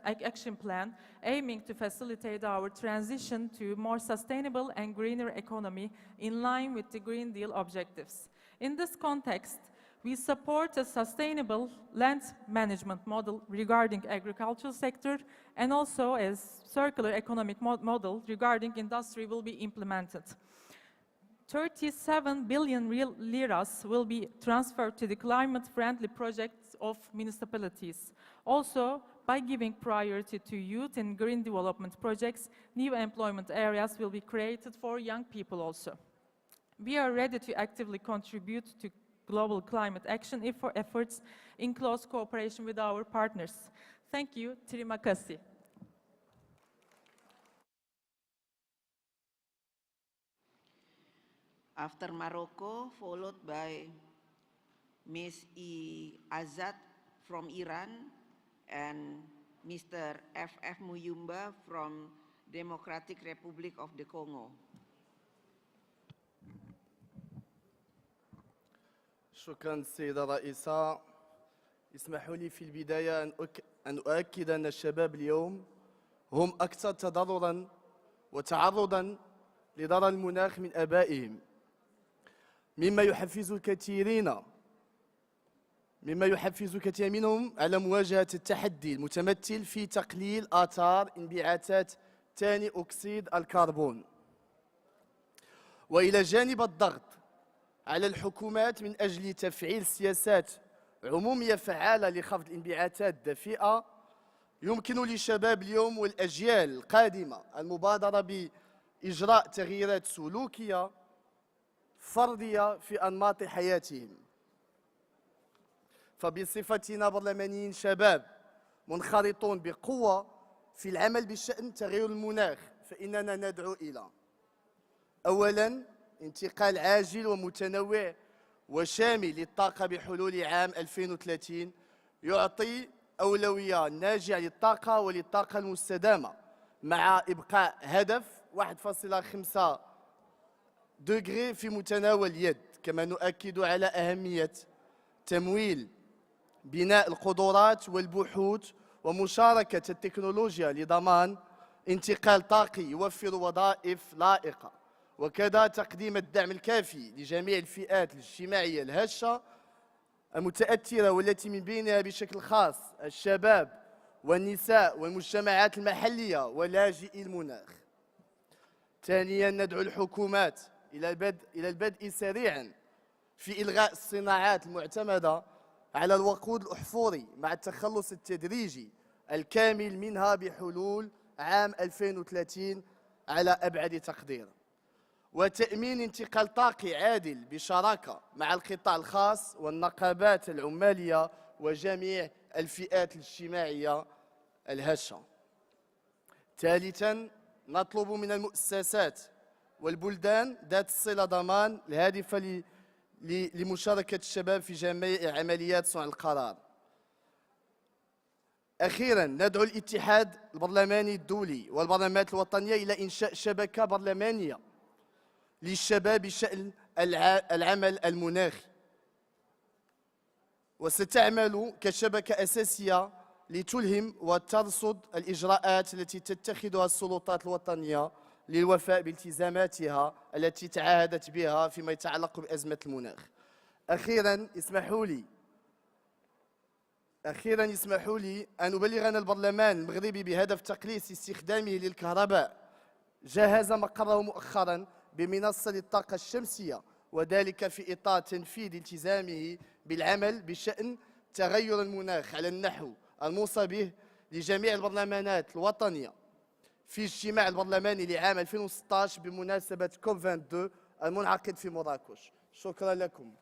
action plan aiming to facilitate our transition to a more sustainable and greener economy in line with the Green Deal objectives. In this context, we support a sustainable land management model regarding agricultural sector, and also a circular economic model regarding industry will be implemented. 37 billion liras will be transferred to the climate-friendly projects of municipalities. Also, by giving priority to youth and green development projects, new employment areas will be created for young people also. We are ready to actively contribute to global climate action efforts in close cooperation with our partners. Thank you. Terima kasih. After Morocco, followed by Ms. Azad from Iran and Mr. F.F. Muyumba from Democratic Republic of the Congo. شكرا السيدة الرئيسة. اسمحوا لي في البداية أن أؤكد أن الشباب اليوم هم أكثر تضرراً وتعرضاً لضرر المناخ من آبائهم، مما يحفز الكثير منهم على مواجهة التحدي المتمثل في تقليل آثار انبعاثات ثاني أكسيد الكربون. وإلى جانب الضغط على الحكومات من أجل تفعيل سياسات عمومية فعالة لخفض الانبعاثات الدفيئة، يمكن للشباب اليوم والأجيال القادمة المبادرة بإجراء تغييرات سلوكية فردية في أنماط حياتهم. فبصفتنا برلمانيين شباب منخرطون بقوة في العمل بشأن تغيير المناخ، فإننا ندعو إلى أولاً انتقال عاجل ومتنوع وشامل للطاقة بحلول عام 2030 يعطي أولوية ناجعة للطاقة وللطاقة المستدامة، مع إبقاء هدف 1.5 دغري في متناول اليد. كما نؤكد على أهمية تمويل بناء القدرات والبحوث ومشاركة التكنولوجيا لضمان انتقال طاقي يوفر وظائف لائقة، وكذا تقديم الدعم الكافي لجميع الفئات الاجتماعية الهشة المتأثرة، والتي من بينها بشكل خاص الشباب والنساء والمجتمعات المحلية ولاجئي المناخ. ثانياً ندعو الحكومات إلى البدء سريعاً في إلغاء الصناعات المعتمدة على الوقود الأحفوري مع التخلص التدريجي الكامل منها بحلول عام 2030 على أبعد تقدير، وتأمين انتقال طاقي عادل بشراكة مع القطاع الخاص والنقابات العمالية وجميع الفئات الاجتماعية الهشة. ثالثاً نطلب من المؤسسات والبلدان ذات الصلة ضمان الهادفة لمشاركة الشباب في جميع عمليات صنع القرار. أخيراً ندعو الاتحاد البرلماني الدولي والبرلمانات الوطنية إلى إنشاء شبكة برلمانية للشباب بشأن العمل المناخي، وستعمل كشبكة أساسية لتلهم وترصد الإجراءات التي تتخذها السلطات الوطنية للوفاء بالتزاماتها التي تعهدت بها فيما يتعلق بأزمة المناخ. أخيراً اسمحوا لي أن أبلغ أن البرلمان المغربي بهدف تقليص استخدامه للكهرباء جهز مقره مؤخراً بمنصة للطاقة الشمسية، وذلك في إطار تنفيذ التزامه بالعمل بشأن تغير المناخ على النحو الموصى به لجميع البرلمانات الوطنية في اجتماع البرلماني لعام 2016 بمناسبة COP 22 المنعقد في مراكش. شكرا لكم.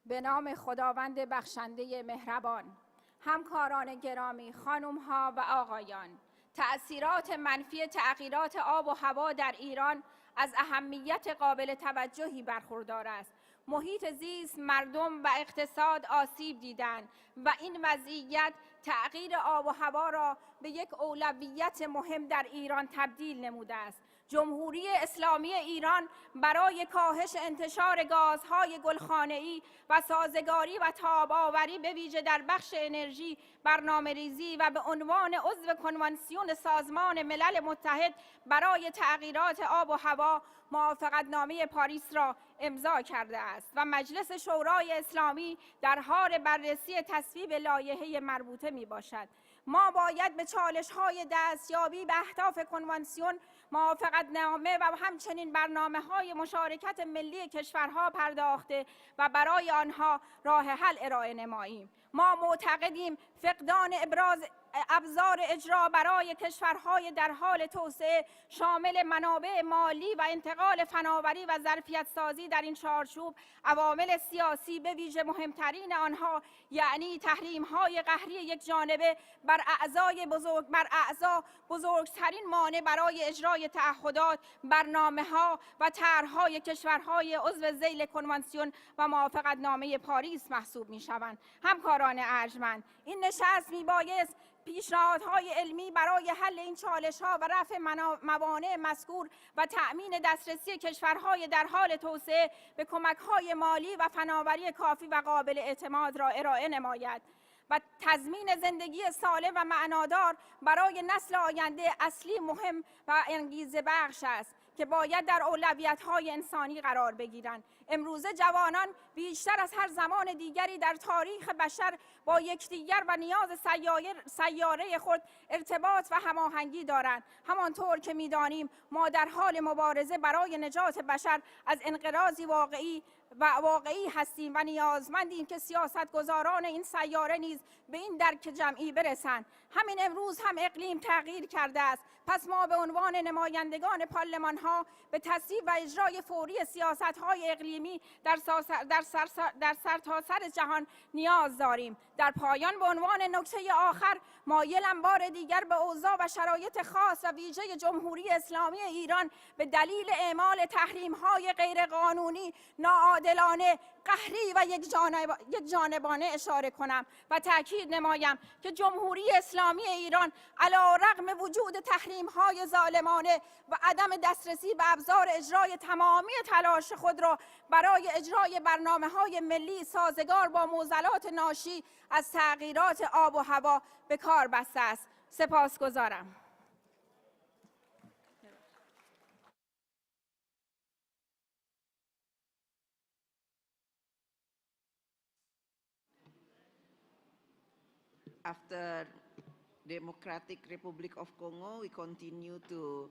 به نام خداوند بخشنده مهربان، همکاران گرامی، خانم‌ها و آقایان، تأثیرات منفی تغییرات آب و هوا در ایران از اهمیت قابل توجهی برخوردار است. محیط زیست، مردم و اقتصاد آسیب دیدند و این وضعیت تغییر آب و هوا را به یک اولویت مهم در ایران تبدیل نموده است. جمهوری اسلامی ایران برای کاهش انتشار گازهای گلخانه‌ای و سازگاری و تاب‌آوری به ویژه در بخش انرژی برنامه‌ریزی و به عنوان عضو کنوانسیون سازمان ملل متحد برای تغییرات آب و هوا موافقتنامه پاریس را امضا کرده است و مجلس شورای اسلامی در حال بررسی تصویب لایحه مربوطه میباشد. ما باید به چالش‌های دستیابی به اهداف کنوانسیون موافقتنامه و همچنین برنامه‌های مشارکت ملی کشورها پرداخته و برای آنها راه حل ارائه نماییم. ما معتقدیم فقدان ابزار اجرا برای کشورهای در حال توسعه شامل منابع مالی و انتقال فناوری و ظرفیت سازی در این چارچوب عوامل سیاسی به ویژه مهمترین آنها یعنی تحریم‌های قهری یک جانبه بر اعضا بزرگترین مانع برای اجرای تعهدات، برنامه‌ها و طرح‌های کشورهای عضو ذیل کنوانسیون و موافقتنامه پاریس محسوب می‌شوند. همکاران ارجمند، این نشست میبایست پیشنهادهای علمی برای حل این چالش‌ها و رفع موانع مذکور و تأمین دسترسی کشورهای در حال توسعه به کمک‌های مالی و فناوری کافی و قابل اعتماد را ارائه نماید و تضمین زندگی سالم و معنادار برای نسل آینده اصلی مهم و انگیزه بخش است که باید در اولویت‌های انسانی قرار بگیرند. امروزه جوانان بیشتر از هر زمان دیگری در تاریخ بشر با یکدیگر و نیاز سیاره خود ارتباط و هماهنگی دارند. همانطور که می‌دانیم ما در حال مبارزه برای نجات بشر از انقراضی واقعی هستیم و نیازمندیم که سیاستگزاران این سیاره نیز به این درک جمعی برسند. همین امروز هم اقلیم تغییر کرده است. پس ما به عنوان نمایندگان پارلمان‌ها به تصویب و اجرای فوری سیاست‌های اقلیمی در سرتاسر جهان نیاز داریم. در پایان به عنوان نکته آخر مایلم بار دیگر به اوضاع و شرایط خاص و ویژه جمهوری اسلامی ایران به دلیل اعمال تحریم‌های غیرقانونی، ناعادلانه، قهری و یک جانبانه اشاره کنم و تأکید نمایم که جمهوری اسلامی ایران علی‌رغم وجود تحریم‌های ظالمانه و عدم دسترسی به ابزار اجرای تمامی تلاش خود را برای اجرای برنامه‌های ملی سازگار با معضلات ناشی از تغییرات آب و هوا به کار بسته است. سپاسگزارم. After Democratic Republic of Congo, we continue to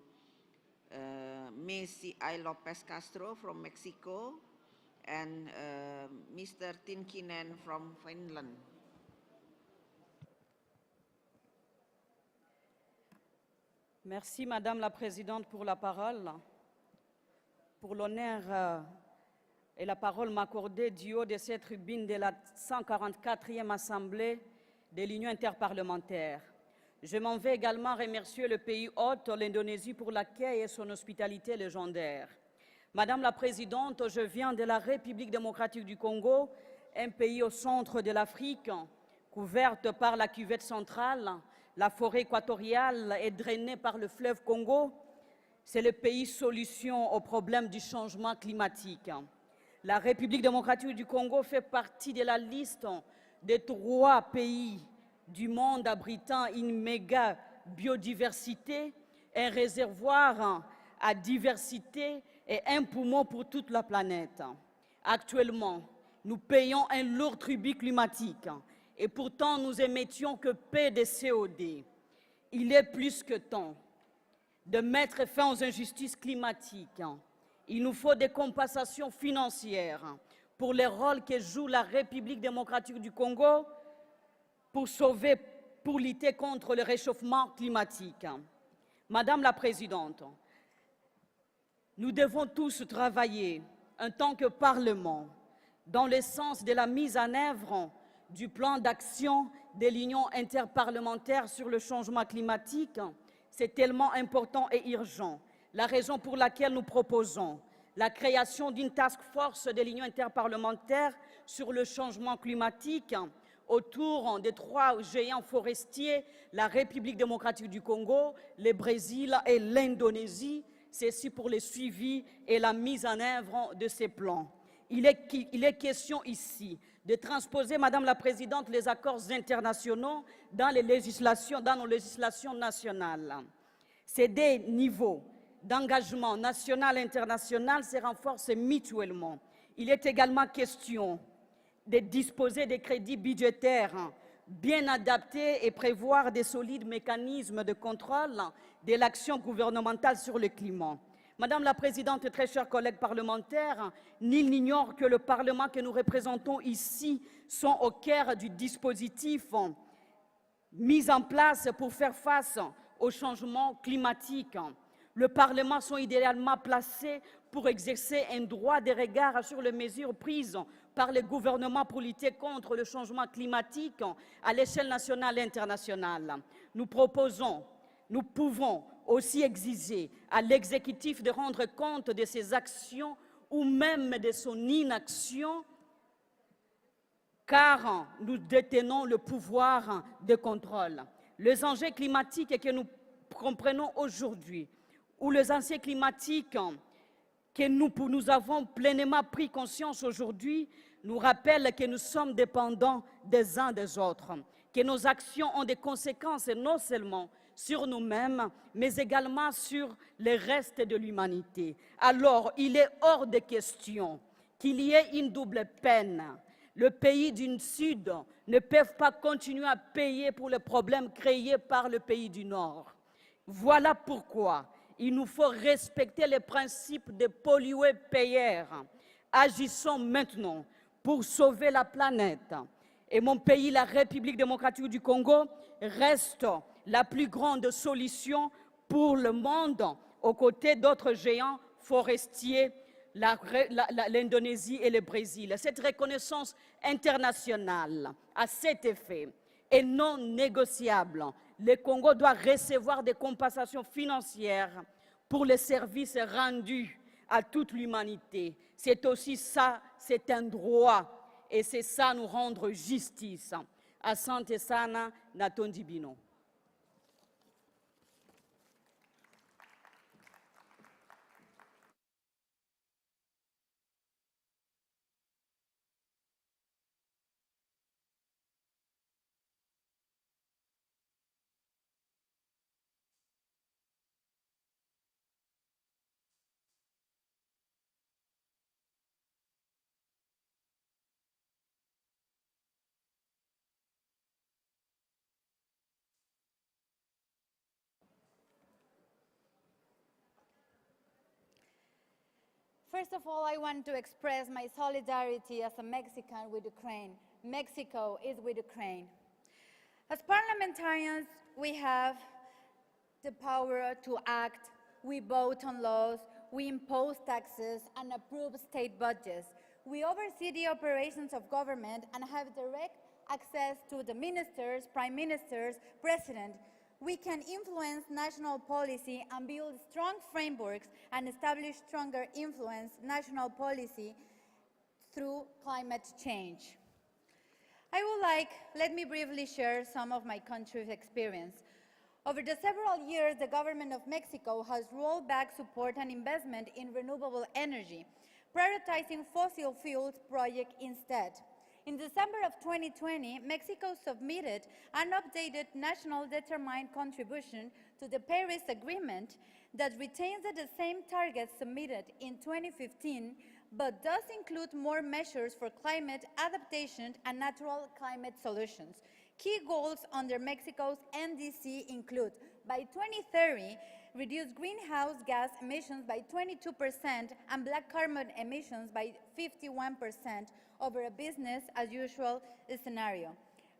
Messi I. Lopez Castro from Mexico and Mr. Tinkinen from Finland. Merci Madame la Présidente pour la parole, pour l'honneur et la parole m'accordée du haut de cette tribune de la 144e Assemblée de l'Union interparlementaire. Je m'en vais également remercier le pays hôte, l'Indonésie, pour l'accueil et son hospitalité légendaire. Madame la Présidente, je viens de la République démocratique du Congo, un pays au centre de l'Afrique, couverte par la cuvette centrale, la forêt équatoriale est drainée par le fleuve Congo. C'est le pays solution au problème du changement climatique. La République démocratique du Congo fait partie de la liste des 3 pays du monde abritant une méga biodiversité, un réservoir à diversité et un poumon pour toute la planète. Actuellement, nous payons un lourd tribut climatique et pourtant nous émettions que peu de CO2. Il est plus que temps de mettre fin aux injustices climatiques. Il nous faut des compensations financières pour le rôle que joue la République démocratique du Congo pour lutter contre le réchauffement climatique. Madame la Présidente, nous devons tous travailler en tant que Parlement dans le sens de la mise en œuvre du plan d'action de l'Union interparlementaire sur le changement climatique, c'est tellement important et urgent. La raison pour laquelle nous proposons la création d'une task force de l'Union interparlementaire sur le changement climatique autour des 3 géants forestiers, la République démocratique du Congo, le Brésil et l'Indonésie, ceci pour le suivi et la mise en œuvre de ces plans. Il est question ici de transposer, Madame la Présidente, les accords internationaux dans nos législations nationales. Ces deux niveaux d'engagement national et international se renforcent mutuellement. Il est également question de disposer de crédits budgétaires bien adaptés et prévoir des solides mécanismes de contrôle de l'action gouvernementale sur le climat. Madame la Présidente et très chers collègues parlementaires, nul n'ignore que le Parlement que nous représentons ici sont au cœur du dispositif mis en place pour faire face au changement climatique. Le Parlement sont idéalement placés pour exercer un droit de regard sur les mesures prises par le gouvernement pour lutter contre le changement climatique à l'échelle nationale et internationale. Nous pouvons aussi exiger à l'exécutif de rendre compte de ses actions ou même de son inaction, car nous détenons le pouvoir de contrôle. Les enjeux climatiques que nous comprenons aujourd'hui, ou les enjeux climatiques que nous avons pleinement pris conscience aujourd'hui, nous rappellent que nous sommes dépendants des uns des autres, que nos actions ont des conséquences non seulement sur nous-mêmes, mais également sur le reste de l'humanité. Alors, il est hors de question qu'il y ait une double peine. Le pays du Sud ne peut pas continuer à payer pour les problèmes créés par le pays du Nord. Voilà pourquoi il nous faut respecter les principes de pollueur-payeur. Agissons maintenant pour sauver la planète. Et mon pays, la République démocratique du Congo, reste la plus grande solution pour le monde, aux côtés d'autres géants forestiers, l'Indonésie et le Brésil. Cette reconnaissance internationale, à cet effet, est non négociable. Le Congo doit recevoir des compensations financières pour les services rendus à toute l'humanité. C'est aussi ça, c'est un droit, et c'est ça nous rendre justice. Asante sana na tondibino. First of all, I want to express my solidarity as a Mexican with Ukraine. Mexico is with Ukraine. As parliamentarians, we have the power to act. We vote on laws, we impose taxes and approve state budgets. We oversee the operations of government and have direct access to the ministers, prime ministers, president. We can influence national policy and build strong frameworks and establish stronger influence national policy through climate change. Let me briefly share some of my country's experience. Over the several years, the government of Mexico has rolled back support and investment in renewable energy, prioritizing fossil fuels projects instead. In December of 2020, Mexico submitted an updated national determined contribution to the Paris Agreement that retains the same targets submitted in 2015, but does include more measures for climate adaptation and natural climate solutions. Key goals under Mexico's NDC include, by 2030, reduce greenhouse gas emissions by 22% and black carbon emissions by 51% over a business-as-usual scenario.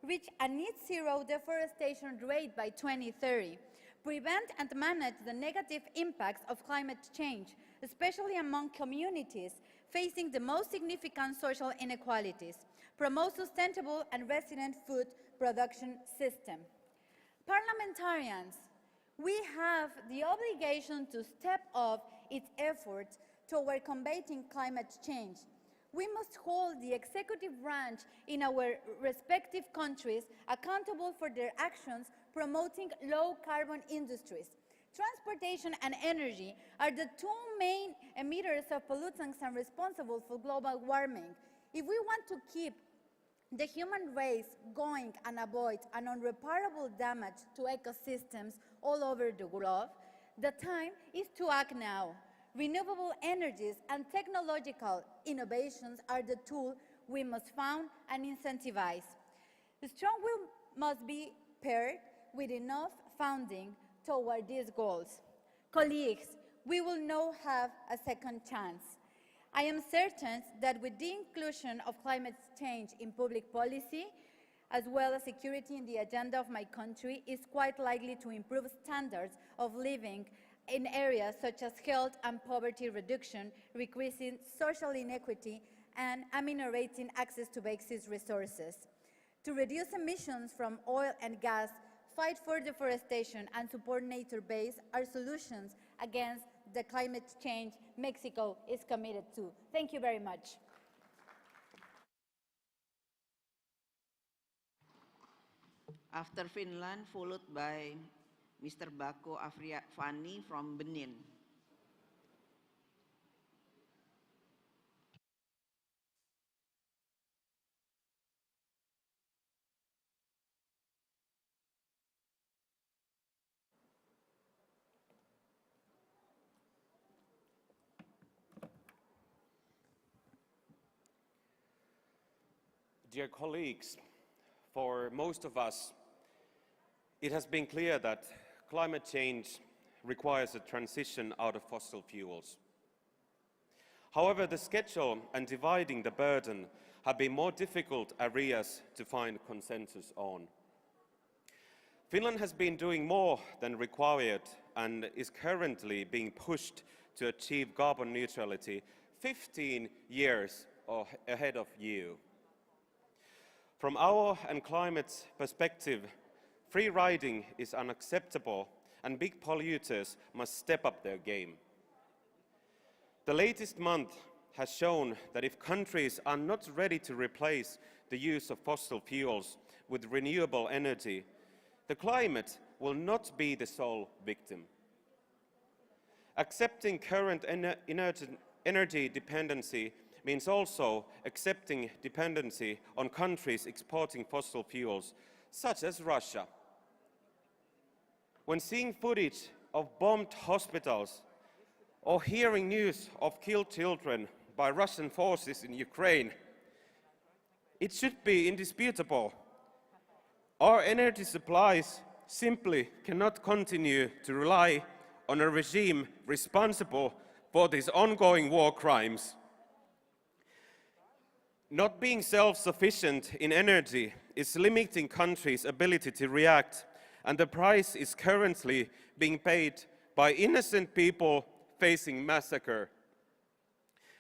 Reach a net zero deforestation rate by 2030. Prevent and manage the negative impacts of climate change, especially among communities. facing the most significant social inequalities, promote sustainable and resilient food production system. Parliamentarians, we have the obligation to step up its efforts toward combating climate change. We must hold the executive branch in our respective countries accountable for their actions promoting low-carbon industries. Transportation and energy are the two main emitters of pollutants and responsible for global warming. If we want to keep the human race going and avoid an irreparable damage to ecosystems all over the globe, the time is to act now. Renewable energies and technological innovations are the tools we must found and incentivize. The strong will must be paired with enough funding toward these goals. Colleagues, we will now have a second chance. I am certain that with the inclusion of climate change in public policy, as well as security in the agenda of my country, is quite likely to improve standards of living in areas such as health and poverty reduction, decreasing social inequity, and ameliorating access to basic resources. To reduce emissions from oil and gas, fight for deforestation, and support nature-based are solutions against the climate change Mexico is committed to. Thank you very much. After Finland, followed by Mr. Bako Afriafani from Benin. Dear colleagues, for most of us, it has been clear that climate change requires a transition out of fossil fuels. However, the schedule and dividing the burden have been more difficult areas to find consensus on. Finland has been doing more than required and is currently being pushed to achieve carbon neutrality 15 years ahead of you. From our and climate's perspective, free riding is unacceptable and big polluters must step up their game. The latest month has shown that if countries are not ready to replace the use of fossil fuels with renewable energy, the climate will not be the sole victim. Accepting current energy dependency means also accepting dependency on countries exporting fossil fuels, such as Russia. When seeing footage of bombed hospitals or hearing news of killed children by Russian forces in Ukraine, it should be indisputable. Our energy supplies simply cannot continue to rely on a regime responsible for these ongoing war crimes. Not being self-sufficient in energy is limiting countries' ability to react, and the price is currently being paid by innocent people facing massacre.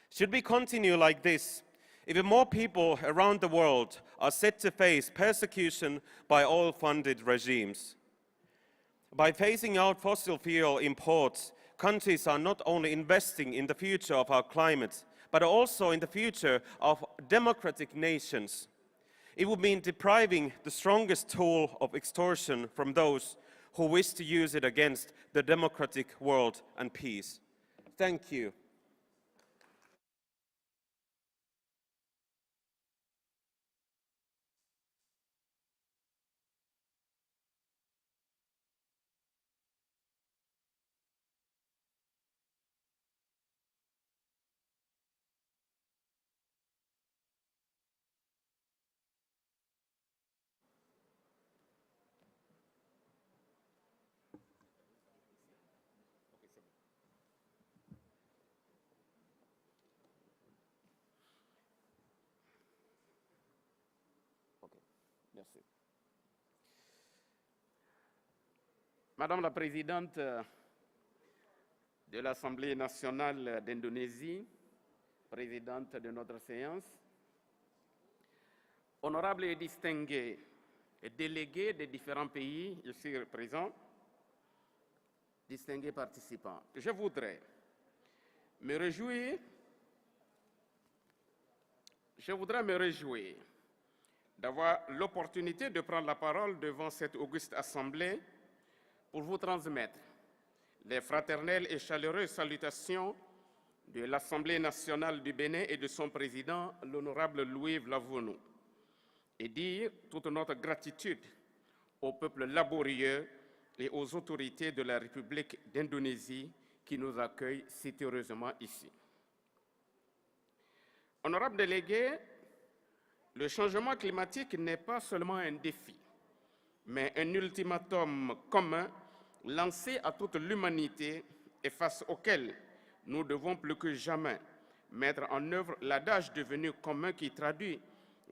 Should we continue like this, even more people around the world are set to face persecution by oil-funded regimes. By phasing out fossil fuel imports, countries are not only investing in the future of our climate, but also in the future of democratic nations. It would mean depriving the strongest tool of extortion from those who wish to use it against the democratic world and peace. Thank you. Merci. Madame la Présidente de l'Assemblée nationale d'Indonésie, présidente de notre séance, honorables et distingués délégués des différents pays ici présents, distingués participants, je voudrais me réjouir d'avoir l'opportunité de prendre la parole devant cette auguste assemblée pour vous transmettre les fraternelles et chaleureuses salutations de l'Assemblée nationale du Bénin et de son président, l'honorable Louis Vlavonou, et dire toute notre gratitude au peuple laborieux et aux autorités de la République d'Indonésie qui nous accueillent si heureusement ici. Honorables délégués, le changement climatique n'est pas seulement un défi, mais un ultimatum commun lancé à toute l'humanité et face auquel nous devons plus que jamais mettre en œuvre l'adage devenu commun qui traduit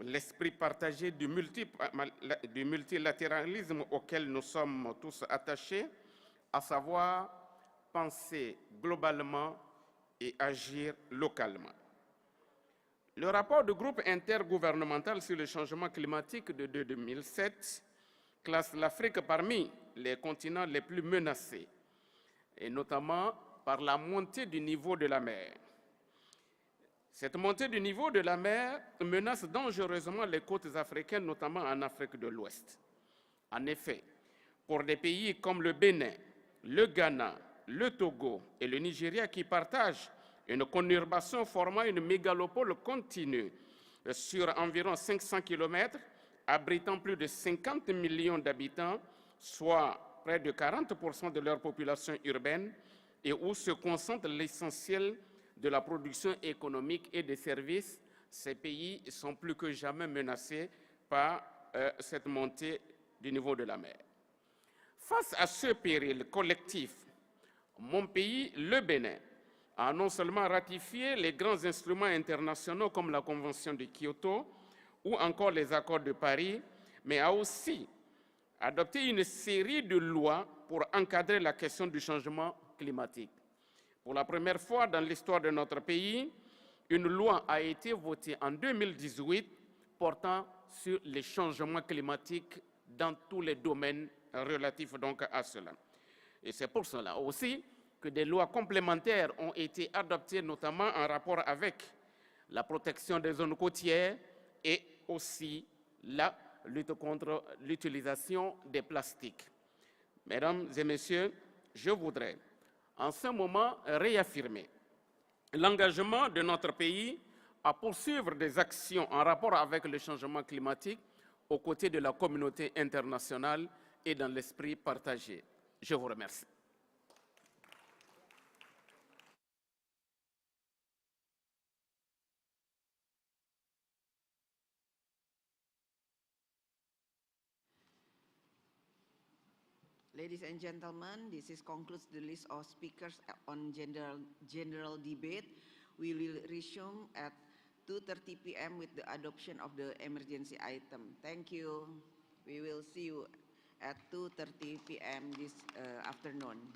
l'esprit partagé du multilatéralisme auquel nous sommes tous attachés, à savoir penser globalement et agir localement. Le rapport du groupe intergouvernemental sur le changement climatique de 2007 classe l'Afrique parmi les continents les plus menacés, et notamment par la montée du niveau de la mer. Cette montée du niveau de la mer menace dangereusement les côtes africaines, notamment en Afrique de l'Ouest. En effet, pour des pays comme le Bénin, le Ghana, le Togo et le Nigeria qui partagent une conurbation formant une mégalopole continue sur environ 500 km, abritant plus de 50 millions d'habitants, soit près de 40% de leur population urbaine, et où se concentre l'essentiel de la production économique et des services, ces pays sont plus que jamais menacés par cette montée du niveau de la mer. Face à ce péril collectif, mon pays, le Bénin, a non seulement ratifié les grands instruments internationaux comme la Convention de Kyoto ou encore les accords de Paris, mais a aussi adopté une série de lois pour encadrer la question du changement climatique. Pour la première fois dans l'histoire de notre pays, une loi a été votée en 2018 portant sur les changements climatiques dans tous les domaines relatifs donc à cela. Et c'est pour cela aussi que des lois complémentaires ont été adoptées, notamment en rapport avec la protection des zones côtières et aussi la lutte contre l'utilisation des plastiques. Mesdames et messieurs, je voudrais en ce moment réaffirmer l'engagement de notre pays à poursuivre des actions en rapport avec le changement climatique aux côtés de la communauté internationale et dans l'esprit partagé. Je vous remercie. Ladies and gentlemen, this concludes the list of speakers on general debate. We will resume at 2:30 p.m. with the adoption of the emergency item. Thank you. We will see you at 2:30 p.m. this afternoon.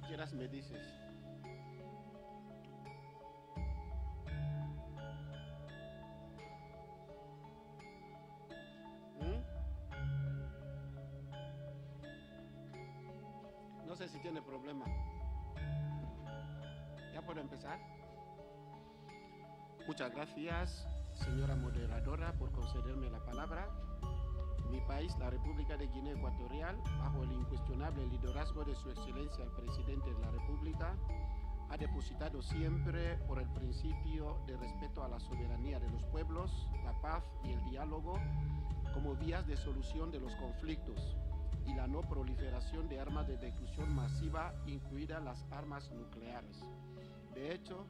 quieras me dices. No sé si tiene problema. ¿Ya puedo empezar? Muchas gracias, señora moderadora, por concederme la palabra. Mi país, la República de Guinea Ecuatorial, bajo el incuestionable liderazgo de Su Excelencia el Presidente de la República, ha depositado siempre por el principio de respeto a la soberanía de los pueblos, la paz y el diálogo como vías de solución de los conflictos y la no proliferación de armas de destrucción masiva, incluidas las armas nucleares. De hecho,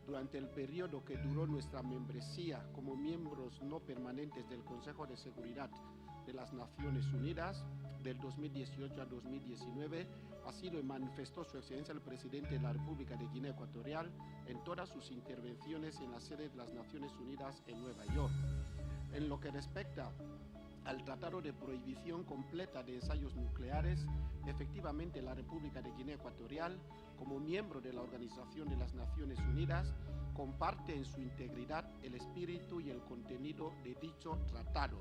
durante el periodo que duró nuestra membresía como miembros no permanentes del Consejo de Seguridad de las Naciones Unidas, del 2018 a 2019, así lo manifestó Su Excelencia el Presidente de la República de Guinea Ecuatorial en todas sus intervenciones en la sede de las Naciones Unidas en Nueva York. En lo que respecta al Tratado de Prohibición Completa de Ensayos Nucleares, efectivamente la República de Guinea Ecuatorial, como miembro de la Organización de las Naciones Unidas, comparte en su integridad el espíritu y el contenido de dicho tratado,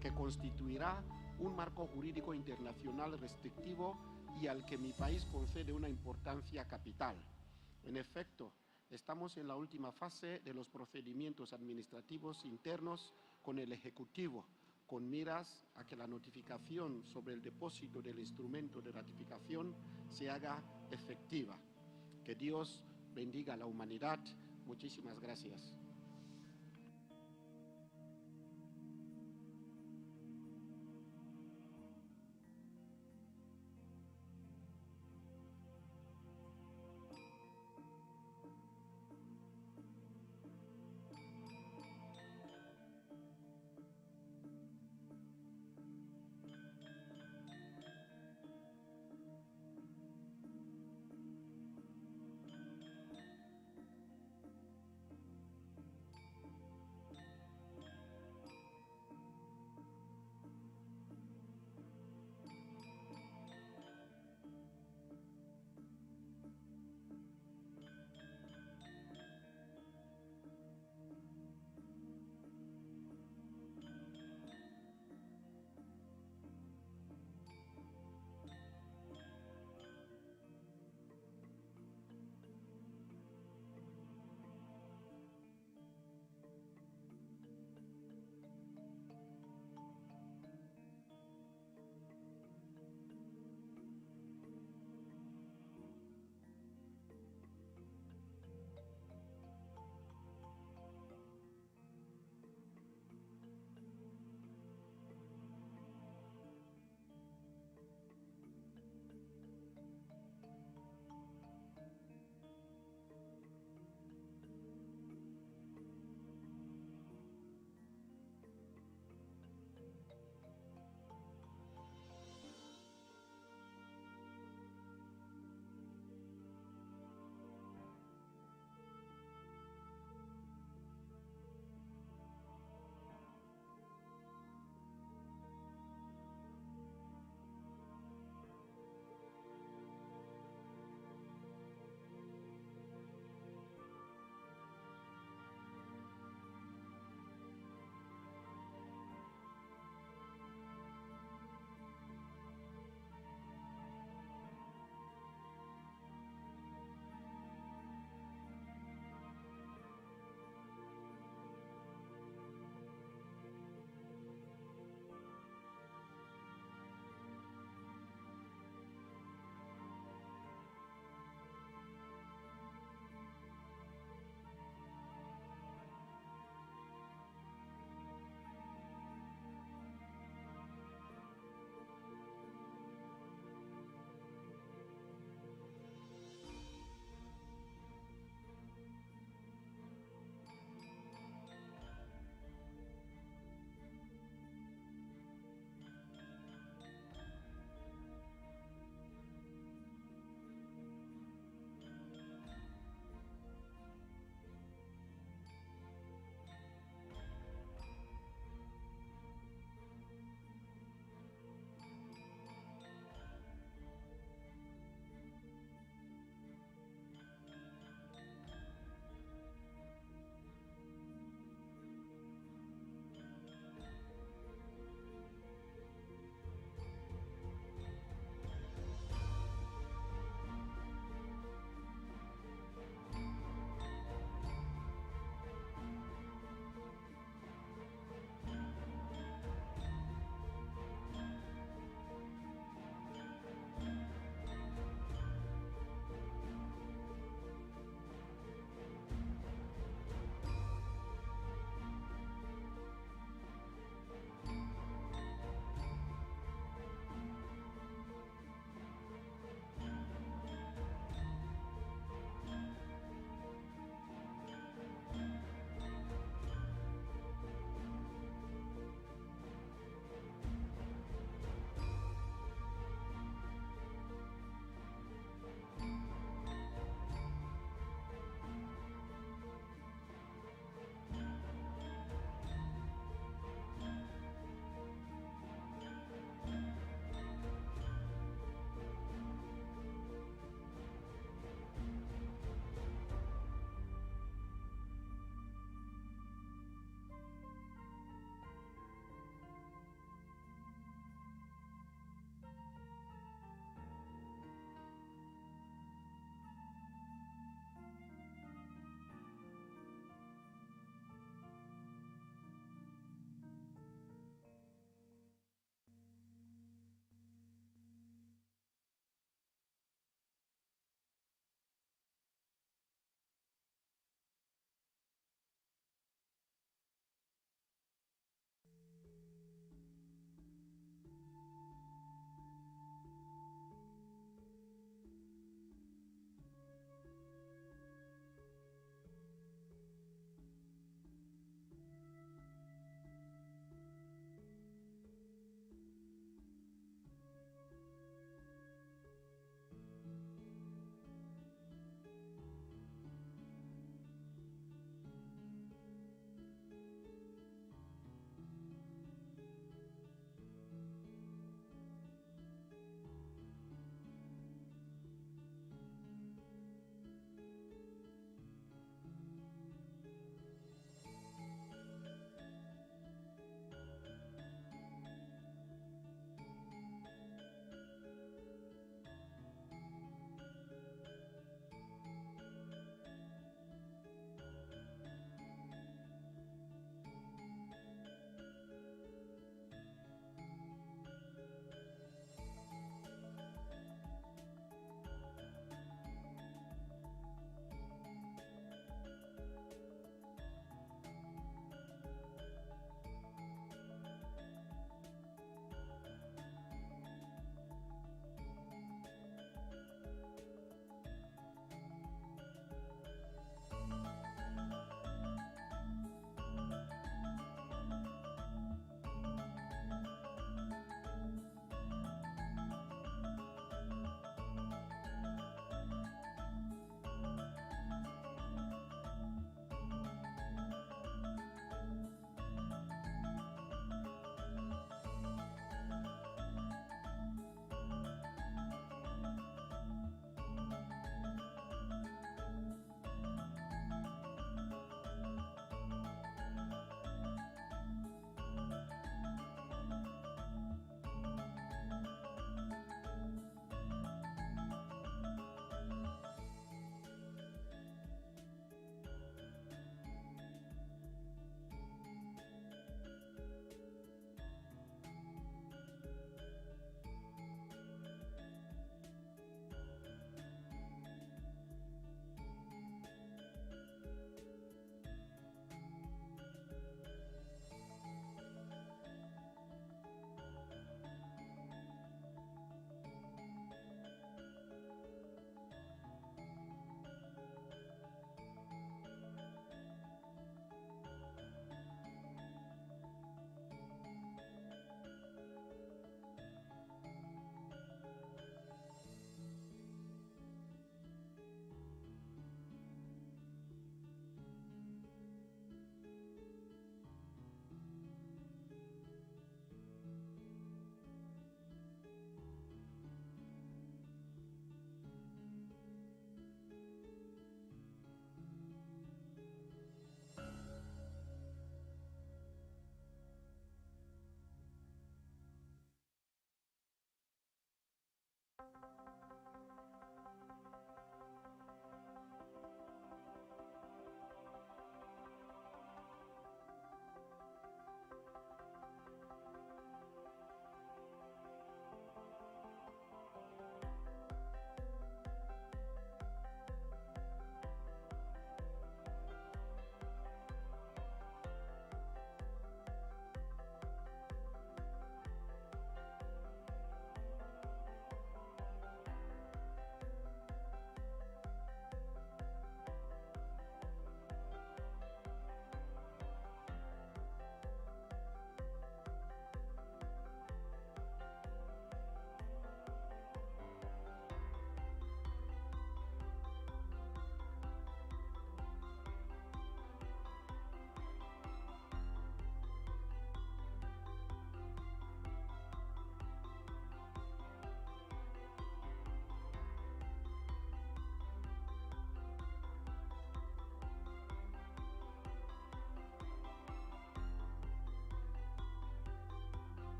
que constituirá un marco jurídico internacional restrictivo y al que mi país concede una importancia capital. En efecto, estamos en la última fase de los procedimientos administrativos internos con el Ejecutivo, con miras a que la notificación sobre el depósito del instrumento de ratificación se haga efectiva. Que Dios bendiga a la humanidad. Muchísimas gracias.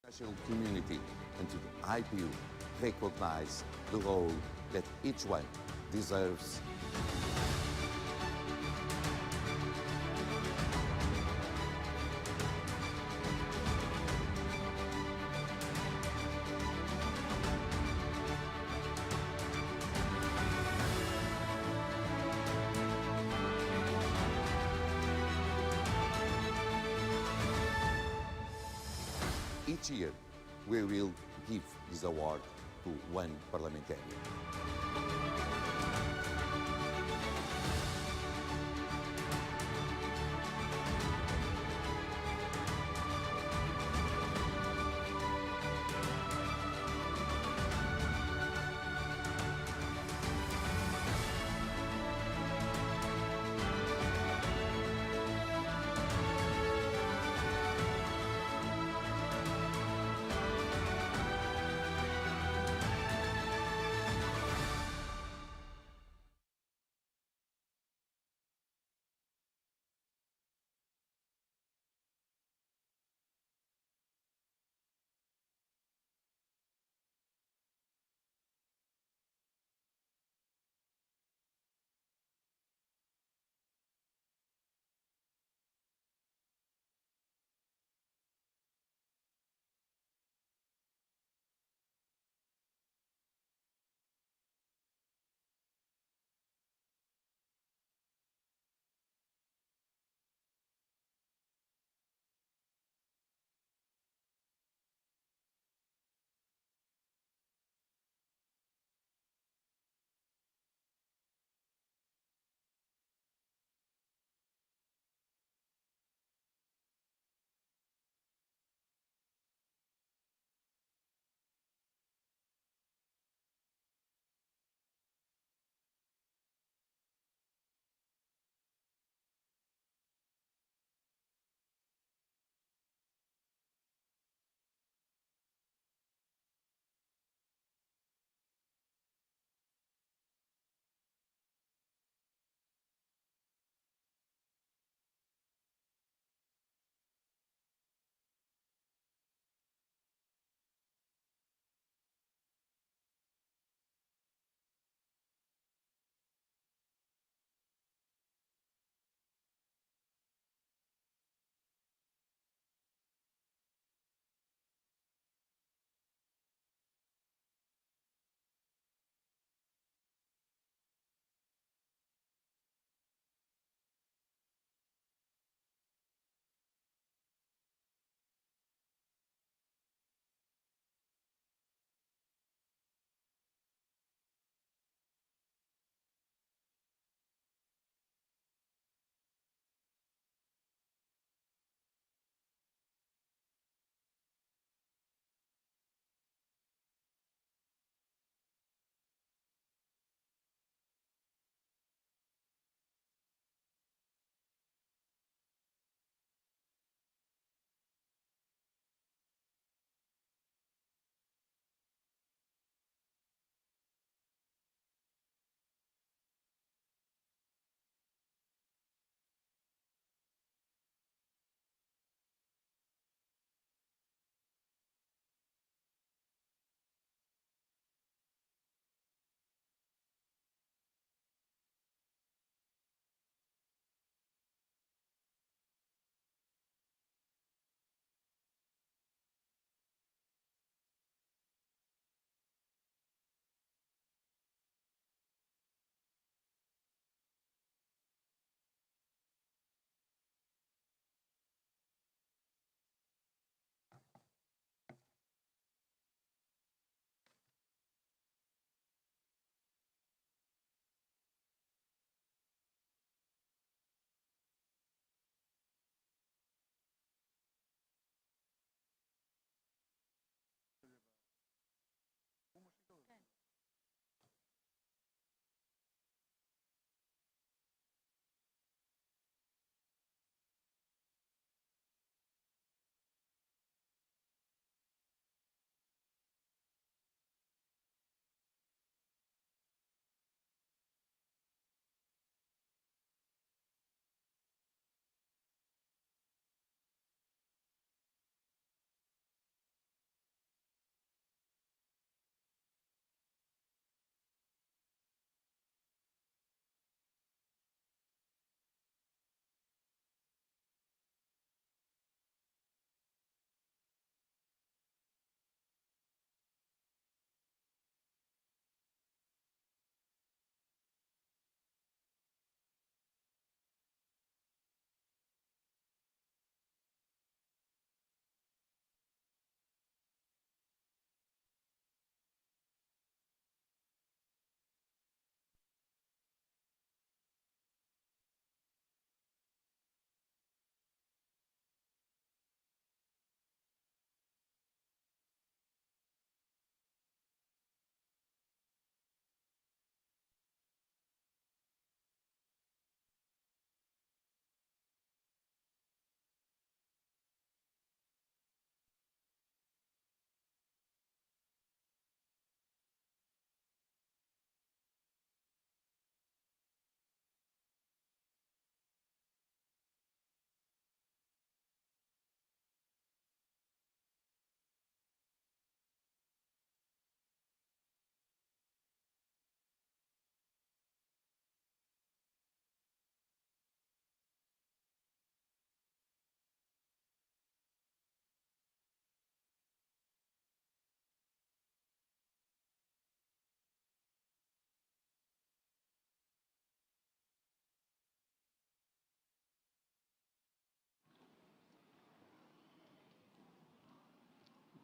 international community and to the IPU recognize the role that each one deserves. Each year, we will give this award to one parliamentarian.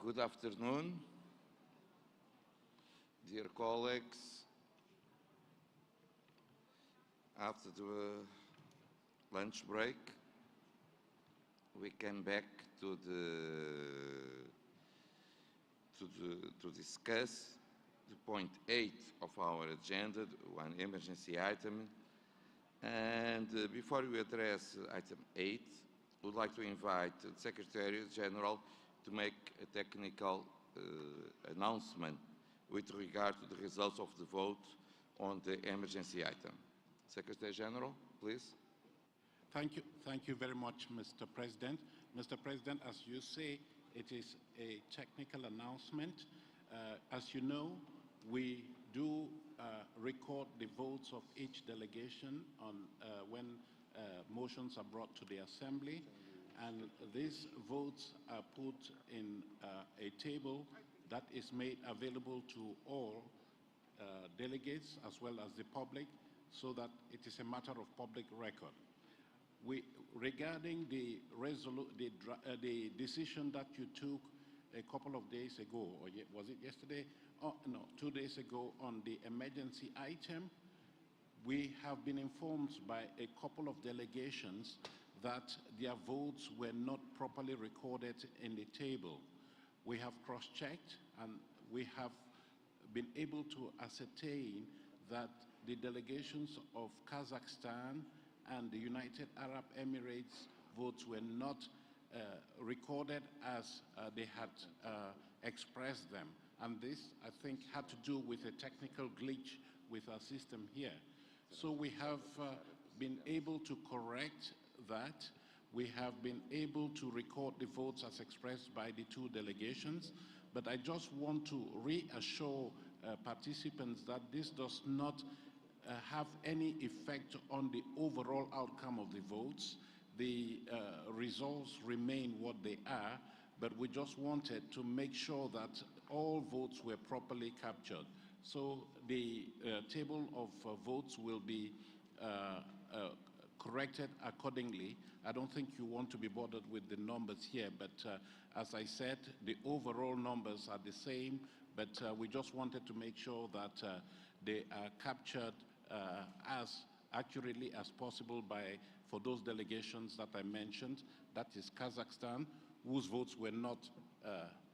Good afternoon, dear colleagues. After the lunch break, we came back to discuss the point 8 of our agenda, one emergency item. And before we address item 8, I would like to invite the Secretary General to make a technical announcement with regard to the results of the vote on the emergency item. Secretary General, please. Thank you very much, Mr. President. Mr. President, as you say, it is a technical announcement. As you know, we do record the votes of each delegation on when motions are brought to the Assembly, and these votes are put in a table that is made available to all delegates as well as the public, so that it is a matter of public record. Regarding the decision that you took a couple of days ago, or was it yesterday? Oh, no, 2 days ago on the emergency item, we have been informed by a couple of delegations that their votes were not properly recorded in the table. We have cross-checked, and we have been able to ascertain that the delegations of Kazakhstan and the United Arab Emirates votes were not recorded as they had expressed them. And this, I think, had to do with a technical glitch with our system here. So we have been able to correct that. We have been able to record the votes as expressed by the two delegations. But I just want to reassure participants that this does not have any effect on the overall outcome of the votes. The results remain what they are, but we just wanted to make sure that all votes were properly captured. So the table of votes will be corrected accordingly. I don't think you want to be bothered with the numbers here, but as I said, the overall numbers are the same, but we just wanted to make sure that they are captured as accurately as possible for those delegations that I mentioned. That is Kazakhstan, whose votes were not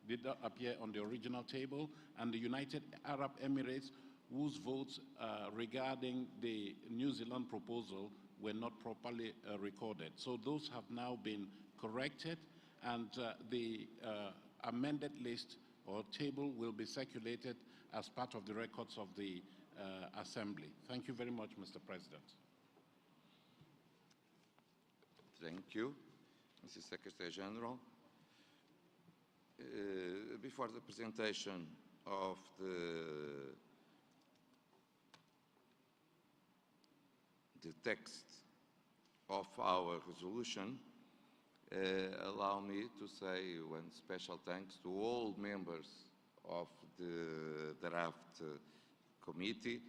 did not appear on the original table, and the United Arab Emirates, whose votes regarding the New Zealand proposal were not properly recorded. So those have now been corrected, and the amended list or table will be circulated as part of the records of the Assembly. Thank you very much, Mr. President. Thank you, Mr. Secretary General. Before the presentation of the text of our resolution, allow me to say one special thanks to all members of the draft committee.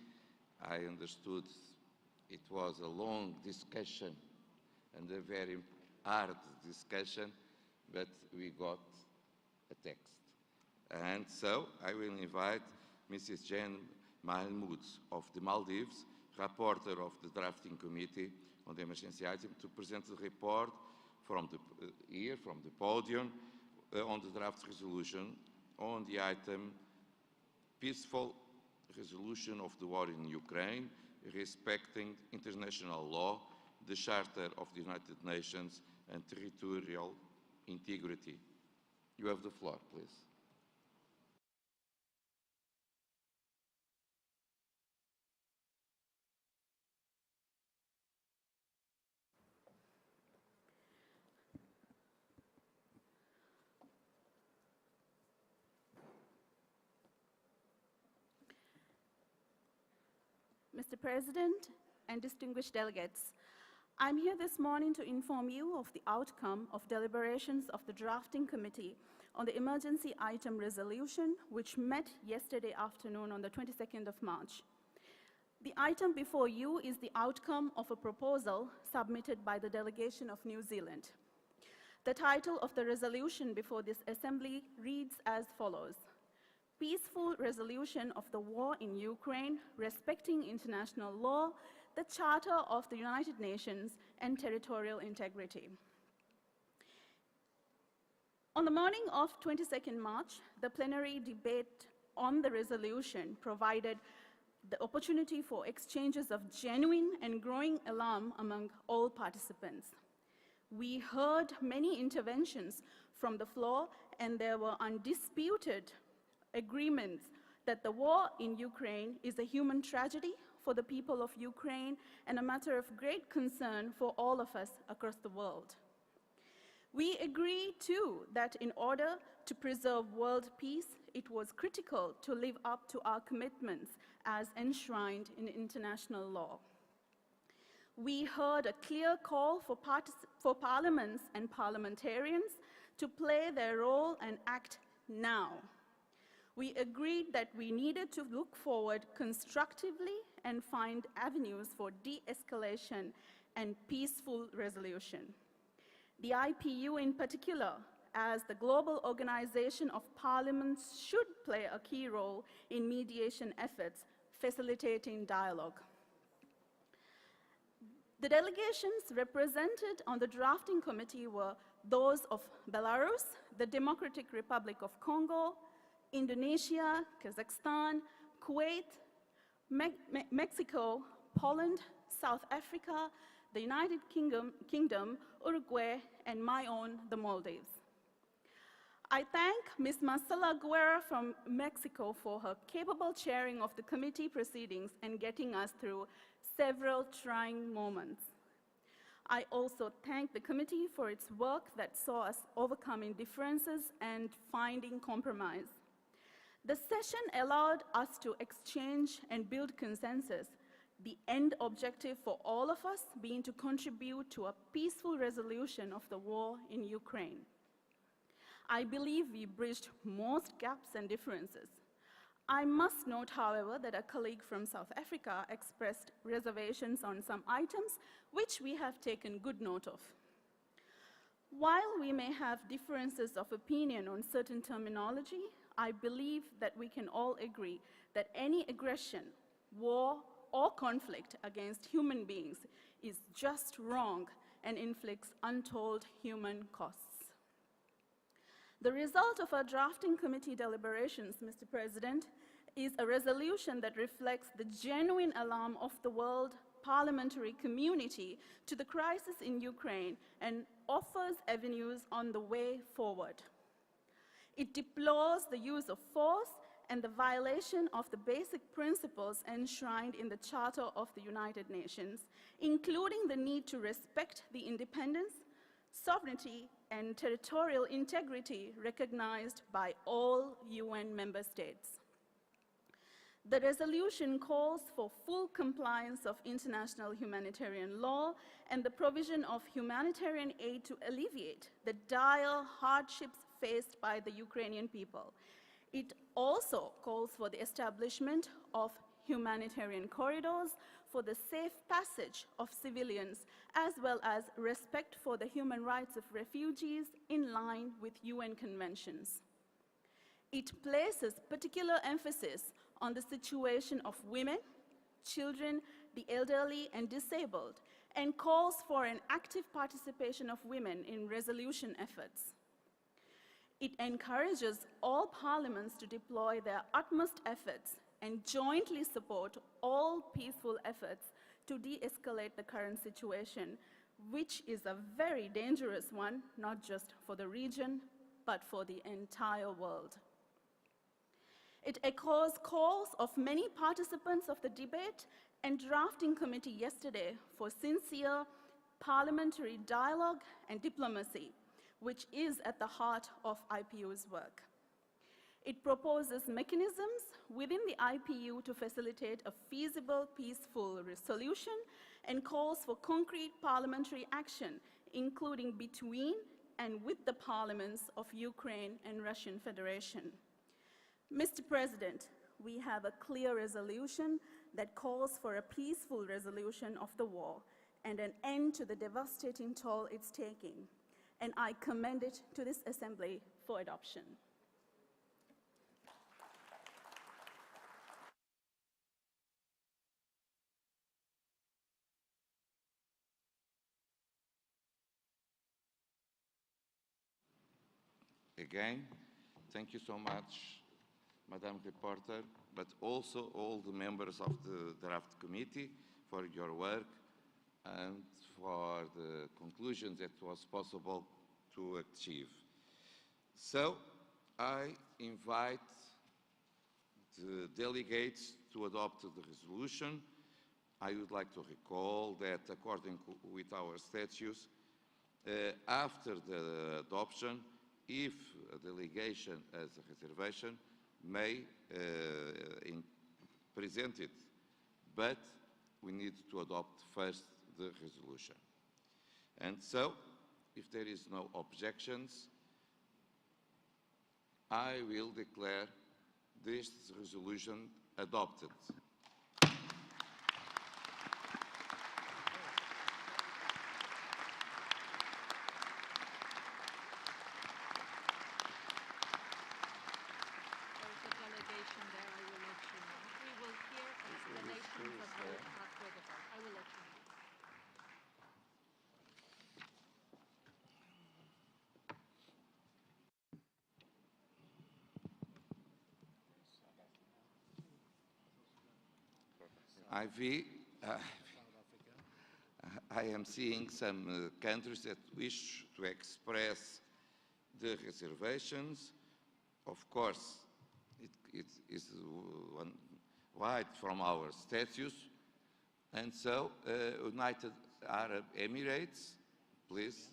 I understood it was a long discussion and a very hard discussion, but we got a text. And so I will invite Mrs. Jane Mahmoud of the Maldives, rapporteur of the drafting committee on the emergency item, to present the report from the podium on the draft resolution on the item peaceful resolution of the war in Ukraine, respecting international law, the Charter of the United Nations, and territorial integrity. You have the floor, please. Mr. President and distinguished delegates, I'm here this morning to inform you of the outcome of deliberations of the drafting committee on the emergency item resolution, which met yesterday afternoon on the 22nd of March. The item before you is the outcome of a proposal submitted by the delegation of New Zealand. The title of the resolution before this assembly reads as follows: Peaceful resolution of the war in Ukraine, respecting international law, the Charter of the United Nations, and territorial integrity. On the morning of 22nd March, the plenary debate on the resolution provided the opportunity for exchanges of genuine and growing alarm among all participants. We heard many interventions from the floor, and there were undisputed agreements that the war in Ukraine is a human tragedy for the people of Ukraine and a matter of great concern for all of us across the world. We agree, too, that in order to preserve world peace, it was critical to live up to our commitments as enshrined in international law. We heard a clear call for parliaments and parliamentarians to play their role and act now. We agreed that we needed to look forward constructively and find avenues for de-escalation and peaceful resolution. The IPU in particular, as the global organization of parliaments, should play a key role in mediation efforts, facilitating dialogue. The delegations represented on the drafting committee were those of Belarus, the Democratic Republic of Congo, Indonesia, Kazakhstan, Kuwait, Mexico, Poland, South Africa, the United Kingdom, Uruguay, and my own, the Maldives. I thank Ms. Marcela Guerra from Mexico for her capable chairing of the committee proceedings and getting us through several trying moments. I also thank the committee for its work that saw us overcoming differences and finding compromise. The session allowed us to exchange and build consensus, the end objective for all of us being to contribute to a peaceful resolution of the war in Ukraine. I believe we bridged most gaps and differences. I must note, however, that a colleague from South Africa expressed reservations on some items, which we have taken good note of. While we may have differences of opinion on certain terminology, I believe that we can all agree that any aggression, war, or conflict against human beings is just wrong and inflicts untold human costs. The result of our drafting committee deliberations, Mr. President, is a resolution that reflects the genuine alarm of the world parliamentary community to the crisis in Ukraine and offers avenues on the way forward. It deplores the use of force and the violation of the basic principles enshrined in the Charter of the United Nations, including the need to respect the independence, sovereignty, and territorial integrity recognized by all UN member states. The resolution calls for full compliance of international humanitarian law and the provision of humanitarian aid to alleviate the dire hardships faced by the Ukrainian people. It also calls for the establishment of humanitarian corridors for the safe passage of civilians, as well as respect for the human rights of refugees in line with UN conventions. It places particular emphasis on the situation of women, children, the elderly, and disabled, and calls for an active participation of women in resolution efforts. It encourages all parliaments to deploy their utmost efforts and jointly support all peaceful efforts to de-escalate the current situation, which is a very dangerous one, not just for the region, but for the entire world. It echoes calls of many participants of the debate and drafting committee yesterday for sincere parliamentary dialogue and diplomacy, which is at the heart of IPU's work. It proposes mechanisms within the IPU to facilitate a feasible, peaceful solution and calls for concrete parliamentary action, including between and with the parliaments of Ukraine and Russian Federation. Mr. President, we have a clear resolution that calls for a peaceful resolution of the war and an end to the devastating toll it's taking. and I commend it to this Assembly for adoption. Again, thank you so much, Madam Reporter, but also all the members of the draft committee for your work and for the conclusions that was possible to achieve. So, I invite the delegates to adopt the resolution. I would like to recall that according with our statutes, after the adoption, if a delegation has a reservation, may present it, but we need to adopt first the resolution. And so, if there is no objections, I will declare this resolution adopted. I am seeing some countries that wish to express the reservations. Of course, it is one right from our statutes. And so, United Arab Emirates, please.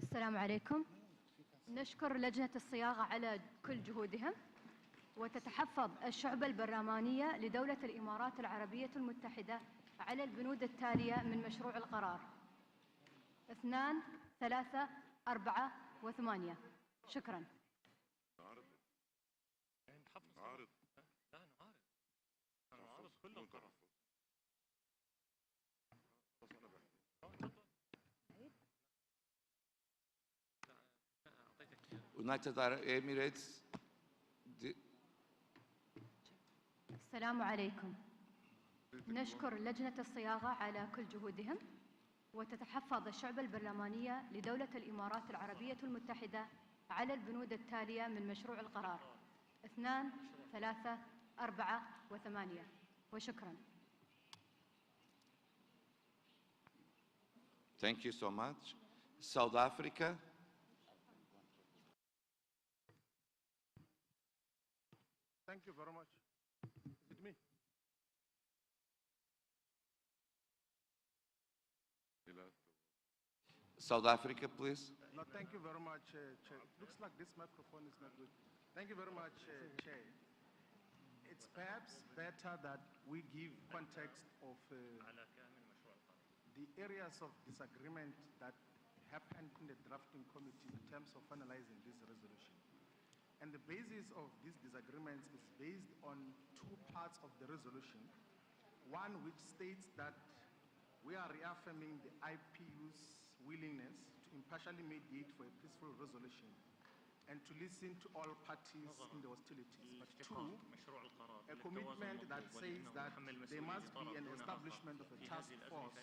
السلام عليكم. نشكر لجنة الصياغة على كل جهودهم. وتتحفظ الشعبة البرلمانية لدولة الإمارات العربية المتحدة على البنود التالية من مشروع القرار: 2 3 4 و8. شكرا. United Arab Emirates. السلام عليكم. نشكر لجنة الصياغة على كل جهودهم. وتتحفظ الشعبة البرلمانية لدولة الإمارات العربية المتحدة على البنود التالية من مشروع القرار: 2 3 4 و8. وشكرا. Thank you so much. South Africa. Thank you very much. Is it me? South Africa, please. No, thank you very much, Chair. Looks like this microphone is not good. Thank you very much, Chair. It's perhaps better that we give context of the areas of disagreement that happened in the drafting committee in terms of finalizing this resolution. And the basis of these disagreements is based on two parts of the resolution. One which states that we are reaffirming the IPU's willingness to impartially mediate for a peaceful resolution and to listen to all parties in the hostilities. But two, a commitment that says that there must be an establishment of a task force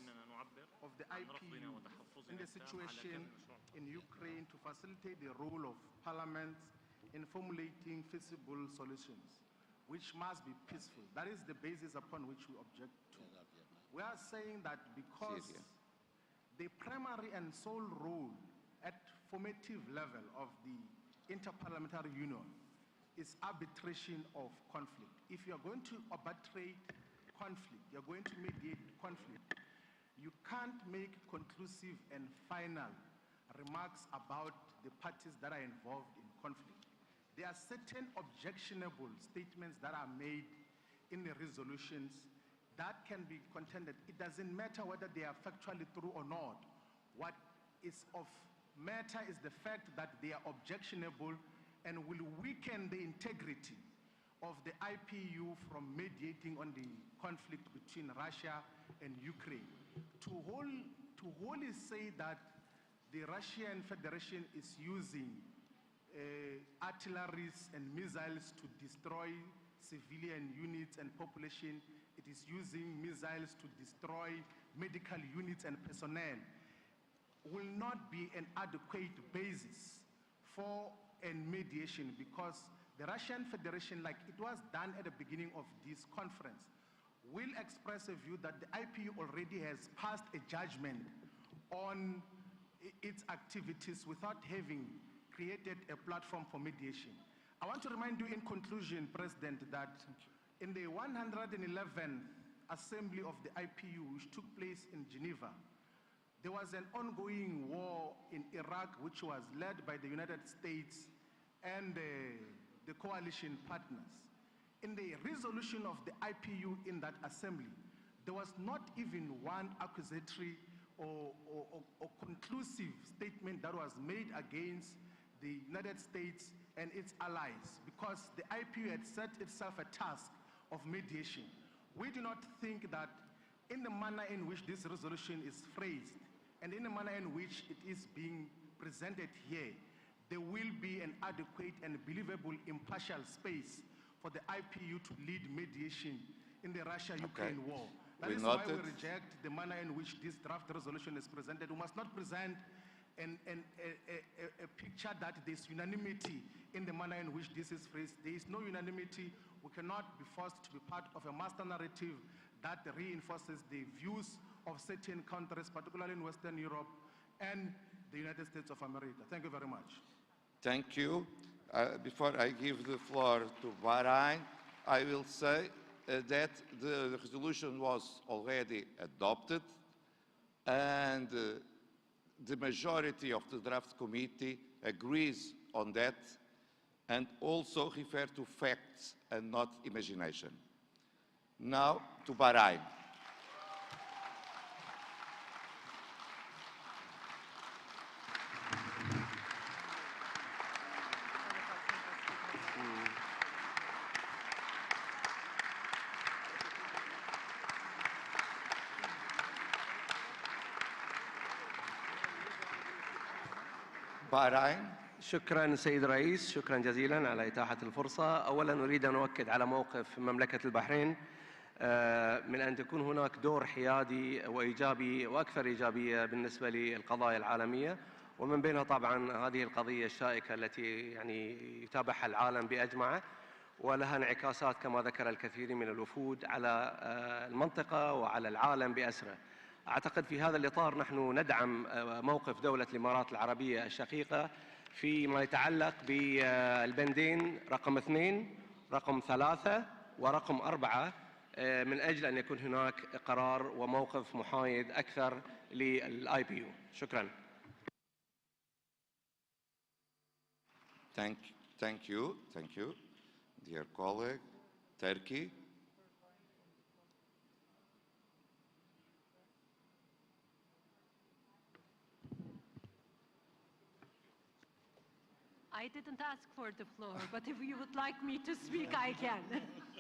of the IPU in the situation in Ukraine to facilitate the role of parliaments in formulating feasible solutions, which must be peaceful. That is the basis upon which we object to. We are saying that because the primary and sole role at formative level of the Inter-Parliamentary Union is arbitration of conflict. If you're going to arbitrate conflict, you're going to mediate conflict, you can't make conclusive and final remarks about the parties that are involved in conflict. There are certain objectionable statements that are made in the resolutions that can be contended. It doesn't matter whether they are factually true or not. What is of matter is the fact that they are objectionable and will weaken the integrity of the IPU from mediating on the conflict between Russia and Ukraine. To wholly say that the Russian Federation is using artilleries and missiles to destroy civilian units and population, it is using missiles to destroy medical units and personnel, will not be an adequate basis for a mediation, because the Russian Federation, like it was done at the beginning of this conference, will express a view that the IPU already has passed a judgment on its activities without having created a platform for mediation. I want to remind you in conclusion, President, that in the 111th Assembly of the IPU, which took place in Geneva, there was an ongoing war in Iraq, which was led by the United States and the coalition partners. In the resolution of the IPU in that assembly, there was not even one accusatory or conclusive statement that was made against the United States and its allies, because the IPU had set itself a task of mediation. We do not think that in the manner in which this resolution is phrased and in the manner in which it is being presented here, there will be an adequate and believable impartial space for the IPU to lead mediation in the Russia-Ukraine war. That is why we reject the manner in which this draft resolution is presented. We must not present a picture that there's unanimity in the manner in which this is phrased. There is no unanimity. We cannot be forced to be part of a master narrative that reinforces the views of certain countries, particularly in Western Europe and the United States of America. Thank you very much. Thank you. Before I give the floor to Bahrain, I will say that the resolution was already adopted, and the majority of the draft committee agrees on that and also refer to facts and not imagination. Now to Bahrain. Bahrain. شكرا سيد الرئيس، شكرا جزيلا على إتاحة الفرصة. أولا أريد أن أؤكد على موقف مملكة البحرين من أن تكون هناك دور حيادي وإيجابي وأكثر إيجابية بالنسبة للقضايا العالمية، ومن بينها طبعا هذه القضية الشائكة التي يعني يتابعها العالم بأجمعه، ولها انعكاسات كما ذكر الكثير من الوفود على المنطقة وعلى العالم بأسره. أعتقد في هذا الإطار نحن ندعم موقف دولة الإمارات العربية الشقيقة فيما يتعلق بالبندين رقم 2 رقم 3 ورقم 4 من أجل أن يكون هناك قرار وموقف محايد أكثر للIPU. شكرا. Thank you, dear colleague. Turkey. I didn't ask for the floor, but if you would like me to speak, I can.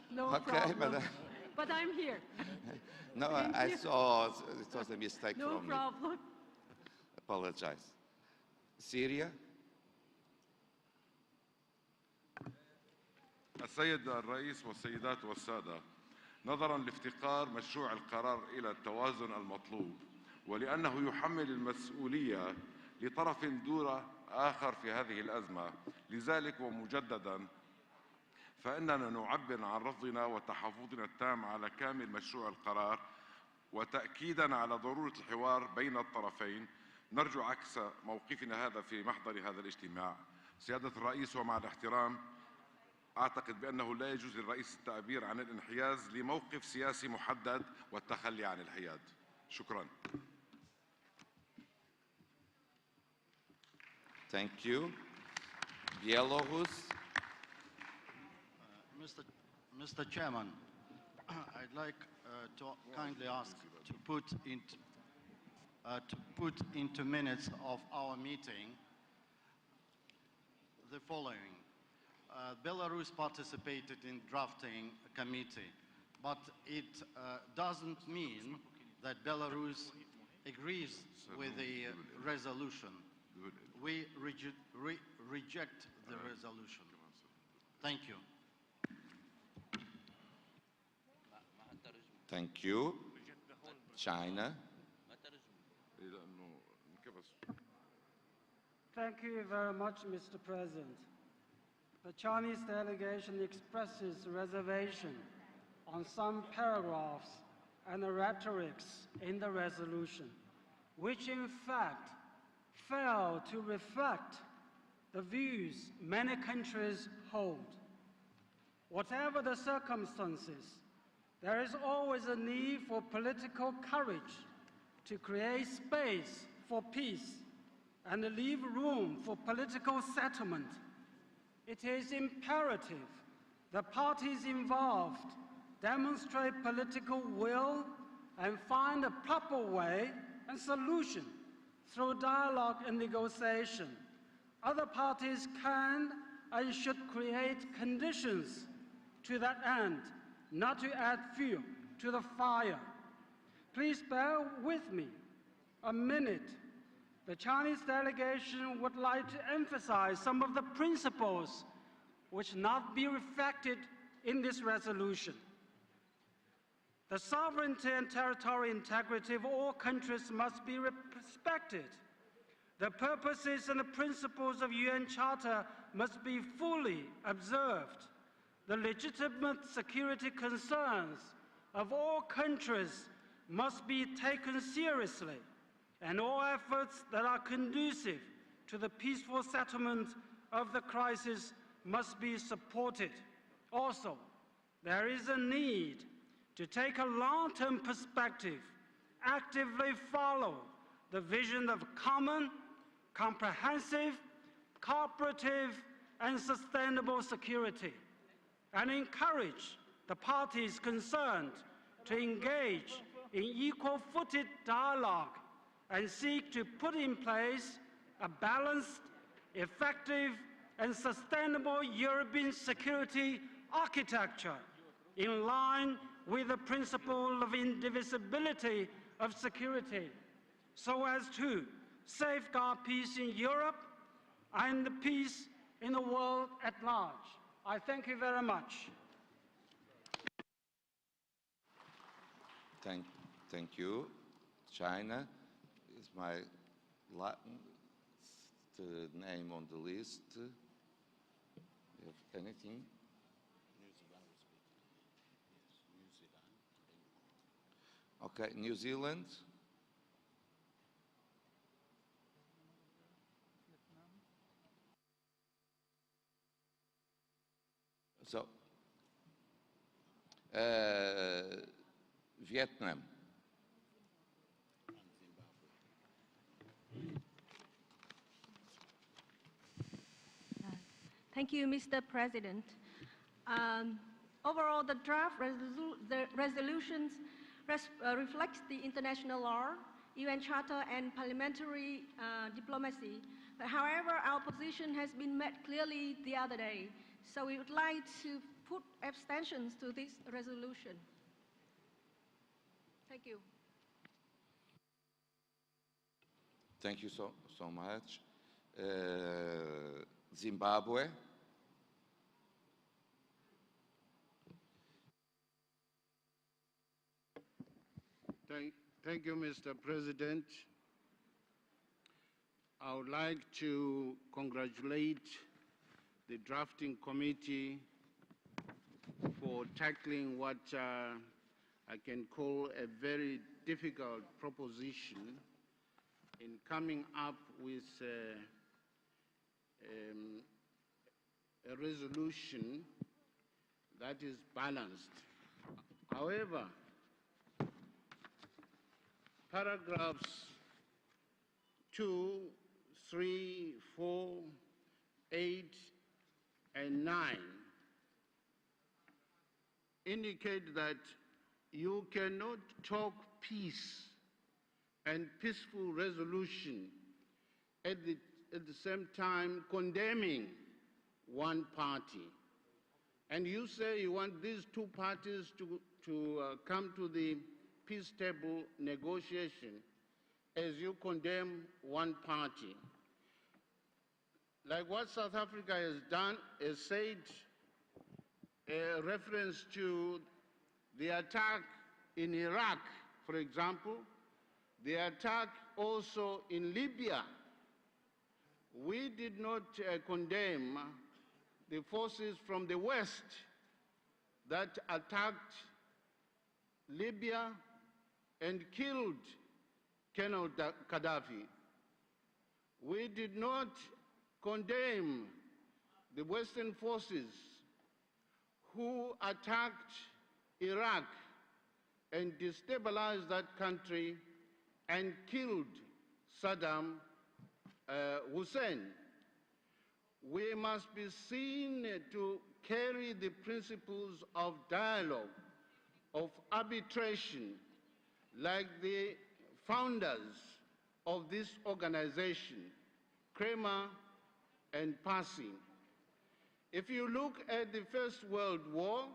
No Okay, problem. But I'm here. No, I saw it was a mistake no from problem. me. Apologize. Syria. السيد الرئيس والسيدات والسادة، نظرا لافتقار مشروع القرار إلى التوازن المطلوب ولأنه يحمل المسؤولية لطرف دون آخر في هذه الأزمة، لذلك ومجددا فإننا نعبر عن رفضنا وتحفظنا التام على كامل مشروع القرار، وتأكيدا على ضرورة الحوار بين الطرفين. نرجو عكس موقفنا هذا في محضر هذا الاجتماع. سيادة الرئيس، ومع الاحترام، أعتقد بأنه لا يجوز للرئيس التعبير عن الانحياز لموقف سياسي محدد والتخلي عن الحياد. شكرا. Thank you. Belarus. Mr. Chairman, I'd like to kindly ask to put into minutes of our meeting the following. Belarus participated in drafting a committee, but it doesn't mean that Belarus agrees with the resolution. We reject the resolution. Thank you. Thank you. China. Thank you very much, Mr. President. The Chinese delegation expresses reservation on some paragraphs and the rhetorics in the resolution, which in fact fail to reflect the views many countries hold. Whatever the circumstances, there is always a need for political courage to create space for peace and leave room for political settlement. It is imperative the parties involved demonstrate political will and find a proper way and solution through dialogue and negotiation. Other parties can and should create conditions to that end, not to add fuel to the fire. Please bear with me a minute. The Chinese delegation would like to emphasize some of the principles which not be reflected in this resolution. The sovereignty and territorial integrity of all countries must be respected. The purposes and the principles of UN Charter must be fully observed. The legitimate security concerns of all countries must be taken seriously, and all efforts that are conducive to the peaceful settlement of the crisis must be supported. Also, there is a need to take a long-term perspective, actively follow the vision of common, comprehensive, cooperative, and sustainable security, and encourage the parties concerned to engage in equal-footed dialogue and seek to put in place a balanced, effective, and sustainable European security architecture in line with the principle of indivisibility of security, so as to safeguard peace in Europe and the peace in the world at large. I thank you very much. Thank you. China is my Latin name on the list. You have anything? Okay, New Zealand. So, Vietnam. Thank you, Mr. President. Overall, the draft resolutions reflects the international law, UN Charter, and parliamentary diplomacy. But however, our position has been made clearly the other day. So we would like to put abstentions to this resolution. Thank you. Thank you so much. Zimbabwe. Thank you, Mr. President. I would like to congratulate the drafting committee for tackling what I can call a very difficult proposition in coming up with a resolution that is balanced. However, paragraphs 2, 3, 4, 8, and 9 indicate that you cannot talk peace and peaceful resolution at the same time condemning one party. And you say you want these two parties to come to the peace table negotiation as you condemn one party. Like what South Africa has done, has said, a reference to the attack in Iraq, for example, the attack also in Libya. We did not condemn the forces from the West that attacked Libya and killed Colonel Gaddafi. We did not condemn the Western forces who attacked Iraq and destabilized that country and killed Saddam Hussein. We must be seen to carry the principles of dialogue, of arbitration, like the founders of this organization, Kramer and Passy. If you look at the First World War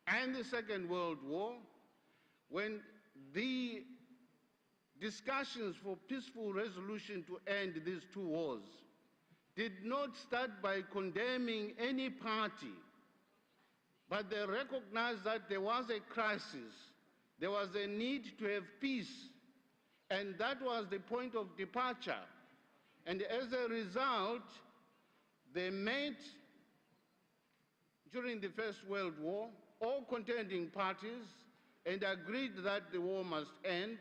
and the Second World War, when the discussions for peaceful resolution to end these two wars did not start by condemning any party, but they recognized that there was a crisis, there was a need to have peace, and that was the point of departure. And as a result, they met during the First World War, all contending parties, and agreed that the war must end.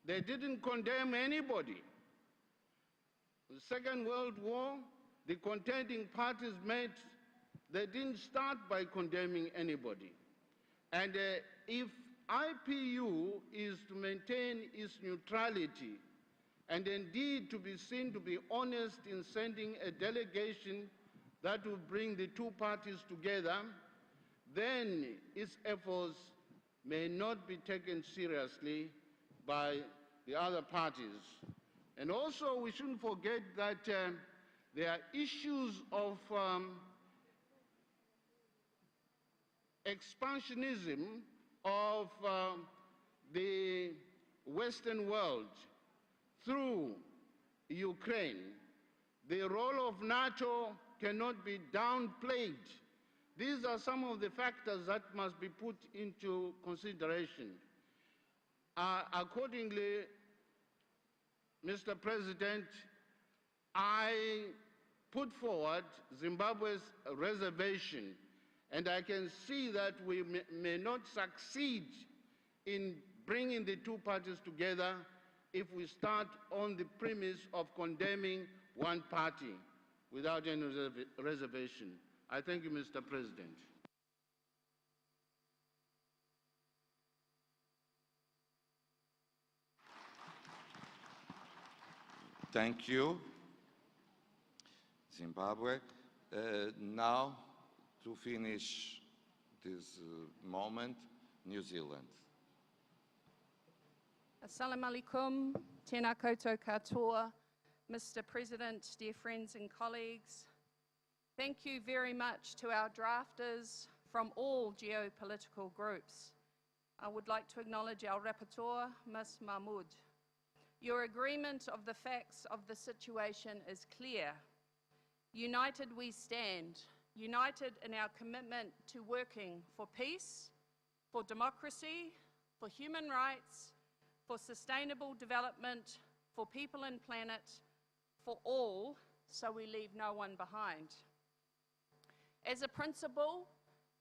They didn't condemn anybody. The Second World War, the contending parties met, they didn't start by condemning anybody. And if IPU is to maintain its neutrality and indeed to be seen to be honest in sending a delegation that will bring the two parties together, then its efforts may not be taken seriously by the other parties. And also, we shouldn't forget that there are issues of expansionism of the Western world through Ukraine. The role of NATO cannot be downplayed. These are some of the factors that must be put into consideration. Accordingly, Mr. President, I put forward Zimbabwe's reservation, and I can see that we may not succeed in bringing the two parties together if we start on the premise of condemning one party without any reservation. I thank you, Mr. President. Thank you, Zimbabwe. Now, to finish this moment, New Zealand. Assalamu alaikum, tēnā koutou katoa, Mr. President, dear friends and colleagues. Thank you very much to our drafters from all geopolitical groups. I would like to acknowledge our rapporteur, Ms. Mahmood. Your agreement of the facts of the situation is clear. United we stand, united in our commitment to working for peace, for democracy, for human rights, for sustainable development, for people and planet, for all, so we leave no one behind. As a principle,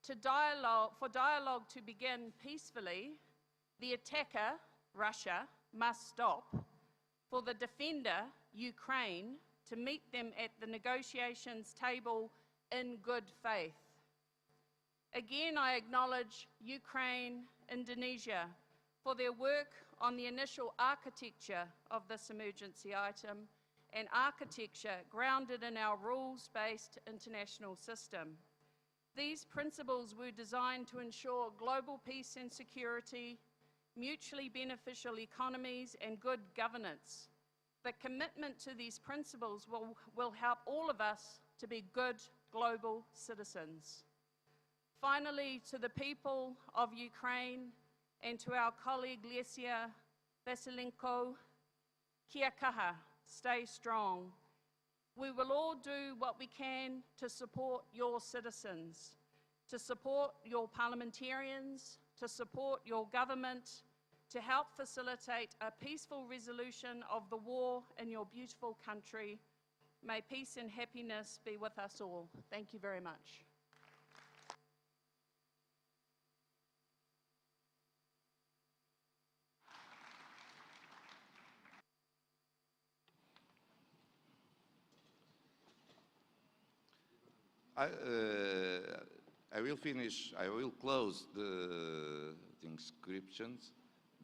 for dialogue to begin peacefully, the attacker, Russia, must stop. For the defender, Ukraine, to meet them at the negotiations table in good faith. Again, I acknowledge Ukraine, Indonesia, for their work on the initial architecture of this emergency item, and architecture grounded in our rules-based international system. These principles were designed to ensure global peace and security, mutually beneficial economies, and good governance. The commitment to these principles will help all of us to be good global citizens. Finally, to the people of Ukraine and to our colleague Lesia Vasilenko, kia kaha, stay strong. We will all do what we can to support your citizens, to support your parliamentarians, to support your government, to help facilitate a peaceful resolution of the war in your beautiful country. May peace and happiness be with us all. Thank you very much. I will close the inscriptions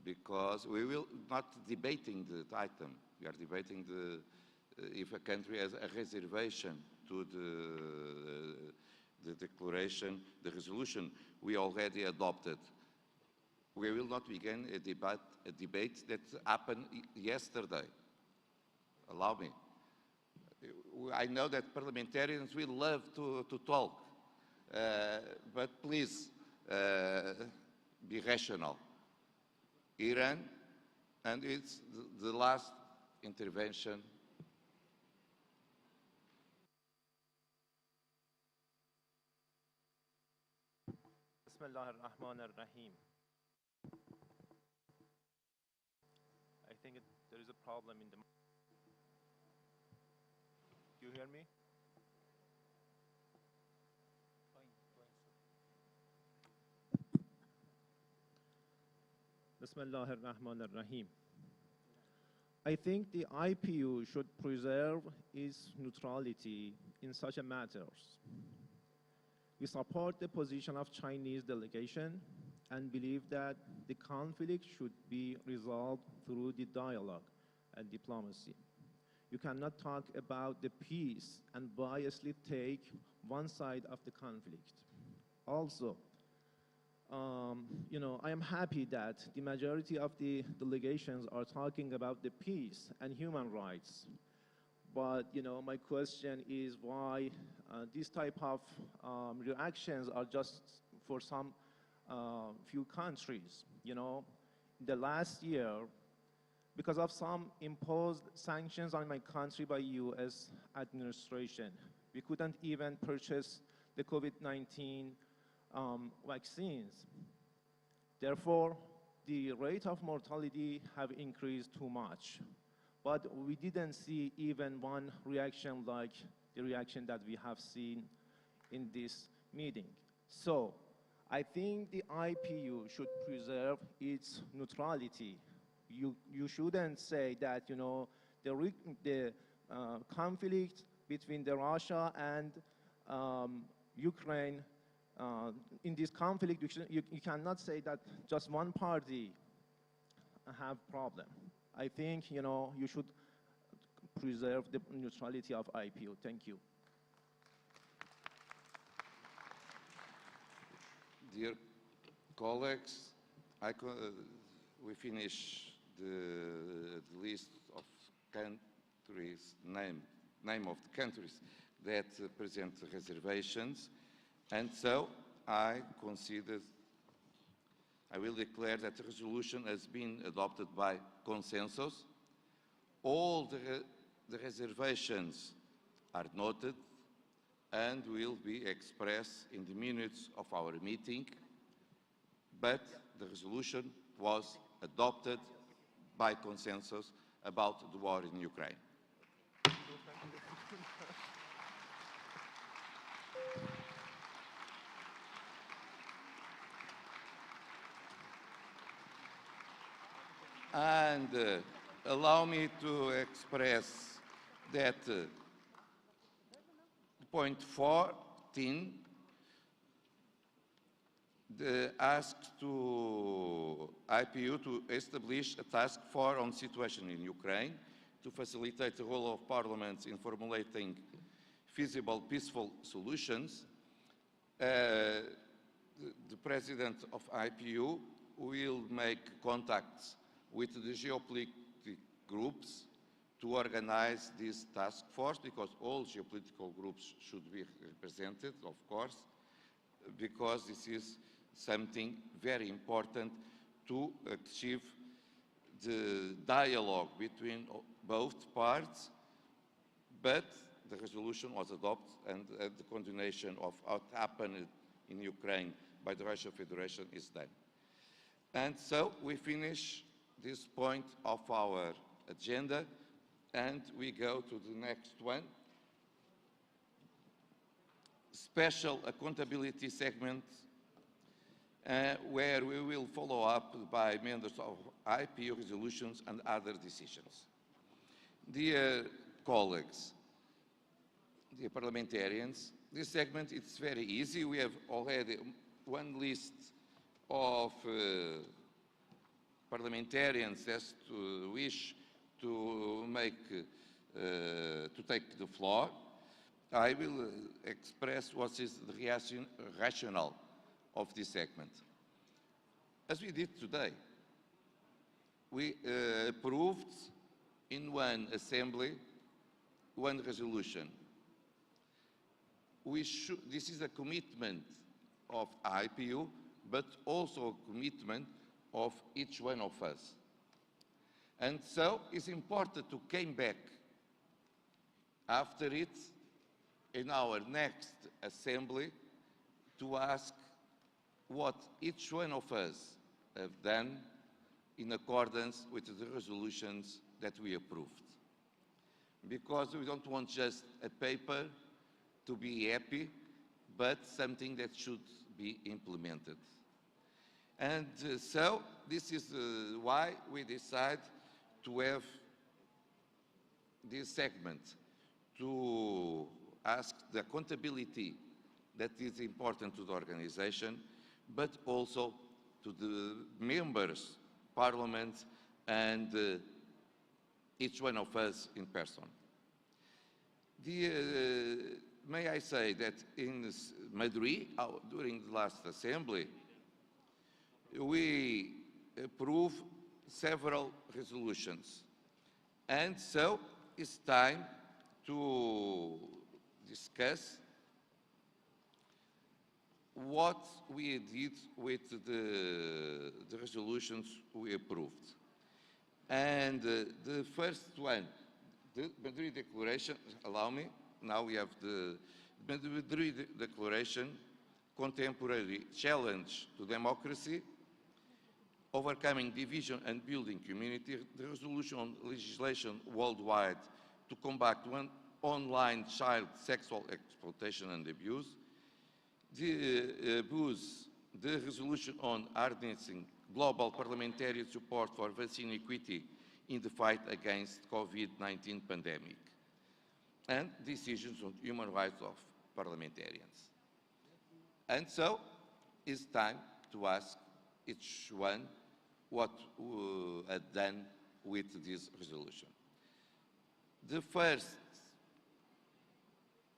because we will not debating the item. We are debating if a country has a reservation to the declaration, the resolution we already adopted. We will not begin a debate that happened yesterday. Allow me. I know that parliamentarians will love to talk, but please be rational. Iran, and it's the last intervention. Bismillah ar-Rahman ar-Rahim. I think there is a problem in the... Do you hear me? Bismillah ar-Rahman ar-Rahim. I think the IPU should preserve its neutrality in such a matters. We support the position of Chinese delegation and believe that the conflict should be resolved through the dialogue and diplomacy. You cannot talk about the peace and biasly take one side of the conflict. Also, I am happy that the majority of the delegations are talking about the peace and human rights. But, my question is why this type of reactions are just for some few countries. In the last year, because of some imposed sanctions on my country by US administration, we couldn't even purchase the COVID-19 vaccines. Therefore, the rate of mortality have increased too much. But we didn't see even one reaction like the reaction that we have seen in this meeting. So, I think the IPU should preserve its neutrality. You shouldn't say that, the conflict between Russia and Ukraine, in this conflict, you cannot say that just one party have problem. I think, you should preserve the neutrality of IPU. Thank you. Dear colleagues, we finish the list of countries, name of the countries that present reservations, and so I will declare that the resolution has been adopted by consensus. All the reservations are noted and will be expressed in the minutes of our meeting, but the resolution was adopted by consensus about the war in Ukraine. And allow me to express that point 14 asks to IPU to establish a task force on situation in Ukraine to facilitate the role of parliaments in formulating feasible, peaceful solutions. The president of IPU will make contacts with the geopolitical groups to organize this task force, because all geopolitical groups should be represented, of course, because this is something very important to achieve the dialogue between both parts, but the resolution was adopted and the continuation of what happened in Ukraine by the Russian Federation is done. And so we finish this point of our agenda and we go to the next one. Special accountability segment where we will follow up by members of IPU resolutions and other decisions. Dear colleagues, dear parliamentarians, this segment is very easy. We have already one list of parliamentarians that wish to take the floor. I will express what is the rationale of this segment. As we did today, we approved in one assembly, one resolution. This is a commitment of IPU, but also a commitment of each one of us. And so it's important to come back after it in our next assembly to ask what each one of us have done in accordance with the resolutions that we approved. Because we don't want just a paper to be happy, but something that should be implemented. And so this is why we decide to have this segment, to ask the accountability that is important to the organization, but also to the members, parliament, and each one of us in person. May I say that in Madrid, during the last assembly, we approved several resolutions. And so it's time to discuss what we did with the resolutions we approved. And the first one, the Madrid Declaration, allow me, now we have the Madrid Declaration, Contemporary Challenge to Democracy, Overcoming Division and Building Community, the resolution on legislation worldwide to combat online child sexual exploitation and abuse, the resolution on harnessing global parliamentary support for vaccine equity in the fight against COVID-19 pandemic, and decisions on human rights of parliamentarians. And so it's time to ask each one what had done with this resolution. The first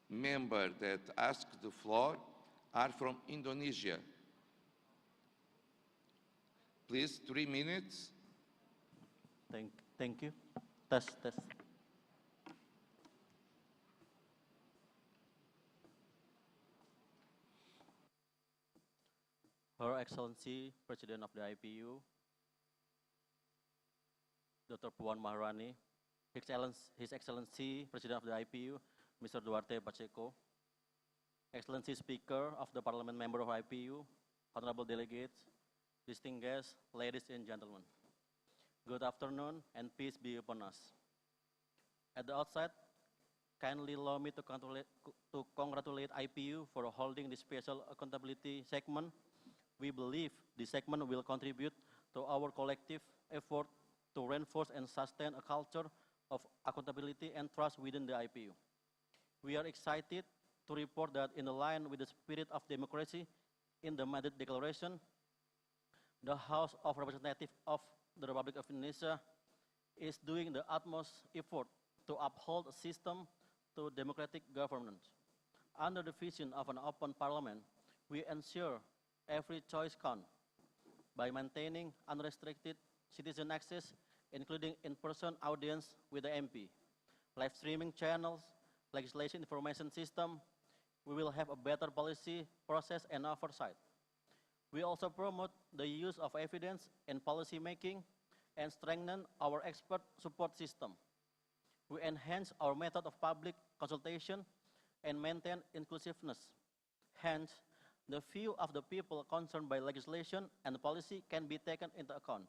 member that asked the floor are from Indonesia. Please, 3 minutes. Thank you. Test. Her Excellency, President of the IPU, Dr. Puan Maharani, His Excellency, President of the IPU, Mr. Duarte Pacheco, Excellency Speaker of the Parliament Member of IPU, Honorable Delegates, distinguished guests, ladies and gentlemen. Good afternoon and peace be upon us. At the outset, kindly allow me to congratulate IPU for holding this special accountability segment. We believe this segment will contribute to our collective effort to reinforce and sustain a culture of accountability and trust within the IPU. We are excited to report that in line with the spirit of democracy in the Madrid Declaration, the House of Representatives of the Republic of Indonesia is doing the utmost effort to uphold a system to democratic governance. Under the vision of an open parliament, we ensure every choice counts by maintaining unrestricted citizen access including in-person audience with the MP, live streaming channels, legislation information system. We will have a better policy process and oversight. We also promote the use of evidence in policy making and strengthen our expert support system. We enhance our method of public consultation and maintain inclusiveness. Hence, the view of the people concerned by legislation and policy can be taken into account.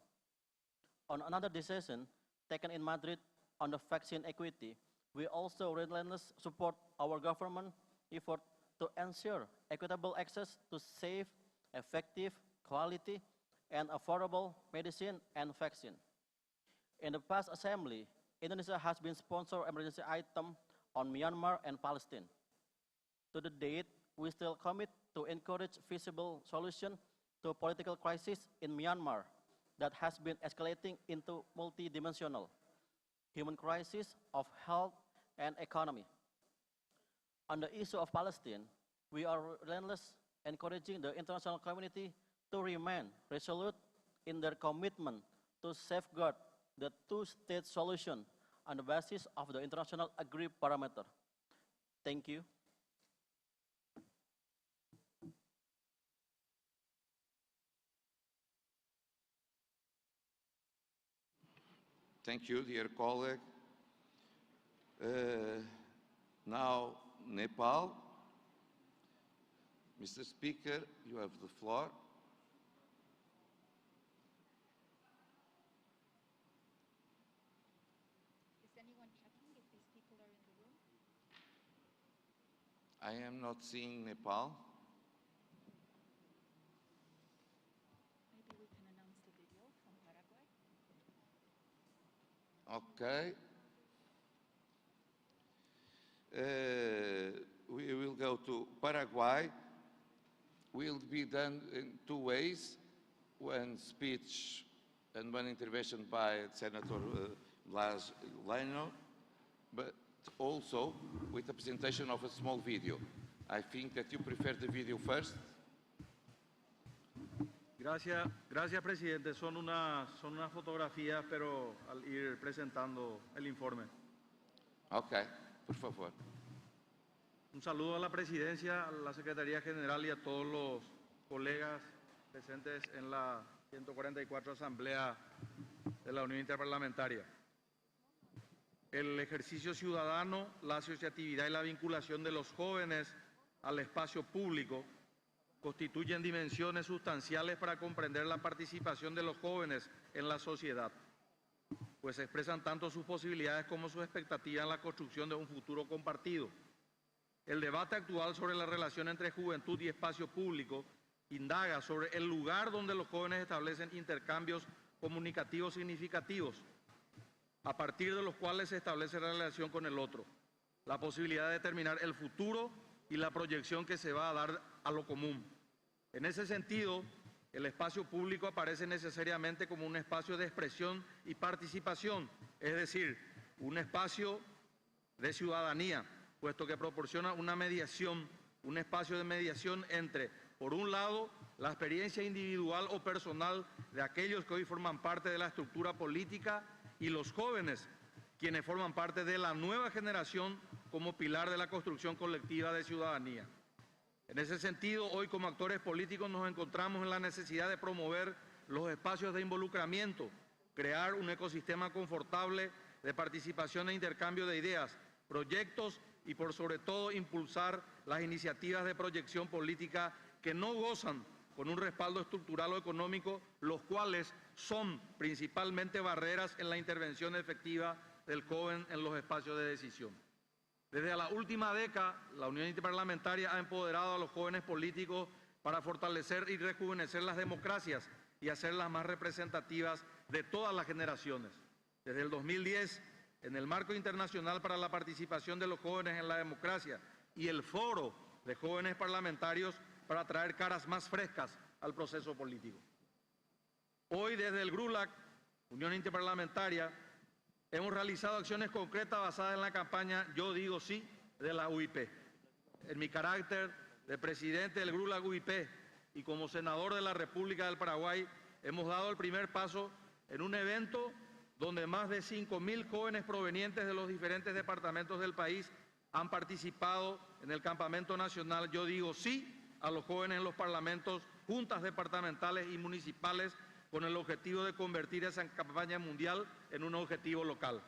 On another decision taken in Madrid on the vaccine equity, we also relentlessly support our government effort to ensure equitable access to safe, effective, quality, and affordable medicine and vaccine. In the past assembly, Indonesia has been sponsor emergency item on Myanmar and Palestine. To the date, we still commit to encourage feasible solution to a political crisis in Myanmar that has been escalating into multidimensional human crisis of health and economy. On the issue of Palestine, we are relentless encouraging the international community to remain resolute in their commitment to safeguard the two-state solution on the basis of the international agreed parameter. Thank you. Thank you, dear colleague. Now, Nepal. Mr. Speaker, you have the floor. Is anyone checking if these people are in the room? I am not seeing Nepal. Maybe we can announce the video from Paraguay. Okay. We will go to Paraguay. Will be done in two ways, one speech and one intervention by Senator Blas Leno, but also with the presentation of a small video. I think that you prefer the video first. Gracias, presidente. Son unas fotografías, pero al ir presentando el informe. Ok, por favor. Un saludo a la presidencia, a la Secretaría General y a todos los colegas presentes en la 144 Asamblea de la Unión Interparlamentaria. El ejercicio ciudadano, la asociatividad y la vinculación de los jóvenes al espacio público constituyen dimensiones sustanciales para comprender la participación de los jóvenes en la sociedad, pues expresan tanto sus posibilidades como sus expectativas en la construcción de un futuro compartido. El debate actual sobre la relación entre juventud y espacio público indaga sobre el lugar donde los jóvenes establecen intercambios comunicativos significativos, a partir de los cuales se establece la relación con el otro, la posibilidad de determinar el futuro y la proyección que se va a dar a lo común. En ese sentido, el espacio público aparece necesariamente como un espacio de expresión y participación, es decir, un espacio de ciudadanía, puesto que proporciona una mediación, un espacio de mediación entre, por un lado, la experiencia individual o personal de aquellos que hoy forman parte de la estructura política y los jóvenes, quienes forman parte de la nueva generación como pilar de la construcción colectiva de ciudadanía. En ese sentido, hoy como actores políticos nos encontramos en la necesidad de promover los espacios de involucramiento, crear un ecosistema confortable de participación e intercambio de ideas, proyectos y por sobre todo impulsar las iniciativas de proyección política que no gozan con un respaldo estructural o económico, los cuales son principalmente barreras en la intervención efectiva del joven en los espacios de decisión. Desde la última década, la Unión Interparlamentaria ha empoderado a los jóvenes políticos para fortalecer y rejuvenecer las democracias y hacerlas más representativas de todas las generaciones. Desde el 2010, en el marco internacional para la participación de los jóvenes en la democracia y el foro de jóvenes parlamentarios para traer caras más frescas al proceso político. Hoy desde el GRULAC, Unión Interparlamentaria, hemos realizado acciones concretas basadas en la campaña Yo Digo Sí de la UIP. En mi carácter de presidente del GRULAC UIP y como senador de la República del Paraguay, hemos dado el primer paso en un evento donde más de 5.000 jóvenes provenientes de los diferentes departamentos del país han participado en el campamento nacional. Yo digo sí a los jóvenes en los parlamentos, juntas departamentales y municipales, con el objetivo de convertir esa campaña mundial en un objetivo local.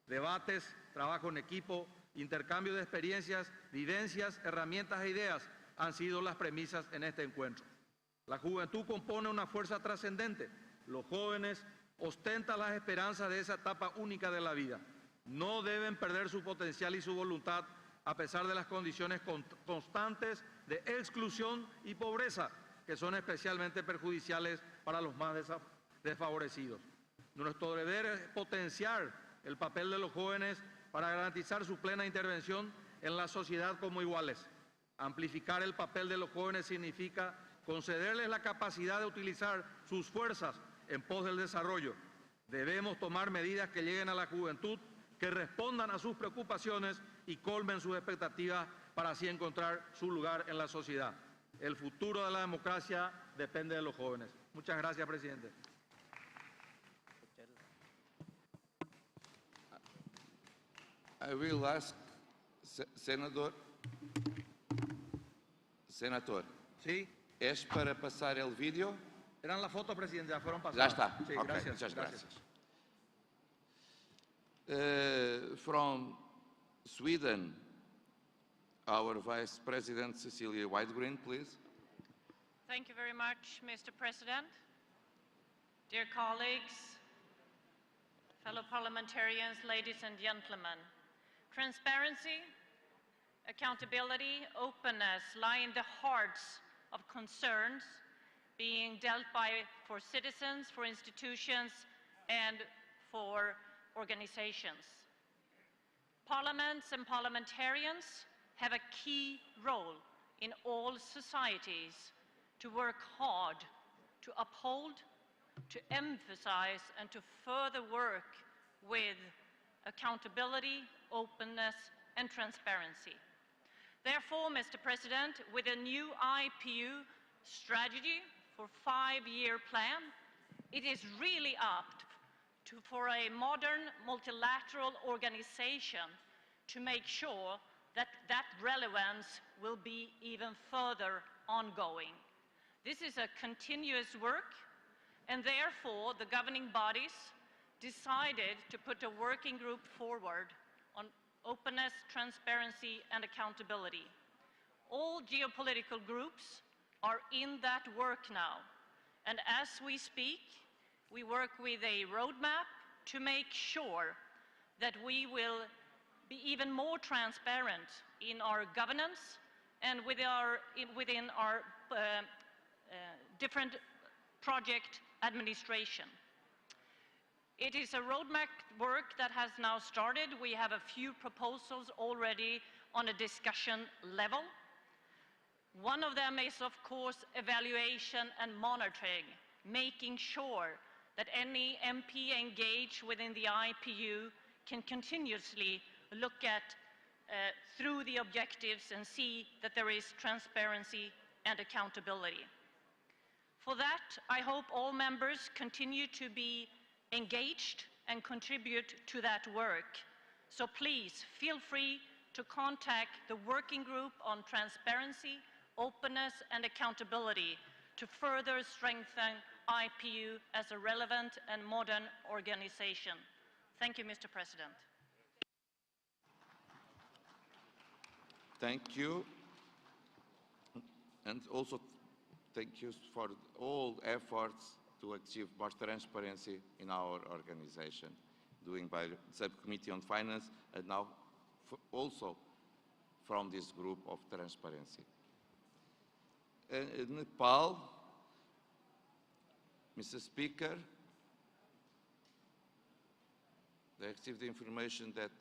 Debates, trabajo en equipo, intercambio de experiencias, vivencias, herramientas e ideas han sido las premisas en este encuentro. La juventud compone una fuerza trascendente. Los jóvenes ostentan las esperanzas de esa etapa única de la vida. No deben perder su potencial y su voluntad a pesar de las condiciones constantes de exclusión y pobreza que son especialmente perjudiciales para los más desfavorecidos. Nuestro deber es potenciar el papel de los jóvenes para garantizar su plena intervención en la sociedad como iguales. Amplificar el papel de los jóvenes significa concederles la capacidad de utilizar sus fuerzas en pos del desarrollo. Debemos tomar medidas que lleguen a la juventud, que respondan a sus preocupaciones y colmen sus expectativas para así encontrar su lugar en la sociedad. El futuro de la democracia depende de los jóvenes. Muchas gracias, presidente. I will ask Senator. Sí. ¿Es para pasar el vídeo? Eran las fotos, presidente, ya fueron pasadas. Ya está. Sí, Okay, gracias. muchas gracias. From Sweden, our Vice President Cecilia Whitegren, please. Thank you very much, Mr. President. Dear colleagues, fellow parliamentarians, ladies and gentlemen, transparency, accountability, openness lie in the hearts of concerns being dealt by for citizens, for institutions, and for organizations. Parliaments and parliamentarians have a key role in all societies to work hard, to uphold, to emphasize, and to further work with accountability, openness, and transparency. Therefore, Mr. President, with a new IPU strategy for 5-year plan, it is really up for a modern multilateral organization to make sure that that relevance will be even further ongoing. This is a continuous work, and therefore the governing bodies decided to put a working group forward on openness, transparency, and accountability. All geopolitical groups are in that work now, and as we speak, we work with a roadmap to make sure that we will be even more transparent in our governance and within our different project administration. It is a roadmap work that has now started. We have a few proposals already on a discussion level. One of them is, of course, evaluation and monitoring, making sure that any MP engaged within the IPU can continuously look at through the objectives and see that there is transparency and accountability. For that, I hope all members continue to be engaged and contribute to that work. So please feel free to contact the working group on transparency, openness, and accountability to further strengthen IPU as a relevant and modern organization. Thank you, Mr. President. Thank you. And also thank you for all efforts to achieve more transparency in our organization, doing by the Subcommittee on Finance and now also from this group of transparency. In Nepal, Mr. Speaker, they received the information that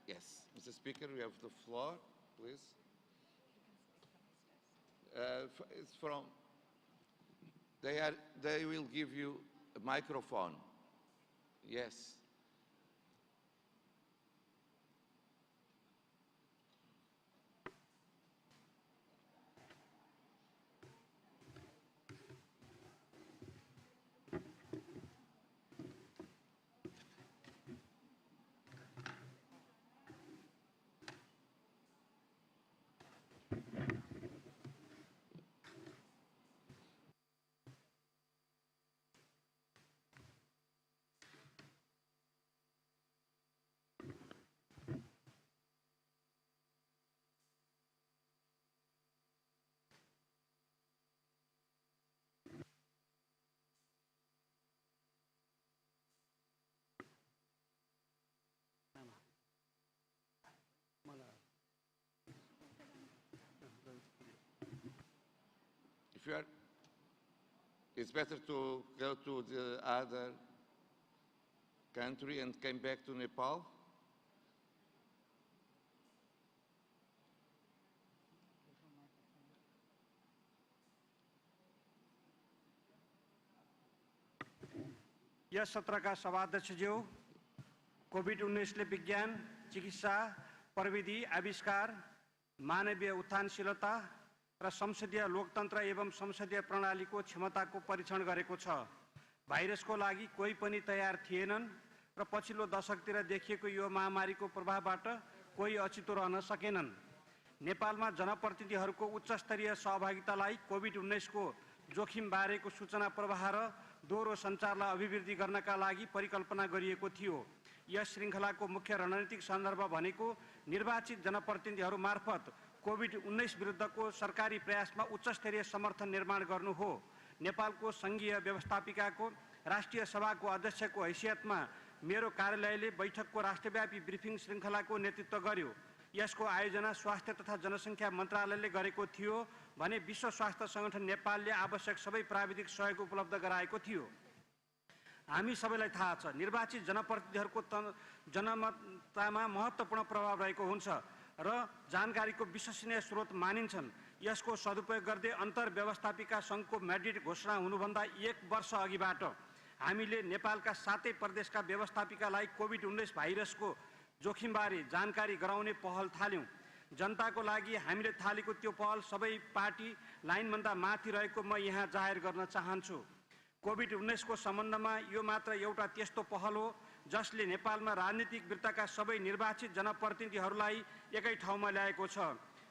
yes, Mr. Speaker, we have the floor, please. It's from, they will give you a microphone. Yes. If you are, it's better to go to the other country and came back to Nepal. Yes सत्रका सभाध्यक्षज्यू, covid ले विज्ञान, चिकित्सा, प्रविधि, आविष्कार, मानवीय उत्थानशीलता र संसदीय लोकतन्त्र एवं संसदीय प्रणालीको क्षमताको परीक्षण गरेको छ। भाइरसको लागि कोही पनि तयार थिएनन् र पछिल्लो दशकतिर देखिएको यो महामारीको प्रभावबाट कोही अछितो रहन सकेनन्। नेपालमा जनप्रतिनिधिहरूको उच्च स्तरीय सहभागितालाई कोभिड-19 को जोखिम बारेको सूचना प्रवाह र दोहोरो सञ्चारलाई अभिवृद्धि गर्नका लागि परिकल्पना गरिएको थियो। यस श्रृङ्खलाको मुख्य रणनीतिक सन्दर्भ भनेको निर्वाचित जनप्रतिनिधिहरू मार्फत कोभिड-19 विरुद्धको सरकारी प्रयासमा उच्च स्तरीय समर्थन निर्माण गर्नु हो। नेपालको संघीय व्यवस्थापिकाको राष्ट्रिय सभाको अध्यक्षको हैसियतमा मेरो कार्यालयले बैठकको राष्ट्रव्यापी ब्रिफिङ श्रृङ्खलाको नेतृत्व गर्यो। यसको आयोजना स्वास्थ्य तथा जनसङ्ख्या मन्त्रालयले गरेको थियो भने विश्व स्वास्थ्य संगठन नेपालले आवश्यक सबै प्राविधिक सहयोग उपलब्ध गराएको थियो। हामी सबैलाई थाहा छ, निर्वाचित जनप्रतिनिधिहरूको जनमतमा महत्त्वपूर्ण प्रभाव रहेको हुन्छ र जानकारीको विश्वसनीय स्रोत मानिन्छन्। यसको सदुपयोग गर्दै अन्तर व्यवस्थापिका सङ्घको म्याड्रिड घोषणा हुनुभन्दा 1 वर्ष अघिबाट हामीले नेपालका 7 प्रदेशका व्यवस्थापिकालाई कोभिड-19 भाइरसको जोखिमबारे जानकारी गराउने पहल थाल्यौं। जनताको लागि हामीले थालेको त्यो पहल सबै पार्टी लाइनभन्दा माथि रहेको म यहाँ जाहेर गर्न चाहन्छु। कोभिड-19 को सम्बन्धमा यो मात्र एउटा त्यस्तो पहल हो जसले नेपालमा राजनीतिक वृत्तका सबै निर्वाचित जनप्रतिनिधिहरूलाई एकै ठाउँमा ल्याएको छ।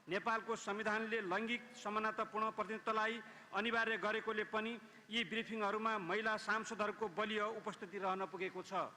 नेपालको संविधानले लैङ्गिक समानतापूर्ण प्रतिनिधित्वलाई अनिवार्य गरेकोले पनि यी ब्रिफिङहरूमा महिला सांसदहरूको बलियो उपस्थिति रहन पुगेको छ।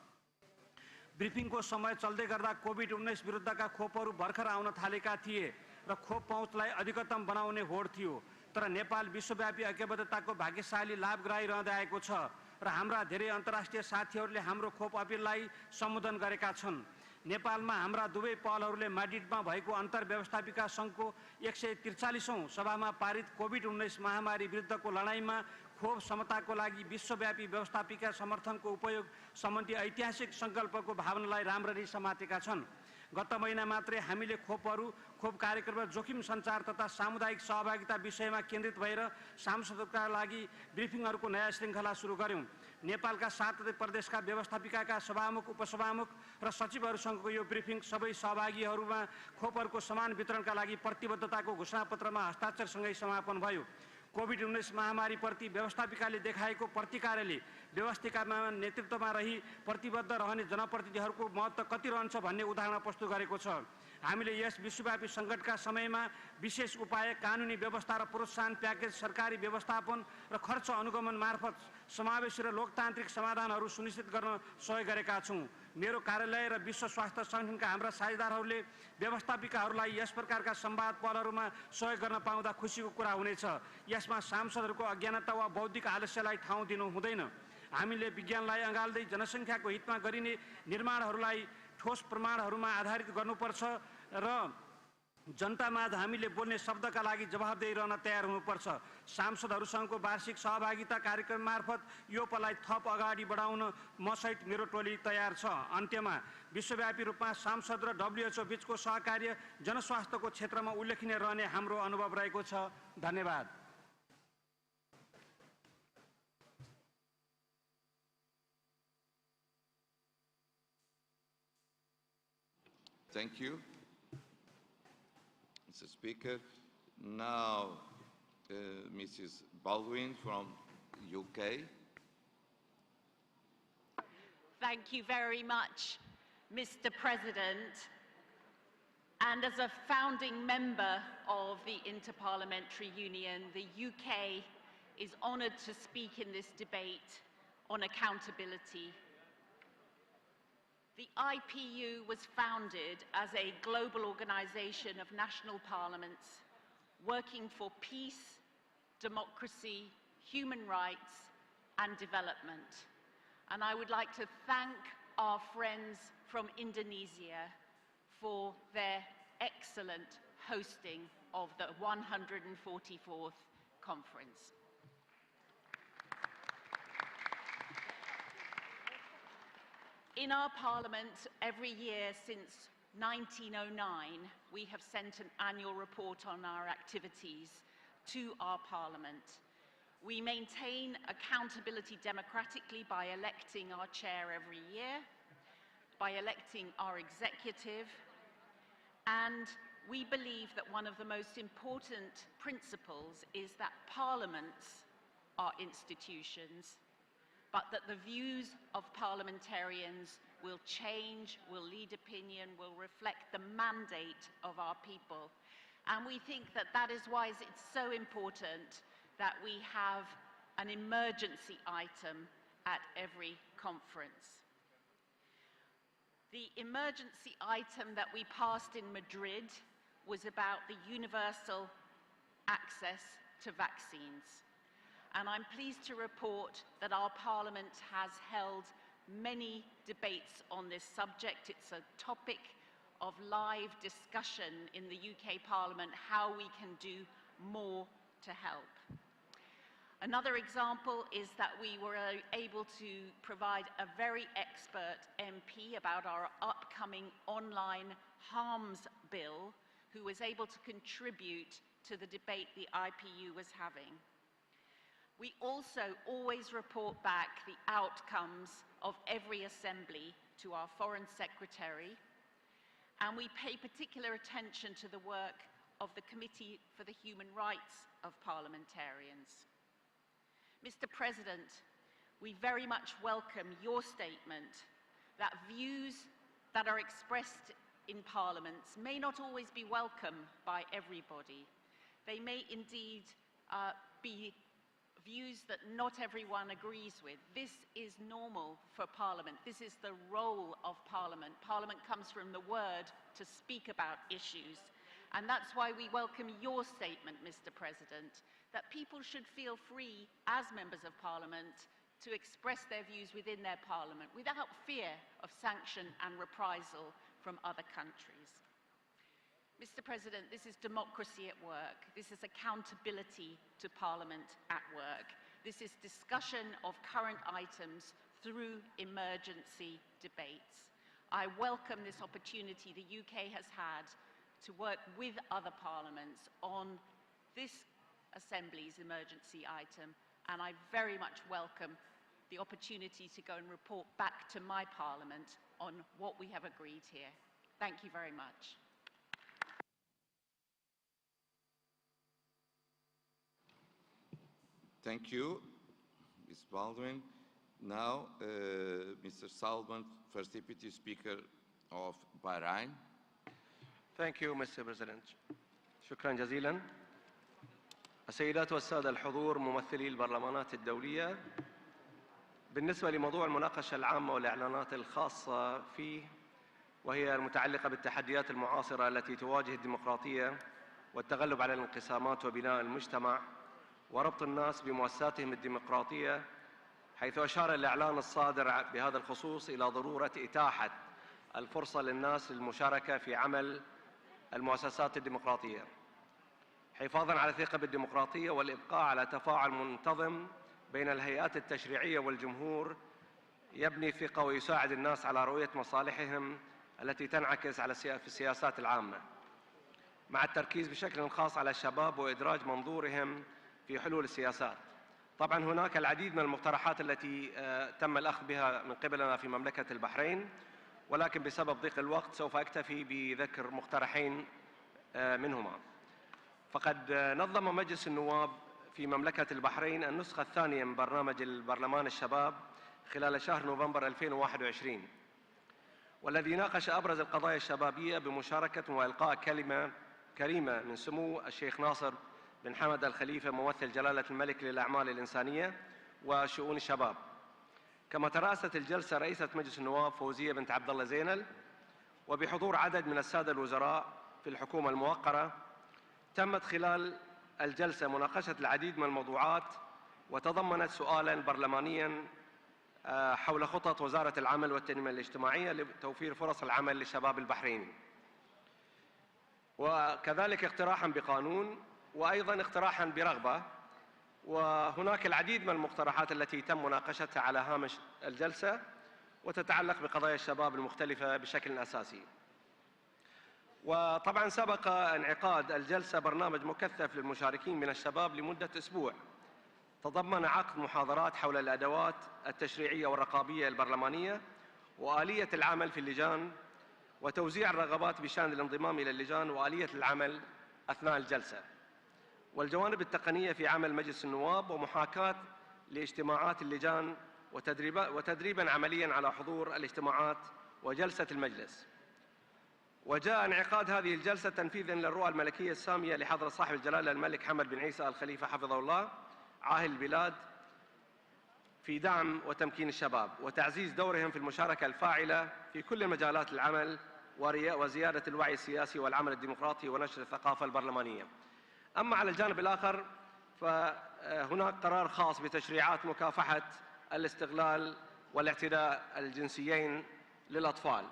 ब्रिफिङको समय चल्दै गर्दा कोभिड-19 विरुद्धका खोपहरू भर्खर आउन थालेका थिए र खोप पहुँचलाई अधिकतम बनाउने होड थियो। तर नेपाल विश्वव्यापी ऐक्यबद्धताको भाग्यशाली लाभग्राही रहँदै आएको छ र हाम्रा धेरै अन्तर्राष्ट्रिय साथीहरूले हाम्रो खोप अपिललाई सम्बोधन गरेका छन्। नेपालमा हाम्रा दुवै पहलहरूले म्याड्रिडमा भएको अन्तर व्यवस्थापिका सङ्घको 143औं सभामा पारित कोभिड-19 महामारी विरुद्धको लडाईँमा खोप समताको लागि विश्वव्यापी व्यवस्थापिका समर्थनको उपयोग सम्बन्धी ऐतिहासिक सङ्कल्पको भावनालाई राम्ररी समातेका छन्। गत महिना मात्रै हामीले खोप कार्यक्रम र जोखिम सञ्चार तथा सामुदायिक सहभागिता विषयमा केन्द्रित भएर सांसदका लागि ब्रिफिङहरूको नयाँ श्रृङ्खला सुरु गर्यौं। नेपालका 7 प्रदेशका व्यवस्थापिकाका सभामुख, उपसभामुख र सचिवहरूसँगको यो ब्रिफिङ सबै सहभागीहरूमा खोपहरूको समान वितरणका लागि प्रतिबद्धताको घोषणापत्रमा हस्ताक्षरसँगै समापन भयो। कोभिड-19 महामारीप्रति व्यवस्थापिकाले देखाएको प्रतिकारले व्यवस्थिकामा नेतृत्वमा रही प्रतिबद्ध रहने जनप्रतिनिधिहरूको महत्त्व कति रहन्छ भन्ने उदाहरण प्रस्तुत गरेको छ। हामीले यस विश्वव्यापी सङ्कटका समयमा विशेष उपाय, कानुनी व्यवस्था र प्रोत्साहन प्याकेज, सरकारी व्यवस्थापन र खर्च अनुगमन मार्फत समावेशी र लोकतान्त्रिक समाधानहरू सुनिश्चित गर्न सहयोग गरेका छौँ। मेरो कार्यालय र विश्व स्वास्थ्य सङ्गठनका हाम्रा साझेदारहरूले व्यवस्थापिकाहरूलाई यस प्रकारका संवाद पहलहरूमा सहयोग गर्न पाउँदा खुसीको कुरा हुनेछ। यसमा सांसदहरूको अज्ञानता वा बौद्धिक आलस्यलाई ठाउँ दिनु हुँदैन। हामीले विज्ञानलाई अँगाल्दै जनसङ्ख्याको हितमा गरिने निर्माणहरूलाई ठोस प्रमाणहरूमा आधारित गर्नुपर्छ र जनतामाझ हामीले बोल्ने शब्दका लागि जवाफदेही रहन तयार हुनुपर्छ। सांसदहरूसँगको वार्षिक सहभागिता कार्यक्रम मार्फत यो पहललाई थप अगाडि बढाउन मसहित मेरो टोली तयार छ। अन्त्यमा विश्वव्यापी रूपमा सांसद र WHO बीचको सहकार्य जनस्वास्थ्यको क्षेत्रमा उल्लेखनीय रहने हाम्रो अनुभव रहेको छ। धन्यवाद। Thank you, Mr. Speaker. Now, Mrs. Baldwin from UK. Thank you very much, Mr. President. And as a founding member of the Inter-Parliamentary Union, the UK is honoured to speak in this debate on accountability. The IPU was founded as a global organisation of national parliaments working for peace, democracy, human rights and development. And I would like to thank our friends from Indonesia for their excellent hosting of the 144th conference. In our Parliament, every year since 1909, we have sent an annual report on our activities to our Parliament. We maintain accountability democratically by electing our chair every year, by electing our executive, and we believe that one of the most important principles is that parliaments are institutions, but that the views of parliamentarians will change, will lead opinion, will reflect the mandate of our people. And we think that that is why it's so important that we have an emergency item at every conference. The emergency item that we passed in Madrid was about the universal access to vaccines. And I'm pleased to report that our Parliament has held many debates on this subject. It's a topic of live discussion in the UK Parliament, how we can do more to help. Another example is that we were able to provide a very expert MP about our upcoming online harms bill, who was able to contribute to the debate the IPU was having. We also always report back the outcomes of every assembly to our Foreign Secretary, and we pay particular attention to the work of the Committee for the Human Rights of Parliamentarians. Mr. President, we very much welcome your statement that views that are expressed in parliaments may not always be welcome by everybody. They may indeed be views that not everyone agrees with. This is normal for Parliament. This is the role of Parliament. Parliament comes from the word to speak about issues. And that's why we welcome your statement, Mr. President, that people should feel free as members of Parliament to express their views within their Parliament without fear of sanction and reprisal from other countries. Mr. President, this is democracy at work. This is accountability to Parliament at work. This is discussion of current items through emergency debates. I welcome this opportunity the UK has had to work with other parliaments on this Assembly's emergency item, and I very much welcome the opportunity to go and report back to my Parliament on what we have agreed here. Thank you very much. Thank you, Ms. Baldwin. Now, Mr. Salman, First Deputy Speaker of Bahrain. Thank you, Mr. President. شكرا جزيلا. السيدات والسادة الحضور، ممثلي البرلمانات الدولية، بالنسبة لموضوع المناقشة العامة والإعلانات الخاصة فيه، وهي المتعلقة بالتحديات المعاصرة التي تواجه الديمقراطية والتغلب على الانقسامات وبناء المجتمع وربط الناس بمؤسساتهم الديمقراطية، حيث أشار الإعلان الصادر بهذا الخصوص إلى ضرورة إتاحة الفرصة للناس للمشاركة في عمل المؤسسات الديمقراطية، حفاظاً على الثقة بالديمقراطية والإبقاء على تفاعل منتظم بين الهيئات التشريعية والجمهور يبني ثقة ويساعد الناس على رؤية مصالحهم التي تنعكس على في السياسات العامة، مع التركيز بشكل خاص على الشباب وإدراج منظورهم في حلول السياسات. طبعاً هناك العديد من المقترحات التي تم الأخذ بها من قبلنا في مملكة البحرين، ولكن بسبب ضيق الوقت سوف أكتفي بذكر مقترحين منهما. فقد نظم مجلس النواب في مملكة البحرين النسخة الثانية من برنامج البرلمان الشباب خلال شهر نوفمبر 2021، والذي ناقش أبرز القضايا الشبابية بمشاركة وإلقاء كلمة كريمة من سمو الشيخ ناصر بن حمد الخليفة ممثل جلالة الملك للأعمال الإنسانية وشؤون الشباب. كما ترأست الجلسة رئيسة مجلس النواب فوزية بنت عبد الله زينل، وبحضور عدد من السادة الوزراء في الحكومة الموقرة. تمت خلال الجلسة مناقشة العديد من الموضوعات، وتضمنت سؤالاً برلمانياً حول خطط وزارة العمل والتنمية الاجتماعية لتوفير فرص العمل للشباب البحريني، وكذلك اقتراحاً بقانون، وأيضاً اقتراحاً برغبة وهناك العديد من المقترحات التي تم مناقشتها على هامش الجلسة وتتعلق بقضايا الشباب المختلفة بشكل أساسي. وطبعا سبق انعقاد الجلسة برنامج مكثف للمشاركين من الشباب لمدة أسبوع، تضمن عقد محاضرات حول الأدوات التشريعية والرقابية البرلمانية وآلية العمل في اللجان، وتوزيع الرغبات بشأن الانضمام إلى اللجان وآلية العمل أثناء الجلسة، والجوانب التقنية في عمل مجلس النواب، ومحاكاة لاجتماعات اللجان وتدريبا عمليا على حضور الاجتماعات وجلسة المجلس. وجاء انعقاد هذه الجلسة تنفيذا للرؤى الملكية السامية لحضرة صاحب الجلالة الملك حمد بن عيسى الخليفة حفظه الله عاهل البلاد في دعم وتمكين الشباب وتعزيز دورهم في المشاركة الفاعلة في كل مجالات العمل وزيادة الوعي السياسي والعمل الديمقراطي ونشر الثقافة البرلمانية. أما على الجانب الآخر فهناك قرار خاص بتشريعات مكافحة الاستغلال والاعتداء الجنسيين للأطفال.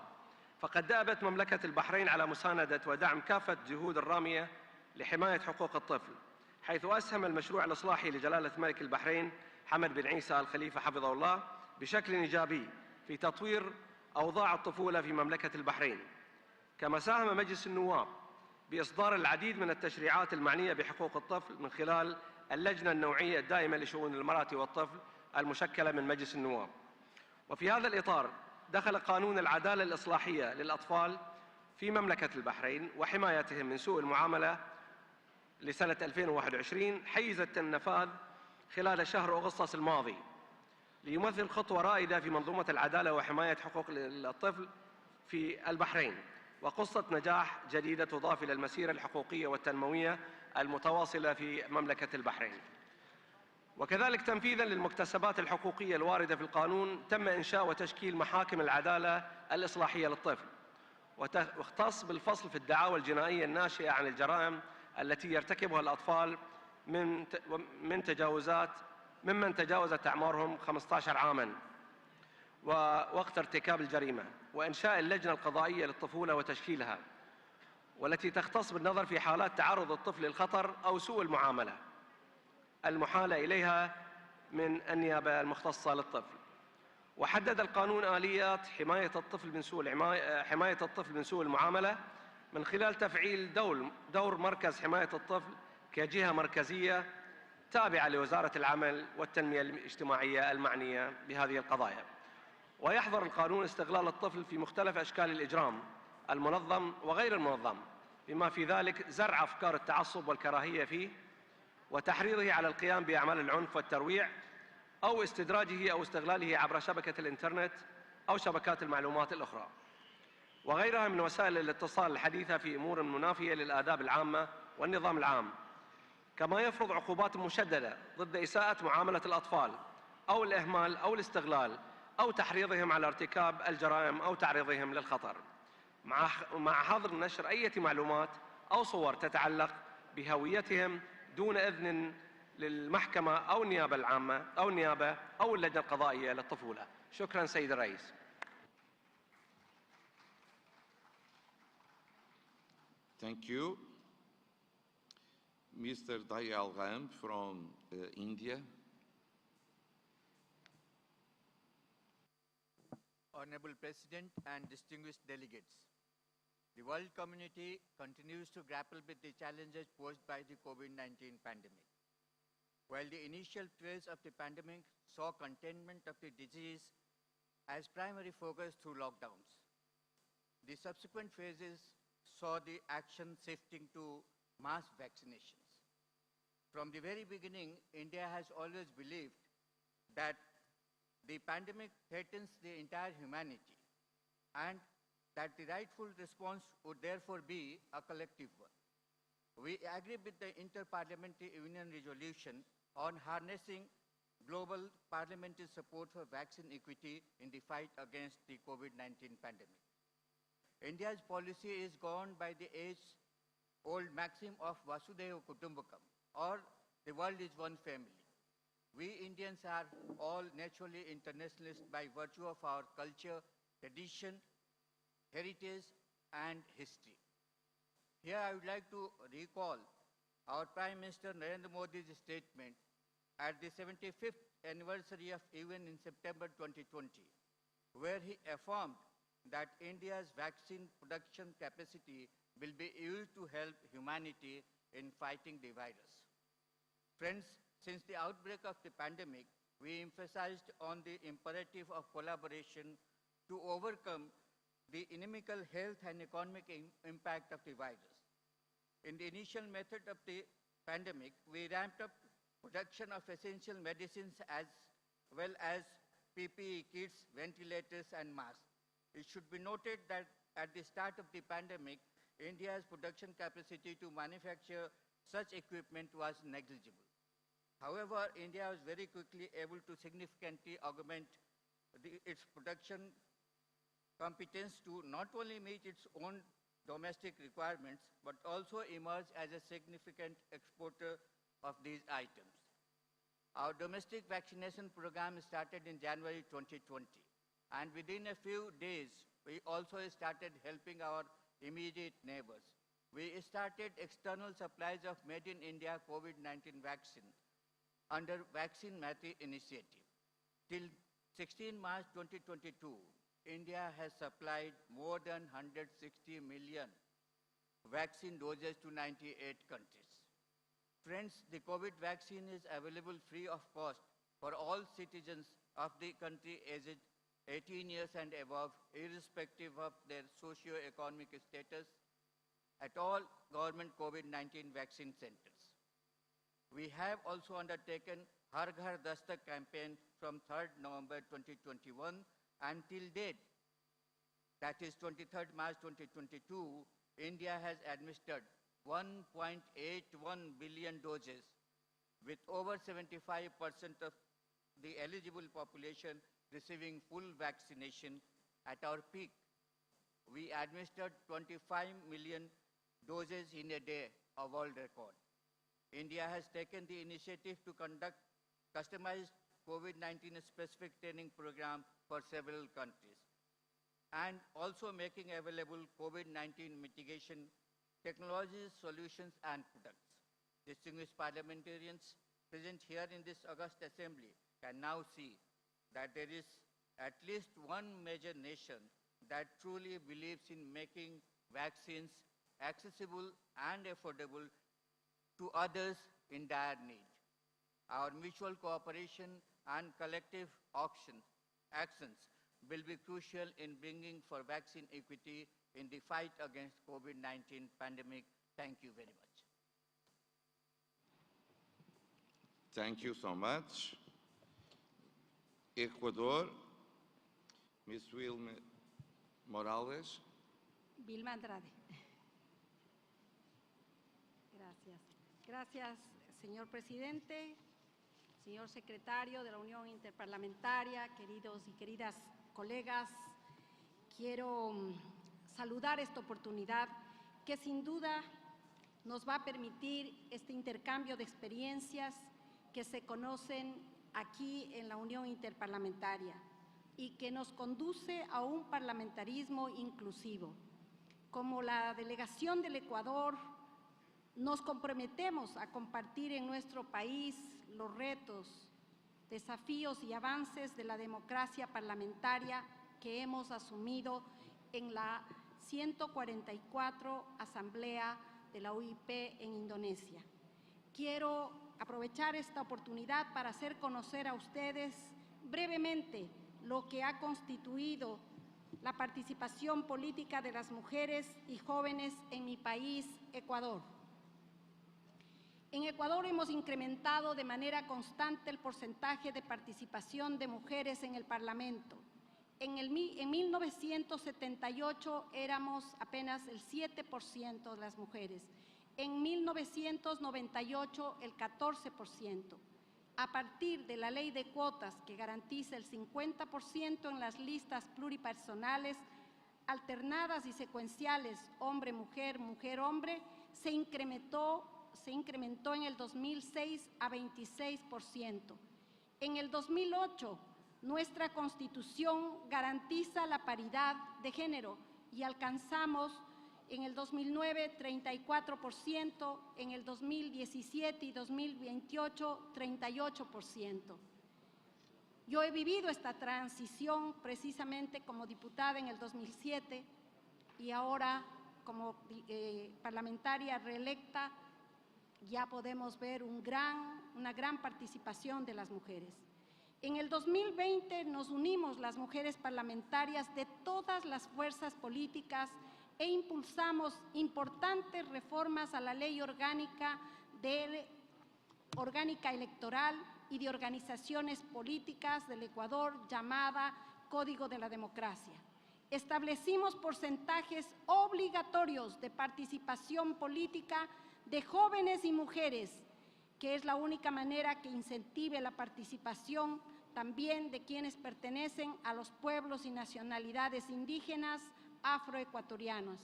فقد دأبت مملكة البحرين على مساندة ودعم كافة جهود الرامية لحماية حقوق الطفل، حيث أسهم المشروع الإصلاحي لجلالة ملك البحرين حمد بن عيسى الخليفة حفظه الله بشكل إيجابي في تطوير أوضاع الطفولة في مملكة البحرين. كما ساهم مجلس النواب بإصدار العديد من التشريعات المعنية بحقوق الطفل من خلال اللجنة النوعية الدائمة لشؤون المرأة والطفل المشكلة من مجلس النواب. وفي هذا الإطار دخل قانون العدالة الإصلاحية للأطفال في مملكة البحرين وحمايتهم من سوء المعاملة لسنة 2021 حيز النفاذ خلال شهر أغسطس الماضي، ليمثل خطوة رائدة في منظومة العدالة وحماية حقوق الطفل في البحرين، وقصة نجاح جديدة تضاف إلى المسيرة الحقوقية والتنموية المتواصلة في مملكة البحرين. وكذلك تنفيذاً للمكتسبات الحقوقية الواردة في القانون تم إنشاء وتشكيل محاكم العدالة الإصلاحية للطفل، واختص بالفصل في الدعاوى الجنائية الناشئة عن الجرائم التي يرتكبها الأطفال ممن تجاوزت أعمارهم 15 عاماً ووقت ارتكاب الجريمة، وإنشاء اللجنة القضائية للطفولة وتشكيلها، والتي تختص بالنظر في حالات تعرض الطفل للخطر أو سوء المعاملة المحالة إليها من النيابة المختصة للطفل. وحدد القانون آليات حماية الطفل من سوء المعاملة من خلال تفعيل دور مركز حماية الطفل كجهة مركزية تابعة لوزارة العمل والتنمية الاجتماعية المعنية بهذه القضايا. ويحظر القانون استغلال الطفل في مختلف أشكال الإجرام المنظم وغير المنظم، بما في ذلك زرع أفكار التعصب والكراهية فيه وتحريضه على القيام بأعمال العنف والترويع أو استدراجه أو استغلاله عبر شبكة الإنترنت أو شبكات المعلومات الأخرى وغيرها من وسائل الاتصال الحديثة في أمور منافية للآداب العامة والنظام العام. كما يفرض عقوبات مشددة ضد إساءة معاملة الأطفال أو الإهمال أو الاستغلال أو تحريضهم على ارتكاب الجرائم أو تعريضهم للخطر، مع حظر نشر أي معلومات أو صور تتعلق بهويتهم دون إذن للمحكمة أو النيابة العامة أو النيابة أو اللجنة القضائية للطفولة. شكراً سيد الرئيس. Thank you. Mr. Dayal Ram from India. Honorable President and distinguished delegates, the world community continues to grapple with the challenges posed by the COVID-19 pandemic. While the initial phase of the pandemic saw containment of the disease as primary focus through lockdowns, the subsequent phases saw the action shifting to mass vaccinations. From the very beginning, India has always believed that the pandemic threatens the entire humanity and that the rightful response would therefore be a collective one. We agree with the Inter-Parliamentary Union resolution on harnessing global parliamentary support for vaccine equity in the fight against the COVID-19 pandemic. India's policy is governed by the age-old maxim of Vasudhaiva Kutumbakam, or the world is one family. We Indians are all naturally internationalists by virtue of our culture, tradition, heritage, and history. Here I would like to recall our Prime Minister Narendra Modi's statement at the 75th anniversary of UN in September 2020, where he affirmed that India's vaccine production capacity will be used to help humanity in fighting the virus. Friends, since the outbreak of the pandemic, we emphasized on the imperative of collaboration to overcome the inimical health and economic impact of the virus. In the initial method of the pandemic, we ramped up production of essential medicines as well as PPE kits, ventilators, and masks. It should be noted that at the start of the pandemic, India's production capacity to manufacture such equipment was negligible. However, India was very quickly able to significantly augment its production competence to not only meet its own domestic requirements, but also emerge as a significant exporter of these items. Our domestic vaccination program started in January 2020, and within a few days, we also started helping our immediate neighbors. We started external supplies of Made in India COVID-19 vaccine under Vaccine Mati initiative. Till 16 March 2022, India has supplied more than 160 million vaccine doses to 98 countries. Friends, the COVID vaccine is available free of cost for all citizens of the country aged 18 years and above, irrespective of their socio-economic status, at all government COVID-19 vaccine centers. We have also undertaken Har Ghar Dastak campaign from 3rd November 2021 until date, that is 23rd March 2022, India has administered 1.81 billion doses, with over 75% of the eligible population receiving full vaccination. At our peak, we administered 25 million doses in a day, a world record. India has taken the initiative to conduct customized COVID-19 specific training program for several countries, and also making available COVID-19 mitigation technologies, solutions, and products. Distinguished parliamentarians present here in this August Assembly can now see that there is at least one major nation that truly believes in making vaccines accessible and affordable to others in dire need. Our mutual cooperation and collective actions will be crucial in bringing for vaccine equity in the fight against COVID-19 pandemic. Thank you very much. Thank you so much. Ecuador, Ms. Wilma Morales. Vilma Andrade. Gracias. Gracias, señor presidente, señor secretario de la Unión Interparlamentaria, queridos y queridas colegas. Quiero saludar esta oportunidad que sin duda nos va a permitir este intercambio de experiencias que se conocen aquí en la Unión Interparlamentaria y que nos conduce a un parlamentarismo inclusivo. Como la delegación del Ecuador, nos comprometemos a compartir en nuestro país los retos, desafíos y avances de la democracia parlamentaria que hemos asumido en la 144 Asamblea de la UIP en Indonesia. Quiero aprovechar esta oportunidad para hacer conocer a ustedes brevemente lo que ha constituido la participación política de las mujeres y jóvenes en mi país, Ecuador. En Ecuador hemos incrementado de manera constante el porcentaje de participación de mujeres en el Parlamento. En 1978 éramos apenas el 7% de las mujeres. En 1998 el 14%. A partir de la ley de cuotas que garantiza el 50% en las listas pluripersonales, alternadas y secuenciales hombre-mujer, mujer-hombre, se incrementó en el 2006 a 26%. En el 2008, nuestra Constitución garantiza la paridad de género y alcanzamos en el 2009 34%, en el 2017 y 2028 38%. Yo he vivido esta transición precisamente como diputada en el 2007 y ahora como parlamentaria reelecta ya podemos ver una gran participación de las mujeres. En el 2020 nos unimos las mujeres parlamentarias de todas las fuerzas políticas e impulsamos importantes reformas a la ley orgánica electoral y de organizaciones políticas del Ecuador llamada Código de la Democracia. Establecimos porcentajes obligatorios de participación política de jóvenes y mujeres, que es la única manera que incentive la participación también de quienes pertenecen a los pueblos y nacionalidades indígenas afroecuatorianos.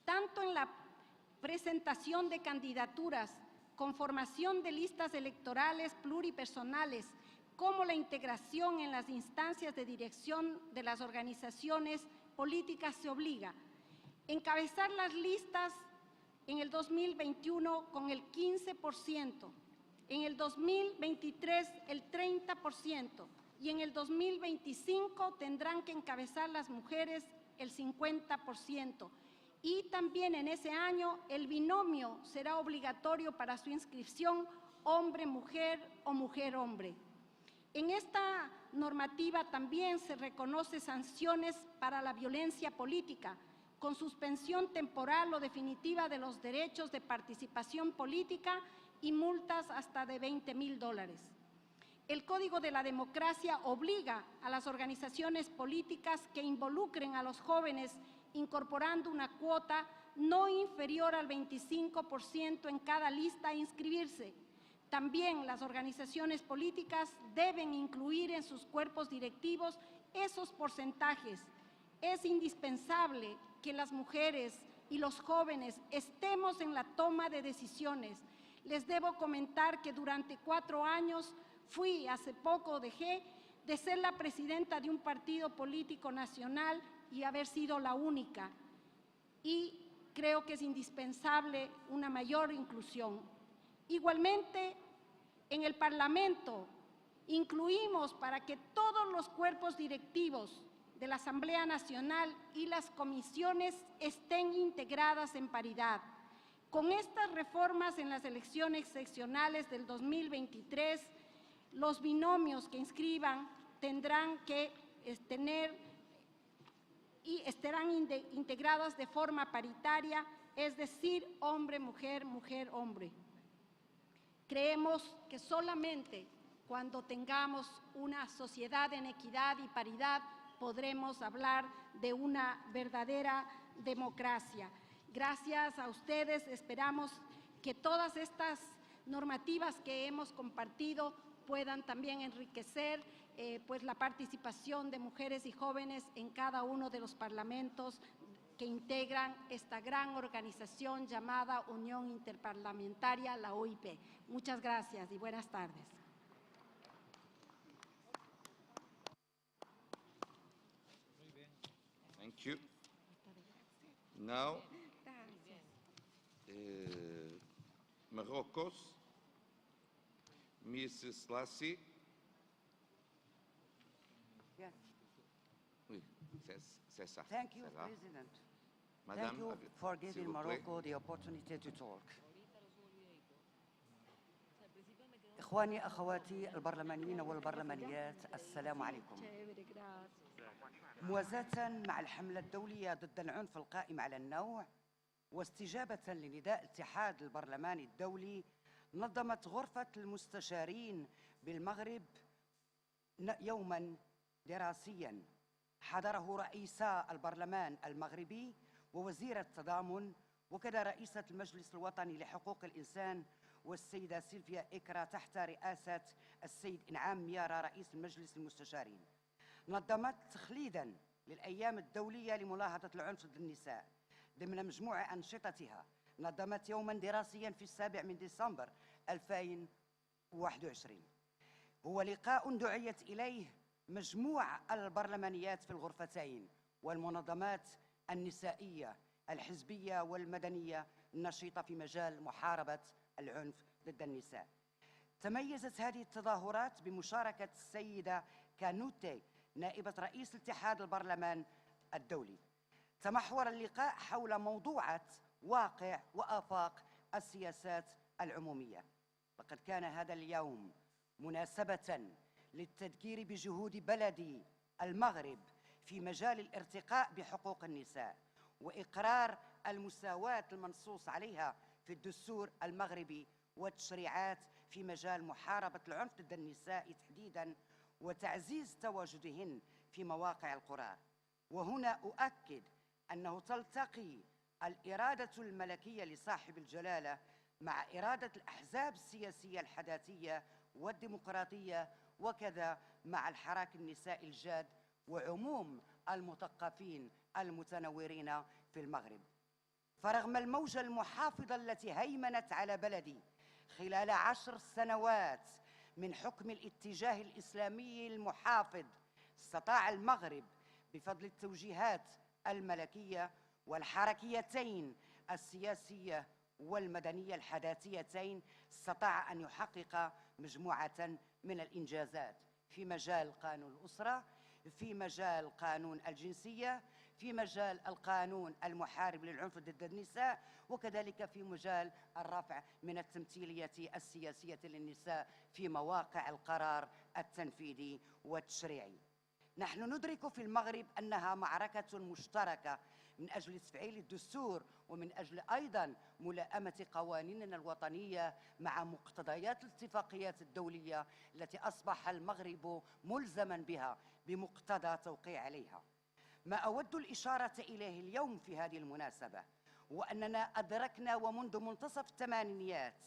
Tanto en la presentación de candidaturas, conformación de listas electorales pluripersonales, como la integración en las instancias de dirección de las organizaciones políticas se obliga. Encabezar las listas en el 2021 con el 15%, en el 2023 el 30% y en el 2025 tendrán que encabezar las mujeres el 50%. Y también en ese año el binomio será obligatorio para su inscripción hombre-mujer o mujer-hombre. En esta normativa también se reconoce sanciones para la violencia política, con suspensión temporal o definitiva de los derechos de participación política y multas hasta de $20.000. El Código de la Democracia obliga a las organizaciones políticas que involucren a los jóvenes incorporando una cuota no inferior al 25% en cada lista a inscribirse. También las organizaciones políticas deben incluir en sus cuerpos directivos esos porcentajes. Es indispensable que las mujeres y los jóvenes estemos en la toma de decisiones. Les debo comentar que durante 4 años hace poco dejé de ser la presidenta de un partido político nacional y haber sido la única. Y creo que es indispensable una mayor inclusión. Igualmente, en el Parlamento incluimos para que todos los cuerpos directivos de la Asamblea Nacional y las comisiones estén integradas en paridad. Con estas reformas en las elecciones seccionales del 2023, los binomios que inscriban tendrán que tener y estarán integradas de forma paritaria, es decir, hombre-mujer, mujer-hombre. Creemos que solamente cuando tengamos una sociedad en equidad y paridad podremos hablar de una verdadera democracia. Gracias a ustedes, esperamos que todas estas normativas que hemos compartido puedan también enriquecer pues la participación de mujeres y jóvenes en cada uno de los parlamentos que integran esta gran organización llamada Unión Interparlamentaria, la OIP. Muchas gracias y buenas tardes. Thank you. Now, Marrocos, Mrs. Lassie. Yes. Oui, c'est ça. Thank you, c'est là. President. Madame, Thank you for s'il giving vous plaît. Morocco the opportunity to talk. إخواني أخواتي البرلمانيين والبرلمانيات السلام عليكم. موازاة مع الحملة الدولية ضد العنف القائم على النوع واستجابة لنداء الاتحاد البرلماني الدولي، نظمت غرفة المستشارين بالمغرب يوماً دراسياً حضره رئيسا البرلمان المغربي ووزير التضامن وكذا رئيسة المجلس الوطني لحقوق الإنسان والسيدة سيلفيا إكرا تحت رئاسة السيد إنعام ميارة رئيس المجلس المستشارين. نظمت تخليداً للأيام الدولية لملاحظة العنف ضد النساء ضمن مجموعة أنشطتها. نظمت يوماً دراسياً في 7 ديسمبر 2021. هو لقاء دعيت إليه مجموع البرلمانيات في الغرفتين والمنظمات النسائية الحزبية والمدنية النشيطة في مجال محاربة العنف ضد النساء. تميزت هذه التظاهرات بمشاركة السيدة كانوتي نائبة رئيس اتحاد البرلمان الدولي. تمحور اللقاء حول موضوعات واقع وآفاق السياسات العمومية. لقد كان هذا اليوم مناسبة للتذكير بجهود بلدي المغرب في مجال الارتقاء بحقوق النساء وإقرار المساواة المنصوص عليها في الدستور المغربي والتشريعات في مجال محاربة العنف ضد النساء تحديداً وتعزيز تواجدهن في مواقع القرار. وهنا أؤكد أنه تلتقي الإرادة الملكية لصاحب الجلالة مع إرادة الأحزاب السياسية الحداثية والديمقراطية وكذا مع الحراك النسائي الجاد وعموم المثقفين المتنورين في المغرب. فرغم الموجة المحافظة التي هيمنت على بلدي خلال 10 سنوات من حكم الاتجاه الإسلامي المحافظ، استطاع المغرب بفضل التوجيهات الملكية والحركيتين السياسية والمدنية الحداثيتين استطاع أن يحقق مجموعة من الإنجازات في مجال قانون الأسرة، في مجال قانون الجنسية، في مجال القانون المحارب للعنف ضد النساء، وكذلك في مجال الرفع من التمثيلية السياسية للنساء في مواقع القرار التنفيذي والتشريعي. نحن ندرك في المغرب أنها معركة مشتركة من أجل تفعيل الدستور ومن أجل أيضاً ملائمة قوانيننا الوطنية مع مقتضيات الاتفاقيات الدولية التي أصبح المغرب ملزماً بها بمقتضى توقيع عليها. ما أود الإشارة إليه اليوم في هذه المناسبة وأننا أدركنا ومنذ منتصف الثمانينيات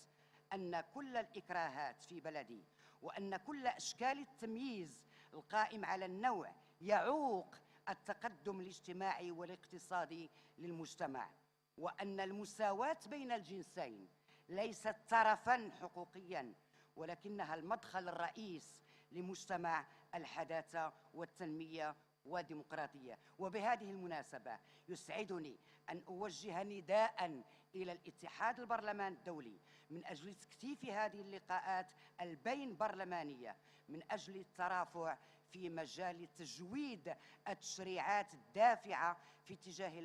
أن كل الإكراهات في بلدي وأن كل أشكال التمييز القائم على النوع يعوق التقدم الاجتماعي والاقتصادي للمجتمع، وأن المساواة بين الجنسين ليست ترفاً حقوقياً ولكنها المدخل الرئيس لمجتمع الحداثة والتنمية والديمقراطية. وبهذه المناسبة يسعدني أن أوجه نداءً إلى الاتحاد البرلمان الدولي من أجل تكثيف هذه اللقاءات البين برلمانية من أجل الترافع في مجال تجويد التشريعات الدافعة في اتجاه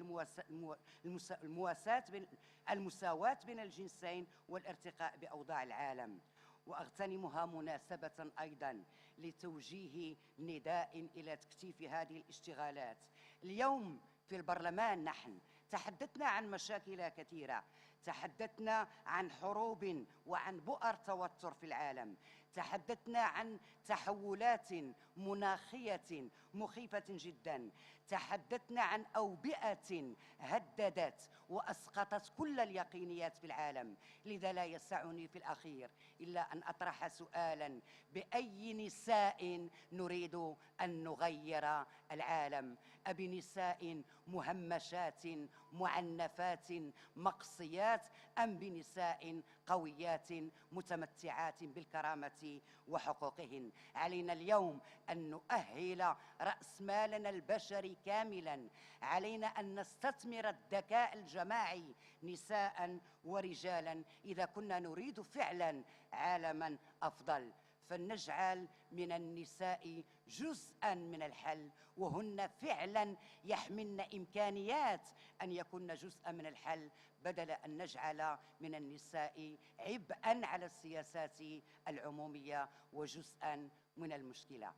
المساواة بين الجنسين والارتقاء بأوضاع العالم. وأغتنمها مناسبة أيضاً لتوجيه نداء إلى تكثيف هذه الاشتغالات. اليوم في البرلمان نحن تحدثنا عن مشاكل كثيرة، تحدثنا عن حروب وعن بؤر توتر في العالم، تحدثنا عن تحولات مناخية مخيفة جدا، تحدثنا عن أوبئة هددت وأسقطت كل اليقينيات في العالم. لذا لا يسعني في الأخير إلا أن أطرح سؤالا: بأي نساء نريد أن نغير العالم؟ أبنساء مهمشات معنفات مقصيات أم بنساء قويات متمتعات بالكرامة وحقوقهن؟ علينا اليوم أن نؤهل رأس مالنا البشري كاملا، علينا أن نستثمر الذكاء الجماعي نساء ورجالا إذا كنا نريد فعلا عالما أفضل. فلنجعل من النساء جزءا من الحل، وهن فعلا يحملن إمكانيات أن يكون جزءا من الحل، بدل أن نجعل من النساء عبئا على السياسات العمومية وجزءا من المشكلة.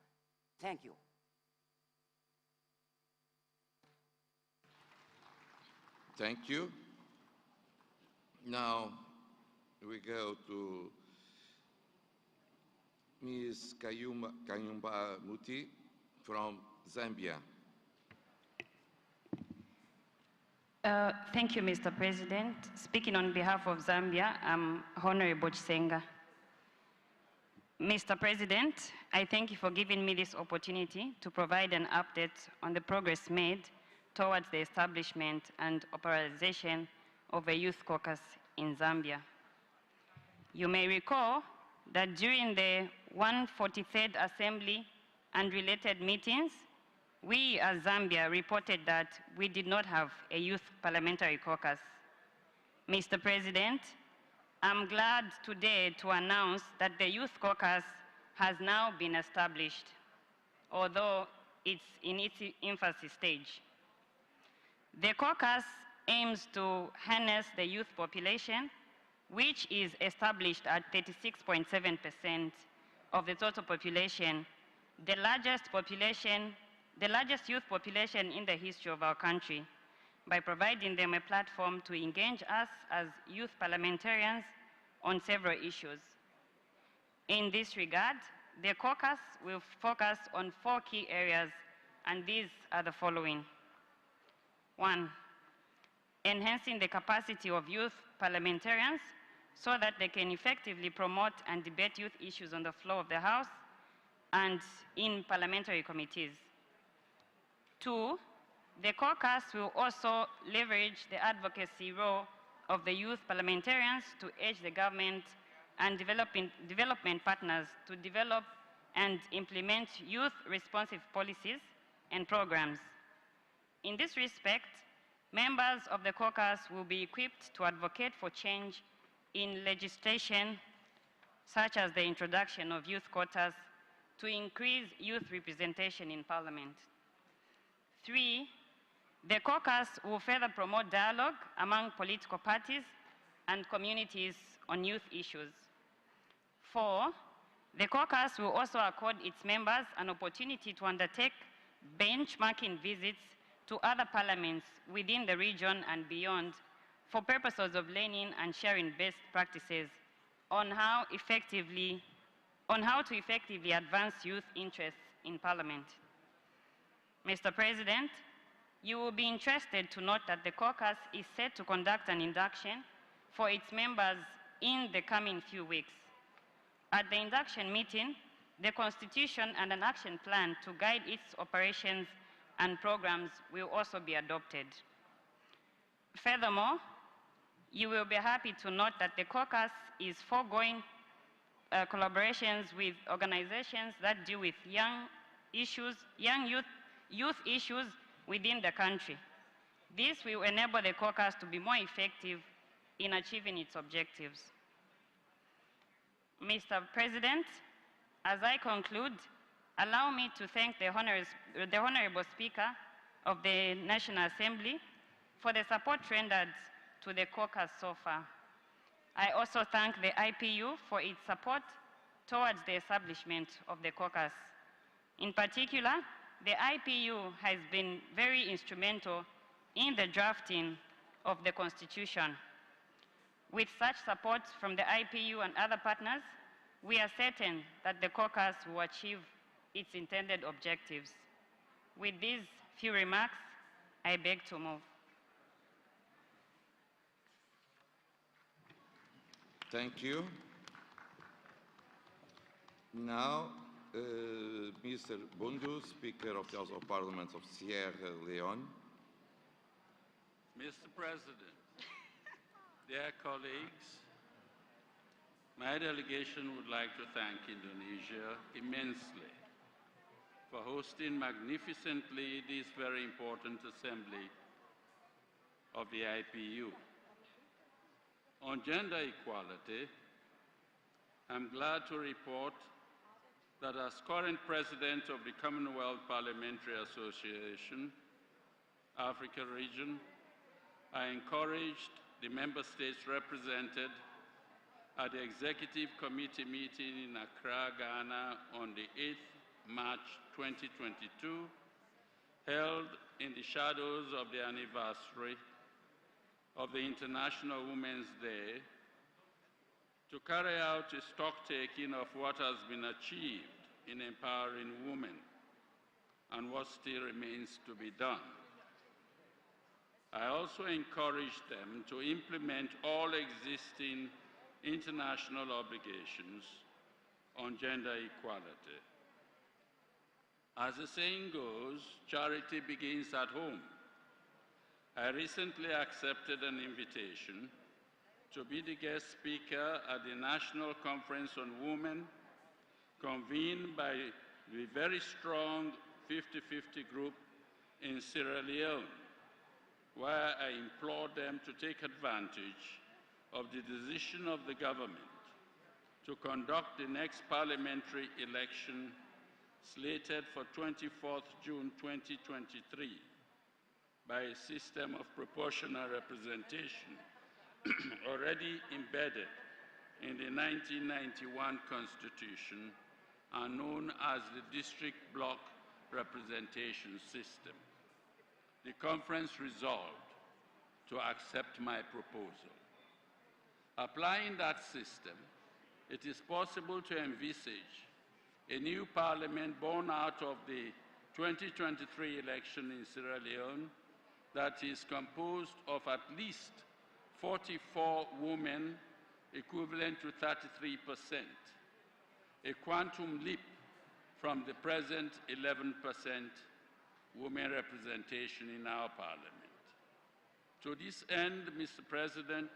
Thank you. Thank you. Now we go to Ms. Kayumba Muti from Zambia. Thank you, Mr. President. Speaking on behalf of Zambia, I'm Honorable Chisenga. Mr. President, I thank you for giving me this opportunity to provide an update on the progress made towards the establishment and operationalization of a youth caucus in Zambia. You may recall that during the 143rd Assembly and related meetings, we as Zambia reported that we did not have a youth parliamentary caucus. Mr. President, I'm glad today to announce that the youth caucus has now been established, although it's in its infancy stage. The caucus aims to harness the youth population, which is established at 36.7% of the total population, the largest youth population in the history of our country, by providing them a platform to engage us as youth parliamentarians on several issues. In this regard, the caucus will focus on 4 key areas, and these are the following. 1, enhancing the capacity of youth parliamentarians so that they can effectively promote and debate youth issues on the floor of the House and in parliamentary committees. 2, the caucus will also leverage the advocacy role of the youth parliamentarians to urge the government and development partners to develop and implement youth-responsive policies and programs. In this respect, members of the caucus will be equipped to advocate for change in legislation, such as the introduction of youth quotas to increase youth representation in Parliament. 3, the caucus will further promote dialogue among political parties and communities on youth issues. 4, the caucus will also accord its members an opportunity to undertake benchmarking visits to other parliaments within the region and beyond for purposes of learning and sharing best practices on how to effectively advance youth interests in Parliament. Mr. President, you will be interested to note that the caucus is set to conduct an induction for its members in the coming few weeks. At the induction meeting, the Constitution and an action plan to guide its operations and programs will also be adopted. Furthermore, you will be happy to note that the caucus is foregoing collaborations with organizations that deal with youth issues within the country. This will enable the caucus to be more effective in achieving its objectives. Mr. President, as I conclude, allow me to thank the Honorable Speaker of the National Assembly for the support rendered to the caucus so far. I also thank the IPU for its support towards the establishment of the caucus. In particular, the IPU has been very instrumental in the drafting of the Constitution. With such support from the IPU and other partners, we are certain that the caucus will achieve its intended objectives. With these few remarks, I beg to move. Thank you. Now, Mr. Bundu, Speaker of the House of Parliament of Sierra Leone. Mr. President, dear colleagues, my delegation would like to thank Indonesia immensely for hosting magnificently this very important assembly of the IPU. On gender equality, I'm glad to report that as current President of the Commonwealth Parliamentary Association, Africa region, I encouraged the member states represented at the Executive Committee meeting in Accra, Ghana on the 8th March 2022, held in the shadows of the anniversary of the International Women's Day, to carry out a stock-taking of what has been achieved in empowering women and what still remains to be done. I also encouraged them to implement all existing international obligations on gender equality. As the saying goes, charity begins at home. I recently accepted an invitation to be the guest speaker at the National Conference on Women, convened by the very strong 50-50 group in Sierra Leone, where I implored them to take advantage of the decision of the government to conduct the next parliamentary election slated for 24th June 2023 by a system of proportional representation already embedded in the 1991 Constitution and known as the District Block Representation System. The conference resolved to accept my proposal. Applying that system, it is possible to envisage a new parliament born out of the 2023 election in Sierra Leone that is composed of at least 44 women, equivalent to 33%, a quantum leap from the present 11% women representation in our parliament. To this end, Mr. President,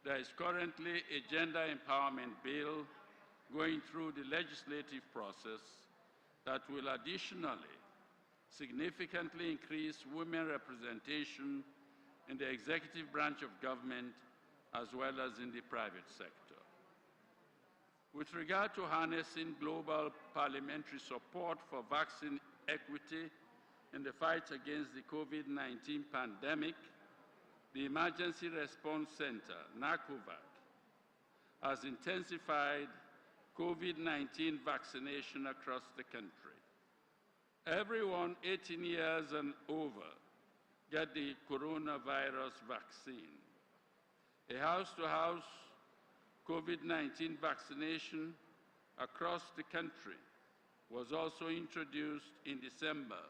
there is currently a gender empowerment bill going through the legislative process that will additionally significantly increase women representation in the executive branch of government as well as in the private sector. With regard to harnessing global parliamentary support for vaccine equity in the fight against the COVID-19 pandemic, the Emergency Response Center, NACOVAC, has intensified COVID-19 vaccination across the country. Everyone 18 years and over get the coronavirus vaccine. A house-to-house COVID-19 vaccination across the country was also introduced in December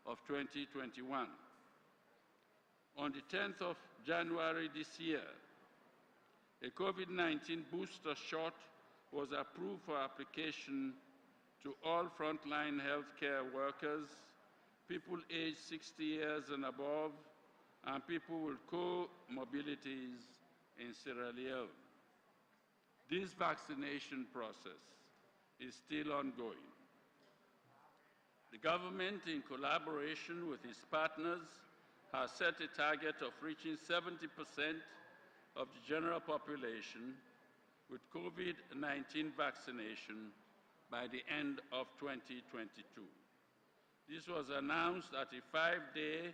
of 2021. On the 10th of January this year, a COVID-19 booster shot was approved for application to all frontline healthcare workers, people aged 60 years and above, and people with comorbidities in Sierra Leone. This vaccination process is still ongoing. The government, in collaboration with its partners, has set a target of reaching 70% of the general population with COVID-19 vaccination by the end of 2022. This was announced at a 5-day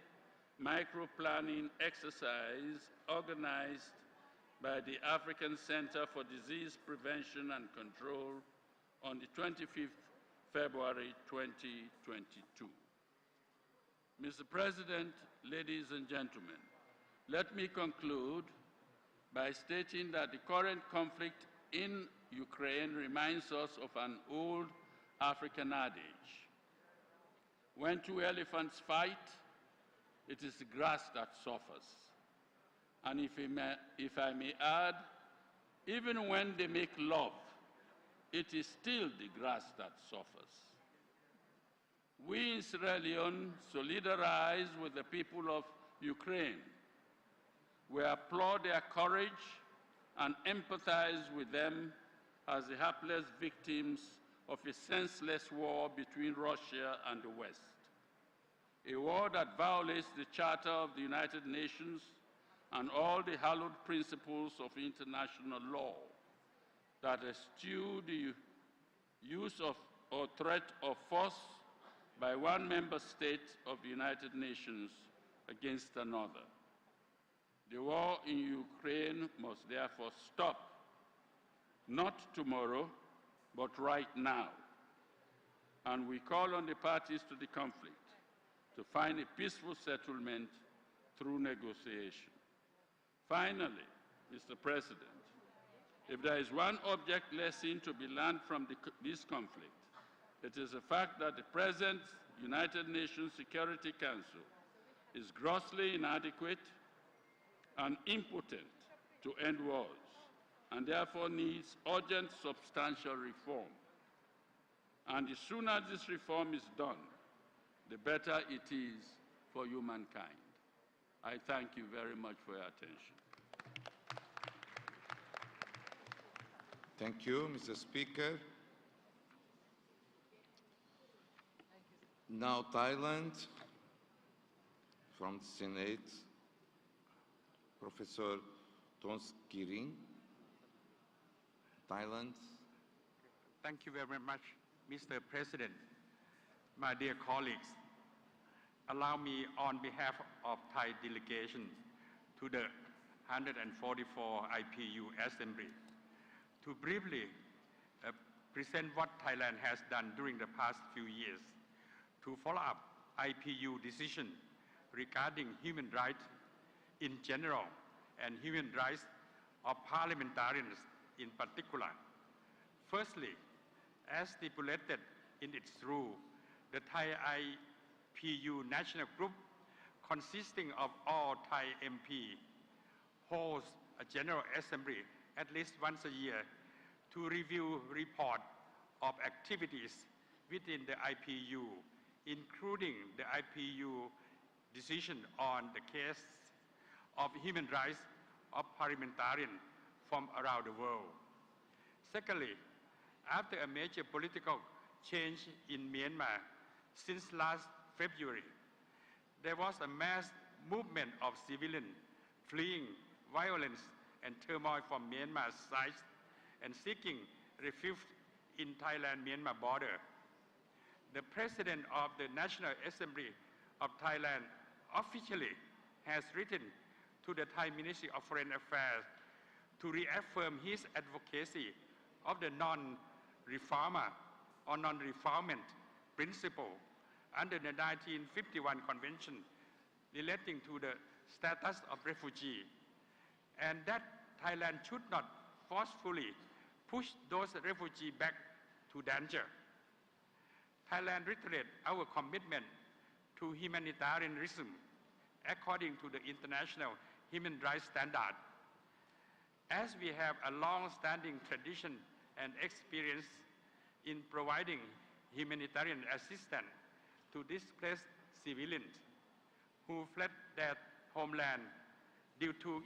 micro-planning exercise organized by the African Center for Disease Prevention and Control on the 25th February 2022. Mr. President, ladies and gentlemen, let me conclude by stating that the current conflict in Ukraine reminds us of an old African adage. When two elephants fight, it is the grass that suffers. And if I may add, even when they make love, it is still the grass that suffers. We in Sierra Leone solidarize with the people of Ukraine. We applaud their courage and empathize with them as the hapless victims of a senseless war between Russia and the West. A war that violates the Charter of the United Nations and all the hallowed principles of international law, that eschew the use of or threat of force by one member state of the United Nations against another. The war in Ukraine must therefore stop, not tomorrow, but right now. And we call on the parties to the conflict to find a peaceful settlement through negotiation. Finally, Mr. President, if there is one object lesson to be learned from this conflict, it is the fact that the present United Nations Security Council is grossly inadequate and impotent to end wars, and therefore needs urgent substantial reform. And the sooner this reform is done, the better it is for humankind. I thank you very much for your attention. Thank you, Mr. Speaker. Now Thailand, from the Senate, Professor Tonskiring, Thailand. Thank you very much, Mr. President. My dear colleagues, allow me on behalf of Thai delegation to the 144 IPU Assembly to briefly present what Thailand has done during the past few years to follow up IPU decision regarding human rights in general and human rights of parliamentarians in particular. Firstly, as stipulated in its rule, the Thai IPU National Group, consisting of all Thai MP, holds a General Assembly at least once a year to review report of activities within the IPU, including the IPU decision on the case of human rights of parliamentarians from around the world. Secondly, after a major political change in Myanmar since last February, there was a mass movement of civilians fleeing violence and turmoil from Myanmar's side and seeking refuge in Thailand-Myanmar border. The President of the National Assembly of Thailand officially has written to the Thai Ministry of Foreign Affairs to reaffirm his advocacy of the non-reformer or non-refoulement principle under the 1951 Convention relating to the status of refugee, and that Thailand should not forcefully push those refugees back to danger. Thailand reiterates our commitment to humanitarianism according to the international human rights standard. As we have a long-standing tradition and experience in providing humanitarian assistance to displaced civilians who fled their homeland due to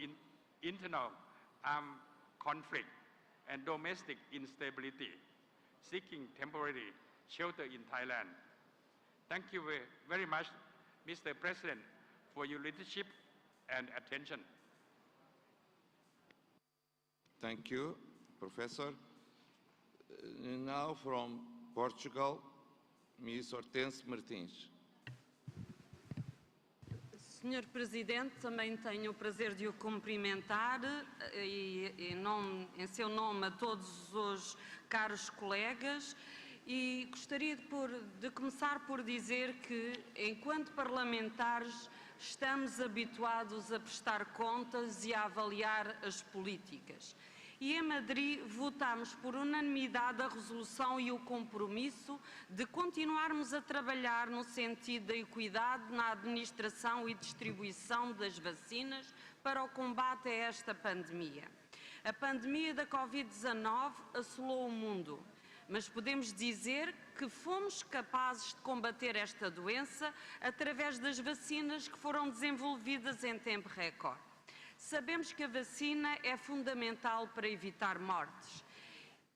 internal armed conflict and domestic instability, seeking temporary shelter in Thailand. Thank you very much, Mr. President, for your leadership and attention. Thank you, Professor. Now from Portugal, Ms. Hortense Martins. Senhor Presidente, também tenho o prazer de o cumprimentar em seu nome a todos os caros colegas e gostaria de começar por dizer que, enquanto parlamentares, estamos habituados a prestar contas e a avaliar as políticas. E em Madrid votámos por unanimidade a resolução e o compromisso de continuarmos a trabalhar no sentido da equidade na administração e distribuição das vacinas para o combate a esta pandemia. A pandemia da Covid-19 assolou o mundo, mas podemos dizer que fomos capazes de combater esta doença através das vacinas que foram desenvolvidas em tempo recorde. Sabemos que a vacina é fundamental para evitar mortes.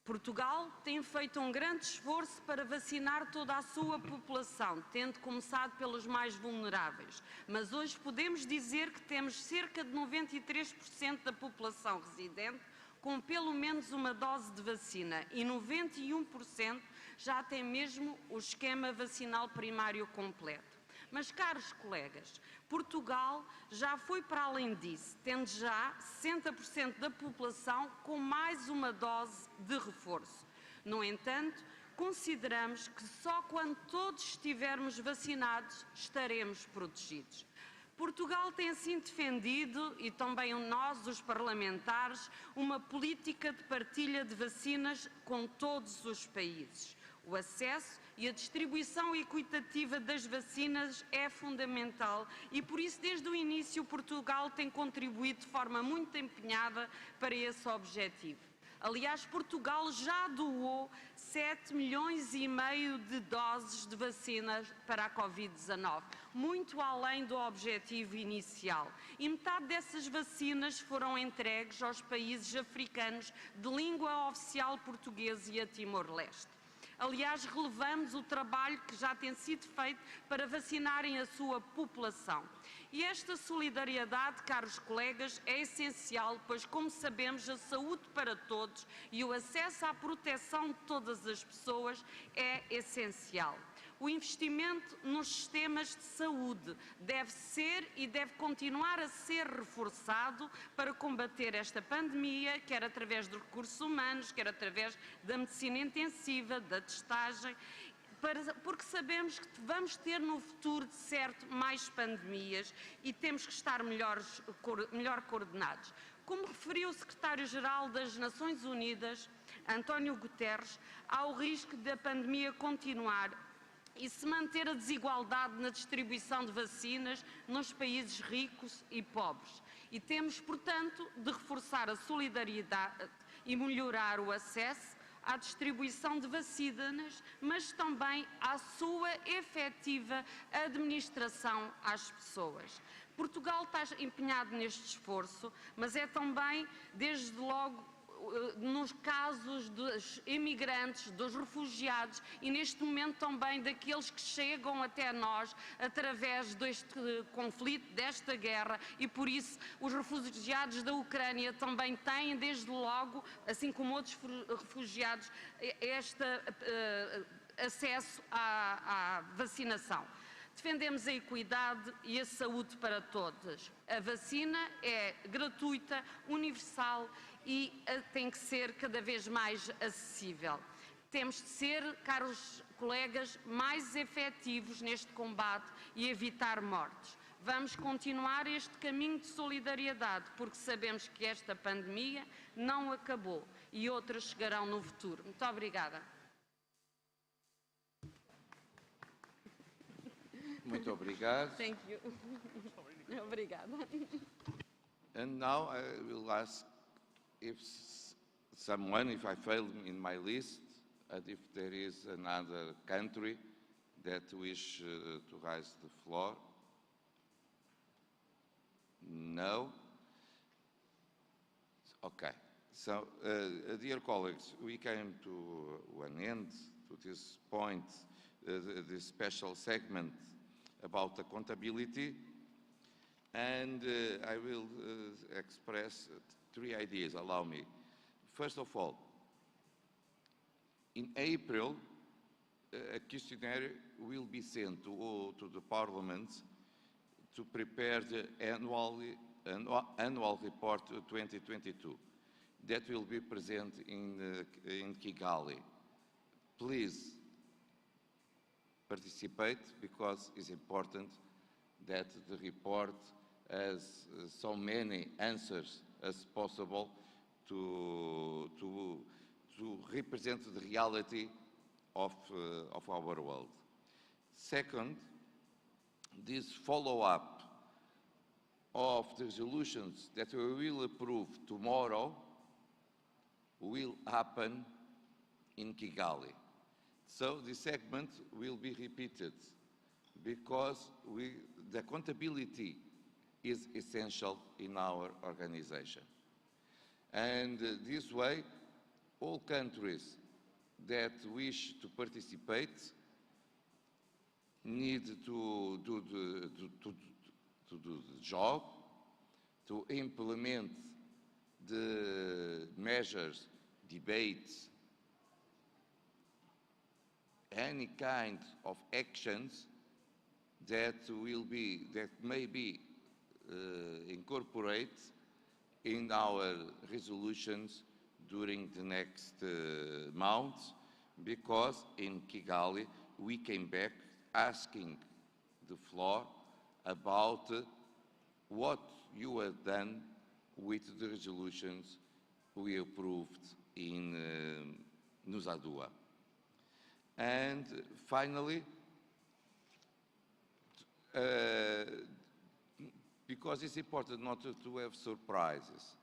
Portugal tem feito um grande esforço para vacinar toda a sua população, tendo começado pelos mais vulneráveis. Mas hoje podemos dizer que temos cerca de 93% da população residente com pelo menos uma dose de vacina e 91% já tem mesmo o esquema vacinal primário completo. Mas, caros colegas, Portugal já foi para além disso, tendo já 60% da população com mais uma dose de reforço. No entanto, consideramos que só quando todos estivermos vacinados estaremos protegidos. Portugal tem assim defendido, e também nós, os parlamentares, uma política de partilha de vacinas com todos os países. O acesso e a distribuição equitativa das vacinas é fundamental e, por isso, desde o início, Portugal tem contribuído de forma muito empenhada para esse objetivo. Aliás, Portugal já doou 7,5 milhões de doses de vacinas para a Covid-19, muito além do objetivo inicial. E metade dessas vacinas foram entregues aos países africanos de língua oficial portuguesa e a Timor-Leste. Aliás, relevamos o trabalho que já tem sido feito para vacinarem a sua população. E esta solidariedade, caros colegas, é essencial, pois, como sabemos, a saúde para todos e o acesso à proteção de todas as pessoas é essencial. O investimento nos sistemas de saúde deve ser e deve continuar a ser reforçado para combater esta pandemia, quer através dos recursos humanos, quer através da medicina intensiva, da testagem, porque sabemos que vamos ter no futuro, de certo, mais pandemias e temos que estar melhor coordenados. Como referiu o secretário-geral das Nações Unidas, António Guterres, há o risco da pandemia continuar e se manter a desigualdade na distribuição de vacinas nos países ricos e pobres. E temos, portanto, de reforçar a solidariedade e melhorar o acesso à distribuição de vacinas, mas também à sua efetiva administração às pessoas. Portugal está empenhado neste esforço, mas é também, desde logo, nos casos dos imigrantes, dos refugiados e neste momento também daqueles que chegam até nós através deste conflito, desta guerra, e por isso os refugiados da Ucrânia também têm desde logo, assim como outros refugiados, este acesso à vacinação. Defendemos a equidade e a saúde para todos. A vacina é gratuita, universal e tem que ser cada vez mais acessível. Temos de ser, caros colegas, mais efetivos neste combate e evitar mortes. Vamos continuar este caminho de solidariedade, porque sabemos que esta pandemia não acabou e outras chegarão no futuro. Muito obrigada. Muito obrigado. Thank you. Obrigada. And now I will ask if someone, if I fail in my list, and if there is another country that wish to raise the floor. No? Okay. So, dear colleagues, we came to an end to this point, this special segment about accountability, and I will express 3 ideas, allow me. First of all, in April, a questionnaire will be sent to the Parliament to prepare the annual report 2022. That will be present in Kigali. Please participate, because it's important that the report has so many answers as possible to represent the reality of our world. Second, this follow-up of the resolutions that we will approve tomorrow will happen in Kigali. So this segment will be repeated because the accountability is essential in our organization. And this way, all countries that wish to participate need to do the job, to implement the measures, debates, any kind of actions that may be incorporated in our resolutions during the next months, because in Kigali we came back asking the floor about what you have done with the resolutions we approved in Nusa Dua. And finally, because it's important not to have surprises,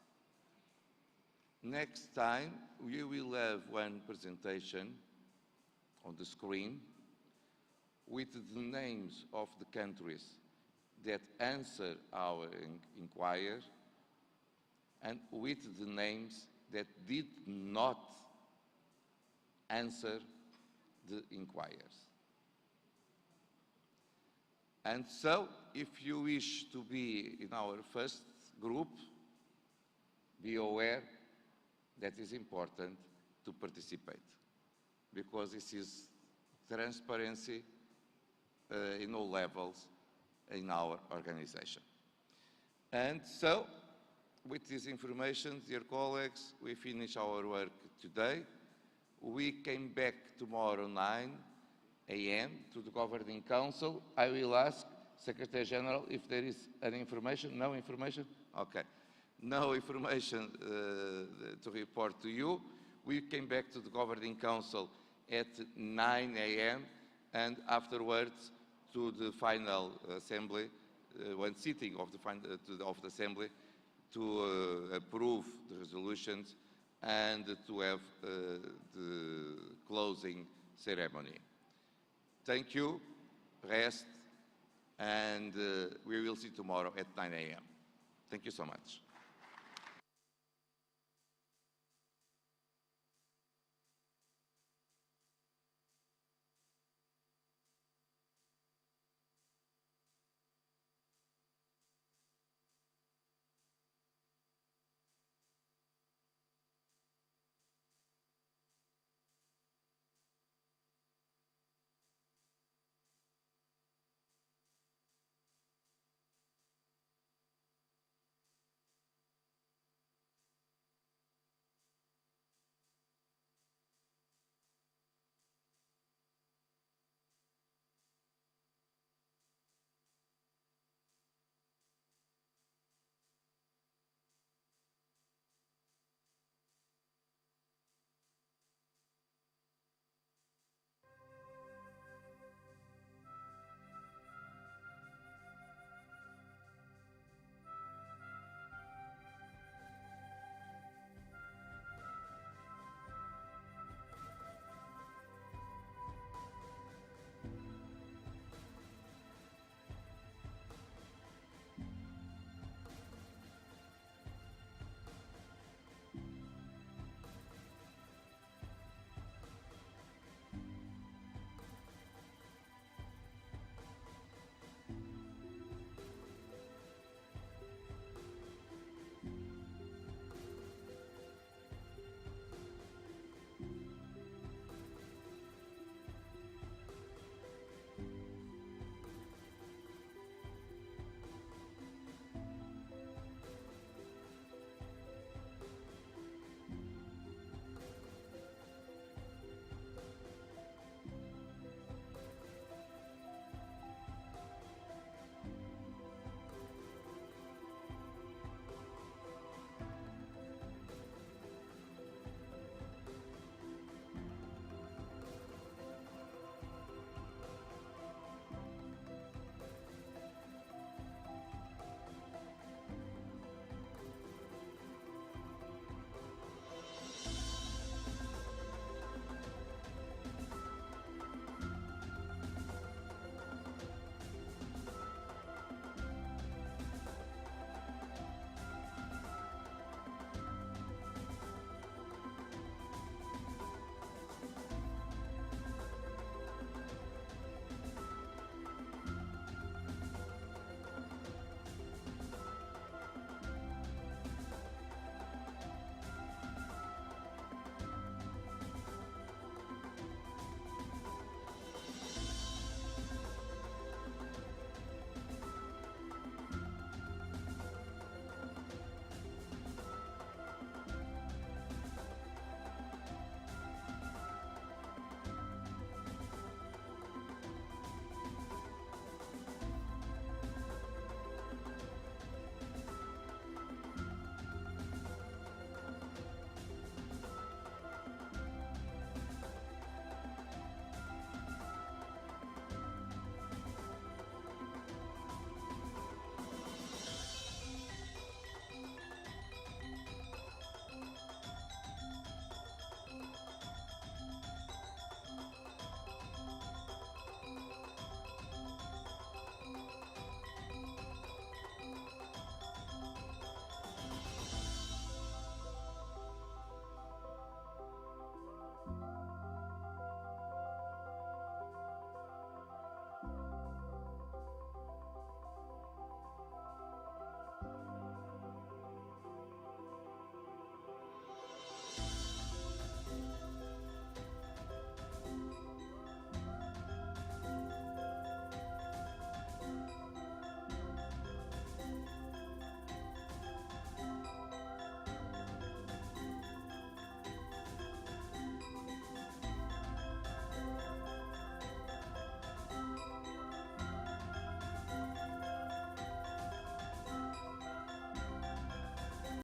next time we will have one presentation on the screen with the names of the countries that answer our inquiry and with the names that did not answer the inquirers. And so, if you wish to be in our first group, be aware that it's important to participate, because this is transparency in all levels in our organization. And so, with this information, dear colleagues, we finish our work today. We came back tomorrow 9 a.m. to the Governing Council. I will ask Secretary General if there is any information. No information? Okay. No information to report to you. We came back to the Governing Council at 9 a.m. and afterwards to the final assembly, one sitting of the assembly, to approve the resolutions and to have the closing ceremony. Thank you, rest, and we will see tomorrow at 9 a.m. Thank you so much.